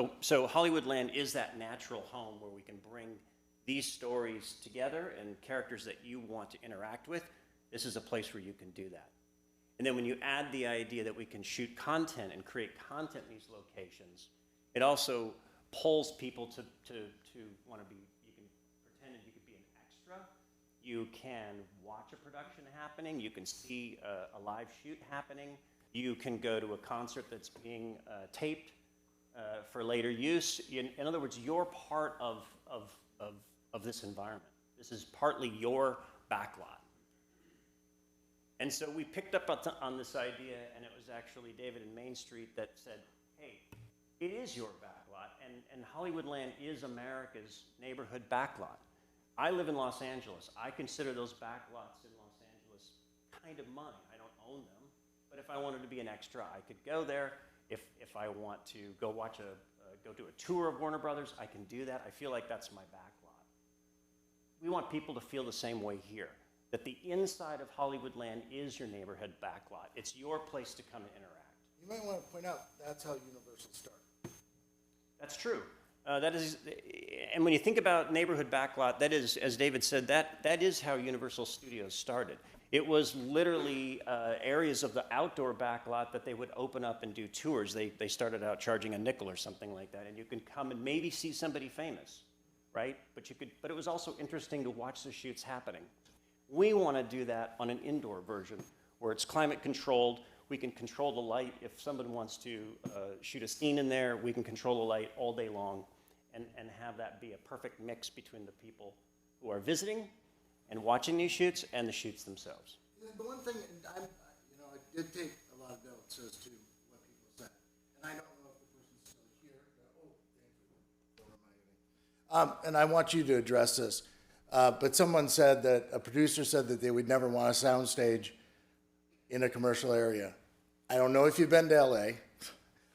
in. So Hollywoodland is that natural home where we can bring these stories together and characters that you want to interact with. This is a place where you can do that. And then when you add the idea that we can shoot content and create content in these locations, it also pulls people to want to be, you can pretend that you could be an extra. You can watch a production happening. You can see a live shoot happening. You can go to a concert that's being taped for later use. In other words, you're part of this environment. This is partly your backlot. And so we picked up on this idea, and it was actually David in Main Street that said, hey, it is your backlot, and Hollywoodland is America's neighborhood backlot. I live in Los Angeles. I consider those backlots in Los Angeles kind of mine. I don't own them, but if I wanted to be an extra, I could go there. If I want to go go do a tour of Warner Brothers, I can do that. I feel like that's my backlot. We want people to feel the same way here, that the inside of Hollywoodland is your neighborhood backlot. It's your place to come and interact. You might want to point out that's how Universal started. That's true. That is, and when you think about neighborhood backlot, that is, as David said, that is how Universal Studios started. It was literally areas of the outdoor backlot that they would open up and do tours. They started out charging a nickel or something like that, and you can come and maybe see somebody famous, right? But it was also interesting to watch the shoots happening. We want to do that on an indoor version where it's climate controlled. We can control the light. If someone wants to shoot a scene in there, we can control the light all day long and have that be a perfect mix between the people who are visiting and watching these shoots and the shoots themselves. The one thing, I did take a lot of notes as to what people said, and I don't know if the person's still here. And I want you to address this. But someone said that, a producer said that they would never want a soundstage in a commercial area. I don't know if you've been to LA,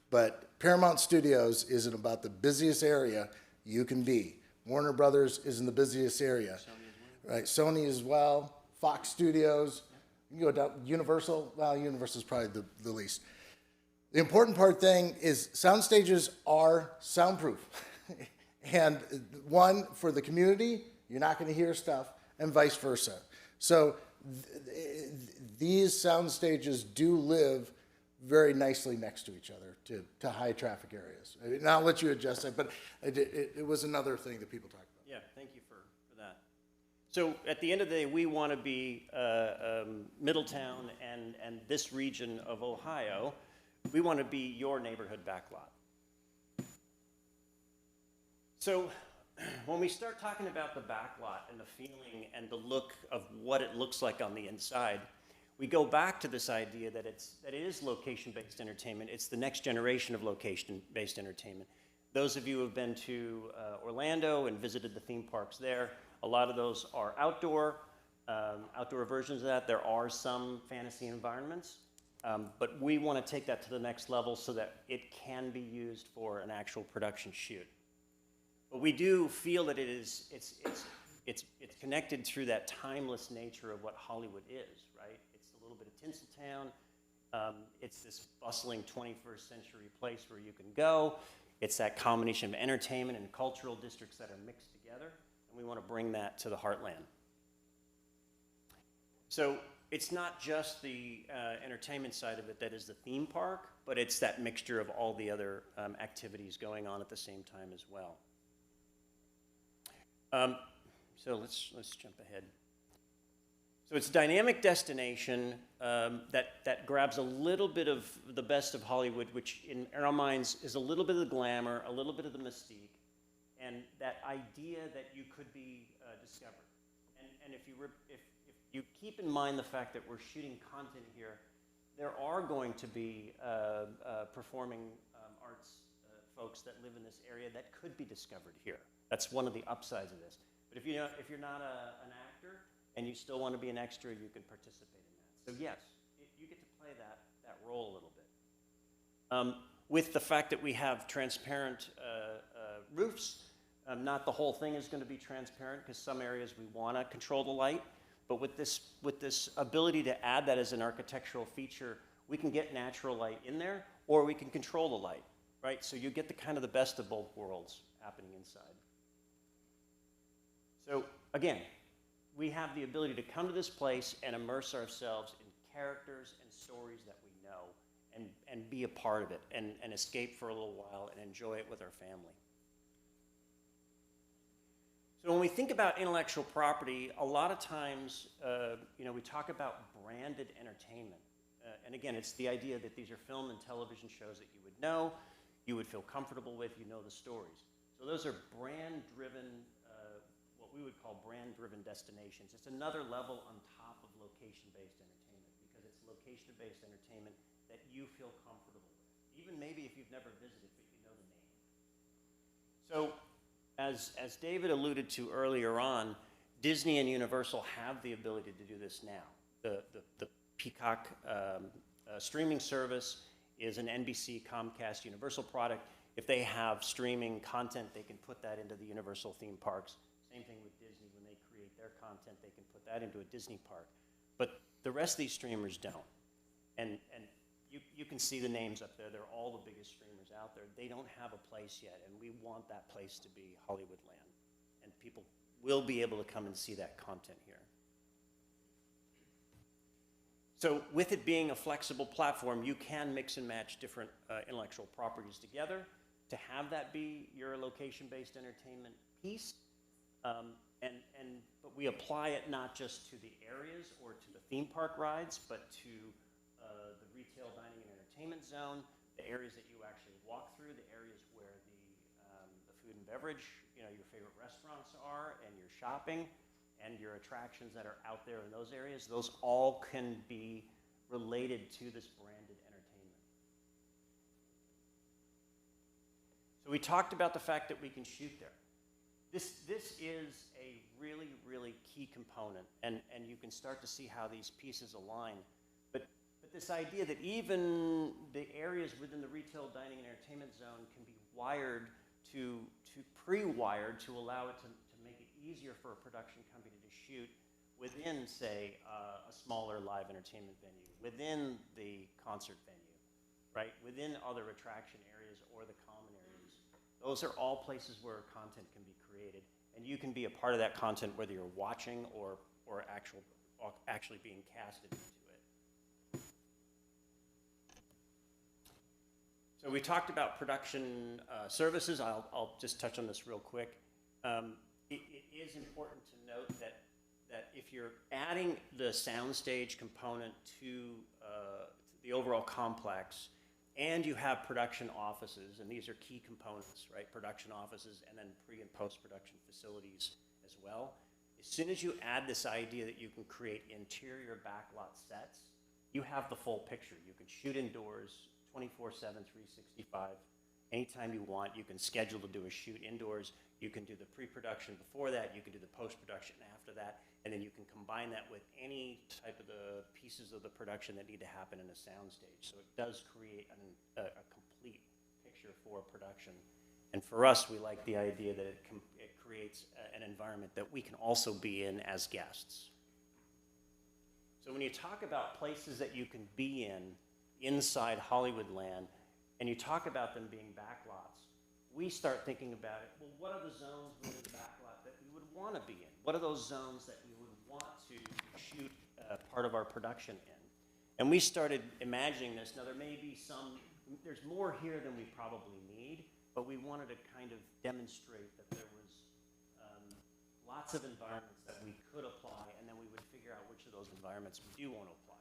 but Paramount Studios isn't about the busiest area you can be. Warner Brothers is in the busiest area. Right, Sony as well, Fox Studios, you go down, Universal, well, Universal's probably the least. The important thing is sound stages are soundproof. And one, for the community, you're not going to hear stuff, and vice versa. So these sound stages do live very nicely next to each other to high traffic areas. And I'll let you adjust that, but it was another thing that people talked about. Yeah, thank you for that. So at the end of the day, we want to be Middletown and this region of Ohio. We want to be your neighborhood backlot. So when we start talking about the backlot and the feeling and the look of what it looks like on the inside, we go back to this idea that it is location-based entertainment. It's the next generation of location-based entertainment. Those of you who have been to Orlando and visited the theme parks there, a lot of those are outdoor versions of that. There are some fantasy environments, but we want to take that to the next level so that it can be used for an actual production shoot. But we do feel that it's connected through that timeless nature of what Hollywood is, right? It's a little bit of Tinseltown. It's this bustling 21st century place where you can go. It's that combination of entertainment and cultural districts that are mixed together, and we want to bring that to the heartland. So it's not just the entertainment side of it that is the theme park, but it's that mixture of all the other activities going on at the same time as well. So let's jump ahead. So it's a dynamic destination that grabs a little bit of the best of Hollywood, which in our minds is a little bit of the glamour, a little bit of the mystique, and that idea that you could be discovered. And if you you keep in mind the fact that we're shooting content here, there are going to be performing arts folks that live in this area that could be discovered here. That's one of the upsides of this. But if you're not an actor and you still want to be an extra, you can participate in that. So yes, you get to play that role a little bit. With the fact that we have transparent roofs, not the whole thing is going to be transparent because some areas we want to control the light. But with this ability to add that as an architectural feature, we can get natural light in there, or we can control the light, right? So you get the kind of the best of both worlds happening inside. So again, we have the ability to come to this place and immerse ourselves in characters and stories that we know, and be a part of it, and escape for a little while and enjoy it with our family. So when we think about intellectual property, a lot of times, we talk about branded entertainment. And again, it's the idea that these are film and television shows that you would know, you would feel comfortable with, you know the stories. So those are brand-driven, what we would call brand-driven destinations. It's another level on top of location-based entertainment, because it's location-based entertainment that you feel comfortable with, even maybe if you've never visited, but you know the name. So as David alluded to earlier on, Disney and Universal have the ability to do this now. The Peacock streaming service is an NBC, Comcast, Universal product. If they have streaming content, they can put that into the Universal theme parks. Same thing with Disney. When they create their content, they can put that into a Disney park. But the rest of these streamers don't. And you can see the names up there. They're all the biggest streamers out there. They don't have a place yet, and we want that place to be Hollywoodland. And people will be able to come and see that content here. So with it being a flexible platform, you can mix and match different intellectual properties together to have that be your location-based entertainment piece. But we apply it not just to the areas or to the theme park rides, but to the retail dining and entertainment zone, the areas that you actually walk through, the areas where the food and beverage, your favorite restaurants are, and your shopping, and your attractions that are out there in those areas. Those all can be related to this branded entertainment. So we talked about the fact that we can shoot there. This is a really, really key component, and you can start to see how these pieces align. But this idea that even the areas within the retail dining and entertainment zone can be wired pre-wired to allow it to make it easier for a production company to shoot within, say, a smaller live entertainment venue, within the concert venue, right? Within other attraction areas or the common areas. Those are all places where content can be created, and you can be a part of that content whether you're watching or actually being casted into it. So we talked about production services. I'll just touch on this real quick. It is important to note that if you're adding the soundstage component to the overall complex, and you have production offices, and these are key components, right? Production offices and then pre- and post-production facilities as well. As soon as you add this idea that you can create interior backlot sets, you have the full picture. You can shoot indoors 24/7, 365. Anytime you want, you can schedule to do a shoot indoors. You can do the pre-production before that. You can do the post-production after that. And then you can combine that with any type of the pieces of the production that need to happen in a soundstage. So it does create a complete picture for a production. And for us, we like the idea that it creates an environment that we can also be in as guests. So when you talk about places that you can be in inside Hollywoodland, and you talk about them being backlots, we start thinking about it, well, what are the zones within the backlot that we would want to be in? What are those zones that we would want to shoot part of our production in? And we started imagining this. Now, there may be there's more here than we probably need, but we wanted to kind of demonstrate that there was lots of environments that we could apply, and then we would figure out which of those environments we do want to apply.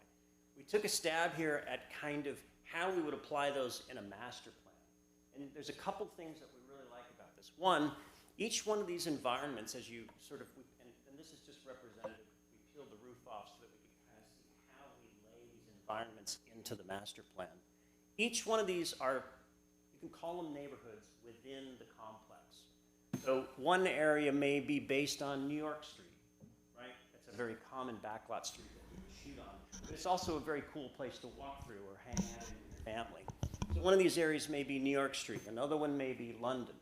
We took a stab here at kind of how we would apply those in a master plan. And there's a couple things that we really like about this. One, each one of these environments, as you sort of, and this is just representative, we peeled the roof off so that we can kind of see how we lay these environments into the master plan. Each one of these are, you can call them neighborhoods within the complex. So one area may be based on New York Street, right? That's a very common backlot street that you can shoot on. But it's also a very cool place to walk through or hang out with your family. So one of these areas may be New York Street. Another one may be London.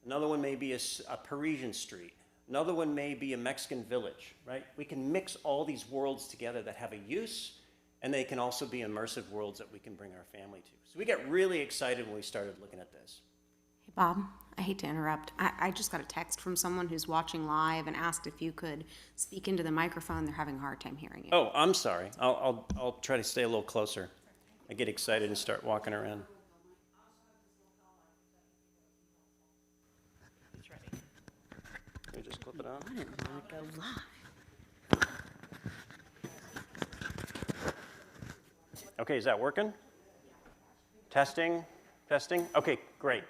Another one may be a Parisian street. Another one may be a Mexican village, right? We can mix all these worlds together that have a use, and they can also be immersive worlds that we can bring our family to. So we got really excited when we started looking at this. Hey, Bob, I hate to interrupt. I just got a text from someone who's watching live and asked if you could speak into the microphone. They're having a hard time hearing you. Oh, I'm sorry. I'll try to stay a little closer. I get excited and start walking around. Let me just clip it on. I didn't want to go live. Okay, is that working? Testing, testing. Okay, great.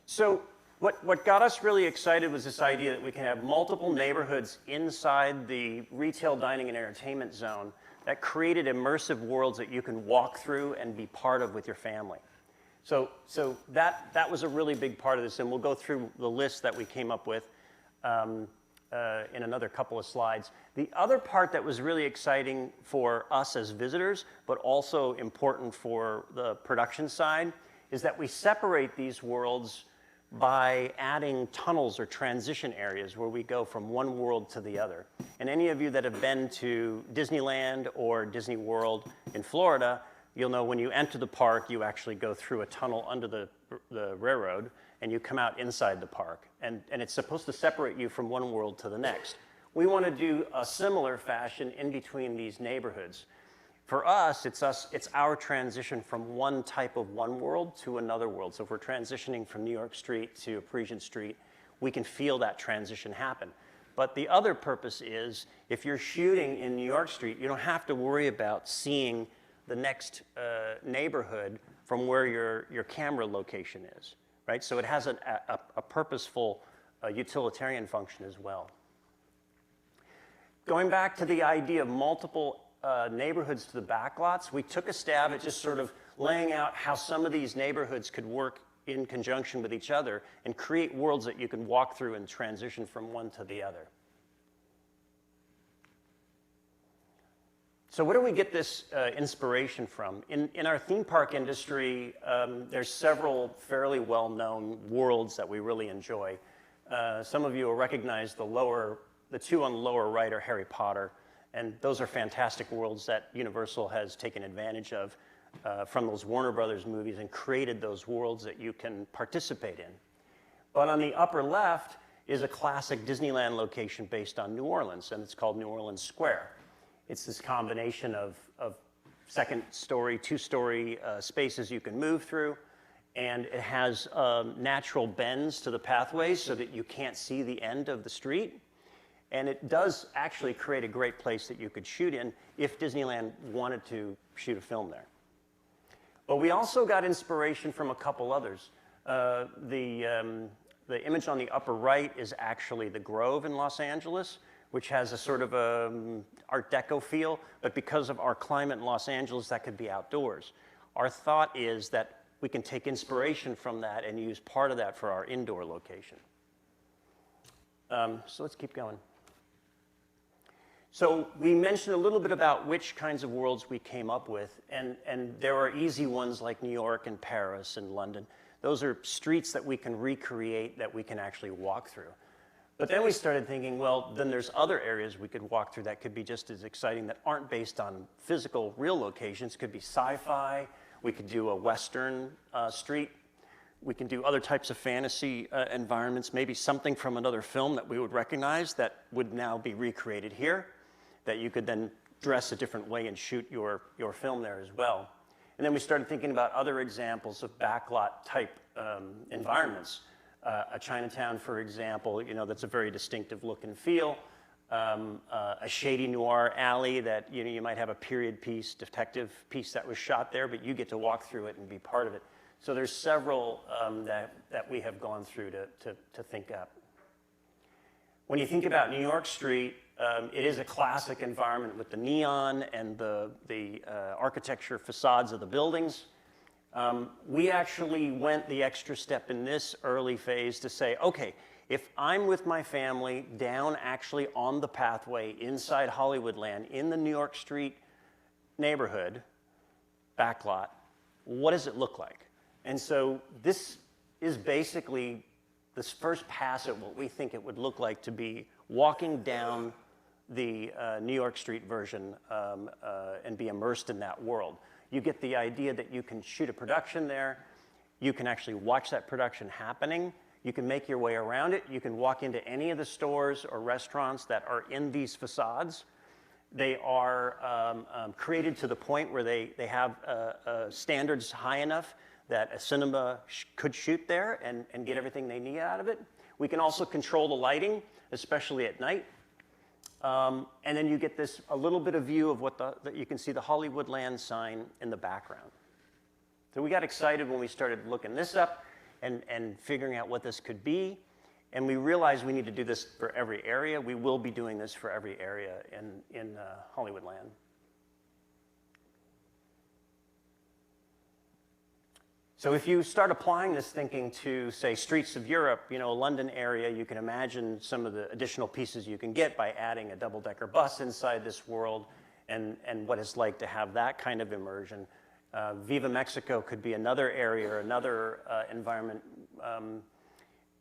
So what got us really excited was this idea that we can have multiple neighborhoods inside the retail, dining, and entertainment zone that created immersive worlds that you can walk through and be part of with your family. So that was a really big part of this, and we'll go through the list that we came up with in another couple of slides. The other part that was really exciting for us as visitors, but also important for the production side, is that we separate these worlds by adding tunnels or transition areas where we go from one world to the other. And any of you that have been to Disneyland or Disney World in Florida, you'll know when you enter the park, you actually go through a tunnel under the railroad, and you come out inside the park. And it's supposed to separate you from one world to the next. We want to do a similar fashion in between these neighborhoods. For us, it's our transition from one type of one world to another world. So if we're transitioning from New York Street to a Parisian street, we can feel that transition happen. But the other purpose is, if you're shooting in New York Street, you don't have to worry about seeing the next neighborhood from where your camera location is. Right? So it has a purposeful utilitarian function as well. Going back to the idea of multiple neighborhoods to the backlots, we took a stab at just sort of laying out how some of these neighborhoods could work in conjunction with each other and create worlds that you can walk through and transition from one to the other. So where do we get this inspiration from? In our theme park industry, there's several fairly well-known worlds that we really enjoy. Some of you will recognize the two on the lower right are Harry Potter, and those are fantastic worlds that Universal has taken advantage of from those Warner Brothers movies and created those worlds that you can participate in. But on the upper left is a classic Disneyland location based on New Orleans, and it's called New Orleans Square. It's this combination of second-story, two-story spaces you can move through, and it has natural bends to the pathways so that you can't see the end of the street. And it does actually create a great place that you could shoot in if Disneyland wanted to shoot a film there. But we also got inspiration from a couple others. The image on the upper right is actually the Grove in Los Angeles, which has a sort of Art Deco feel, but because of our climate in Los Angeles, that could be outdoors. Our thought is that we can take inspiration from that and use part of that for our indoor location. So let's keep going. So we mentioned a little bit about which kinds of worlds we came up with, and there are easy ones like New York and Paris and London. Those are streets that we can recreate, that we can actually walk through. But then we started thinking, well, then there's other areas we could walk through that could be just as exciting that aren't based on physical, real locations. Could be sci-fi. We could do a Western street. We can do other types of fantasy environments, maybe something from another film that we would recognize that would now be recreated here, that you could then dress a different way and shoot your film there as well. And then we started thinking about other examples of backlot type environments. A Chinatown, for example, that's a very distinctive look and feel. A shady noir alley that you might have a period piece, detective piece that was shot there, but you get to walk through it and be part of it. So there's several that we have gone through to think up. When you think about New York Street, It is a classic environment with the neon and the architecture facades of the buildings. We actually went the extra step in this early phase to say, okay, if I'm with my family down actually on the pathway inside Hollywoodland in the New York Street neighborhood, backlot, what does it look like? And so this is basically this first pass at what we think it would look like to be walking down the New York Street version and be immersed in that world. You get the idea that you can shoot a production there, you can actually watch that production happening, you can make your way around it, you can walk into any of the stores or restaurants that are in these facades. They are created to the point where they have standards high enough that a cinema could shoot there and get everything they need out of it. We can also control the lighting, especially at night. And then you get this, a little bit of view of what you can see the Hollywoodland sign in the background. So we got excited when we started looking this up and figuring out what this could be. And we realized we need to do this for every area. We will be doing this for every area in Hollywoodland. So if you start applying this thinking to, say, streets of Europe, you know, a London area, you can imagine some of the additional pieces you can get by adding a double-decker bus inside this world and what it's like to have that kind of immersion. Viva Mexico could be another area or another environment,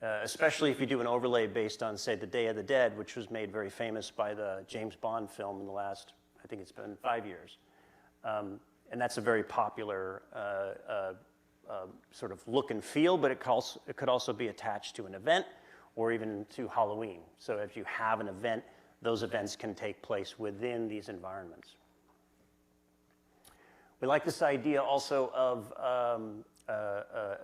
especially if you do an overlay based on, say, the Day of the Dead, which was made very famous by the James Bond film in the last, I think it's been 5 years. And that's a very popular sort of look and feel, but it could also be attached to an event or even to Halloween. So if you have an event, those events can take place within these environments. We like this idea also of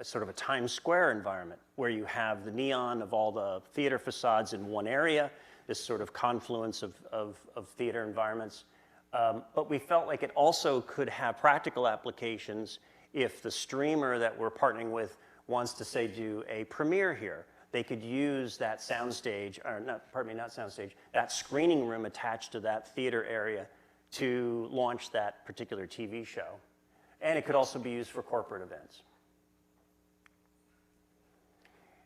sort of a Times Square environment where you have the neon of all the theater facades in one area, this sort of confluence of theater environments. But we felt like it also could have practical applications if the streamer that we're partnering with wants to, say, do a premiere here. They could use that soundstage, or not, pardon me, not soundstage, that screening room attached to that theater area to launch that particular TV show. And it could also be used for corporate events.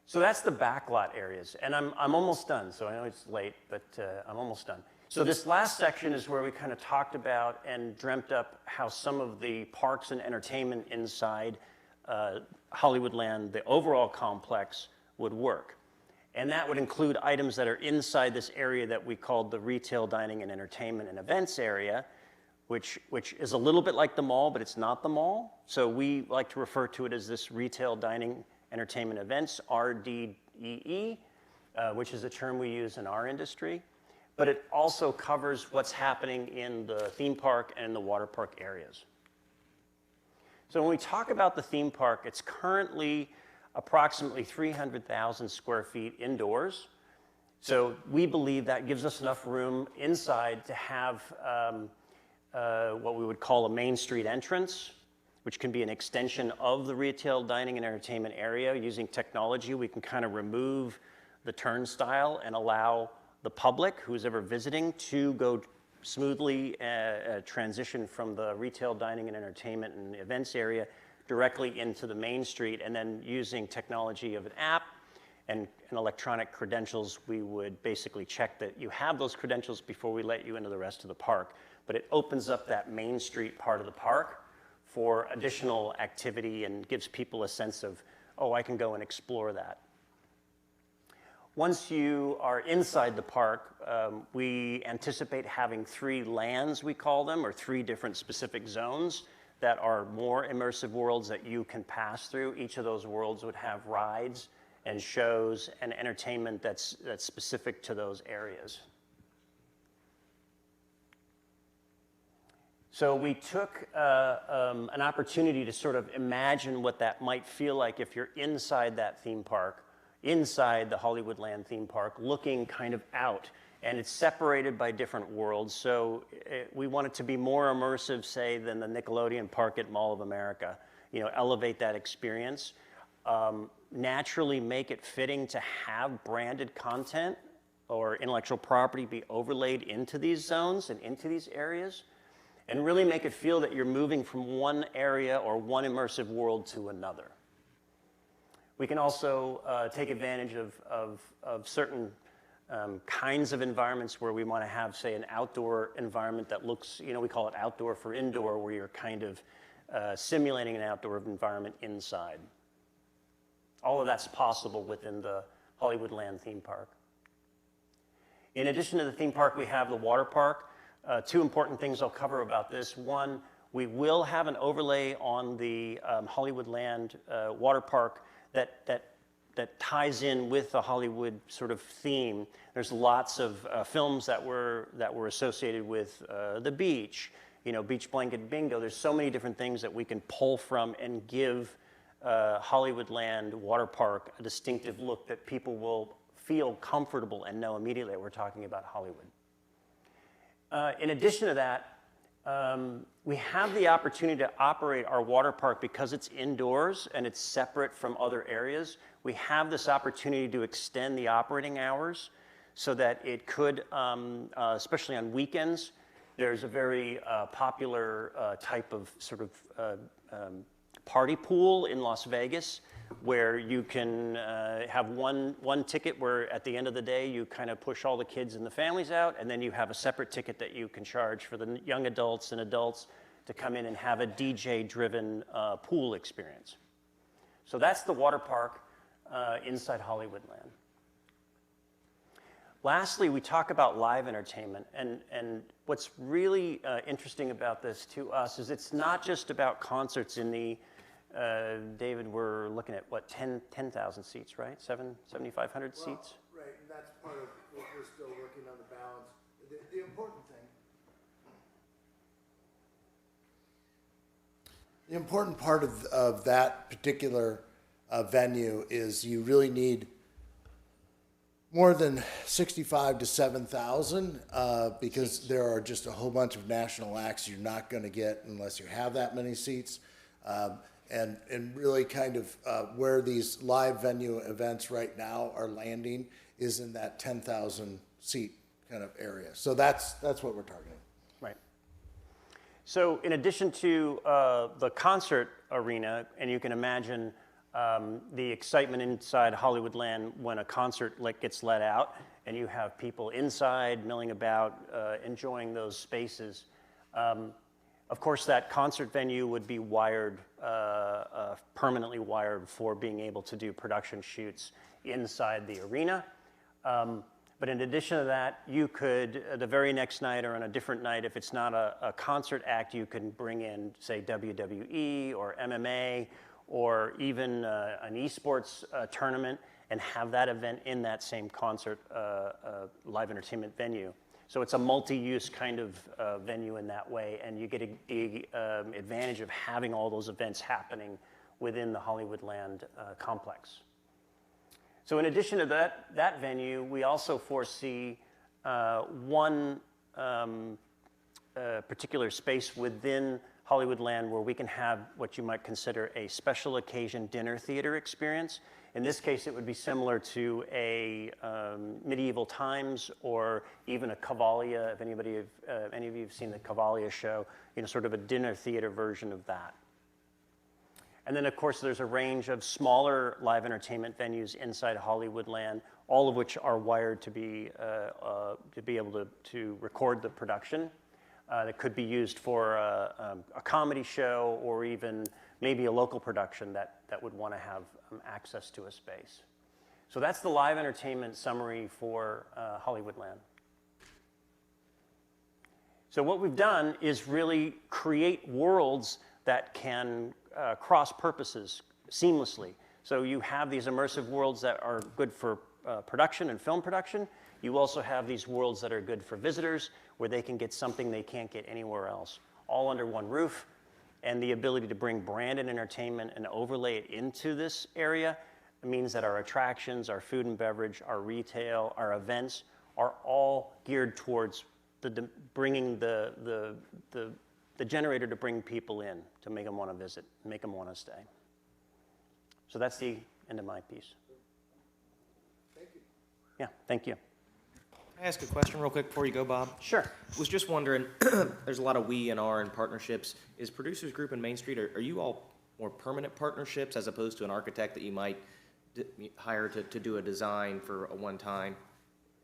So that's the backlot areas. And I'm almost done, so I know it's late, but I'm almost done. So this last section is where we kind of talked about and dreamt up how some of the parks and entertainment inside Hollywoodland, the overall complex, would work. And that would include items that are inside this area that we called the retail, dining, and entertainment and events area, which is a little bit like the mall, but it's not the mall. So we like to refer to it as this retail, dining, entertainment, events, RDEE, which is a term we use in our industry. But it also covers what's happening in the theme park and the water park areas. So when we talk about the theme park, it's currently approximately 300,000 square feet indoors. So we believe that gives us enough room inside to have what we would call a Main Street entrance, which can be an extension of the retail, dining, and entertainment area. Using technology, we can kind of remove the turnstile and allow the public who's ever visiting to go smoothly transition from the retail, dining, and entertainment and events area directly into the Main Street. And then using technology of an app and electronic credentials, we would basically check that you have those credentials before we let you into the rest of the park. But it opens up that Main Street part of the park for additional activity and gives people a sense of, oh, I can go and explore that. Once you are inside the park, we anticipate having 3 lands, we call them, or 3 different specific zones that are more immersive worlds that you can pass through. Each of those worlds would have rides and shows and entertainment that's specific to those areas. So we took an opportunity to sort of imagine what that might feel like if you're inside that theme park, inside the Hollywoodland theme park, looking kind of out. And it's separated by different worlds. So we want it to be more immersive, say, than the Nickelodeon park at Mall of America. You know, elevate that experience. Naturally make it fitting to have branded content or intellectual property be overlaid into these zones and into these areas, and really make it feel that you're moving from one area or one immersive world to another. We can also take advantage of certain kinds of environments where we want to have, say, an outdoor environment that looks, we call it outdoor for indoor, where you're kind of simulating an outdoor environment inside. All of that's possible within the Hollywoodland theme park. In addition to the theme park, we have the water park. Two important things I'll cover about this. One, we will have an overlay on the Hollywoodland water park that ties in with the Hollywood sort of theme. There's lots of films that were associated with the beach, beach blanket bingo. There's so many different things that we can pull from and give Hollywoodland water park a distinctive look that people will feel comfortable and know immediately that we're talking about Hollywood. In addition to that, we have the opportunity to operate our water park because it's indoors and it's separate from other areas. We have this opportunity to extend the operating hours so that it could, especially on weekends, there's a very popular type of sort of party pool in Las Vegas where you can have one ticket where at the end of the day you kind of push all the kids and the families out, and then you have a separate ticket that you can charge for the young adults and adults to come in and have a DJ-driven pool experience. So that's the water park inside Hollywoodland. Lastly, we talk about live entertainment, and what's really interesting about this to us is it's not just about concerts in the David, we're looking at what, 10,000 seats, right? 7,500 seats? Right, and that's part of what we're still working on, the balance. The important thing. The important part of that particular venue is you really need more than 65 to 7,000 because there are just a whole bunch of national acts you're not going to get unless you have that many seats. And really kind of where these live venue events right now are landing is in that 10,000 seat kind of area. So that's what we're targeting. Right. So in addition to the concert arena, and you can imagine the excitement inside Hollywoodland when a concert gets let out and you have people inside milling about, enjoying those spaces. Of course, that concert venue would be wired, permanently wired for being able to do production shoots inside the arena. But in addition to that, you could, the very next night or on a different night, if it's not a concert act, you can bring in, say, WWE or MMA or even an esports tournament and have that event in that same concert live entertainment venue. So it's a multi-use kind of venue in that way, and you get the advantage of having all those events happening within the Hollywoodland complex. So in addition to that venue, we also foresee one particular space within Hollywoodland where we can have what you might consider a special occasion dinner theater experience. In this case, it would be similar to a medieval times or even a Cavalia. If any of you have seen the Cavalia show, sort of a dinner theater version of that. And then, of course, there's a range of smaller live entertainment venues inside Hollywoodland, all of which are wired to be able to record the production. That could be used for a comedy show or even maybe a local production that would want to have access to a space. So that's the live entertainment summary for Hollywoodland. So what we've done is really create worlds that can cross purposes seamlessly. So you have these immersive worlds that are good for production and film production. You also have these worlds that are good for visitors where they can get something they can't get anywhere else, all under one roof. And the ability to bring branded entertainment and overlay it into this area means that our attractions, our food and beverage, our retail, our events are all geared towards bringing the generator to bring people in, to make them want to visit, make them want to stay. So that's the end of my piece. Thank you. Yeah, thank you. I ask a question real quick before you go, Bob? Sure. Was just wondering, there's a lot of we and our and partnerships. Is Producers Group and Main Street, are you all more permanent partnerships as opposed to an architect that you might hire to do a design for a one-time?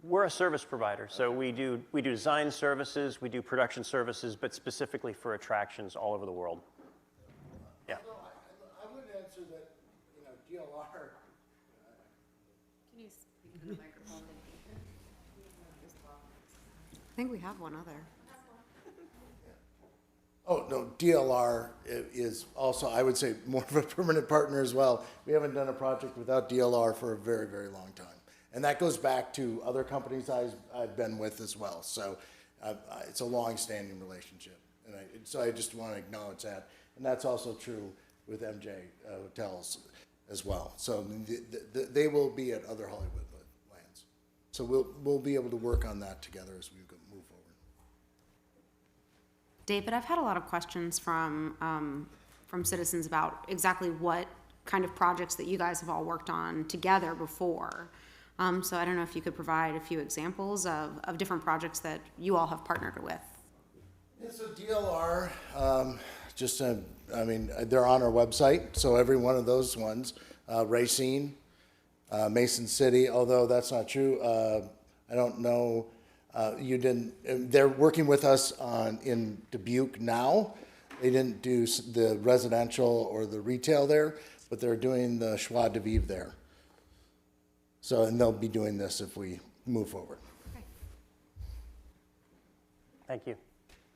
We're a service provider, so we do design services, we do production services, but specifically for attractions all over the world. Yeah. I would answer that, DLR. Can you speak into the microphone? I think we have one other. Oh, no, DLR is also, I would say, more of a permanent partner as well. We haven't done a project without DLR for a very, very long time. And that goes back to other companies I've been with as well. So it's a long-standing relationship. And so I just want to acknowledge that. And that's also true with MJ Hotels as well. So they will be at other Hollywood lands. So we'll be able to work on that together as we move forward. David, I've had a lot of questions from citizens about exactly what kind of projects that you guys have all worked on together before. So I don't know if you could provide a few examples of different projects that you all have partnered with. Yeah, so DLR, they're on our website. So every one of those ones, Racine, Mason City, although that's not true. I don't know. You didn't. They're working with us in Dubuque now. They didn't do the residential or the retail there, but they're doing the Joie de Vivre there. So, and they'll be doing this if we move forward. Okay. Thank you.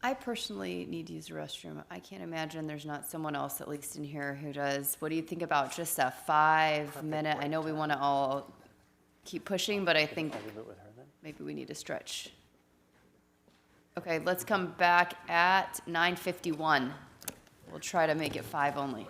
I personally need to use the restroom. I can't imagine there's not someone else, at least in here, who does. What do you think about just a 5-minute? I know we want to all keep pushing, but I think maybe we need to stretch. Okay, let's come back at 9:51. We'll try to make it 5 only.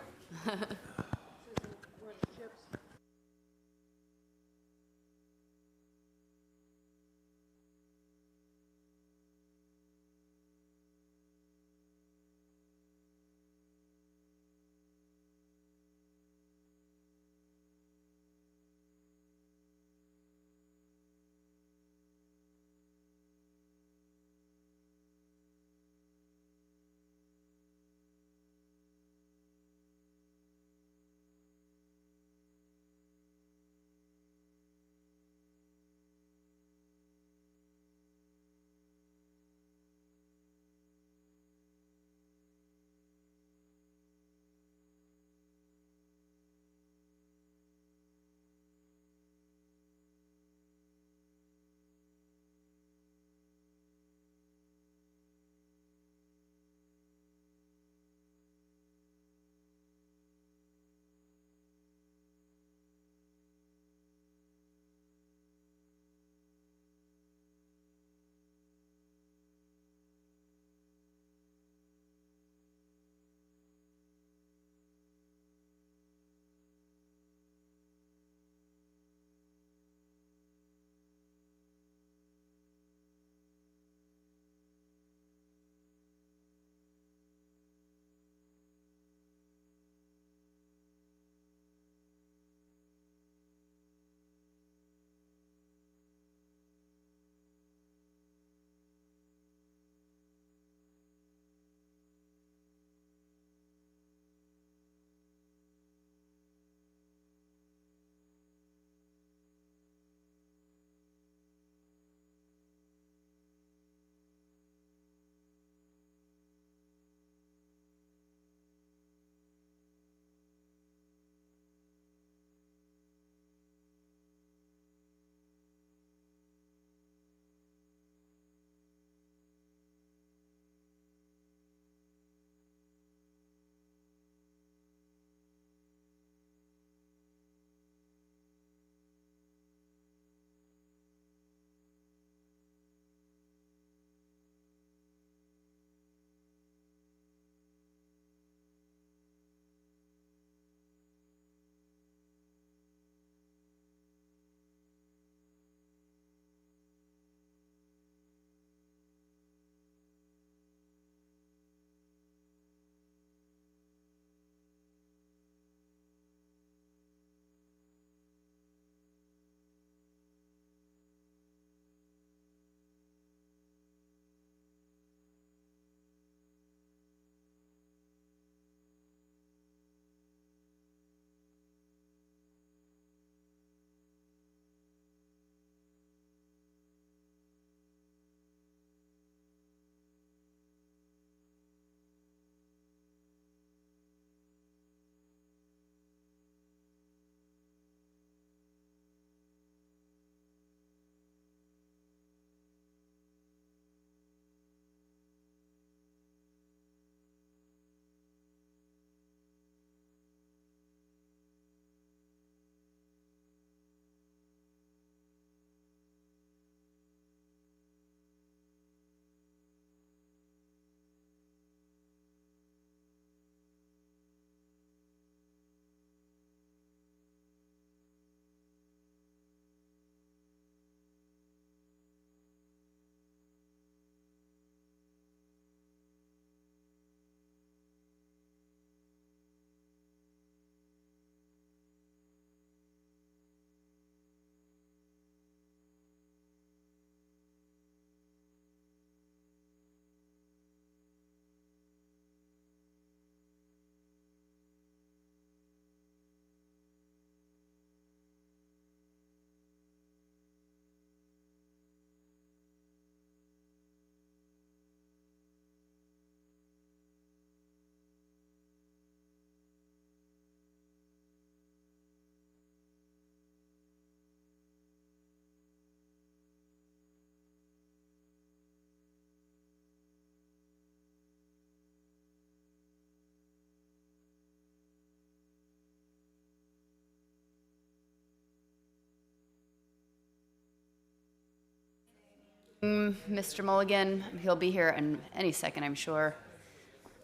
Mr. Mulligan. He'll be here in any second, I'm sure.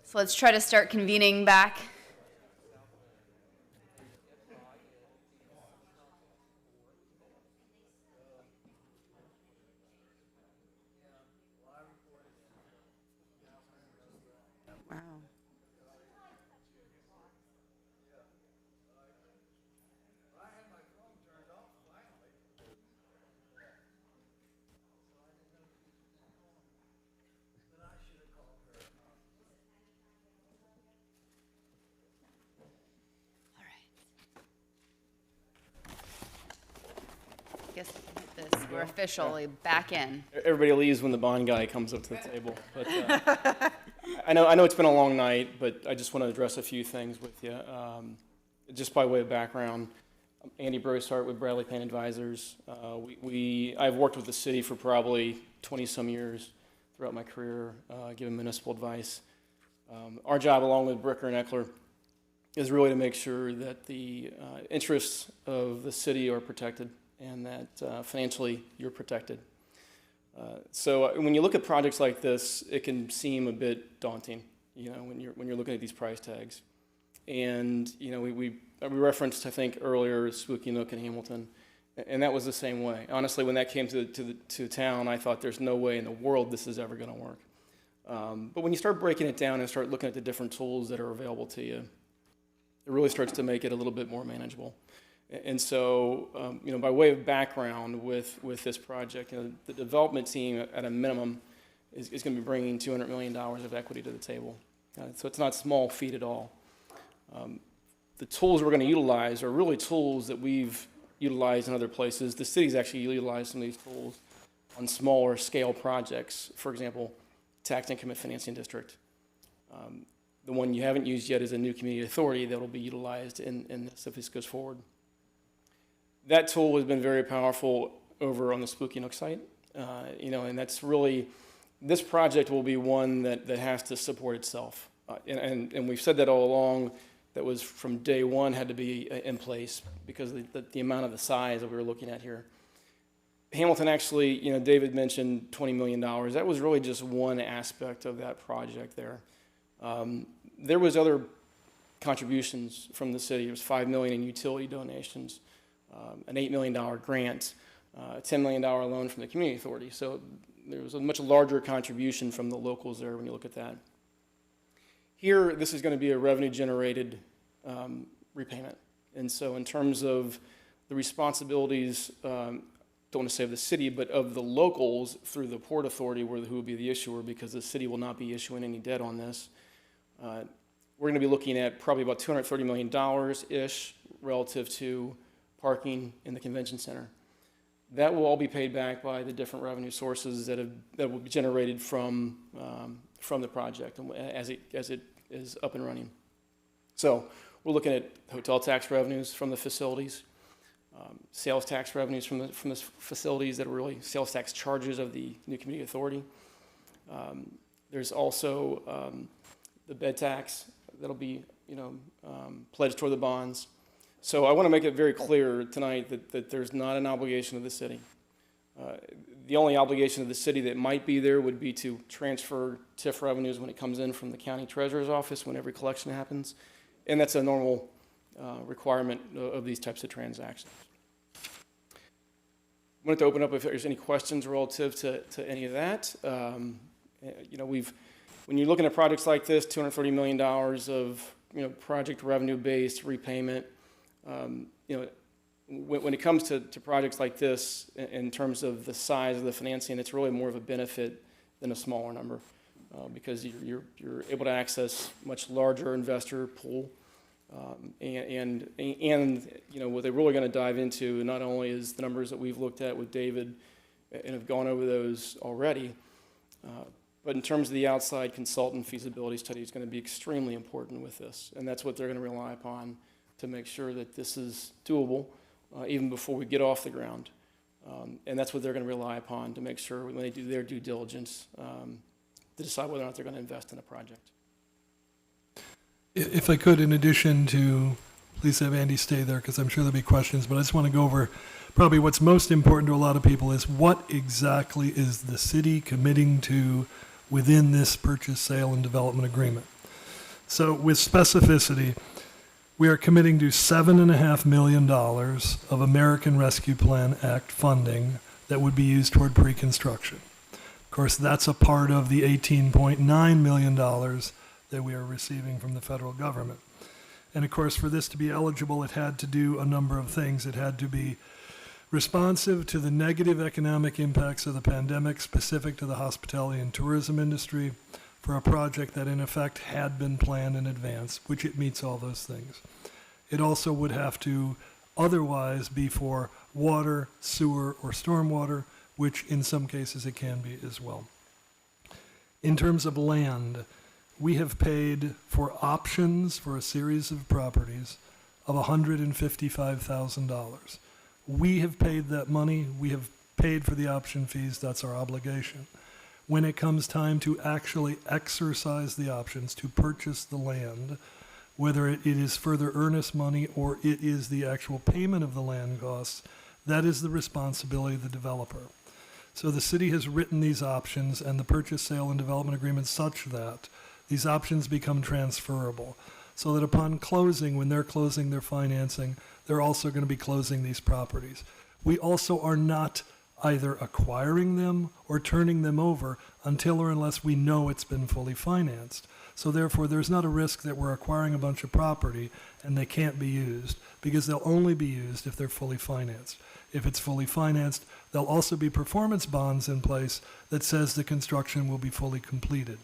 So let's try to start convening back. Wow. I guess we can hit this. We're officially back in. Everybody leaves when the bond guy comes up to the table. But I know it's been a long night, but I just want to address a few things with you. Just by way of background, I'm Andy Brosart with Bradley Payne Advisors. I've worked with the city for probably 20-some years throughout my career, giving municipal advice. Our job, along with Bricker and Eckler, is really to make sure that the interests of the city are protected and that financially you're protected. So when you look at projects like this, it can seem a bit daunting, when you're looking at these price tags. And we referenced, I think, earlier Spooky Nook in Hamilton, and that was the same way. Honestly, when that came to town, I thought there's no way in the world this is ever going to work. But when you start breaking it down and start looking at the different tools that are available to you, it really starts to make it a little bit more manageable. And so, by way of background with this project, the development team at a minimum is going to be bringing $200 million of equity to the table. So it's not a small feat at all. The tools we're going to utilize are really tools that we've utilized in other places. The city's actually utilized some of these tools on smaller scale projects. For example, tax increment financing district. The one you haven't used yet is a new community authority that will be utilized in this if this goes forward. That tool has been very powerful over on the Spooky Nook site, and that's really, this project will be one that has to support itself. And we've said that all along, that was from day one had to be in place because of the amount of the size that we were looking at here. Hamilton actually, David mentioned $20 million. That was really just one aspect of that project there. There was other contributions from the city. It was $5 million in utility donations. An $8 million grant, a $10 million loan from the community authority. So there was a much larger contribution from the locals there when you look at that. Here, this is going to be a revenue-generated repayment. And so in terms of the responsibilities, don't want to say of the city, but of the locals through the Port Authority, who will be the issuer, because the city will not be issuing any debt on this. We're going to be looking at probably about $230 million-ish relative to parking in the convention center. That will all be paid back by the different revenue sources that will be generated from the project as it is up and running. So we're looking at hotel tax revenues from the facilities, sales tax revenues from the facilities that are really sales tax charges of the new community authority. There's also the bed tax that'll be pledged toward the bonds. So I want to make it very clear tonight that there's not an obligation of the city. The only obligation of the city that might be there would be to transfer TIF revenues when it comes in from the county treasurer's office when every collection happens. And that's a normal requirement of these types of transactions. I wanted to open up if there's any questions relative to any of that. When you're looking at projects like this, $230 million of project revenue-based repayment, when it comes to projects like this, in terms of the size of the financing, it's really more of a benefit than a smaller number because you're able to access much larger investor pool. And what they're really going to dive into not only is the numbers that we've looked at with David and have gone over those already, but in terms of the outside consultant feasibility study is going to be extremely important with this. And that's what they're going to rely upon to make sure that this is doable even before we get off the ground. And that's what they're going to rely upon to make sure when they do their due diligence to decide whether or not they're going to invest in a project. If I could, in addition to please have Andy stay there because I'm sure there'll be questions, but I just want to go over probably what's most important to a lot of people is what exactly is the city committing to within this purchase, sale, and development agreement. So with specificity, we are committing to $7.5 million of American Rescue Plan Act funding that would be used toward pre-construction. Of course, that's a part of the $18.9 million that we are receiving from the federal government. And of course, for this to be eligible, it had to do a number of things. It had to be responsive to the negative economic impacts of the pandemic specific to the hospitality and tourism industry for a project that in effect had been planned in advance, which it meets all those things. It also would have to otherwise be for water, sewer, or stormwater, which in some cases it can be as well. In terms of land, we have paid for options for a series of properties of $155,000. We have paid that money. We have paid for the option fees. That's our obligation. When it comes time to actually exercise the options to purchase the land, whether it is further earnest money or it is the actual payment of the land costs, that is the responsibility of the developer. So the city has written these options and the purchase, sale, and development agreement such that these options become transferable, so that upon closing, when they're closing their financing, they're also going to be closing these properties. We also are not either acquiring them or turning them over until or unless we know it's been fully financed. So therefore, there's not a risk that we're acquiring a bunch of property and they can't be used, because they'll only be used if they're fully financed. If it's fully financed, there'll also be performance bonds in place that says the construction will be fully completed.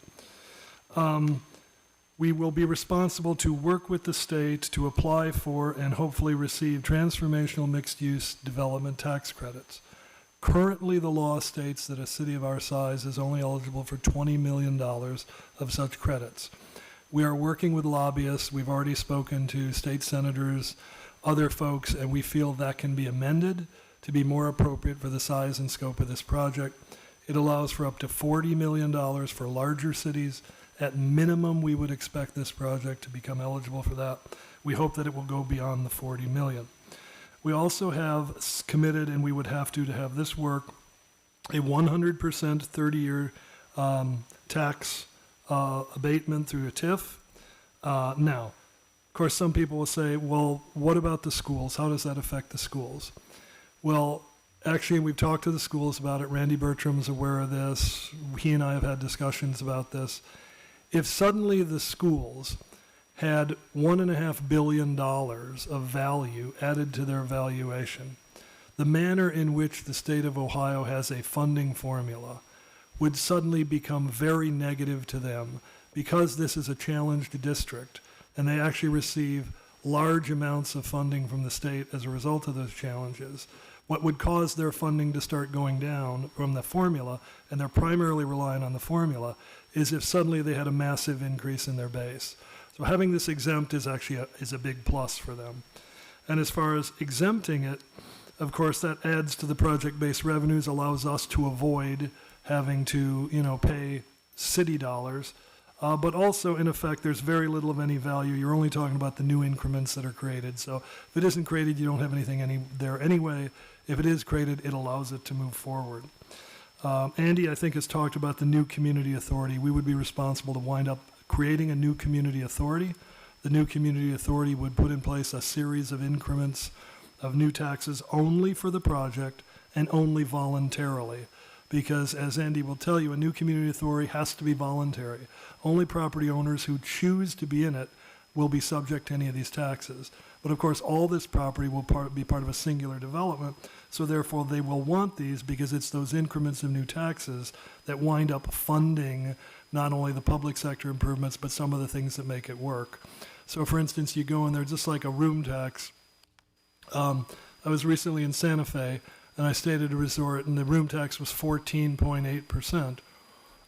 We will be responsible to work with the state to apply for and hopefully receive transformational mixed-use development tax credits. Currently, the law states that a city of our size is only eligible for $20 million of such credits. We are working with lobbyists. We've already spoken to state senators, other folks, and we feel that can be amended to be more appropriate for the size and scope of this project. It allows for up to $40 million for larger cities. At minimum, we would expect this project to become eligible for that. We hope that it will go beyond the $40 million. We also have committed, and we would have to have this work, a 100% 30-year tax abatement through a TIF. Now, of course, some people will say, well, what about the schools? How does that affect the schools? Well, actually, we've talked to the schools about it. Randy Bertram's aware of this. He and I have had discussions about this. If suddenly the schools had $1.5 billion of value added to their valuation, the manner in which the state of Ohio has a funding formula would suddenly become very negative to them, because this is a challenged district and they actually receive large amounts of funding from the state as a result of those challenges. What would cause their funding to start going down from the formula, and they're primarily relying on the formula, is if suddenly they had a massive increase in their base. So having this exempt is actually a big plus for them. And as far as exempting it, of course, that adds to the project-based revenues, allows us to avoid having to, pay city dollars. But also, in effect, there's very little of any value. You're only talking about the new increments that are created. So if it isn't created, you don't have anything there anyway. If it is created, it allows it to move forward. Andy, I think, has talked about the new community authority. We would be responsible to wind up creating a new community authority. The new community authority would put in place a series of increments of new taxes only for the project and only voluntarily. Because, as Andy will tell you, a new community authority has to be voluntary. Only property owners who choose to be in it will be subject to any of these taxes. But of course, all this property will be part of a singular development, so therefore they will want these, because it's those increments of new taxes that wind up funding not only the public sector improvements, but some of the things that make it work. So for instance, you go in there just like a room tax. I was recently in Santa Fe, and I stayed at a resort, and the room tax was 14.8%.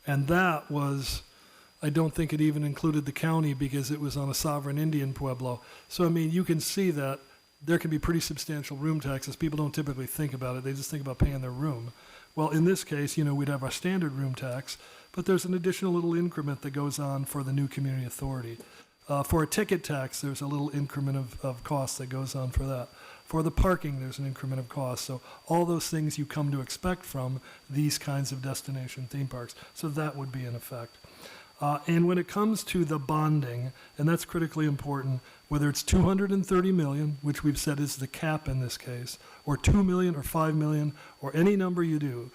And that was, I don't think it even included the county, because it was on a sovereign Indian pueblo. So, I mean, you can see that there can be pretty substantial room taxes. People don't typically think about it. They just think about paying their room. Well, in this case, we'd have our standard room tax, but there's an additional little increment that goes on for the new community authority. For a ticket tax, there's a little increment of cost that goes on for that. For the parking, there's an increment of cost. So all those things you come to expect from these kinds of destination theme parks. So that would be in effect. And when it comes to the bonding, and that's critically important, whether it's 230 million, which we've said is the cap in this case, or 2 million or 5 million, or any number you do,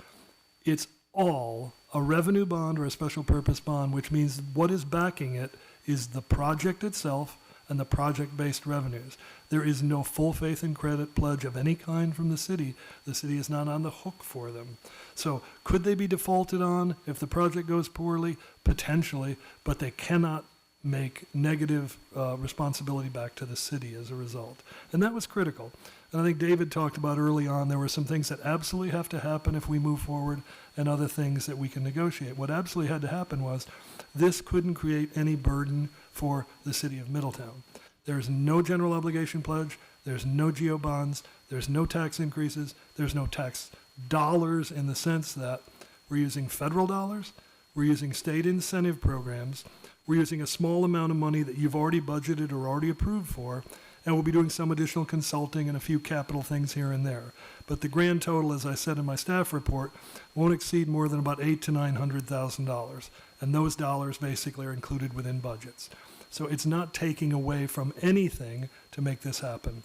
it's all a revenue bond or a special purpose bond, which means what is backing it is the project itself and the project-based revenues. There is no full faith and credit pledge of any kind from the city. The city is not on the hook for them. So could they be defaulted on if the project goes poorly? Potentially, but they cannot make negative responsibility back to the city as a result. And that was critical. And I think David talked about early on, there were some things that absolutely have to happen if we move forward and other things that we can negotiate. What absolutely had to happen was this couldn't create any burden for the city of Middletown. There's no general obligation pledge, there's no geo bonds, there's no tax increases, there's no tax dollars in the sense that we're using federal dollars, we're using state incentive programs, we're using a small amount of money that you've already budgeted or already approved for, and we'll be doing some additional consulting and a few capital things here and there. But the grand total, as I said in my staff report, won't exceed more than about $800,000 to $900,000. And those dollars basically are included within budgets. So it's not taking away from anything to make this happen.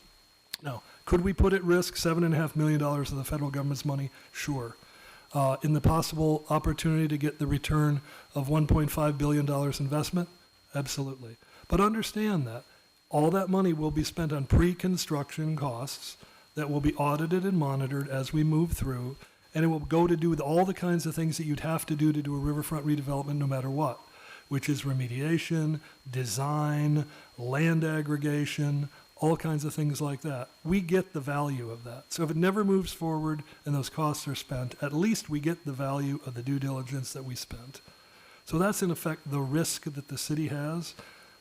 Now, could we put at risk $7.5 million of the federal government's money? Sure. In the possible opportunity to get the return of $1.5 billion investment? Absolutely. But understand that all that money will be spent on pre-construction costs that will be audited and monitored as we move through, and it will go to do all the kinds of things that you'd have to do a riverfront redevelopment no matter what, which is remediation, design, land aggregation, all kinds of things like that. We get the value of that. So if it never moves forward and those costs are spent, at least we get the value of the due diligence that we spent. So that's in effect the risk that the city has.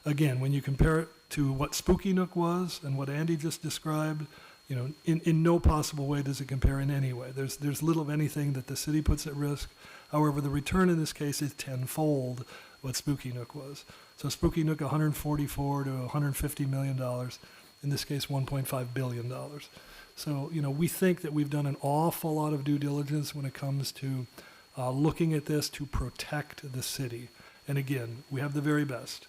Again, when you compare it to what Spooky Nook was and what Andy just described, you know, in no possible way does it compare in any way. There's little of anything that the city puts at risk. However, the return in this case is tenfold what Spooky Nook was. So Spooky Nook, $144 to $150 million. In this case, $1.5 billion. So, you know, we think that we've done an awful lot of due diligence when it comes to looking at this to protect the city. And again, we have the very best.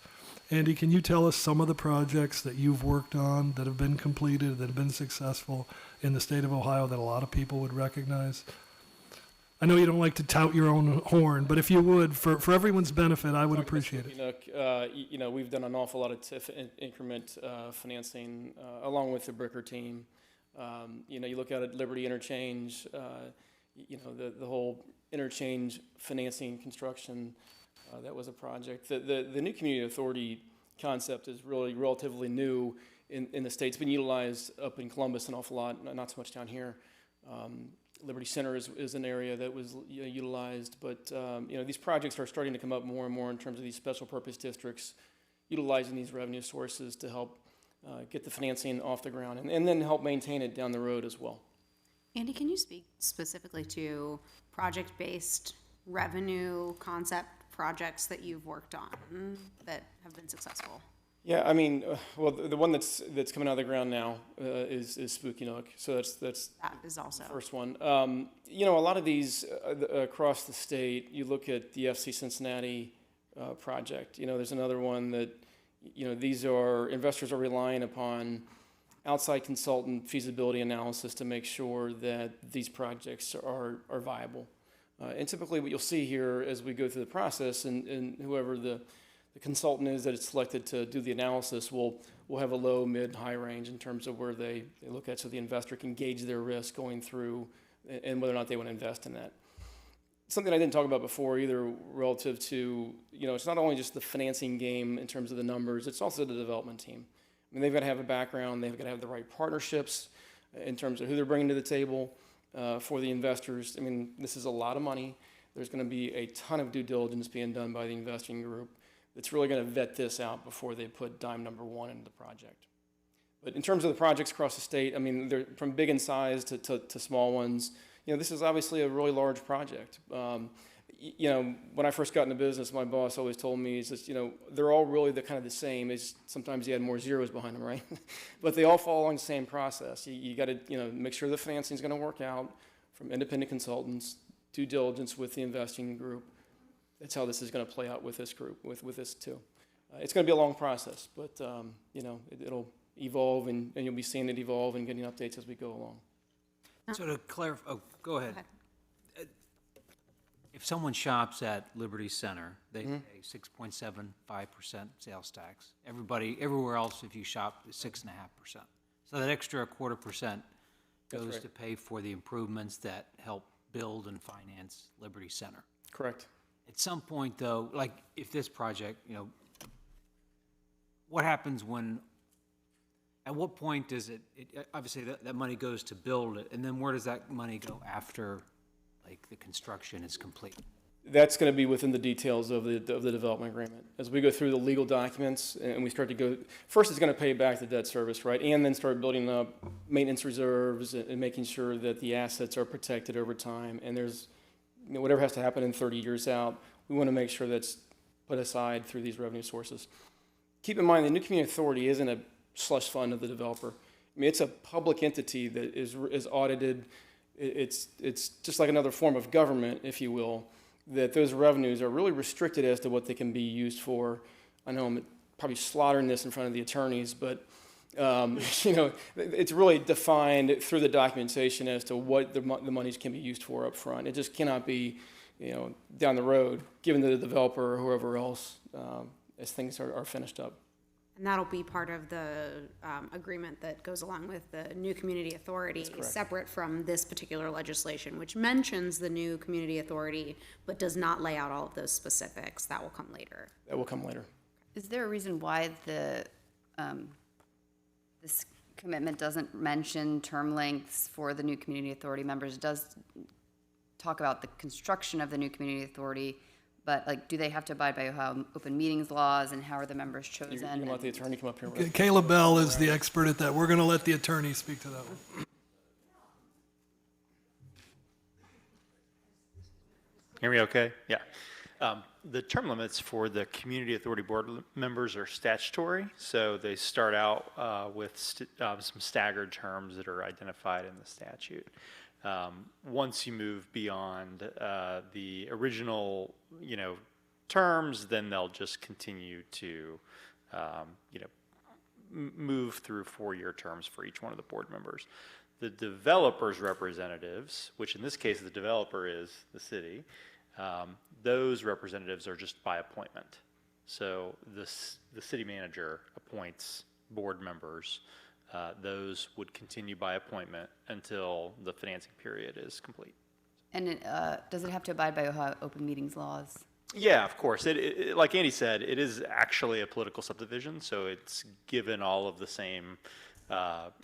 Andy, can you tell us some of the projects that you've worked on that have been completed, that have been successful in the state of Ohio that a lot of people would recognize? I know you don't like to tout your own horn, but if you would, for everyone's benefit, I would appreciate it. You know, we've done an awful lot of TIF increment financing along with the Bricker team. You know, you look at it, Liberty Interchange, you know, the whole interchange financing construction, that was a project. The new community authority concept is really relatively new in the state. It's been utilized up in Columbus an awful lot, not so much down here. Liberty Center is an area that was utilized, but you know, these projects are starting to come up more and more in terms of these special purpose districts utilizing these revenue sources to help get the financing off the ground and then help maintain it down the road as well. Andy, can you speak specifically to project-based revenue concept projects that you've worked on that have been successful? Yeah, I mean, well, the one that's coming out of the ground now is Spooky Nook. So that is also the first one. You know, a lot of these across the state. You look at the FC Cincinnati project. You know, there's another one that, you know, these are investors are relying upon outside consultant feasibility analysis to make sure that these projects are viable. And typically, what you'll see here as we go through the process, and whoever the consultant is that is selected to do the analysis will have a low, mid, high range in terms of where they look at, so the investor can gauge their risk going through and whether or not they want to invest in that. Something I didn't talk about before either relative to, you know, it's not only just the financing game in terms of the numbers, it's also the development team. I mean, they've got to have a background, they've got to have the right partnerships in terms of who they're bringing to the table for the investors. I mean, this is a lot of money. There's going to be a ton of due diligence being done by the investing group that's really going to vet this out before they put dime number one into the project. But in terms of the projects across the state, I mean, they're from big in size to small ones. You know, this is obviously a really large project. you know, when I first got into business, my boss always told me, he says, you know, they're all really the kind of the same. It's sometimes you add more zeros behind them, right? But they all follow along the same process. You got to, you know, make sure the financing is going to work out from independent consultants, due diligence with the investing group. That's how this is going to play out with this group, with this too. It's going to be a long process, but you know, it'll evolve, and you'll be seeing it evolve and getting updates as we go along. So to clarify, oh, go ahead. If someone shops at Liberty Center, they pay 6.75% sales tax. Everywhere else, if you shop, is 6.5%. So that extra 0.25% goes to pay for the improvements that help build and finance Liberty Center. Correct. At some point, though, like if this project, you know, what happens when, at what point does it obviously that money goes to build it, and then where does that money go after, like, the construction is complete? That's going to be within the details of the development agreement. As we go through the legal documents and we start to go, first it's going to pay back the debt service, right? And then start building up maintenance reserves and making sure that the assets are protected over time. And there's, you know, whatever has to happen in 30 years out, we want to make sure that's put aside through these revenue sources. Keep in mind, the New Community Authority isn't a slush fund of the developer. I mean, it's a public entity that is audited. It's just like another form of government, if you will, that those revenues are really restricted as to what they can be used for. I know I'm probably slaughtering this in front of the attorneys, but you know, it's really defined through the documentation as to what the monies can be used for up front. It just cannot be, you know, down the road, given to the developer or whoever else as things are finished up. And that'll be part of the agreement that goes along with the New Community Authority, separate from this particular legislation, which mentions the New Community Authority, but does not lay out all of those specifics. That will come later. That will come later. Is there a reason why this commitment doesn't mention term lengths for the New Community Authority members? It does talk about the construction of the New Community Authority, but like, do they have to abide by Ohio open meetings laws, and how are the members chosen? You can let the attorney come up here. Caleb Bell is the expert at that. We're going to let the attorney speak to that one. Hear me okay? Yeah. The term limits for the Community Authority Board members are statutory, so they start out with some staggered terms that are identified in the statute. Once you move beyond the original, you know, terms, then they'll just continue to, you know, move through 4-year terms for each one of the board members. The developer's representatives, which in this case the developer is the city, those representatives are just by appointment. So the city manager appoints board members. Those would continue by appointment until the financing period is complete. And does it have to abide by Ohio open meetings laws? Yeah, of course. Like Andy said, it is actually a political subdivision, so it's given all of the same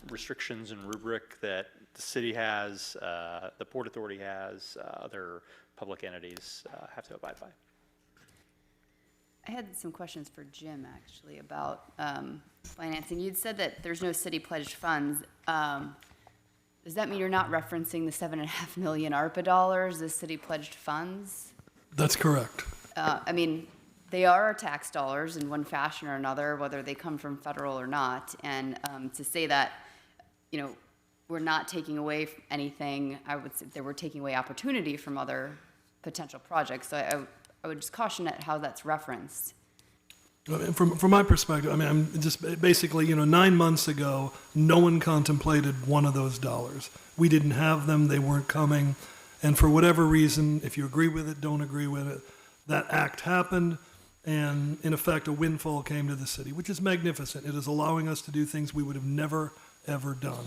restrictions and rubric that the city has, the Port Authority has, other public entities have to abide by. I had some questions for Jim, actually, about financing. You'd said that there's no city pledged funds. Does that mean you're not referencing the $7.5 million ARPA dollars, the city pledged funds? That's correct. I mean, they are our tax dollars in one fashion or another, whether they come from federal or not. And to say that, you know, we're not taking away anything, I would say that we're taking away opportunity from other potential projects. So I would just caution at how that's referenced. From my perspective, I mean, I'm just basically, you know, 9 months ago, no one contemplated one of those dollars. We didn't have them, they weren't coming. And for whatever reason, if you agree with it, don't agree with it, that act happened, and in effect, a windfall came to the city, which is magnificent. It is allowing us to do things we would have never, ever done.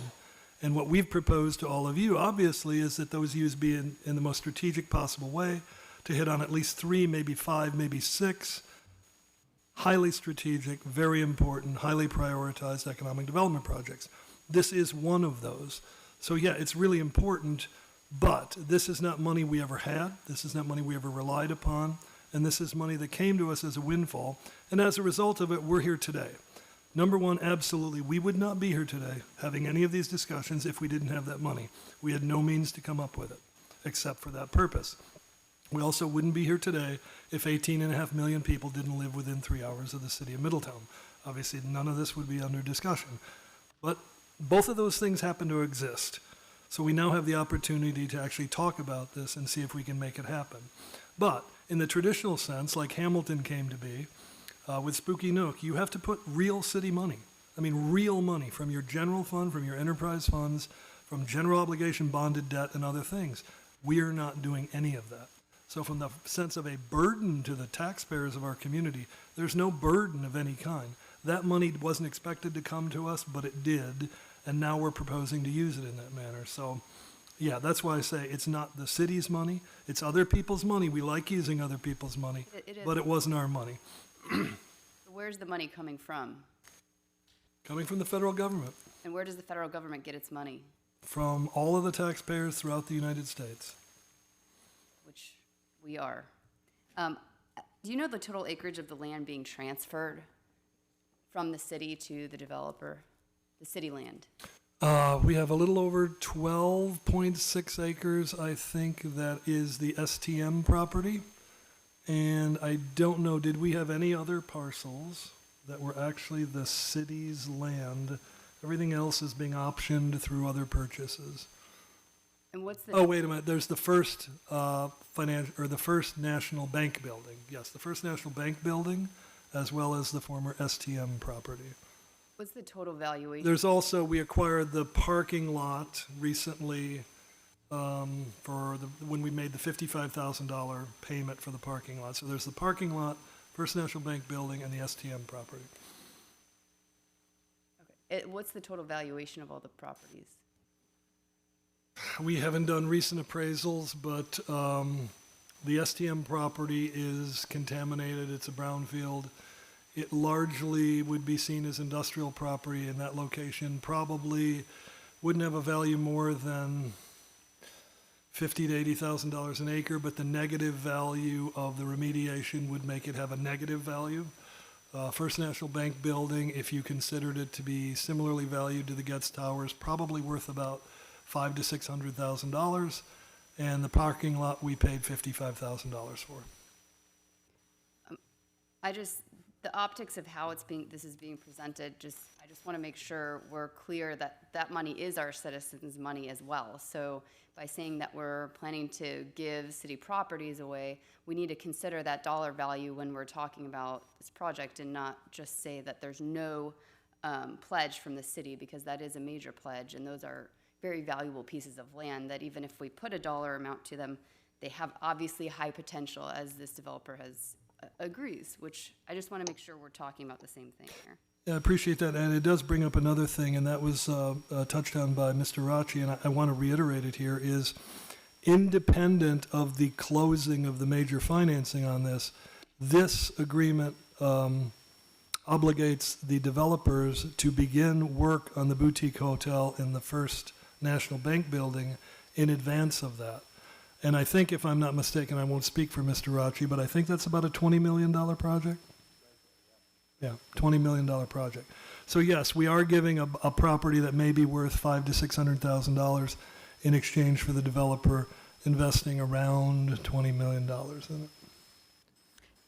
And what we've proposed to all of you, obviously, is that those use be in the most strategic possible way, to hit on at least 3, maybe 5, maybe 6 highly strategic, very important, highly prioritized economic development projects. This is one of those. So yeah, it's really important, but this is not money we ever had. This is not money we ever relied upon. And this is money that came to us as a windfall. And as a result of it, we're here today. Number one, absolutely, we would not be here today having any of these discussions if we didn't have that money. We had no means to come up with it, except for that purpose. We also wouldn't be here today if 18.5 million people didn't live within 3 hours of the city of Middletown. Obviously, none of this would be under discussion. But both of those things happen to exist. So we now have the opportunity to actually talk about this and see if we can make it happen. But in the traditional sense, like Hamilton came to be, with Spooky Nook, you have to put real city money. I mean, real money from your general fund, from your enterprise funds, from general obligation bonded debt and other things. We are not doing any of that. So from the sense of a burden to the taxpayers of our community, there's no burden of any kind. That money wasn't expected to come to us, but it did, and now we're proposing to use it in that manner. So, yeah, that's why I say it's not the city's money, it's other people's money. We like using other people's money, It is. but it wasn't our money. Where's the money coming from? Coming from the federal government, And where does the federal government get its money? from all of the taxpayers throughout the United States. Which we are. Do you know the total acreage of the land being transferred from the city to the developer, the city land? We have a little over 12.6 acres, I think, that is the STM property. And I don't know, did we have any other parcels that were actually the city's land? Everything else is being optioned through other purchases. And what's the? Oh, wait a minute, there's the first the first National Bank building. Yes, the first National Bank building, as well as the former STM property. What's the total valuation? There's also, we acquired the parking lot recently when we made the $55,000 payment for the parking lot. So there's the parking lot, First National Bank building, and the STM property. Okay. What's the total valuation of all the properties? We haven't done recent appraisals, but the STM property is contaminated. It's a brownfield. It largely would be seen as industrial property in that location. Probably wouldn't have a value more than $50,000 to $80,000 an acre, but the negative value of the remediation would make it have a negative value. First National Bank building, if you considered it to be similarly valued to the Getz Towers, probably worth about $500,000 to $600,000, and the parking lot we paid $55,000 for. The optics of how this is being presented, I just want to make sure we're clear that that money is our citizens' money as well. So by saying that we're planning to give city properties away, we need to consider that dollar value when we're talking about this project and not just say that there's no pledge from the city, because that is a major pledge, and those are very valuable pieces of land that even if we put a dollar amount to them, they have obviously high potential, as this developer agrees, which I just want to make sure we're talking about the same thing here. Yeah, I appreciate that, and it does bring up another thing, and that was touched on by Mr. Rachi, and I want to reiterate it here, is independent of the closing of the major financing on this, this agreement obligates the developers to begin work on the boutique hotel in the First National Bank building in advance of that. And I think, if I'm not mistaken, I won't speak for Mr. Rachi, but I think that's about a $20 million project. Yeah, $20 million project. So yes, we are giving a property that may be worth $500,000 to $600,000 in exchange for the developer investing around $20 million in it.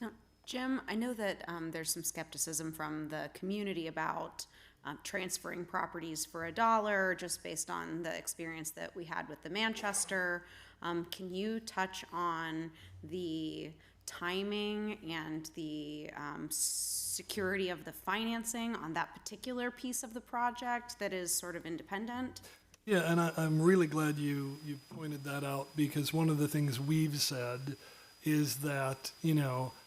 Now, Jim, I know that there's some skepticism from the community about transferring properties for $1, just based on the experience that we had with the Manchester. Can you touch on the timing and the security of the financing on that particular piece of the project that is sort of independent? Yeah, and I'm really glad you pointed that out, because one of the things we've said is that,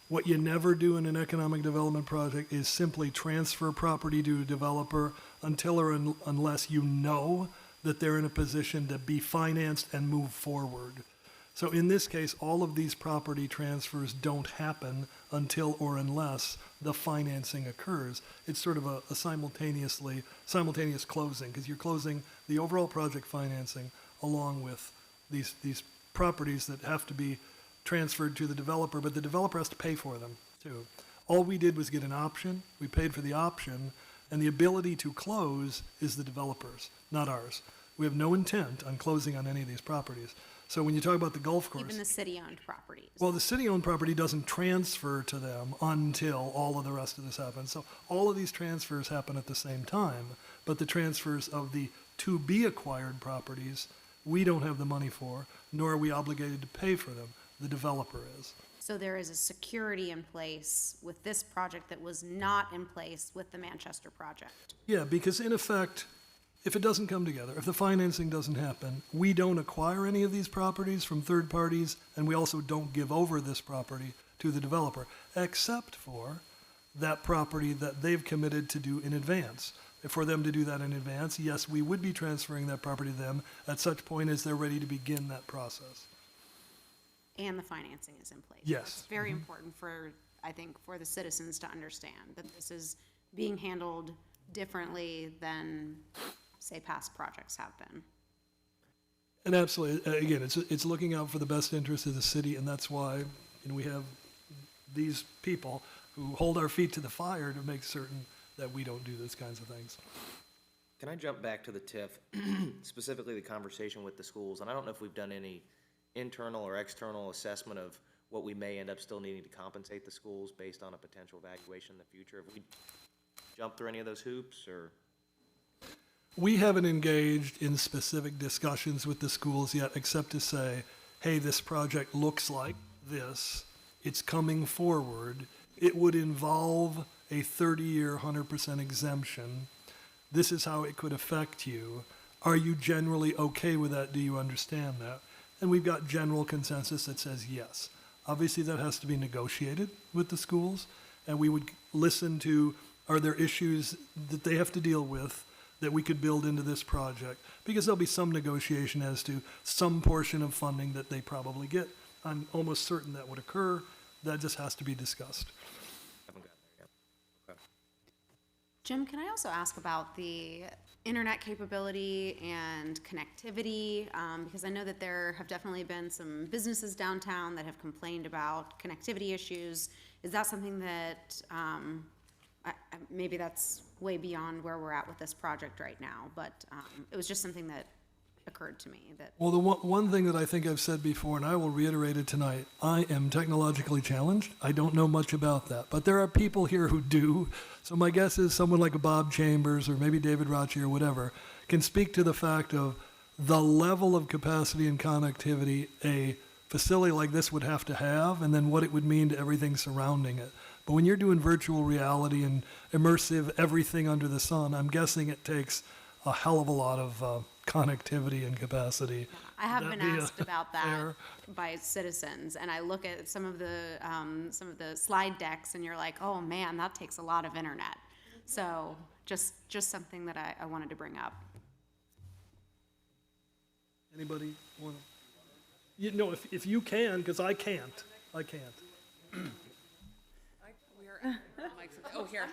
what you never do in an economic development project is simply transfer property to a developer until or unless you know that they're in a position to be financed and move forward. So in this case, all of these property transfers don't happen until or unless the financing occurs. It's sort of a simultaneous closing, because you're closing the overall project financing along with these properties that have to be transferred to the developer, but the developer has to pay for them too. All we did was get an option, we paid for the option, and the ability to close is the developer's, not ours. We have no intent on closing on any of these properties. So when you talk about the golf course. Even the city-owned properties. Well, the city-owned property doesn't transfer to them until all of the rest of this happens. So all of these transfers happen at the same time, but the transfers of the to-be-acquired properties, we don't have the money for, nor are we obligated to pay for them. The developer is. So there is a security in place with this project that was not in place with the Manchester project. Yeah, because in effect, if it doesn't come together, if the financing doesn't happen, we don't acquire any of these properties from third parties, and we also don't give over this property to the developer, except for that property that they've committed to do in advance. For them to do that in advance, yes, we would be transferring that property to them at such point as they're ready to begin that process. And the financing is in place. Yes. It's very important for, I think, for the citizens to understand that this is being handled differently than, say, past projects have been. And absolutely, again, it's looking out for the best interest of the city, and that's why we have these people who hold our feet to the fire to make certain that we don't do those kinds of things. Can I jump back to the TIF, specifically the conversation with the schools? And I don't know if we've done any internal or external assessment of what we may end up still needing to compensate the schools based on a potential valuation in the future. Have we jumped through any of those hoops, or? We haven't engaged in specific discussions with the schools yet, except to say, hey, this project looks like this. It's coming forward. It would involve a 30-year, 100% exemption. This is how it could affect you. Are you generally okay with that? Do you understand that? And we've got general consensus that says yes. Obviously, that has to be negotiated with the schools, and we would listen to, are there issues that they have to deal with that we could build into this project? Because there'll be some negotiation as to some portion of funding that they probably get. I'm almost certain that would occur. That just has to be discussed. Haven't gotten there yet. Okay. Jim, can I also ask about the internet capability and connectivity? Because I know that there have definitely been some businesses downtown that have complained about connectivity issues. Is that something that, maybe that's way beyond where we're at with this project right now, but it was just something that occurred to me that. Well, the one thing that I think I've said before, and I will reiterate it tonight, I am technologically challenged. I don't know much about that, but there are people here who do. So my guess is someone like a Bob Chambers or maybe David Rocci or whatever can speak to the fact of the level of capacity and connectivity a facility like this would have to have, and then what it would mean to everything surrounding it. But when you're doing virtual reality and immersive everything under the sun, I'm guessing it takes a hell of a lot of connectivity and capacity. I have been asked about that by citizens, and I look at some of the slide decks, and you're like, oh man, that takes a lot of internet. So just something that I wanted to bring up. Anybody want to? If you can, because I can't. Oh, here.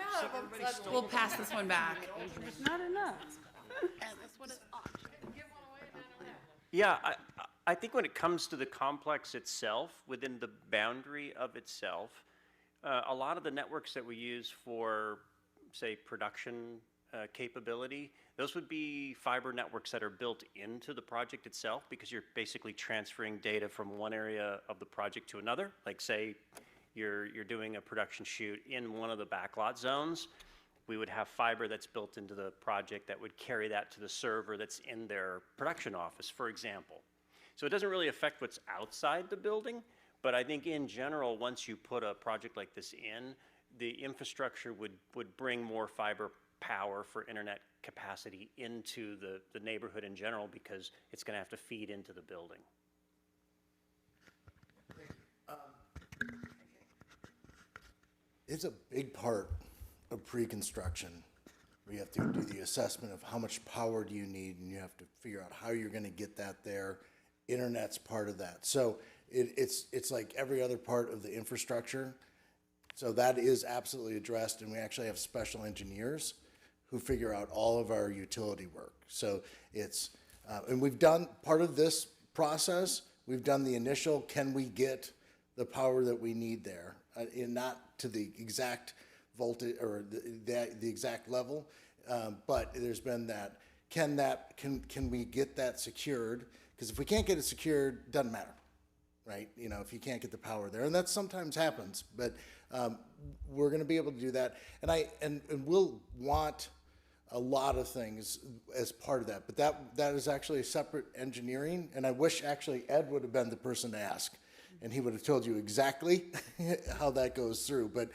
We'll pass this one back. It's not enough. Yeah, I think when it comes to the complex itself, within the boundary of itself, a lot of the networks that we use for, say, production capability, those would be fiber networks that are built into the project itself, because you're basically transferring data from one area of the project to another. Like, say, you're doing a production shoot in one of the backlot zones, we would have fiber that's built into the project that would carry that to the server that's in their production office, for example. So it doesn't really affect what's outside the building, but I think in general, once you put a project like this in, the infrastructure would bring more fiber power for internet capacity into the neighborhood in general, because it's going to have to feed into the building. It's a big part of pre-construction, where you have to do the assessment of how much power do you need, and you have to figure out how you're going to get that there. Internet's part of that. So it's like every other part of the infrastructure. So that is absolutely addressed, and we actually have special engineers who figure out all of our utility work. So it's, and we've done part of this process. We've done the initial, can we get the power that we need there, and not to the exact voltage or the exact level, but there's been that, can we get that secured? Because if we can't get it secured, doesn't matter, right? You know, if you can't get the power there, and that sometimes happens, but we're going to be able to do that. And we'll want a lot of things as part of that, but that is actually a separate engineering, and I wish actually Ed would have been the person to ask, and he would have told you exactly how that goes through, but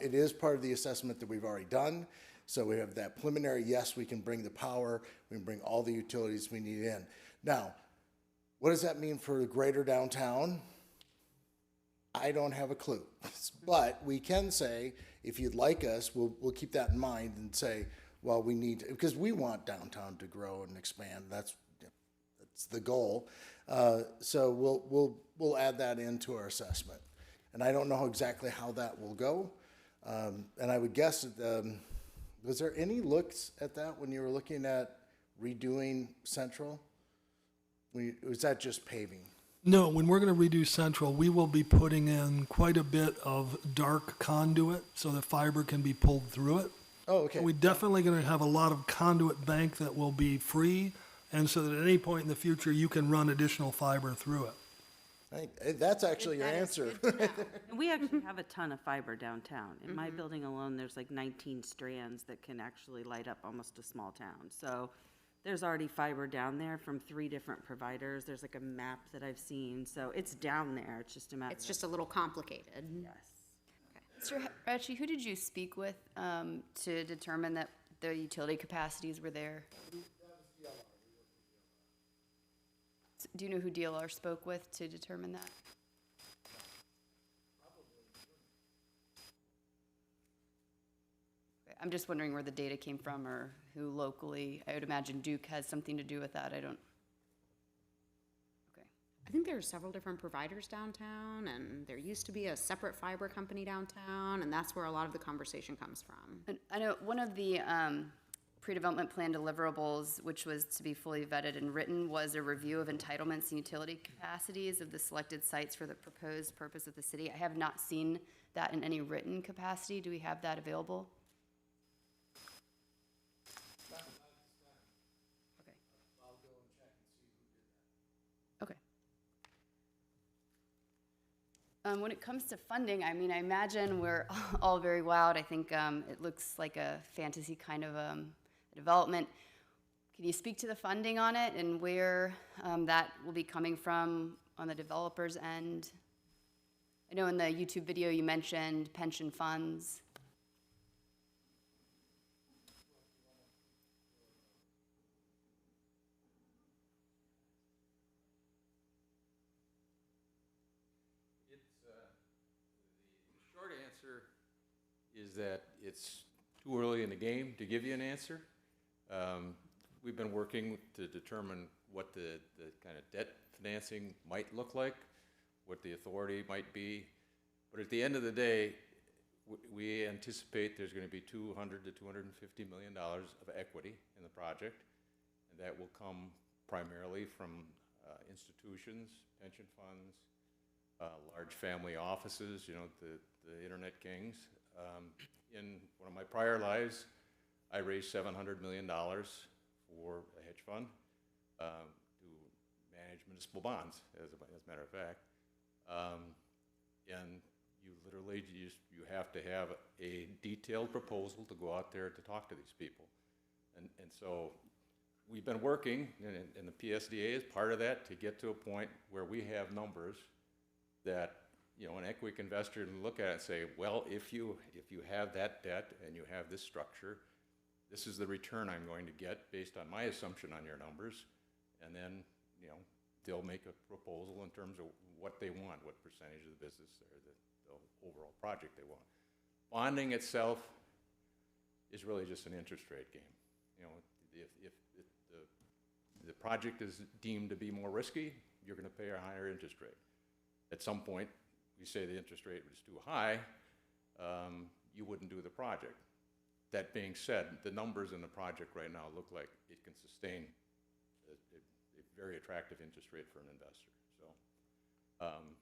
it is part of the assessment that we've already done. So we have that preliminary, yes, we can bring the power, we can bring all the utilities we need in. Now, what does that mean for the greater downtown? I don't have a clue, but we can say, if you'd like us, we'll keep that in mind and say, well, we need, because we want downtown to grow and expand. That's the goal. So we'll add that into our assessment. And I don't know exactly how that will go. And I would guess, was there any looks at that when you were looking at redoing Central? Was that just paving? No, when we're going to redo Central, we will be putting in quite a bit of dark conduit so that fiber can be pulled through it. Oh, okay. We're definitely going to have a lot of conduit bank that will be free, and so that at any point in the future, you can run additional fiber through it. That's actually your answer. And we actually have a ton of fiber downtown. In my building alone, there's like 19 strands that can actually light up almost a small town. So there's already fiber down there from 3 different providers. There's like a map that I've seen. So it's down there. It's just a matter It's just a little complicated. Yes. Mr. Ritchie, who did you speak with to determine that the utility capacities were there? Do you know who DLR spoke with to determine that? I'm just wondering where the data came from or who locally. I would imagine Duke has something to do with that. I don't. I think there are several different providers downtown, and there used to be a separate fiber company downtown, and that's where a lot of the conversation comes from. And I know one of the pre-development plan deliverables, which was to be fully vetted and written, was a review of entitlements and utility capacities of the selected sites for the proposed purpose of the city. I have not seen that in any written capacity. Do we have that available? Okay. Okay. When it comes to funding, I mean, I imagine we're all very wowed. I think it looks like a fantasy kind of development. Can you speak to the funding on it and where that will be coming from on the developer's end? I know in the YouTube video you mentioned pension funds. The short answer is that it's too early in the game to give you an answer. We've been working to determine what the kind of debt financing might look like, what the authority might be. But at the end of the day, we anticipate there's going to be $200 to $250 million of equity in the project, and that will come primarily from institutions, pension funds, large family offices, you know, the internet kings. In one of my prior lives, I raised $700 million for a hedge fund to manage municipal bonds, as a matter of fact. And you literally you have to have a detailed proposal to go out there to talk to these people. And so we've been working, and the PSDA is part of that, to get to a point where we have numbers that, you know, an equity investor can look at it and say, well, if you have that debt and you have this structure, this is the return I'm going to get based on my assumption on your numbers. And then, you know, they'll make a proposal in terms of what they want, what percentage of the business or the overall project they want. Bonding itself is really just an interest rate game. You know, if the project is deemed to be more risky, you're going to pay a higher interest rate. At some point, you say the interest rate was too high, you wouldn't do the project. That being said, the numbers in the project right now look like it can sustain a very attractive interest rate for an investor. So,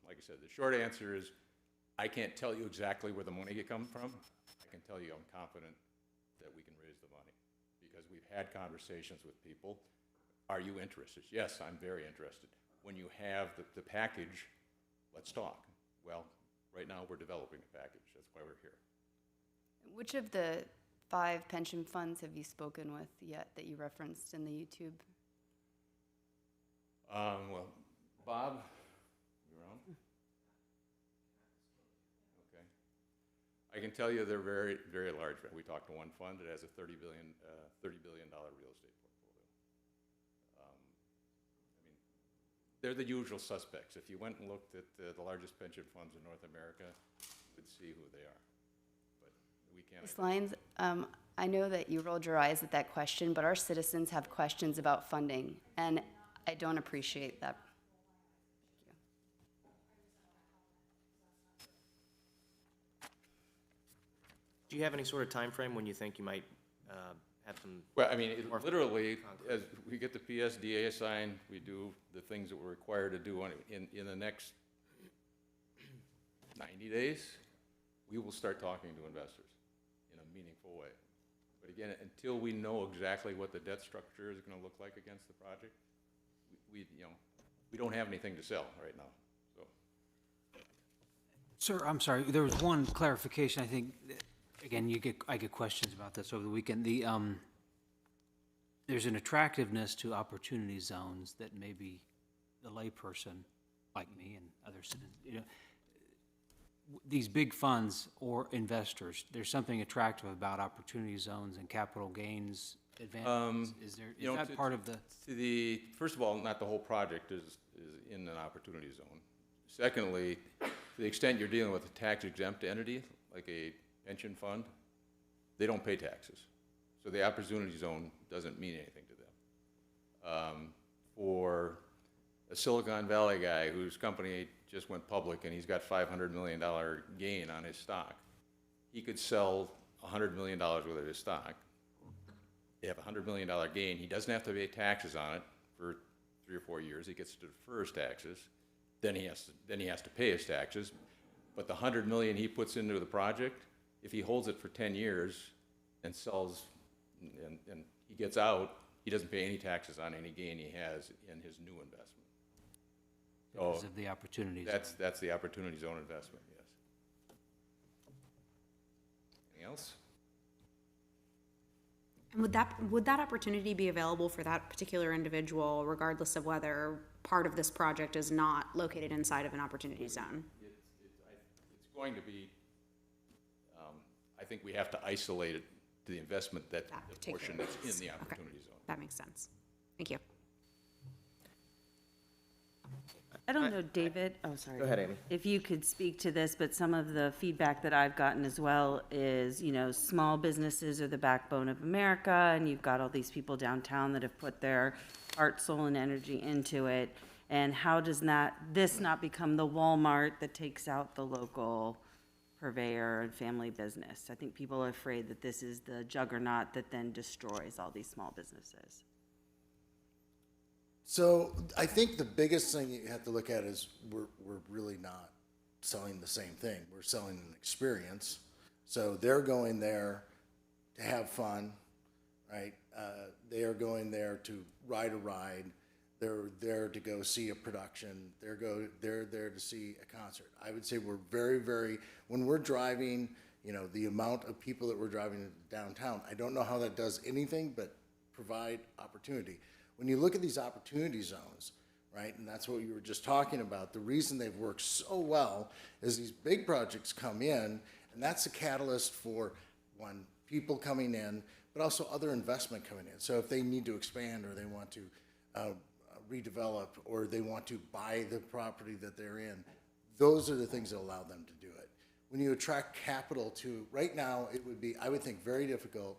like I said, the short answer is I can't tell you exactly where the money comes from. I can tell you I'm confident that we can raise the money because we've had conversations with people. Are you interested? Yes, I'm very interested. When you have the package, let's talk. Well, right now we're developing a package. That's why we're here. Which of the 5 pension funds have you spoken with yet that you referenced in the YouTube? Well, Bob, you're on? Okay. I can tell you they're very, very large. We talked to one fund that has a $30 billion real estate portfolio. I mean, they're the usual suspects. If you went and looked at the largest pension funds in North America, you would see who they are. But we can't. Ms. Lyons, I know that you rolled your eyes at that question, but our citizens have questions about funding, and I don't appreciate that. Do you have any sort of time frame when you think you might have some? Well, I mean, literally, as we get the PSDA assigned, we do the things that we're required to do in the next 90 days, we will start talking to investors in a meaningful way. But again, until we know exactly what the debt structure is going to look like against the project, we don't have anything to sell right now. So, Sir, I'm sorry, there was one clarification, I think, again, I get questions about this over the weekend. There's an attractiveness to opportunity zones that maybe the layperson, like me and other citizens, these big funds or investors, there's something attractive about opportunity zones and capital gains advantages. Is that part of the? First of all, not the whole project is in an opportunity zone. Secondly, to the extent you're dealing with a tax-exempt entity, like a pension fund, they don't pay taxes. So the opportunity zone doesn't mean anything to them. For a Silicon Valley guy whose company just went public and he's got $500 million gain on his stock, he could sell $100 million worth of his stock. They have a $100 million gain. He doesn't have to pay taxes on it for 3 or 4 years. He gets to defer his taxes. Then he has to pay his taxes. But the $100 million he puts into the project, if he holds it for 10 years and sells and he gets out, he doesn't pay any taxes on any gain he has in his new investment. Because of the opportunity zone. That's the opportunity zone investment, yes. Anything else? And would that opportunity be available for that particular individual, regardless of whether part of this project is not located inside of an opportunity zone? It's going to be, I think we have to isolate it to the investment, the portion that's in the opportunity zone. That makes sense. Thank you. I don't know, David, oh, sorry. Go ahead, Amy. If you could speak to this, but some of the feedback that I've gotten as well is, small businesses are the backbone of America, and you've got all these people downtown that have put their heart, soul, and energy into it. And how does this not become the Walmart that takes out the local purveyor and family business? I think people are afraid that this is the juggernaut that then destroys all these small businesses. So I think the biggest thing you have to look at is we're really not selling the same thing. We're selling an experience. So they're going there to have fun, right? They are going there to ride a ride. They're there to go see a production. They're there to see a concert. I would say we're very, very, when we're driving, the amount of people that we're driving into downtown, I don't know how that does anything but provide opportunity. When you look at these opportunity zones, right, and that's what you were just talking about, the reason they've worked so well is these big projects come in, and that's a catalyst for, one, people coming in, but also other investment coming in. So if they need to expand or they want to redevelop or they want to buy the property that they're in, those are the things that allow them to do it. When you attract capital to, right now, it would be, I would think, very difficult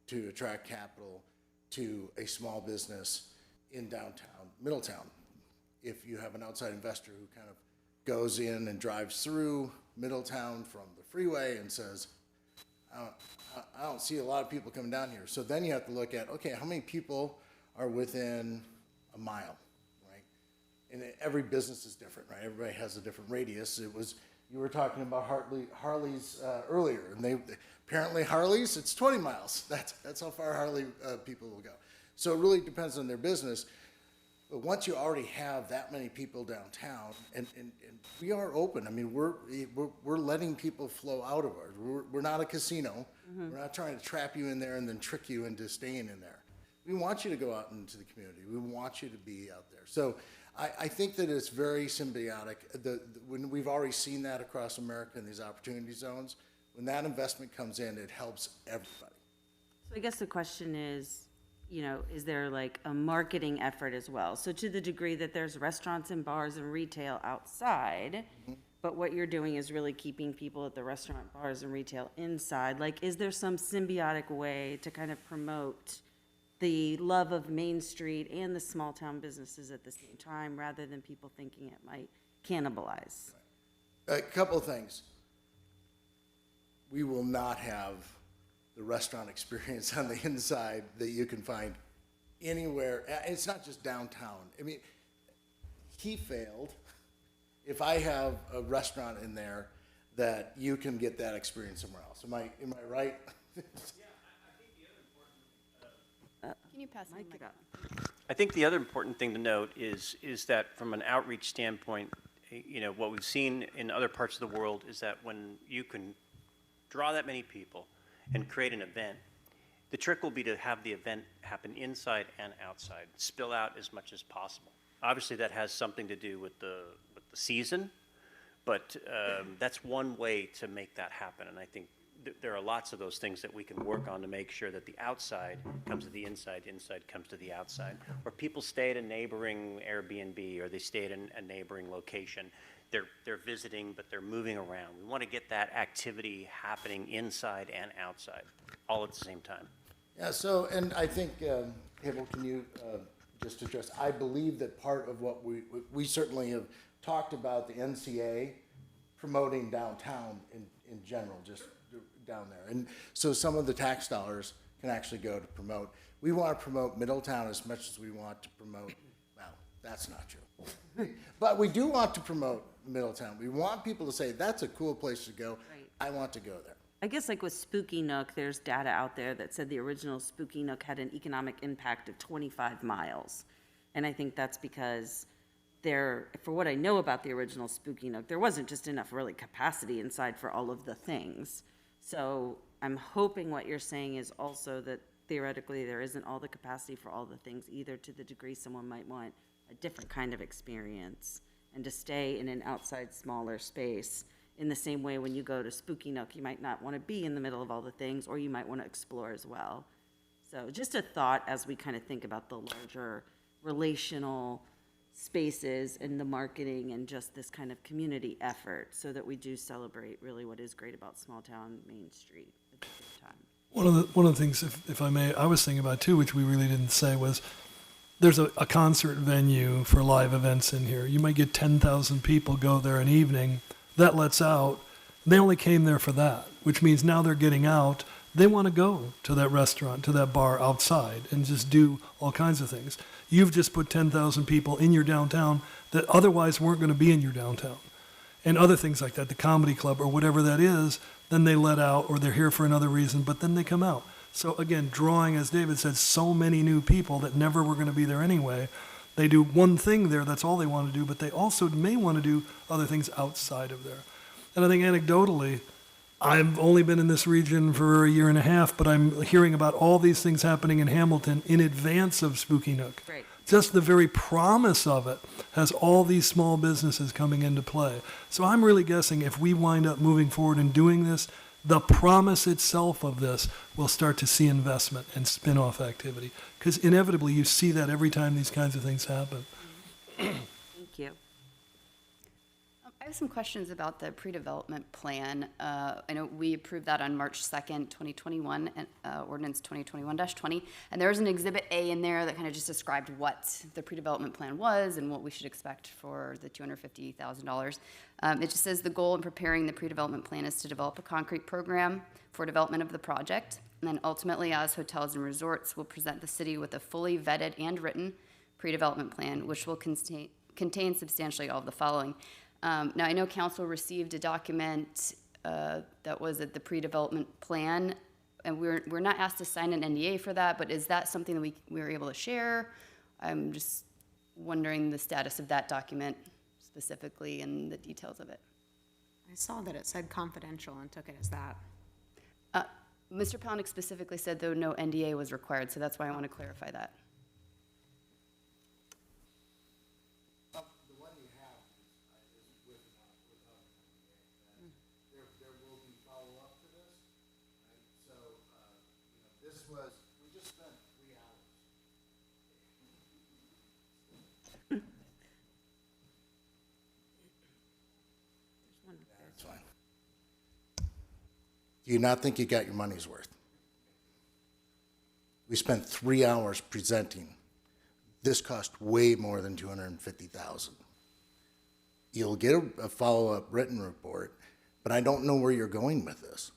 to attract capital to a small business in downtown Middletown. If you have an outside investor who kind of goes in and drives through Middletown from the freeway and says, I don't see a lot of people coming down here. So then you have to look at, okay, how many people are within a mile, right? And every business is different, right? Everybody has a different radius. It was You were talking about Harleys earlier, and apparently Harleys, it's 20 miles. That's how far Harley people will go. So it really depends on their business. But once you already have that many people downtown, and we are open. I mean, we're letting people flow out of ours. We're not a casino. Mm-hmm. We're not trying to trap you in there and then trick you into staying in there. We want you to go out into the community. We want you to be out there. So I think that it's very symbiotic. When we've already seen that across America in these opportunity zones, when that investment comes in, it helps everybody. So I guess the question is, is there like a marketing effort as well? So to the degree that there's restaurants and bars and retail outside, but what you're doing is really keeping people at the restaurant, bars, and retail inside, like, is there some symbiotic way to kind of promote the love of Main Street and the small town businesses at the same time, rather than people thinking it might cannibalize? A couple of things. We will not have the restaurant experience on the inside that you can find anywhere. It's not just downtown. I mean, he failed. If I have a restaurant in there, that you can get that experience somewhere else. Am I right? Can you pass the mic up? I think the other important thing to note is that from an outreach standpoint, what we've seen in other parts of the world is that when you can draw that many people and create an event, the trick will be to have the event happen inside and outside, spill out as much as possible. Obviously, that has something to do with the season, but that's one way to make that happen. And I think there are lots of those things that we can work on to make sure that the outside comes to the inside comes to the outside. Or people stay at a neighboring Airbnb, or they stay at a neighboring location. They're visiting, but they're moving around. We want to get that activity happening inside and outside, all at the same time. Yeah, so, and I think, Campbell, can you just address, I believe that part of what we certainly have talked about the NCA promoting downtown in general, just down there. And so some of the tax dollars can actually go to promote. We want to promote Middletown as much as we want to promote, well, that's not true. But we do want to promote Middletown. We want people to say, that's a cool place to go. Right. I want to go there. I guess like with Spooky Nook, there's data out there that said the original Spooky Nook had an economic impact of 25 miles. And I think that's because for what I know about the original Spooky Nook, there wasn't just enough really capacity inside for all of the things. So I'm hoping what you're saying is also that theoretically there isn't all the capacity for all the things either, to the degree someone might want a different kind of experience and to stay in an outside smaller space. In the same way, when you go to Spooky Nook, you might not want to be in the middle of all the things, or you might want to explore as well. So just a thought as we kind of think about the larger relational spaces and the marketing and just this kind of community effort, so that we do celebrate really what is great about small town Main Street at the same time. One of the things, if I may, I was thinking about too, which we really didn't say, was there's a concert venue for live events in here. You might get 10,000 people go there an evening. That lets out. They only came there for that, which means now they're getting out. They want to go to that restaurant, to that bar outside, and just do all kinds of things. You've just put 10,000 people in your downtown that otherwise weren't going to be in your downtown. And other things like that, the comedy club or whatever that is, then they let out, or they're here for another reason, but then they come out. So again, drawing, as David said, so many new people that never were going to be there anyway. They do one thing there, that's all they want to do, but they also may want to do other things outside of there. And I think anecdotally, I've only been in this region for a year and a half, but I'm hearing about all these things happening in Hamilton in advance of Spooky Nook. Right. Just the very promise of it has all these small businesses coming into play. So I'm really guessing if we wind up moving forward and doing this, the promise itself of this will start to see investment and spin-off activity. Because inevitably you see that every time these kinds of things happen. Thank you. I have some questions about the pre-development plan. I know we approved that on March 2nd, 2021, ordinance 2021-20, and there was an Exhibit A in there that kind of just described what the pre-development plan was and what we should expect for the $250,000. It just says the goal in preparing the pre-development plan is to develop a concrete program for development of the project, and then ultimately, as hotels and resorts, will present the city with a fully vetted and written pre-development plan, which will contain substantially all of the following. Now, I know council received a document that was at the pre-development plan, and we're not asked to sign an NDA for that, but is that something that we were able to share? I'm just wondering the status of that document specifically and the details of it. I saw that it said confidential and took it as that. Mr. Palnick specifically said, though, no NDA was required, so that's why I want to clarify that. The one you have is without NDA. There will be follow-up to this, right? So, this was, we just spent 3 hours. That's fine. Do you not think you got your money's worth? We spent 3 hours presenting. This cost way more than $250,000. You'll get a follow-up written report, but I don't know where you're going with this.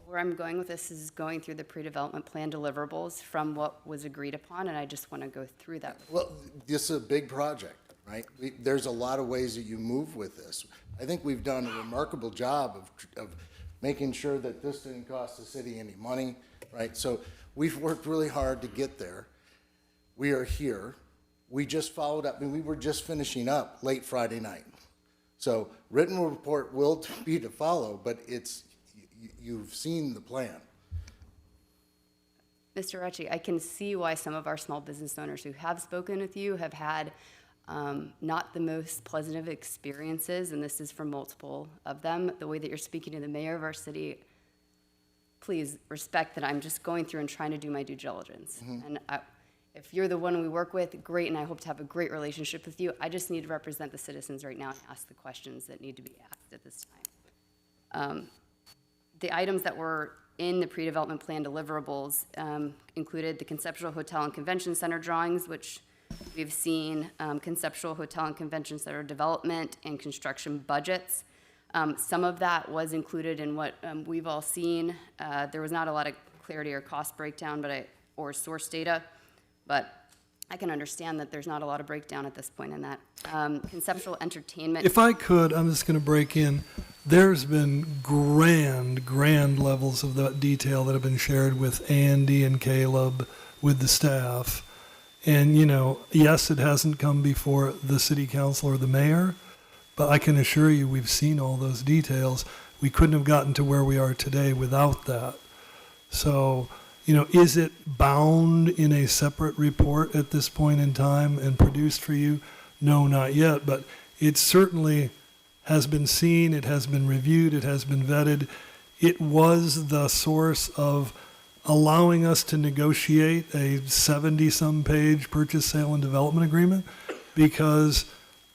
Where I'm going with this is going through the pre-development plan deliverables from what was agreed upon, and I just want to go through that. Well, this is a big project, right? There's a lot of ways that you move with this. I think we've done a remarkable job of making sure that this didn't cost the city any money, right? So we've worked really hard to get there. We are here. We just followed up, we were just finishing up late Friday night. So written report will be to follow, but you've seen the plan. Mr. Recchi, I can see why some of our small business owners who have spoken with you have had not the most pleasant of experiences, and this is from multiple of them. The way that you're speaking to the mayor of our city, please respect that I'm just going through and trying to do my due diligence. And if you're the one we work with, great, and I hope to have a great relationship with you. I just need to represent the citizens right now and ask the questions that need to be asked at this time. The items that were in the pre-development plan deliverables included the conceptual hotel and convention center drawings, which we've seen, conceptual hotel and convention center development and construction budgets. Some of that was included in what we've all seen. There was not a lot of clarity or cost breakdown, or source data, but I can understand that there's not a lot of breakdown at this point in that. Conceptual entertainment. If I could, I'm just going to break in. There's been grand levels of that detail that have been shared with Andy and Caleb, with the staff. And, yes, it hasn't come before the city council or the mayor, but I can assure you we've seen all those details. We couldn't have gotten to where we are today without that. So, is it bound in a separate report at this point in time and produced for you? No, not yet, but it certainly has been seen, it has been reviewed, it has been vetted. It was the source of allowing us to negotiate a 70-some page purchase, sale, and development agreement because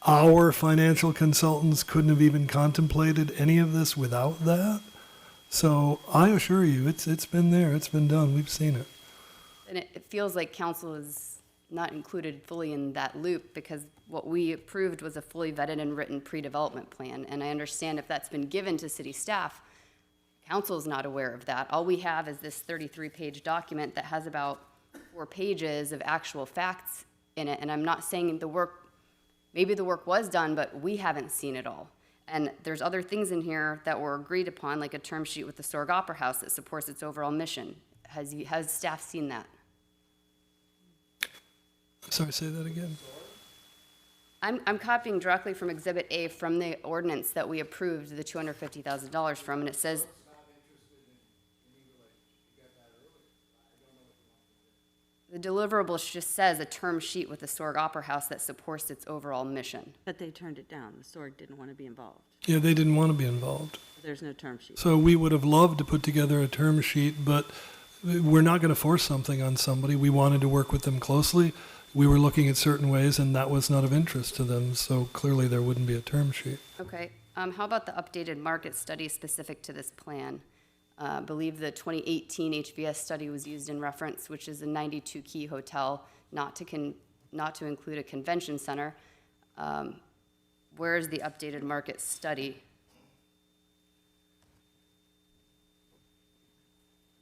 our financial consultants couldn't have even contemplated any of this without that. So I assure you, it's been there, it's been done, we've seen it. And it feels like council is not included fully in that loop because what we approved was a fully vetted and written pre-development plan. And I understand if that's been given to city staff, council is not aware of that. All we have is this 33-page document that has about 4 pages of actual facts in it. And I'm not saying maybe the work was done, but we haven't seen it all. And there's other things in here that were agreed upon, like a term sheet with the Sorg Opera House that supports its overall mission. Has staff seen that? Sorry, say that again. I'm copying directly from Exhibit A from the ordinance that we approved the $250,000 from, and it says, the deliverables just says a term sheet with the Sorg Opera House that supports its overall mission. But they turned it down. The Sorg didn't want to be involved. Yeah, they didn't want to be involved. There's no term sheet. So we would have loved to put together a term sheet, but we're not going to force something on somebody. We wanted to work with them closely. We were looking at certain ways, and that was not of interest to them, so clearly there wouldn't be a term sheet. Okay. How about the updated market study specific to this plan? I believe the 2018 HVS study was used in reference, which is a 92-key hotel, not to include a convention center. Where is the updated market study?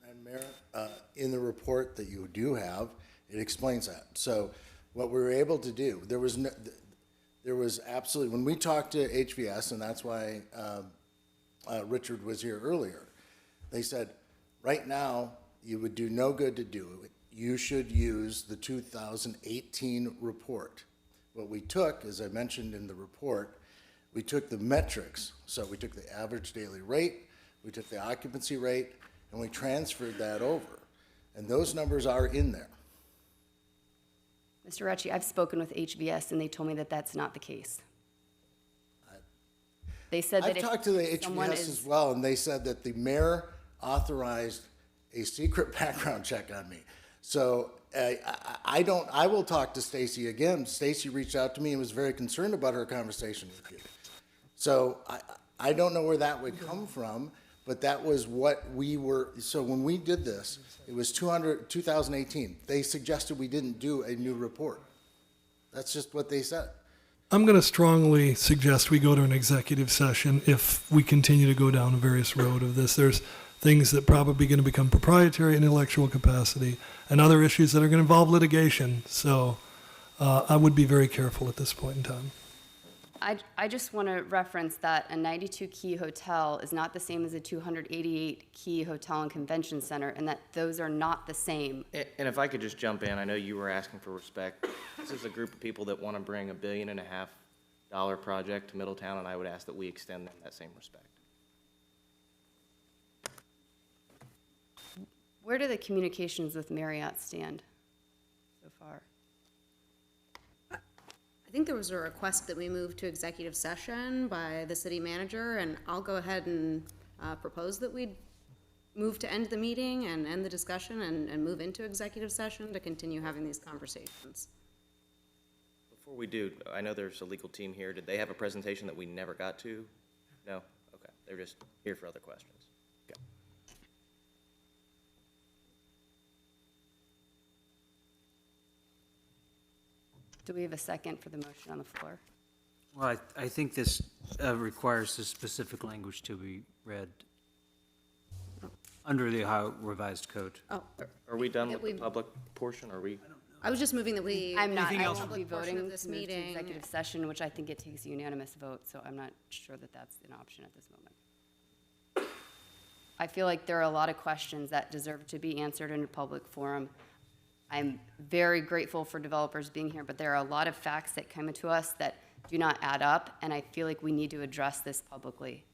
Madam Mayor, in the report that you do have, it explains that. So what we were able to do, there was no, there was absolutely, when we talked to HVS, and that's why Richard was here earlier, they said, right now, you would do no good to do it. You should use the 2018 report. What we took, as I mentioned in the report, we took the metrics. So we took the average daily rate, we took the occupancy rate, and we transferred that over. And those numbers are in there. Mr. Recchi, I've spoken with HVS, and they told me that that's not the case. They said that I've talked to the someone HVS as well, and they said that the mayor authorized a secret background check on me. So I will talk to Stacy again. Stacy reached out to me and was very concerned about her conversation with you. So I don't know where that would come from, but that was what we were, so when we did this, it was 2018. They suggested we didn't do a new report. That's just what they said. I'm going to strongly suggest we go to an executive session if we continue to go down a various road of this. There's things that probably going to become proprietary in intellectual capacity and other issues that are going to involve litigation. So I would be very careful at this point in time. I just want to reference that a 92-key hotel is not the same as a 288-key hotel and convention center, and that those are not the same. And if I could just jump in, I know you were asking for respect. This is a group of people that want to bring $1.5 billion project to Middletown, and I would ask that we extend them that same respect. Where do the communications with Marriott stand so far? I think there was a request that we move to executive session by the city manager, and I'll go ahead and propose that we move to end the meeting and end the discussion and move into executive session to continue having these conversations. Before we do, I know there's a legal team here. Did they have a presentation that we never got to? No? Okay. They're just here for other questions. Okay. Do we have a second for the motion on the floor? Well, I think this requires the specific language to be read under the Ohio Revised Code. Oh, Are we done with the public portion? Are we? I was just moving that we. I'm not. I else? won't be voting of this to move to meeting. executive session, which I think it takes a unanimous vote, so I'm not sure that that's an option at this moment. I feel like there are a lot of questions that deserve to be answered in a public forum. I'm very grateful for developers being here, but there are a lot of facts that come to us that do not add up, and I feel like we need to address this publicly.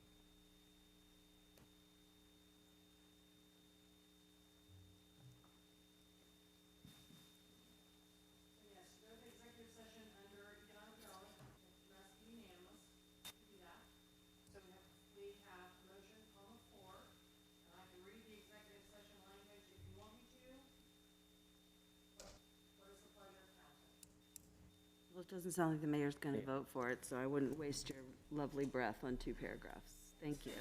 Well, it doesn't sound like the mayor's going to vote for it, so I wouldn't waste your lovely breath on 2 paragraphs. Thank you.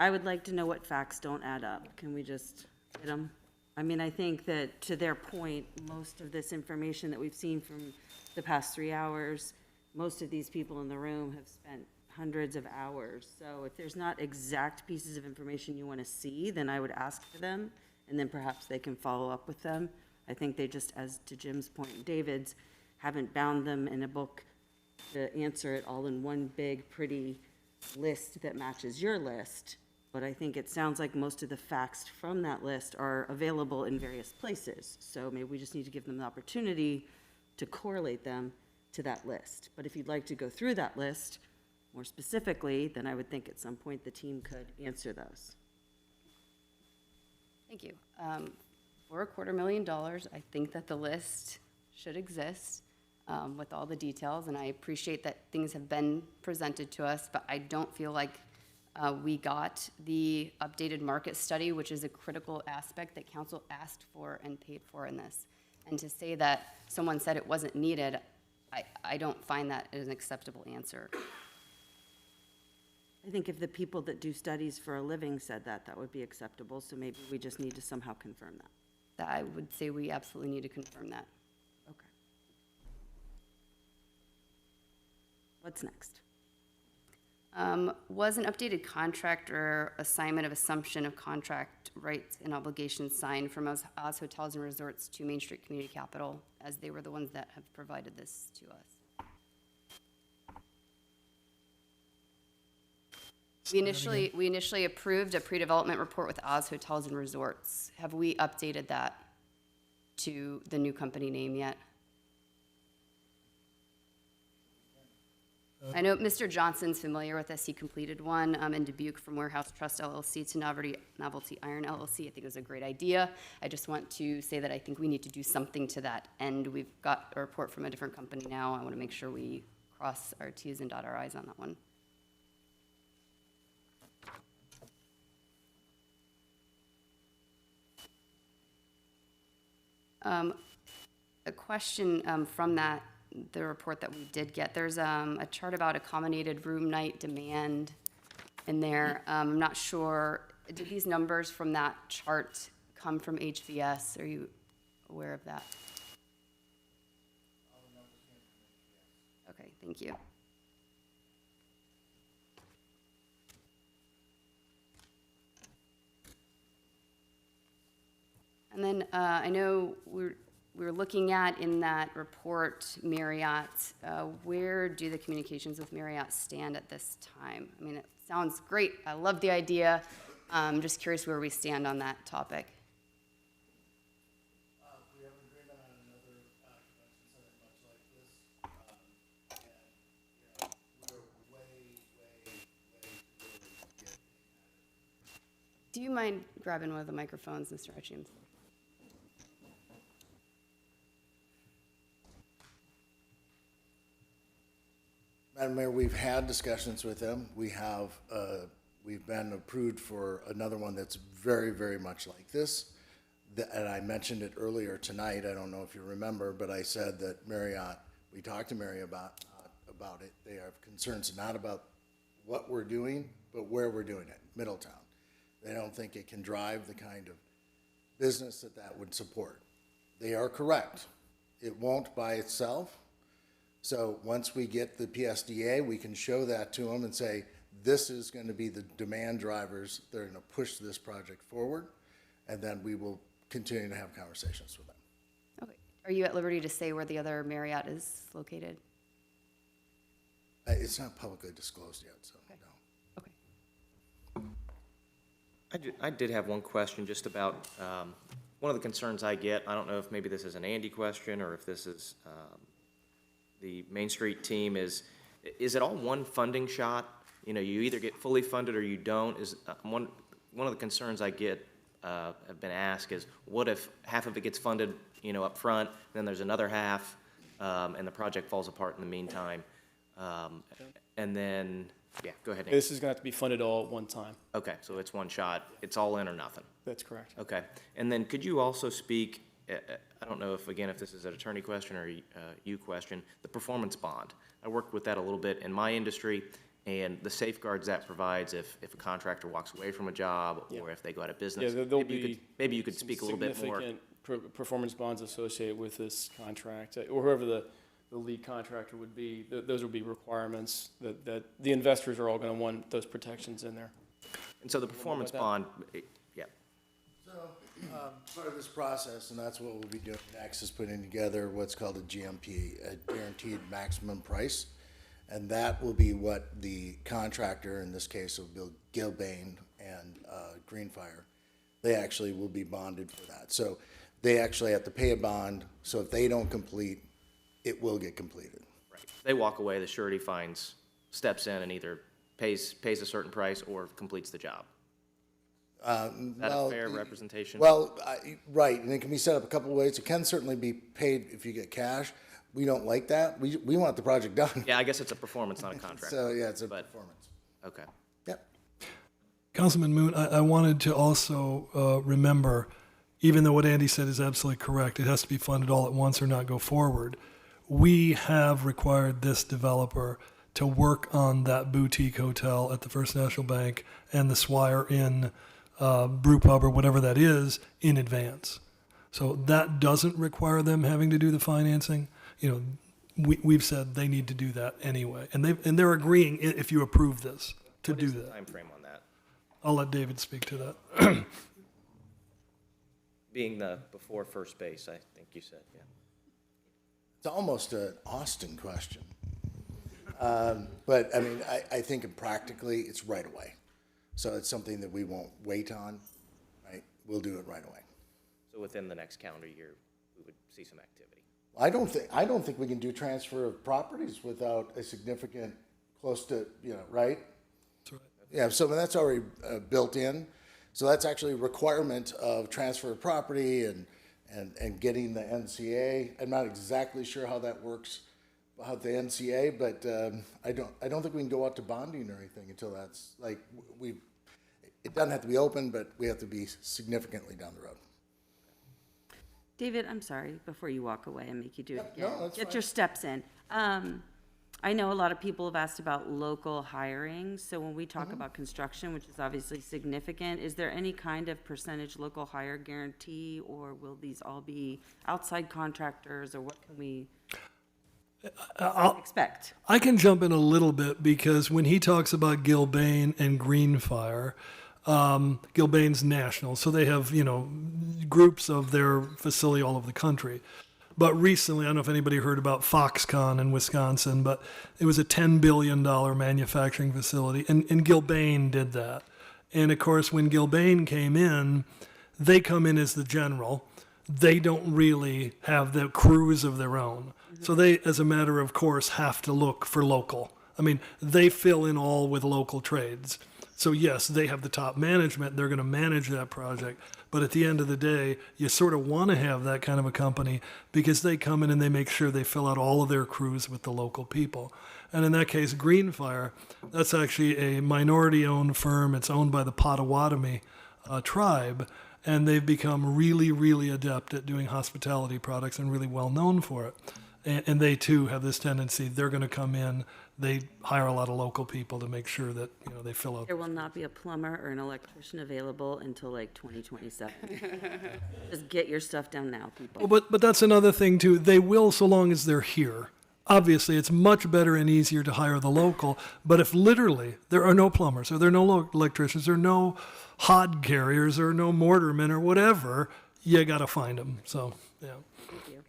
I would like to know what facts don't add up. Can we just get them? I mean, I think that, to their point, most of this information that we've seen from the past 3 hours, most of these people in the room have spent hundreds of hours. So if there's not exact pieces of information you want to see, then I would ask for them, and then perhaps they can follow up with them. I think they just, as to Jim's point and David's, haven't bound them in a book to answer it all in one big, pretty list that matches your list. But I think it sounds like most of the facts from that list are available in various places. So maybe we just need to give them the opportunity to correlate them to that list. But if you'd like to go through that list more specifically, then I would think at some point the team could answer those. Thank you. For $250,000, I think that the list should exist with all the details, and I appreciate that things have been presented to us, but I don't feel like we got the updated market study, which is a critical aspect that council asked for and paid for in this. And to say that someone said it wasn't needed, I don't find that an acceptable answer. I think if the people that do studies for a living said that, that would be acceptable, so maybe we just need to somehow confirm that. I would say we absolutely need to confirm that. Okay. What's next? Was an updated contract or assignment of assumption of contract rights and obligations signed from Oz Hotels and Resorts to Main Street Community Capital, as they were the ones that have provided this to us? We initially approved a pre-development report with Oz Hotels and Resorts. Have we updated that to the new company name yet? I know Mr. Johnson's familiar with this. He completed one in Dubuque from Warehouse Trust LLC to Novelty Iron LLC. I think it was a great idea. I just want to say that I think we need to do something to that end. We've got a report from a different company now. I want to make sure we cross our T's and dot our I's on that one. A question from the report that we did get. There's a chart about accommodated room night demand in there. I'm not sure, did these numbers from that chart come from HVS? Are you aware of that? Okay, thank you. And then I know we were looking at in that report Marriott. Where do the communications with Marriott stand at this time? I mean, it sounds great. I love the idea. I'm just curious where we stand on that topic. We have an agreement on another convention center much like this, and we're way getting. Do you mind grabbing one of the microphones, Mr. Hutchins? Madam Mayor, we've had discussions with them. We've been approved for another one that's very, very much like this. And I mentioned it earlier tonight. I don't know if you remember, but I said that Marriott, we talked to Marriott about it. They have concerns not about what we're doing, but where we're doing it, Middletown. They don't think it can drive the kind of business that would support. They are correct. It won't by itself. So once we get the PSDA, we can show that to them and say, this is going to be the demand drivers that are going to push this project forward, and then we will continue to have conversations with them. Okay. Are you at liberty to say where the other Marriott is located? It's not publicly disclosed yet, so no. I did have one question just about one of the concerns I get. I don't know if maybe this is an Andy question or if this is the Main Street team. Is it all one funding shot? You know, you either get fully funded or you don't. Is one of the concerns I get have been asked is, what if half of it gets funded, you know, up front, then there's another half, and the project falls apart in the meantime, and then. Yeah, go ahead, Nate. This is going to have to be funded all at one time. Okay, so it's one shot. It's all in or nothing. That's correct. Okay, and then could you also speak, I don't know if this is an attorney question or you question, the performance bond. I worked with that a little bit in my industry, and the safeguards that provides if a contractor walks away from a job or if they go out of business. Yeah, maybe you could speak a little bit more. Significant performance bonds associated with this contract, or whoever the lead contractor would be. Those would be requirements that the investors are all going to want those protections in there. And so the performance bond, yeah. So part of this process, and that's what we'll be doing next, is putting together what's called a GMP, a guaranteed maximum price. And that will be what the contractor, in this case will be Gilbane and Greenfire, they actually will be bonded for that. So they actually have to pay a bond, so if they don't complete, it will get completed. Right. They walk away, the surety steps in and either pays a certain price or completes the job. Is that a fair representation? Well, right, and it can be set up a couple of ways. It can certainly be paid if you get cash. We don't like that. We want the project done. Yeah, I guess it's a performance, not a contract. So, yeah, it's a performance. Okay. Yep. Councilman Moon, I wanted to also remember, even though what Andy said is absolutely correct, it has to be funded all at once or not go forward. We have required this developer to work on that boutique hotel at the First National Bank and the Swire Inn brew pub or whatever that is in advance. So that doesn't require them having to do the financing. You know, we've said they need to do that anyway, and they're agreeing if you approve this to do that. What is the time frame on that? I'll let David speak to that. Being the before first base, I think you said, yeah. It's almost an Austin question. But I mean, I think practically it's right away. So it's something that we won't wait on, right? We'll do it right away. So within the next calendar year, we would see some activity. I don't think we can do transfer of properties without a significant, close to, right? That's right. Yeah, so that's already built in. So that's actually a requirement of transfer of property and getting the NCA. I'm not exactly sure how that works, how the NCA, but I don't think we can go out to bonding or anything until that's like it doesn't have to be open, but we have to be significantly down the road. David, I'm sorry, before you walk away and make you do it No, again. that's Get fine. your steps in. I know a lot of people have asked about local hiring, so when we talk about construction, which is obviously significant, is there any kind of percentage local hire guarantee, or will these all be outside contractors, or what can we expect? I can jump in a little bit because when he talks about Gilbane and Greenfire, Gilbane's national, so they have, groups of their facility all over the country. But recently, I don't know if anybody heard about Foxconn in Wisconsin, but it was a $10 billion manufacturing facility, and Gilbane did that. And of course, when Gilbane came in, they come in as the general. They don't really have the crews of their own. So they, as a matter of course, have to look for local. I mean, they fill in all with local trades. So yes, they have the top management. They're going to manage that project. But at the end of the day, you sort of want to have that kind of a company because they come in and they make sure they fill out all of their crews with the local people. And in that case, Greenfire, that's actually a minority-owned firm. It's owned by the Potawatomi tribe, and they've become really, really adept at doing hospitality products and really well known for it. And they too have this tendency. They're going to come in. They hire a lot of local people to make sure that they fill out. There will not be a plumber or an electrician available until like 2027. Just get your stuff done now, people. Well, but that's another thing too. They will so long as they're here. Obviously, it's much better and easier to hire the local. But if literally there are no plumbers or there are no electricians or no hod carriers or no mortarmen or whatever, you got to find them. So, yeah. Thank you.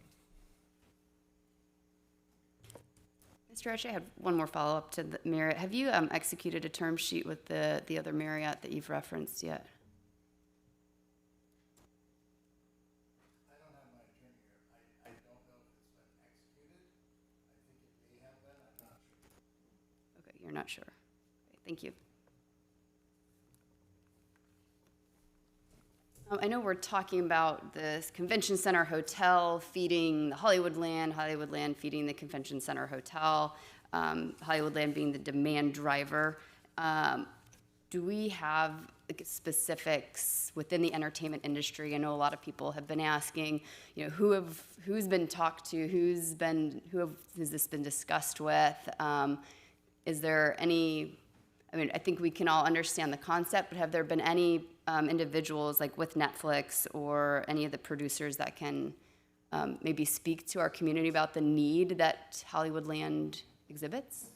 Mr. Archie, I had one more follow-up to the Marriott. Have you executed a term sheet with the other Marriott that you've referenced yet? I don't have my attorney here. I don't know if it's been executed. I think it may have been. I'm not sure. Okay, you're not sure. Okay, thank you. I know we're talking about this convention center hotel feeding the Hollywoodland feeding the convention center hotel, Hollywoodland being the demand driver. Do we have specifics within the entertainment industry? I know a lot of people have been asking, who's been talked to, has this been discussed with? Is there any? I mean, I think we can all understand the concept, but have there been any individuals like with Netflix or any of the producers that can maybe speak to our community about the need that Hollywoodland exhibits?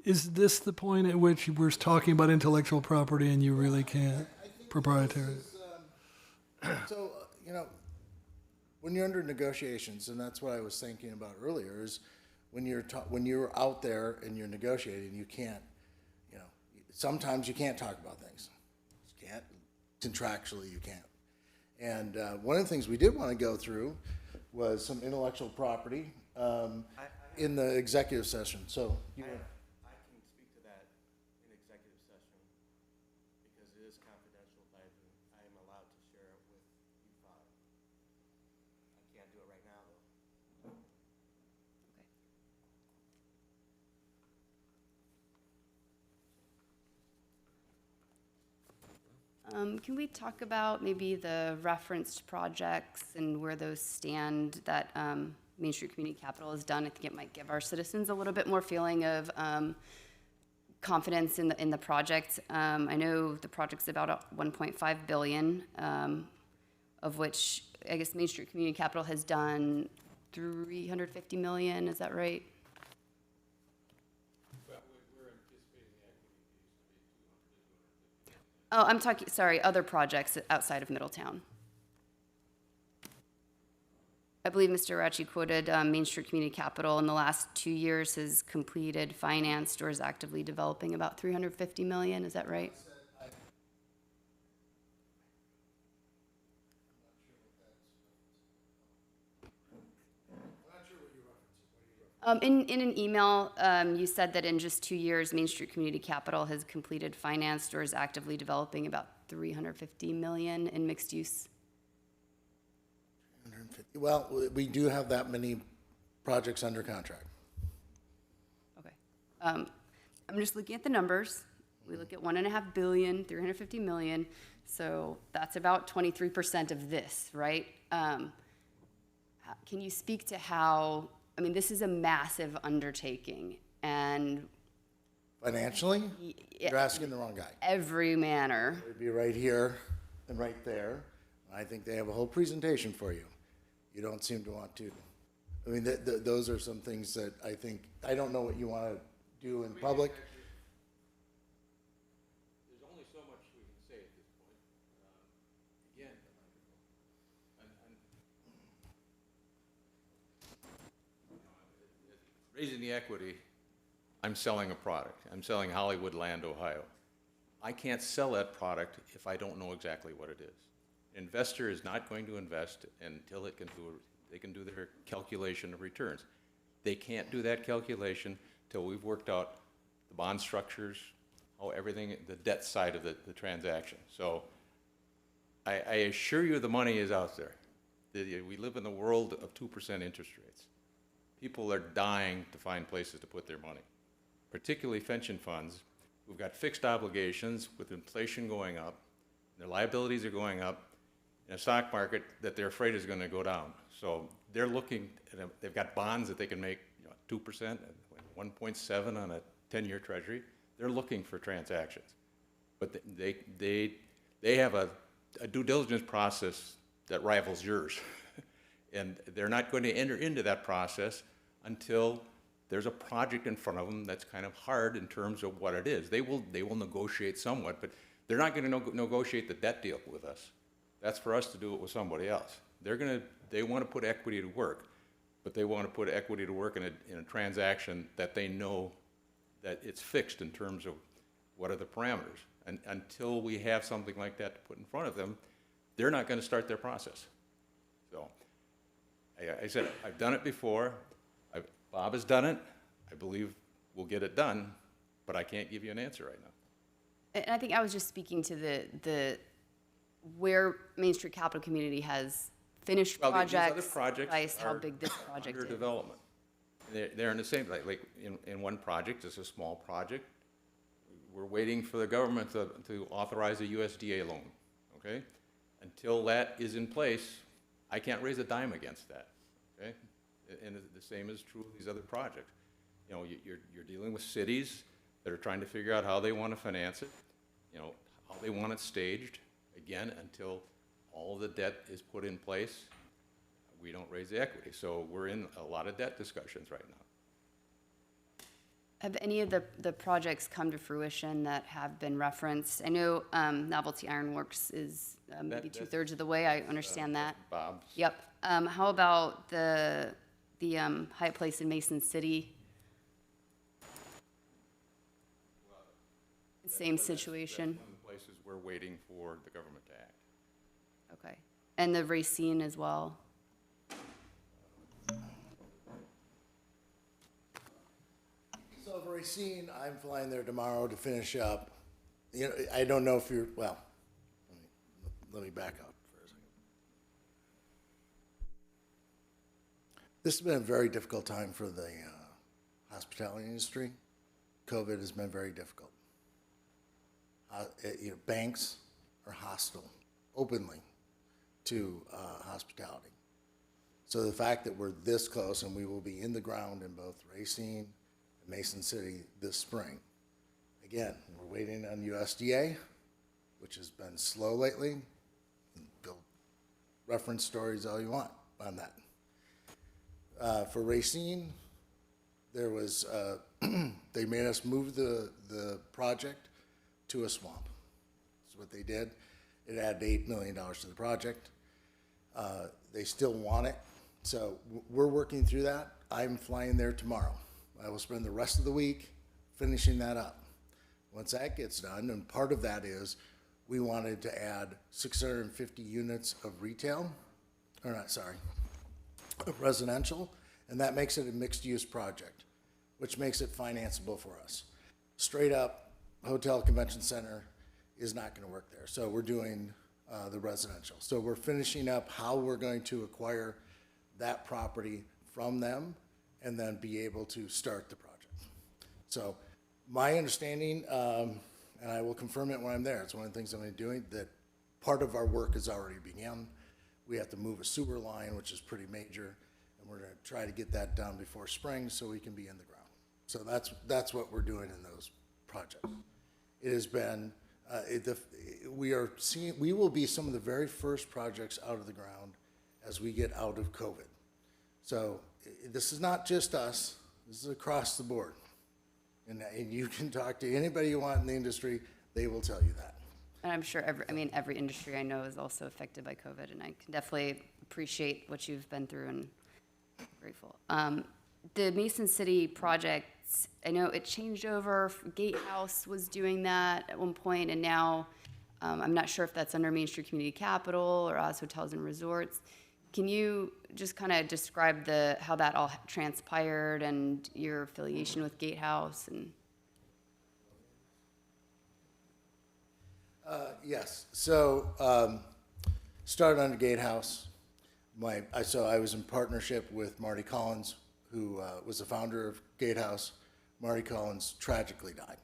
Is this the point at which we're talking about intellectual property and you really can't proprietary? So, when you're under negotiations, and that's what I was thinking about earlier, is when you're out there and you're negotiating, you can't, sometimes you can't talk about things. You can't. Contractually, you can't. And one of the things we did want to go through was some intellectual property in the executive session. So I can speak to that in executive session because it is confidential, but I am allowed to share it with you five. I can't do it right now, though. Can we talk about maybe the referenced projects and where those stand that Main Street Community Capital has done? I think it might give our citizens a little bit more feeling of confidence in the project. I know the project's about $1.5 billion, of which I guess Main Street Community Capital has done $350 million. Is that right? Oh, I'm talking, sorry, other projects outside of Middletown. I believe Mr. Ratchey quoted Main Street Community Capital in the last 2 years has completed, financed, or is actively developing about 350 million. Is that right? In an email, you said that in just 2 years, Main Street Community Capital has completed, financed, or is actively developing about 350 million in mixed use. 150. Well, we do have that many projects under contract. Okay. I'm just looking at the numbers. We look at 1.5 billion, 350 million. So that's about 23% of this, right? Can you speak to how, I mean, this is a massive undertaking, and Financially, you're asking the wrong guy. Every manner. It'd be right here and right there. I think they have a whole presentation for you. You don't seem to want to. I mean, those are some things that I think, I don't know what you want to do in public. There's only so much we can say at this point. Again, raising the equity, I'm selling a product. I'm selling Hollywood Land, Ohio. I can't sell that product if I don't know exactly what it is. An investor is not going to invest until they can do their calculation of returns. They can't do that calculation till we've worked out the bond structures, how everything, the debt side of the transaction. So I assure you the money is out there. We live in the world of 2% interest rates. People are dying to find places to put their money, particularly pension funds who've got fixed obligations with inflation going up, their liabilities are going up, in a stock market that they're afraid is going to go down. So they're looking, they've got bonds that they can make 2%, 1.7 on a 10-year treasury. They're looking for transactions. But they have a due diligence process that rivals yours. And they're not going to enter into that process until there's a project in front of them that's kind of hard in terms of what it is. They will negotiate somewhat, but they're not going to negotiate the debt deal with us. That's for us to do it with somebody else. They want to put equity to work, but they want to put equity to work in a transaction that they know that it's fixed in terms of what are the parameters. And until we have something like that to put in front of them, they're not going to start their process. So I said, I've done it before. Bob has done it. I believe we'll get it done, but I can't give you an answer right now. And I think I was just speaking to the where Main Street Capital Community has finished projects, these other projects how are big this project under is. development. They're in the same, like in one project, it's a small project. We're waiting for the government to authorize a USDA loan, okay? Until that is in place, I can't raise a dime against that, okay? And the same is true of these other projects. You know, you're dealing with cities that are trying to figure out how they want to finance it, you know, how they want it staged. Again, until all the debt is put in place, we don't raise the equity. So we're in a lot of debt discussions right now. Have any of the projects come to fruition that have been referenced? I know Novelty Ironworks is maybe 2/3 of the way. I understand that. Bob's. Yep. How about the Hyatt Place in Mason City? Same situation. That's one of the places we're waiting for the government to act. Okay. And the Racine as well? So for Racine, I'm flying there tomorrow to finish up. You know, I don't know if you're, well, let me back up for a second. This has been a very difficult time for the hospitality industry. COVID has been very difficult. Banks are hostile openly to hospitality. So the fact that we're this close and we will be in the ground in both Racine and Mason City this spring. Again, we're waiting on USDA, which has been slow lately. Go reference stories all you want on that. For Racine, there was, they made us move the project to a swamp. That's what they did. It added $8 million to the project. They still want it So we're working through that. I'm flying there tomorrow. I will spend the rest of the week finishing that up. Once that gets done, and part of that is we wanted to add 650 units of retail, or not, sorry, of residential, and that makes it a mixed-use project, which makes it financeable for us. Straight up, hotel convention center is not going to work there. So we're doing the residential. So we're finishing up how we're going to acquire that property from them and then be able to start the project. So my understanding, and I will confirm it when I'm there, it's one of the things I'm going to be doing, that part of our work has already begun. We have to move a sewer line, which is pretty major, and we're going to try to get that done before spring so we can be in the ground. So that's what we're doing in those projects. It has been, we will be some of the very first projects out of the ground as we get out of COVID. So this is not just us, this is across the board. And you can talk to anybody you want in the industry, they will tell you that. And I'm sure every industry I know is also affected by COVID, and I can definitely appreciate what you've been through and I'm grateful. The Mason City projects, I know it changed over. Gatehouse was doing that at one point, and now I'm not sure if that's under Main Street Community Capital or Oz Hotels and Resorts. Can you just kind of describe how that all transpired and your affiliation with Gatehouse? And yes. So started under Gatehouse. So I was in partnership with Marty Collins, who was the founder of Gatehouse. Marty Collins tragically died.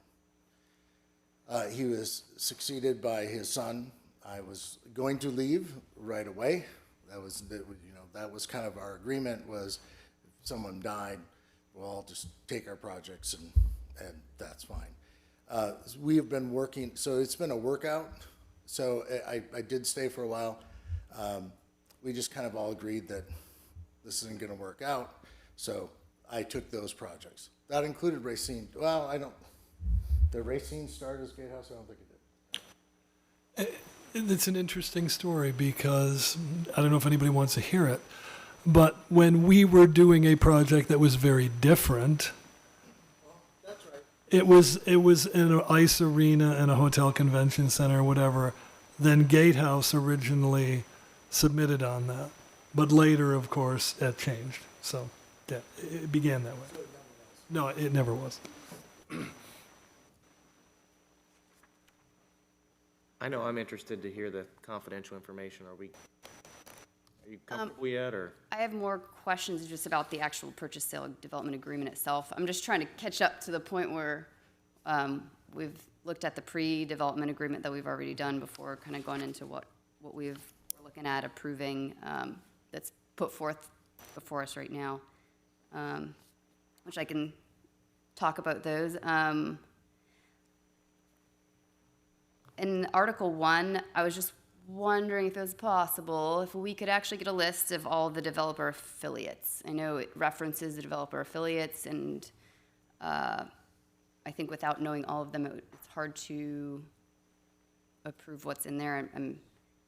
He was succeeded by his son. I was going to leave right away. That was kind of our agreement, was if someone died, we'll all just take our projects and that's fine. We have been working, so it's been a workout. So I did stay for a while. We just kind of all agreed that this isn't going to work out. So I took those projects. That included Racine. Well, did Racine start as Gatehouse? I don't think it did. It's an interesting story because I don't know if anybody wants to hear it, but when we were doing a project that was very different, that's right. It was in an ice arena and a hotel convention center or whatever. Then Gatehouse originally submitted on that, but later, of course, it changed. So yeah, it began that way. No, it never was. I know I'm interested to hear the confidential information. Are you comfortable yet, or? I have more questions just about the actual purchase sale development agreement itself. I'm just trying to catch up to the point where we've looked at the pre-development agreement that we've already done before kind of going into what we're looking at approving that's put forth before us right now, which I can talk about those. In Article 1, I was just wondering if it was possible if we could actually get a list of all the developer affiliates. I know it references the developer affiliates, and I think without knowing all of them, it's hard to approve what's in there. I'm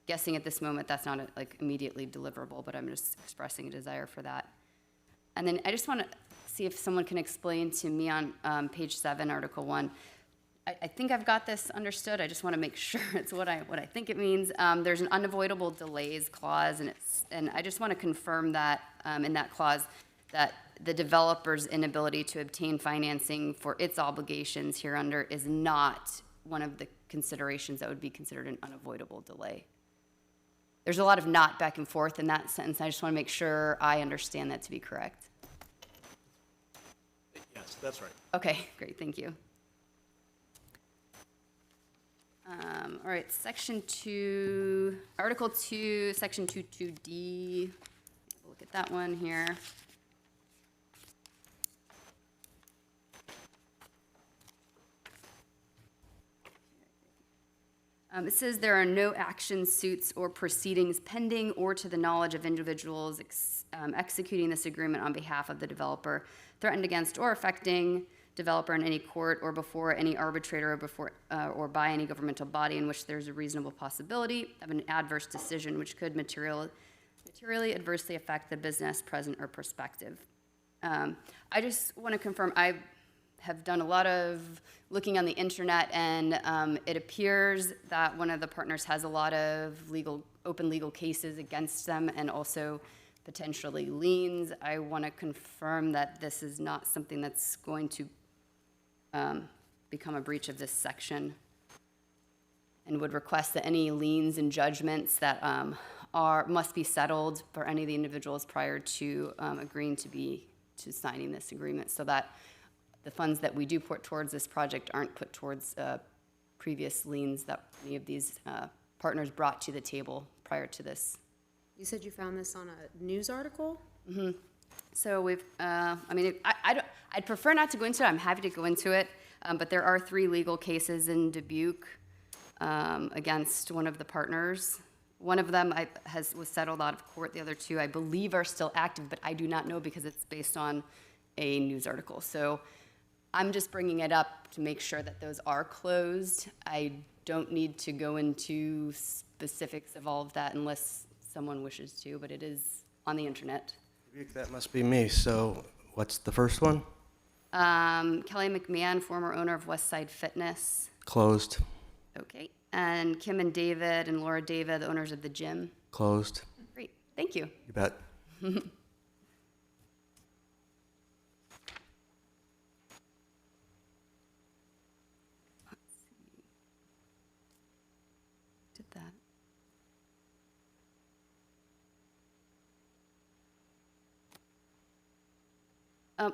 guessing at this moment that's not immediately deliverable, but I'm just expressing a desire for that. And then I just want to see if someone can explain to me on page 7, Article 1. I think I've got this understood. I just want to make sure it's what I think it means. There's an unavoidable delays clause, and I just want to confirm that in that clause that the developer's inability to obtain financing for its obligations hereunder is not one of the considerations that would be considered an unavoidable delay. There's a lot of not back and forth in that sentence. I just want to make sure I understand that to be correct. Yes, that's right. Okay, great, thank you. All right, Section 2, Article 2, Section 2.2D. Look at that one here. It says there are no actions, suits, or proceedings pending or to the knowledge of individuals executing this agreement on behalf of the developer, threatened against or affecting developer in any court or before any arbitrator or before or by any governmental body in which there's a reasonable possibility of an adverse decision which could materially materially adversely affect the business, present or prospective. I just want to confirm, I have done a lot of looking on the internet, and it appears that one of the partners has a lot of open legal cases against them and also potentially liens. I want to confirm that this is not something that's going to become a breach of this section, and would request that any liens and judgments that must be settled for any of the individuals prior to agreeing to signing this agreement, so that the funds that we do put towards this project aren't put towards previous liens that any of these partners brought to the table prior to this. You said you found this on a news article? Mm-hmm. So we've, I'd prefer not to go into it. I'm happy to go into it, but there are 3 legal cases in Dubuque against one of the partners. One of them was settled out of court. The other 2, I believe, are still active, but I do not know because it's based on a news article. So I'm just bringing it up to make sure that those are closed. I don't need to go into specifics of all of that unless someone wishes to, but it is on the internet. That must be me. So what's the first one? Kelly McMahon, former owner of Westside Fitness. Closed. Okay. And Kim and David and Laura David, the owners of the gym. Closed. Great. Thank you. You bet. Did that.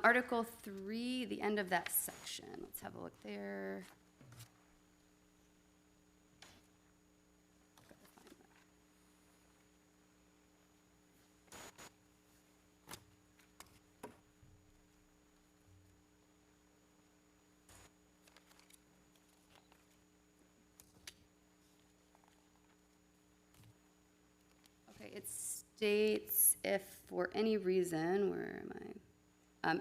Article 3, the end of that section. Let's have a look there. Okay, it states if for any reason, where am I?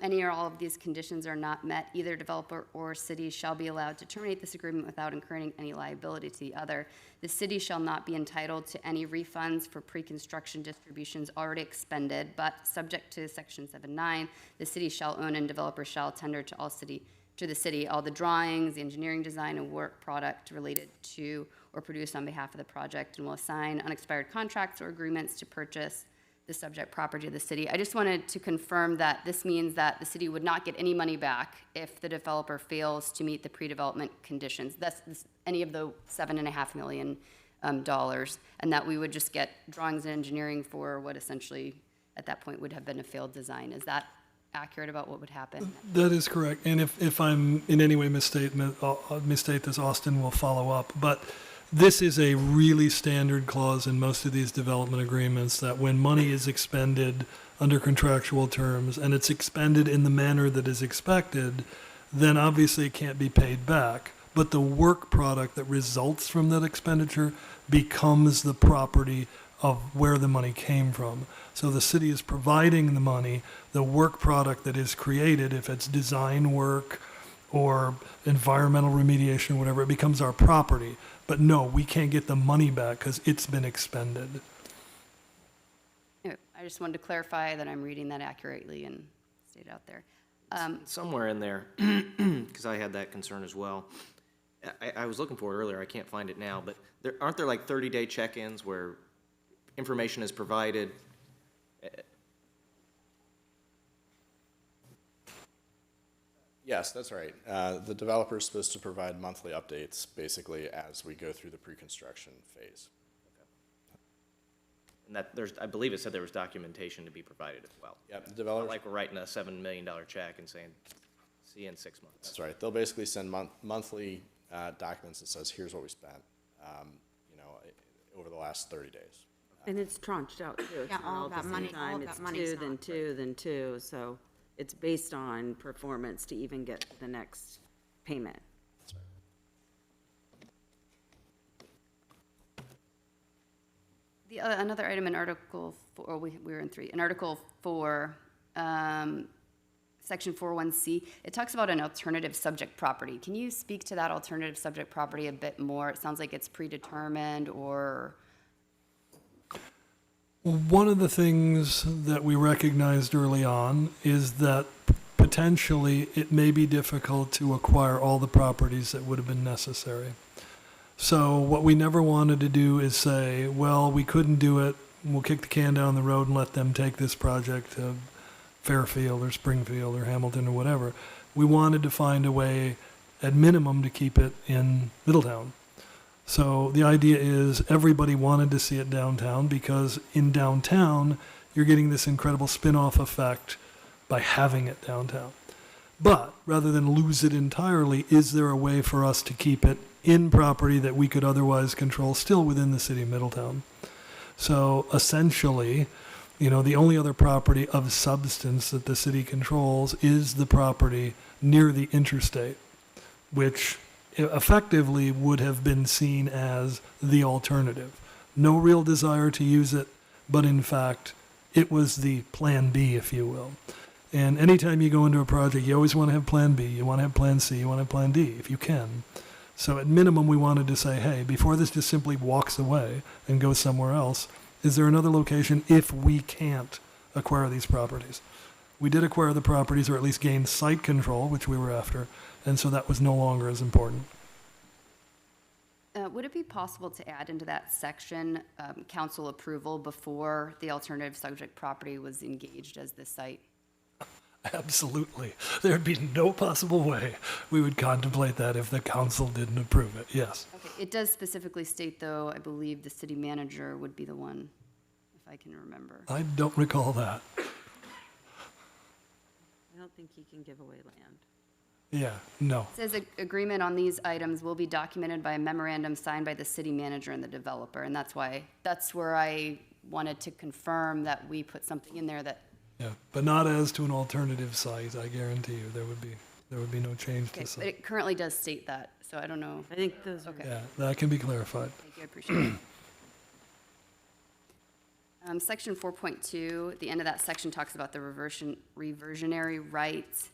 Any or all of these conditions are not met, either developer or city shall be allowed to terminate this agreement without incurring any liability to the other. The city shall not be entitled to any refunds for pre-construction distributions already expended, but subject to section 7.9, the city shall own and developer shall tender to the city all the drawings, the engineering design and work product related to or produced on behalf of the project, and will assign unexpired contracts or agreements to purchase the subject property of the city. I just wanted to confirm that this means that the city would not get any money back if the developer fails to meet the pre-development conditions. That's any of the $7.5 million, and that we would just get drawings and engineering for what essentially at that point would have been a failed design. Is that accurate about what would happen? That is correct. And if I'm in any way misstate this, Austin will follow up. But this is a really standard clause in most of these development agreements that when money is expended under contractual terms and it's expended in the manner that is expected, then obviously it can't be paid back. But the work product that results from that expenditure becomes the property of where the money came from. So the city is providing the money, the work product that is created, if it's design work or environmental remediation, whatever, it becomes our property. But no, we can't get the money back because it's been expended. Anyway, I just wanted to clarify that I'm reading that accurately and state it out there. Somewhere in there, because I had that concern as well. I was looking for it earlier. I can't find it now, but aren't there like 30-day check-ins where information is provided? Yes, that's right. The developer is supposed to provide monthly updates, basically, as we go through the pre-construction phase. And that I believe it said there was documentation to be provided as well. Yep, the developer. Not like we're writing a $7 million check and saying, see you in 6 months. That's right. They'll basically send monthly documents that says, here's what we spent, over the last 30 days. And it's tranched out too. It's Yeah, not all at the that same money- time. all of It's that money's two, then not- two, then two, so it's based on performance to even get to the next payment. That's right. Another item in Article 4, we were in 3. In Article 4, Section 4.1c, it talks about an alternative subject property. Can you speak to that alternative subject property a bit more? It sounds like it's predetermined or... One of the things that we recognized early on is that potentially it may be difficult to acquire all the properties that would have been necessary. So what we never wanted to do is say, well, we couldn't do it, we'll kick the can down the road and let them take this project to Fairfield or Springfield or Hamilton or whatever. We wanted to find a way, at minimum, to keep it in Middletown. So the idea is everybody wanted to see it downtown because in downtown, you're getting this incredible spin-off effect by having it downtown. But rather than lose it entirely, is there a way for us to keep it in property that we could otherwise control still within the city of Middletown? So essentially, the only other property of substance that the city controls is the property near the interstate, which effectively would have been seen as the alternative. No real desire to use it, but in fact, it was the plan B, if you will. And anytime you go into a project, you always want to have plan B, you want to have plan C, you want to have plan D, if you can. So at minimum, we wanted to say, hey, before this just simply walks away and goes somewhere else, is there another location if we can't acquire these properties? We did acquire the properties, or at least gain site control, which we were after, and so that was no longer as important. Would it be possible to add into that section council approval before the alternative subject property was engaged as the site? Absolutely. There'd be no possible way we would contemplate that if the council didn't approve it, yes. Okay. It does specifically state, though, I believe the city manager would be the one, if I can remember. I don't recall that. I don't think he can give away land. Yeah, no. It says agreement on these items will be documented by a memorandum signed by the city manager and the developer, and that's where I wanted to confirm that we put something in there that. Yeah, but not as to an alternative site, I guarantee you. There would be no change Okay, to but site. it currently does state that, so I don't know. I think those are. Okay. Yeah, that can be clarified. Thank you, I appreciate it. Section 4.2, the end of that section talks about the reversionary rights.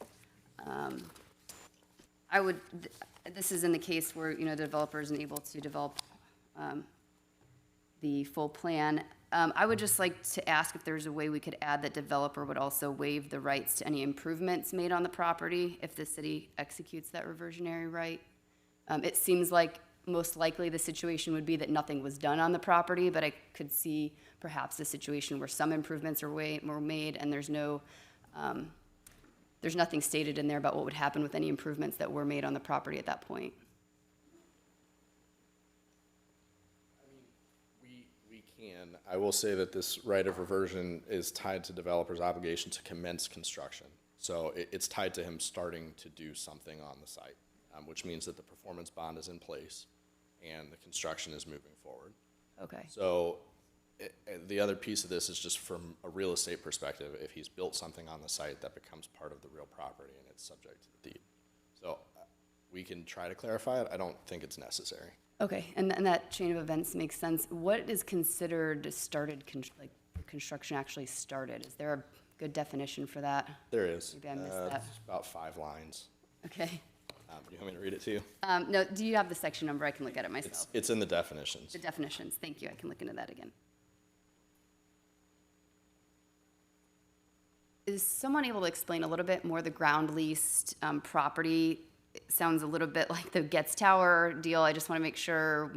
This is in the case where, the developer isn't able to develop the full plan. I would just like to ask if there's a way we could add that developer would also waive the rights to any improvements made on the property if the city executes that reversionary right. It seems like most likely the situation would be that nothing was done on the property, but I could see perhaps a situation where some improvements were made and there's nothing stated in there about what would happen with any improvements that were made on the property at that point. We can. I will say that this right of reversion is tied to developer's obligation to commence construction. So it's tied to him starting to do something on the site, which means that the performance bond is in place and the construction is moving forward. Okay. So the other piece of this is just from a real estate perspective. If he's built something on the site, that becomes part of the real property and it's subject to the deed. So we can try to clarify it. I don't think it's necessary. Okay, and that chain of events makes sense. What is considered started, construction actually started? Is there a good definition for that? There is. Maybe I missed that. It's about 5 lines. Okay. Do you want me to read it to you? No, do you have the section number? I can look at it myself. It's in the definitions. The definitions, thank you. I can look into that again. Is someone able to explain a little bit more the ground leased property? It sounds a little bit like the Getz Tower deal. I just want to make sure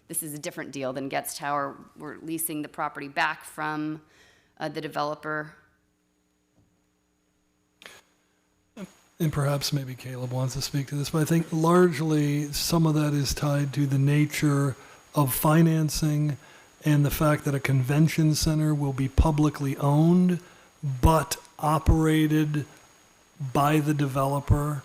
this is a different deal than Getz Tower. We're leasing the property back from the developer. And perhaps maybe Caleb wants to speak to this, but I think largely some of that is tied to the nature of financing and the fact that a convention center will be publicly owned but operated by the developer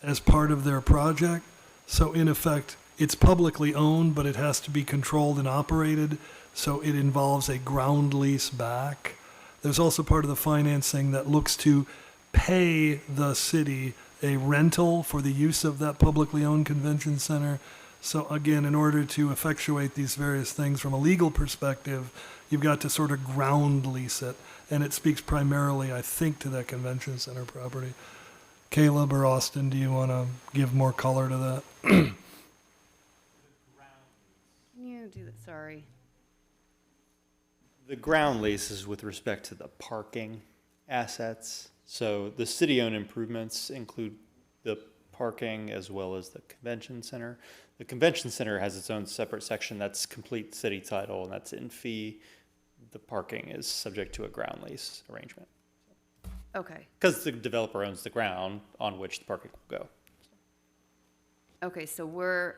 as part of their project. So in effect, it's publicly owned, but it has to be controlled and operated, so it involves a ground lease back. There's also part of the financing that looks to pay the city a rental for the use of that publicly owned convention center. So again, in order to effectuate these various things from a legal perspective, you've got to sort of ground lease it. And it speaks primarily, I think, to that convention center property. Caleb or Austin, do you want to give more color to that? Can you do that? Sorry. The ground lease is with respect to the parking assets. So the city-owned improvements include the parking as well as the convention center. The convention center has its own separate section that's complete city title, and that's in fee. The parking is subject to a ground lease arrangement. Okay. Because the developer owns the ground on which the parking will go. Okay, so we're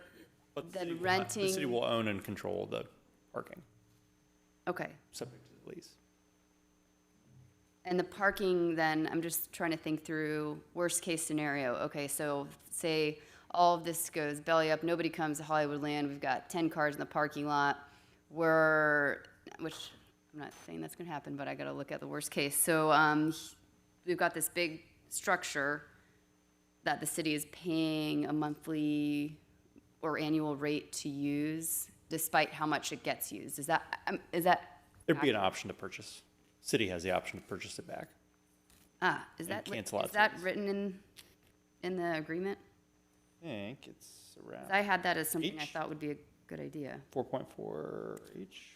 then renting. The city will own and control the parking, Okay. subject to the lease. And the parking, then, I'm just trying to think through worst case scenario. Okay, so say all of this goes belly up, nobody comes to Hollywoodland, we've got 10 cars in the parking lot. Which I'm not saying that's gonna happen, but I gotta look at the worst case. So we've got this big structure that the city is paying a monthly or annual rate to use, despite how much it gets used. Is that? There'd be an option to purchase. City has the option to purchase it back. Is that cancel out is that written in the agreement? I think it's around. I had that as something I thought would be a good idea. 4.4 H.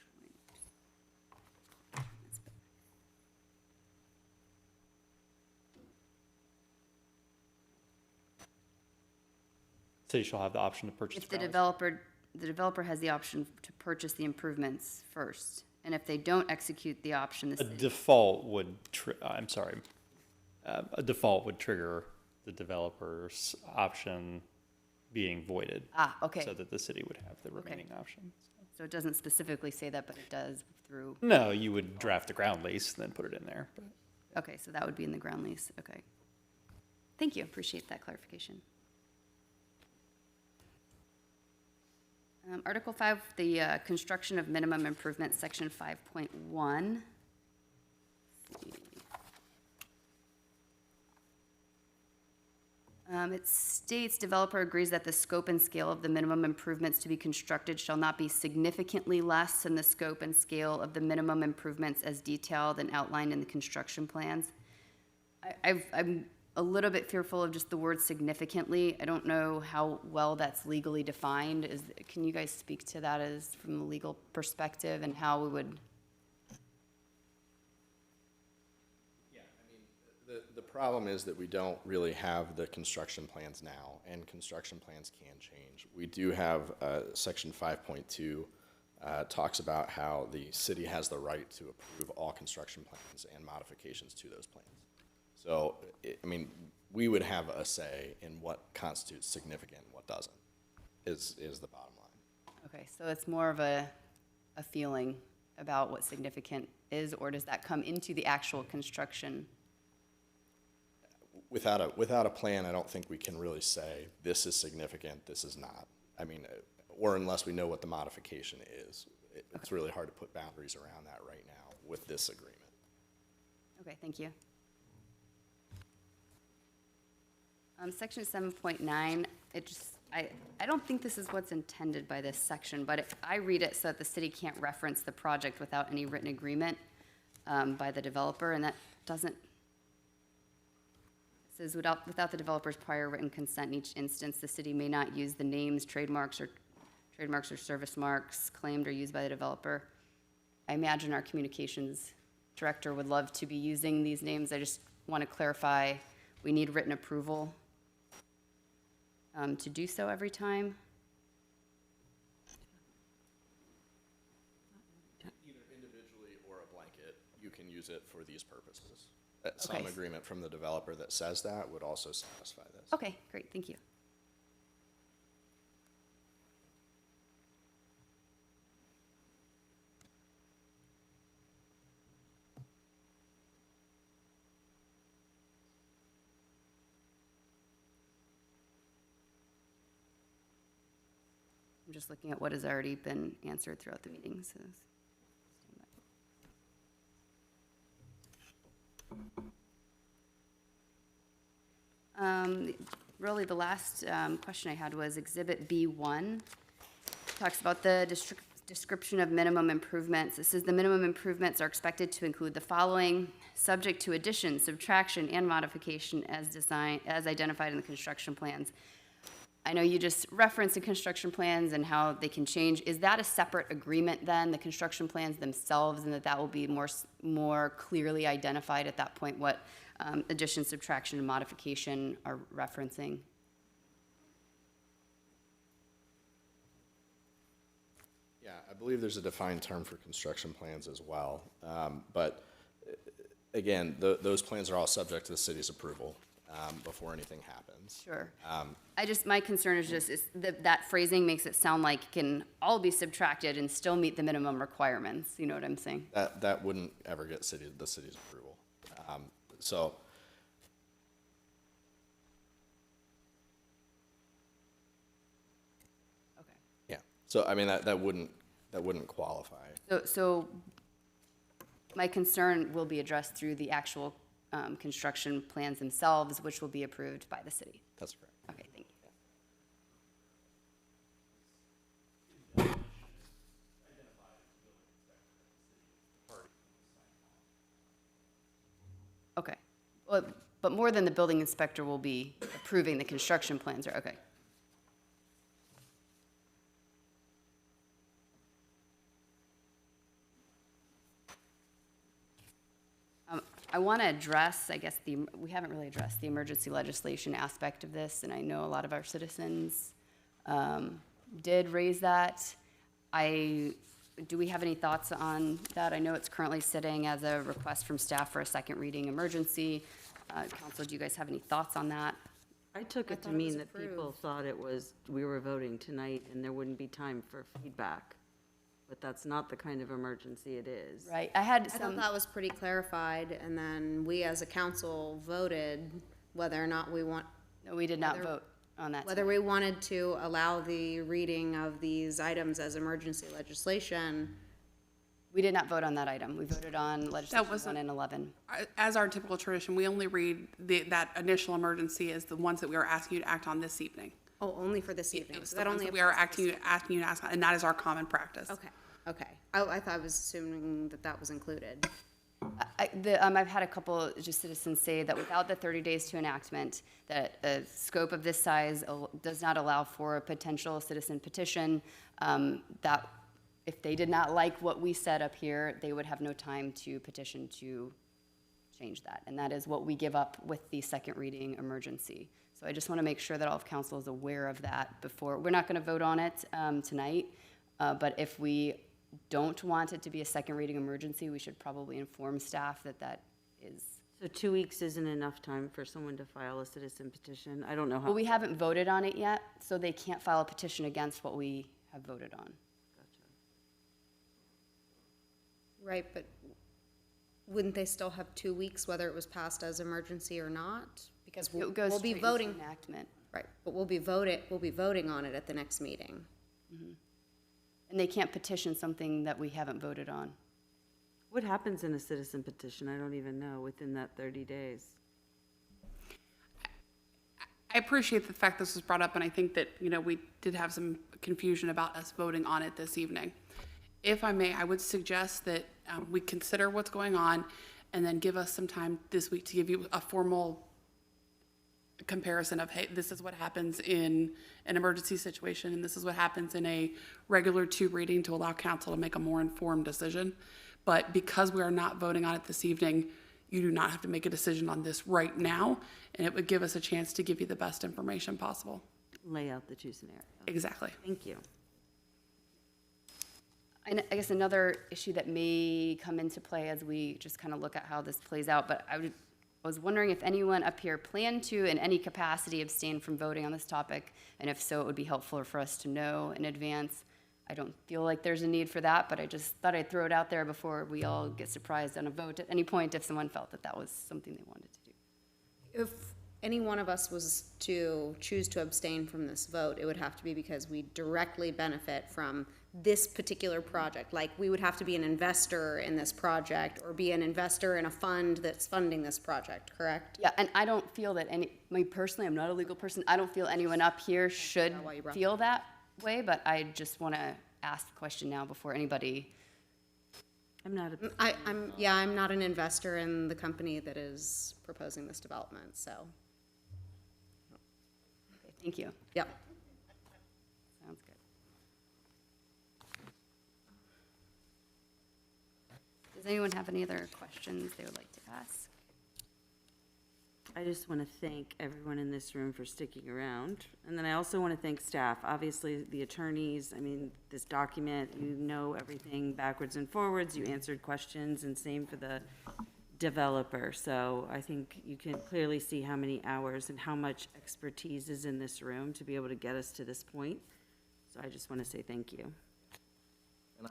City shall have the option to purchase. If the developer has the option to purchase the improvements first, and if they don't execute the option, the A city. default would, a default would trigger the developer's option being voided. Okay. So that the city would have the remaining option. So it doesn't specifically say that, but it does through. No, you would draft a ground lease and then put it in there. But. Okay, so that would be in the ground lease. Okay. Thank you. Appreciate that clarification. Article 5, the construction of minimum improvements, section 5.1. It states developer agrees that the scope and scale of the minimum improvements to be constructed shall not be significantly less than the scope and scale of the minimum improvements as detailed and outlined in the construction plans. I'm a little bit fearful of just the word significantly. I don't know how well that's legally defined. Can you guys speak to that as from a legal perspective and how we would? Yeah, I mean, the problem is that we don't really have the construction plans now, and construction plans can change. We do have section 5.2 talks about how the city has the right to approve all construction plans and modifications to those plans. So, I mean, we would have a say in what constitutes significant and what doesn't, is the bottom line. Okay, so it's more of a feeling about what significant is, or does that come into the actual construction? Without a plan, I don't think we can really say this is significant, this is not. I mean, or unless we know what the modification is. It's really hard to put boundaries around that right now with this agreement. Okay, thank you. Section 7.9, I don't think this is what's intended by this section, but I read it so that the city can't reference the project without any written agreement by the developer, and that doesn't, it says without the developer's prior written consent in each instance, the city may not use the names, trademarks or service marks claimed or used by the developer. I imagine our communications director would love to be using these names. I just want to clarify, we need written approval to do so every time. Either individually or a blanket, you can use it for these purposes. Okay. Some agreement from the developer that says that would also satisfy this. Okay, great, thank you. I'm just looking at what has already been answered throughout the meeting, so. Really, the last question I had was Exhibit B1. Talks about the description of minimum improvements. It says the minimum improvements are expected to include the following: subject to addition, subtraction, and modification as identified in the construction plans. I know you just referenced the construction plans and how they can change. Is that a separate agreement then, the construction plans themselves, and that will be more clearly identified at that point what addition, subtraction, and modification are referencing? Yeah, I believe there's a defined term for construction plans as well. But again, those plans are all subject to the city's approval before anything happens. Sure. My concern is just that phrasing makes it sound like it can all be subtracted and still meet the minimum requirements. You know what I'm saying? That wouldn't ever get the city's approval. So. Okay. Yeah. So I mean that wouldn't qualify. So my concern will be addressed through the actual construction plans themselves, which will be approved by the city. That's correct. Okay, thank you. Okay, well, but more than the building inspector will be approving the construction plans, or, okay. I want to address, I guess, we haven't really addressed the emergency legislation aspect of this, and I know a lot of our citizens did raise that. Do we have any thoughts on that? I know it's currently sitting as a request from staff for a second reading emergency. Council, do you guys have any thoughts on that? I took it to mean that people thought we were voting tonight and there wouldn't be time for feedback. But that's not the kind of emergency it is. Right, I thought that was pretty clarified, and then we as a council voted whether or not we want. No, we did not vote on that. Whether we wanted to allow the reading of these items as emergency legislation. We did not vote on that item. We voted on legislation 1 and 11. As our typical tradition, we only read that initial emergency as the ones that we are asking you to act on this evening. Oh, only for this evening. So that only we are asking you to act on, and that is our common practice. Okay. I thought I was assuming that was included. I've had a couple just citizens say that without the 30 days to enactment, that a scope of this size does not allow for a potential citizen petition, that if they did not like what we set up here, they would have no time to petition to change that. And that is what we give up with the second reading emergency. So I just want to make sure that all of council is aware of that before. We're not going to vote on it tonight, but if we don't want it to be a second reading emergency, we should probably inform staff that is. So 2 weeks isn't enough time for someone to file a citizen petition? I don't know how. Well, we haven't voted on it yet, so they can't file a petition against what we have voted on. Right, but wouldn't they still have 2 weeks, whether it was passed as emergency or not? Because we'll be voting. Enactment. Right, but we'll be voting on it at the next meeting. Mm-hmm. And they can't petition something that we haven't voted on. What happens in a citizen petition? I don't even know within that 30 days. I appreciate the fact this was brought up, and I think that, we did have some confusion about us voting on it this evening. If I may, I would suggest that we consider what's going on and then give us some time this week to give you a formal comparison of, hey, this is what happens in an emergency situation, and this is what happens in a regular 2 reading to allow council to make a more informed decision. But because we are not voting on it this evening, you do not have to make a decision on this right now, and it would give us a chance to give you the best information possible. Lay out the 2 scenarios. Exactly. Thank you. And I guess another issue that may come into play as we just kind of look at how this plays out, but I was wondering if anyone up here planned to, in any capacity, abstain from voting on this topic, and if so, it would be helpful for us to know in advance. I don't feel like there's a need for that, but I just thought I'd throw it out there before we all get surprised on a vote at any point if someone felt that was something they wanted to do. If any one of us was to choose to abstain from this vote, it would have to be because we directly benefit from this particular project. Like, we would have to be an investor in this project or be an investor in a fund that's funding this project, correct? Yeah, and I don't feel that me personally, I'm not a legal person, I don't feel anyone up here should feel that way, but I just want to ask the question now before anybody. I'm not I'm not an investor in the company that is proposing this development, so. Okay, thank you. Yep. Does anyone have any other questions they would like to ask? I just want to thank everyone in this room for sticking around. And then I also want to thank staff, obviously the attorneys. I mean, this document, you know everything backwards and forwards. You answered questions, and same for the developer. So I think you can clearly see how many hours and how much expertise is in this room to be able to get us to this point. So I just want to say thank you. And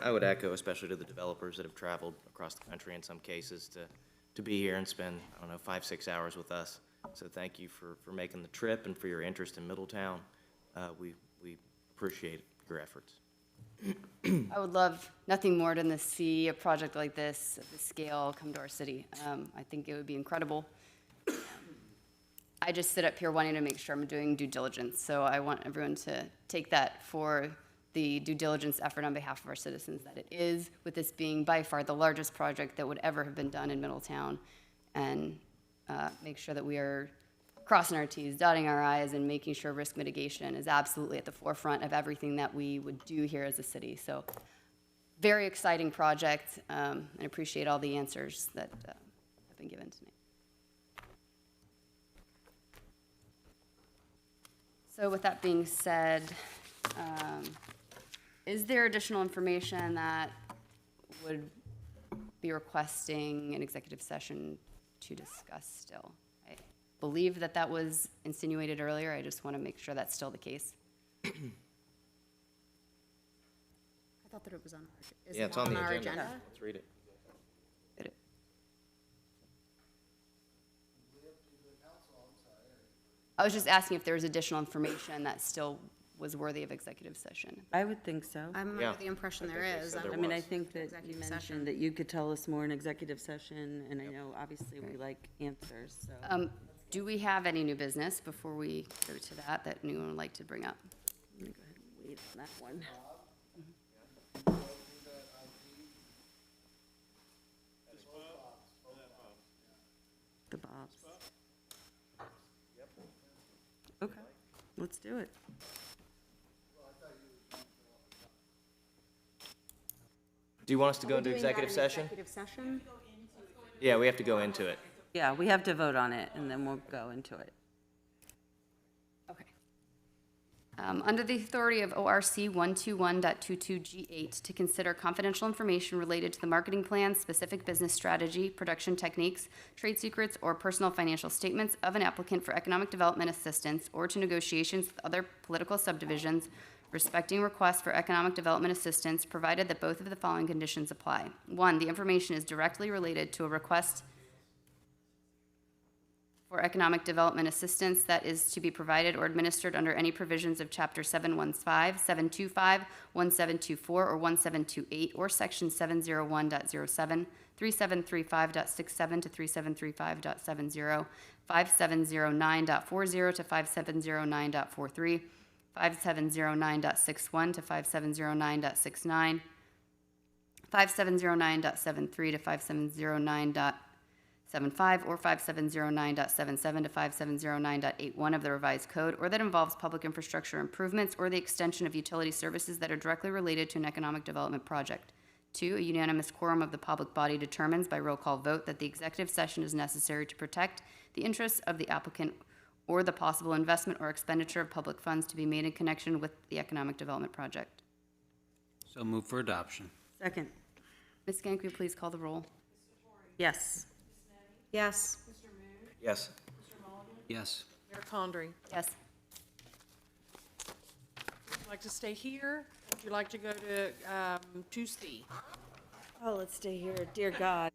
I would echo, especially to the developers that have traveled across the country in some cases to be here and spend, I don't know, 5-6 hours with us. So thank you for making the trip and for your interest in Middletown. We appreciate your efforts. I would love nothing more than to see a project like this at this scale come to our city. I think it would be incredible. I just sit up here wanting to make sure I'm doing due diligence, so I want everyone to take that for the due diligence effort on behalf of our citizens that it is, with this being by far the largest project that would ever have been done in Middletown, and make sure that we are crossing our T's, dotting our I's, and making sure risk mitigation is absolutely at the forefront of everything that we would do here as a city. So very exciting project, and appreciate all the answers that have been given tonight. So with that being said, is there additional information that would be requesting an executive session to discuss still? I believe that that was insinuated earlier. I just want to make sure that's still the case. I thought that it was on our, is Yeah, it it's on the our agenda. agenda? Let's read it. I was just asking if there was additional information that still was worthy of executive session. I would think so. I'm Yeah. under the impression there is. I mean, I think that you Executive mentioned session. that you could tell us more in executive session, and I know obviously we like answers, so. Do we have any new business before we go to that anyone would like to bring up? I'm gonna go ahead and wait on that one. The Bobs. Okay, let's do it. Do you want us to Are go we into doing that executive in session? Executive session? Yeah, we have to go into it. Yeah, we have to vote on it, and then we'll go into it. Okay. Under the authority of ORC 121.22G8, to consider confidential information related to the marketing plan, specific business strategy, production techniques, trade secrets, or personal financial statements of an applicant for economic development assistance, or to negotiations with other political subdivisions respecting requests for economic development assistance, provided that both of the following conditions apply. 1, the information is directly related to a request for economic development assistance that is to be provided or administered under any provisions of Chapter 715, 725, 1724, or 1728, or Section 701.07, 3735.67 to 3735.70, 5709.40 to 5709.43, 5709.61 to 5709.69, 5709.73 to 5709.75, or 5709.77 to 5709.81 of the revised code, or that involves public infrastructure improvements or the extension of utility services that are directly related to an economic development project. 2, a unanimous quorum of the public body determines by roll call vote that the executive session is necessary to protect the interests of the applicant or the possible investment or expenditure of public funds to be made in connection with the economic development project. So move for adoption. Second. Ms. Gank, will you please call the roll? Yes. Yes. Yes. Yes. Mayor Condrey, Yes. would you like to stay here? Would you like to go to 2C? Oh, let's stay here. Dear God.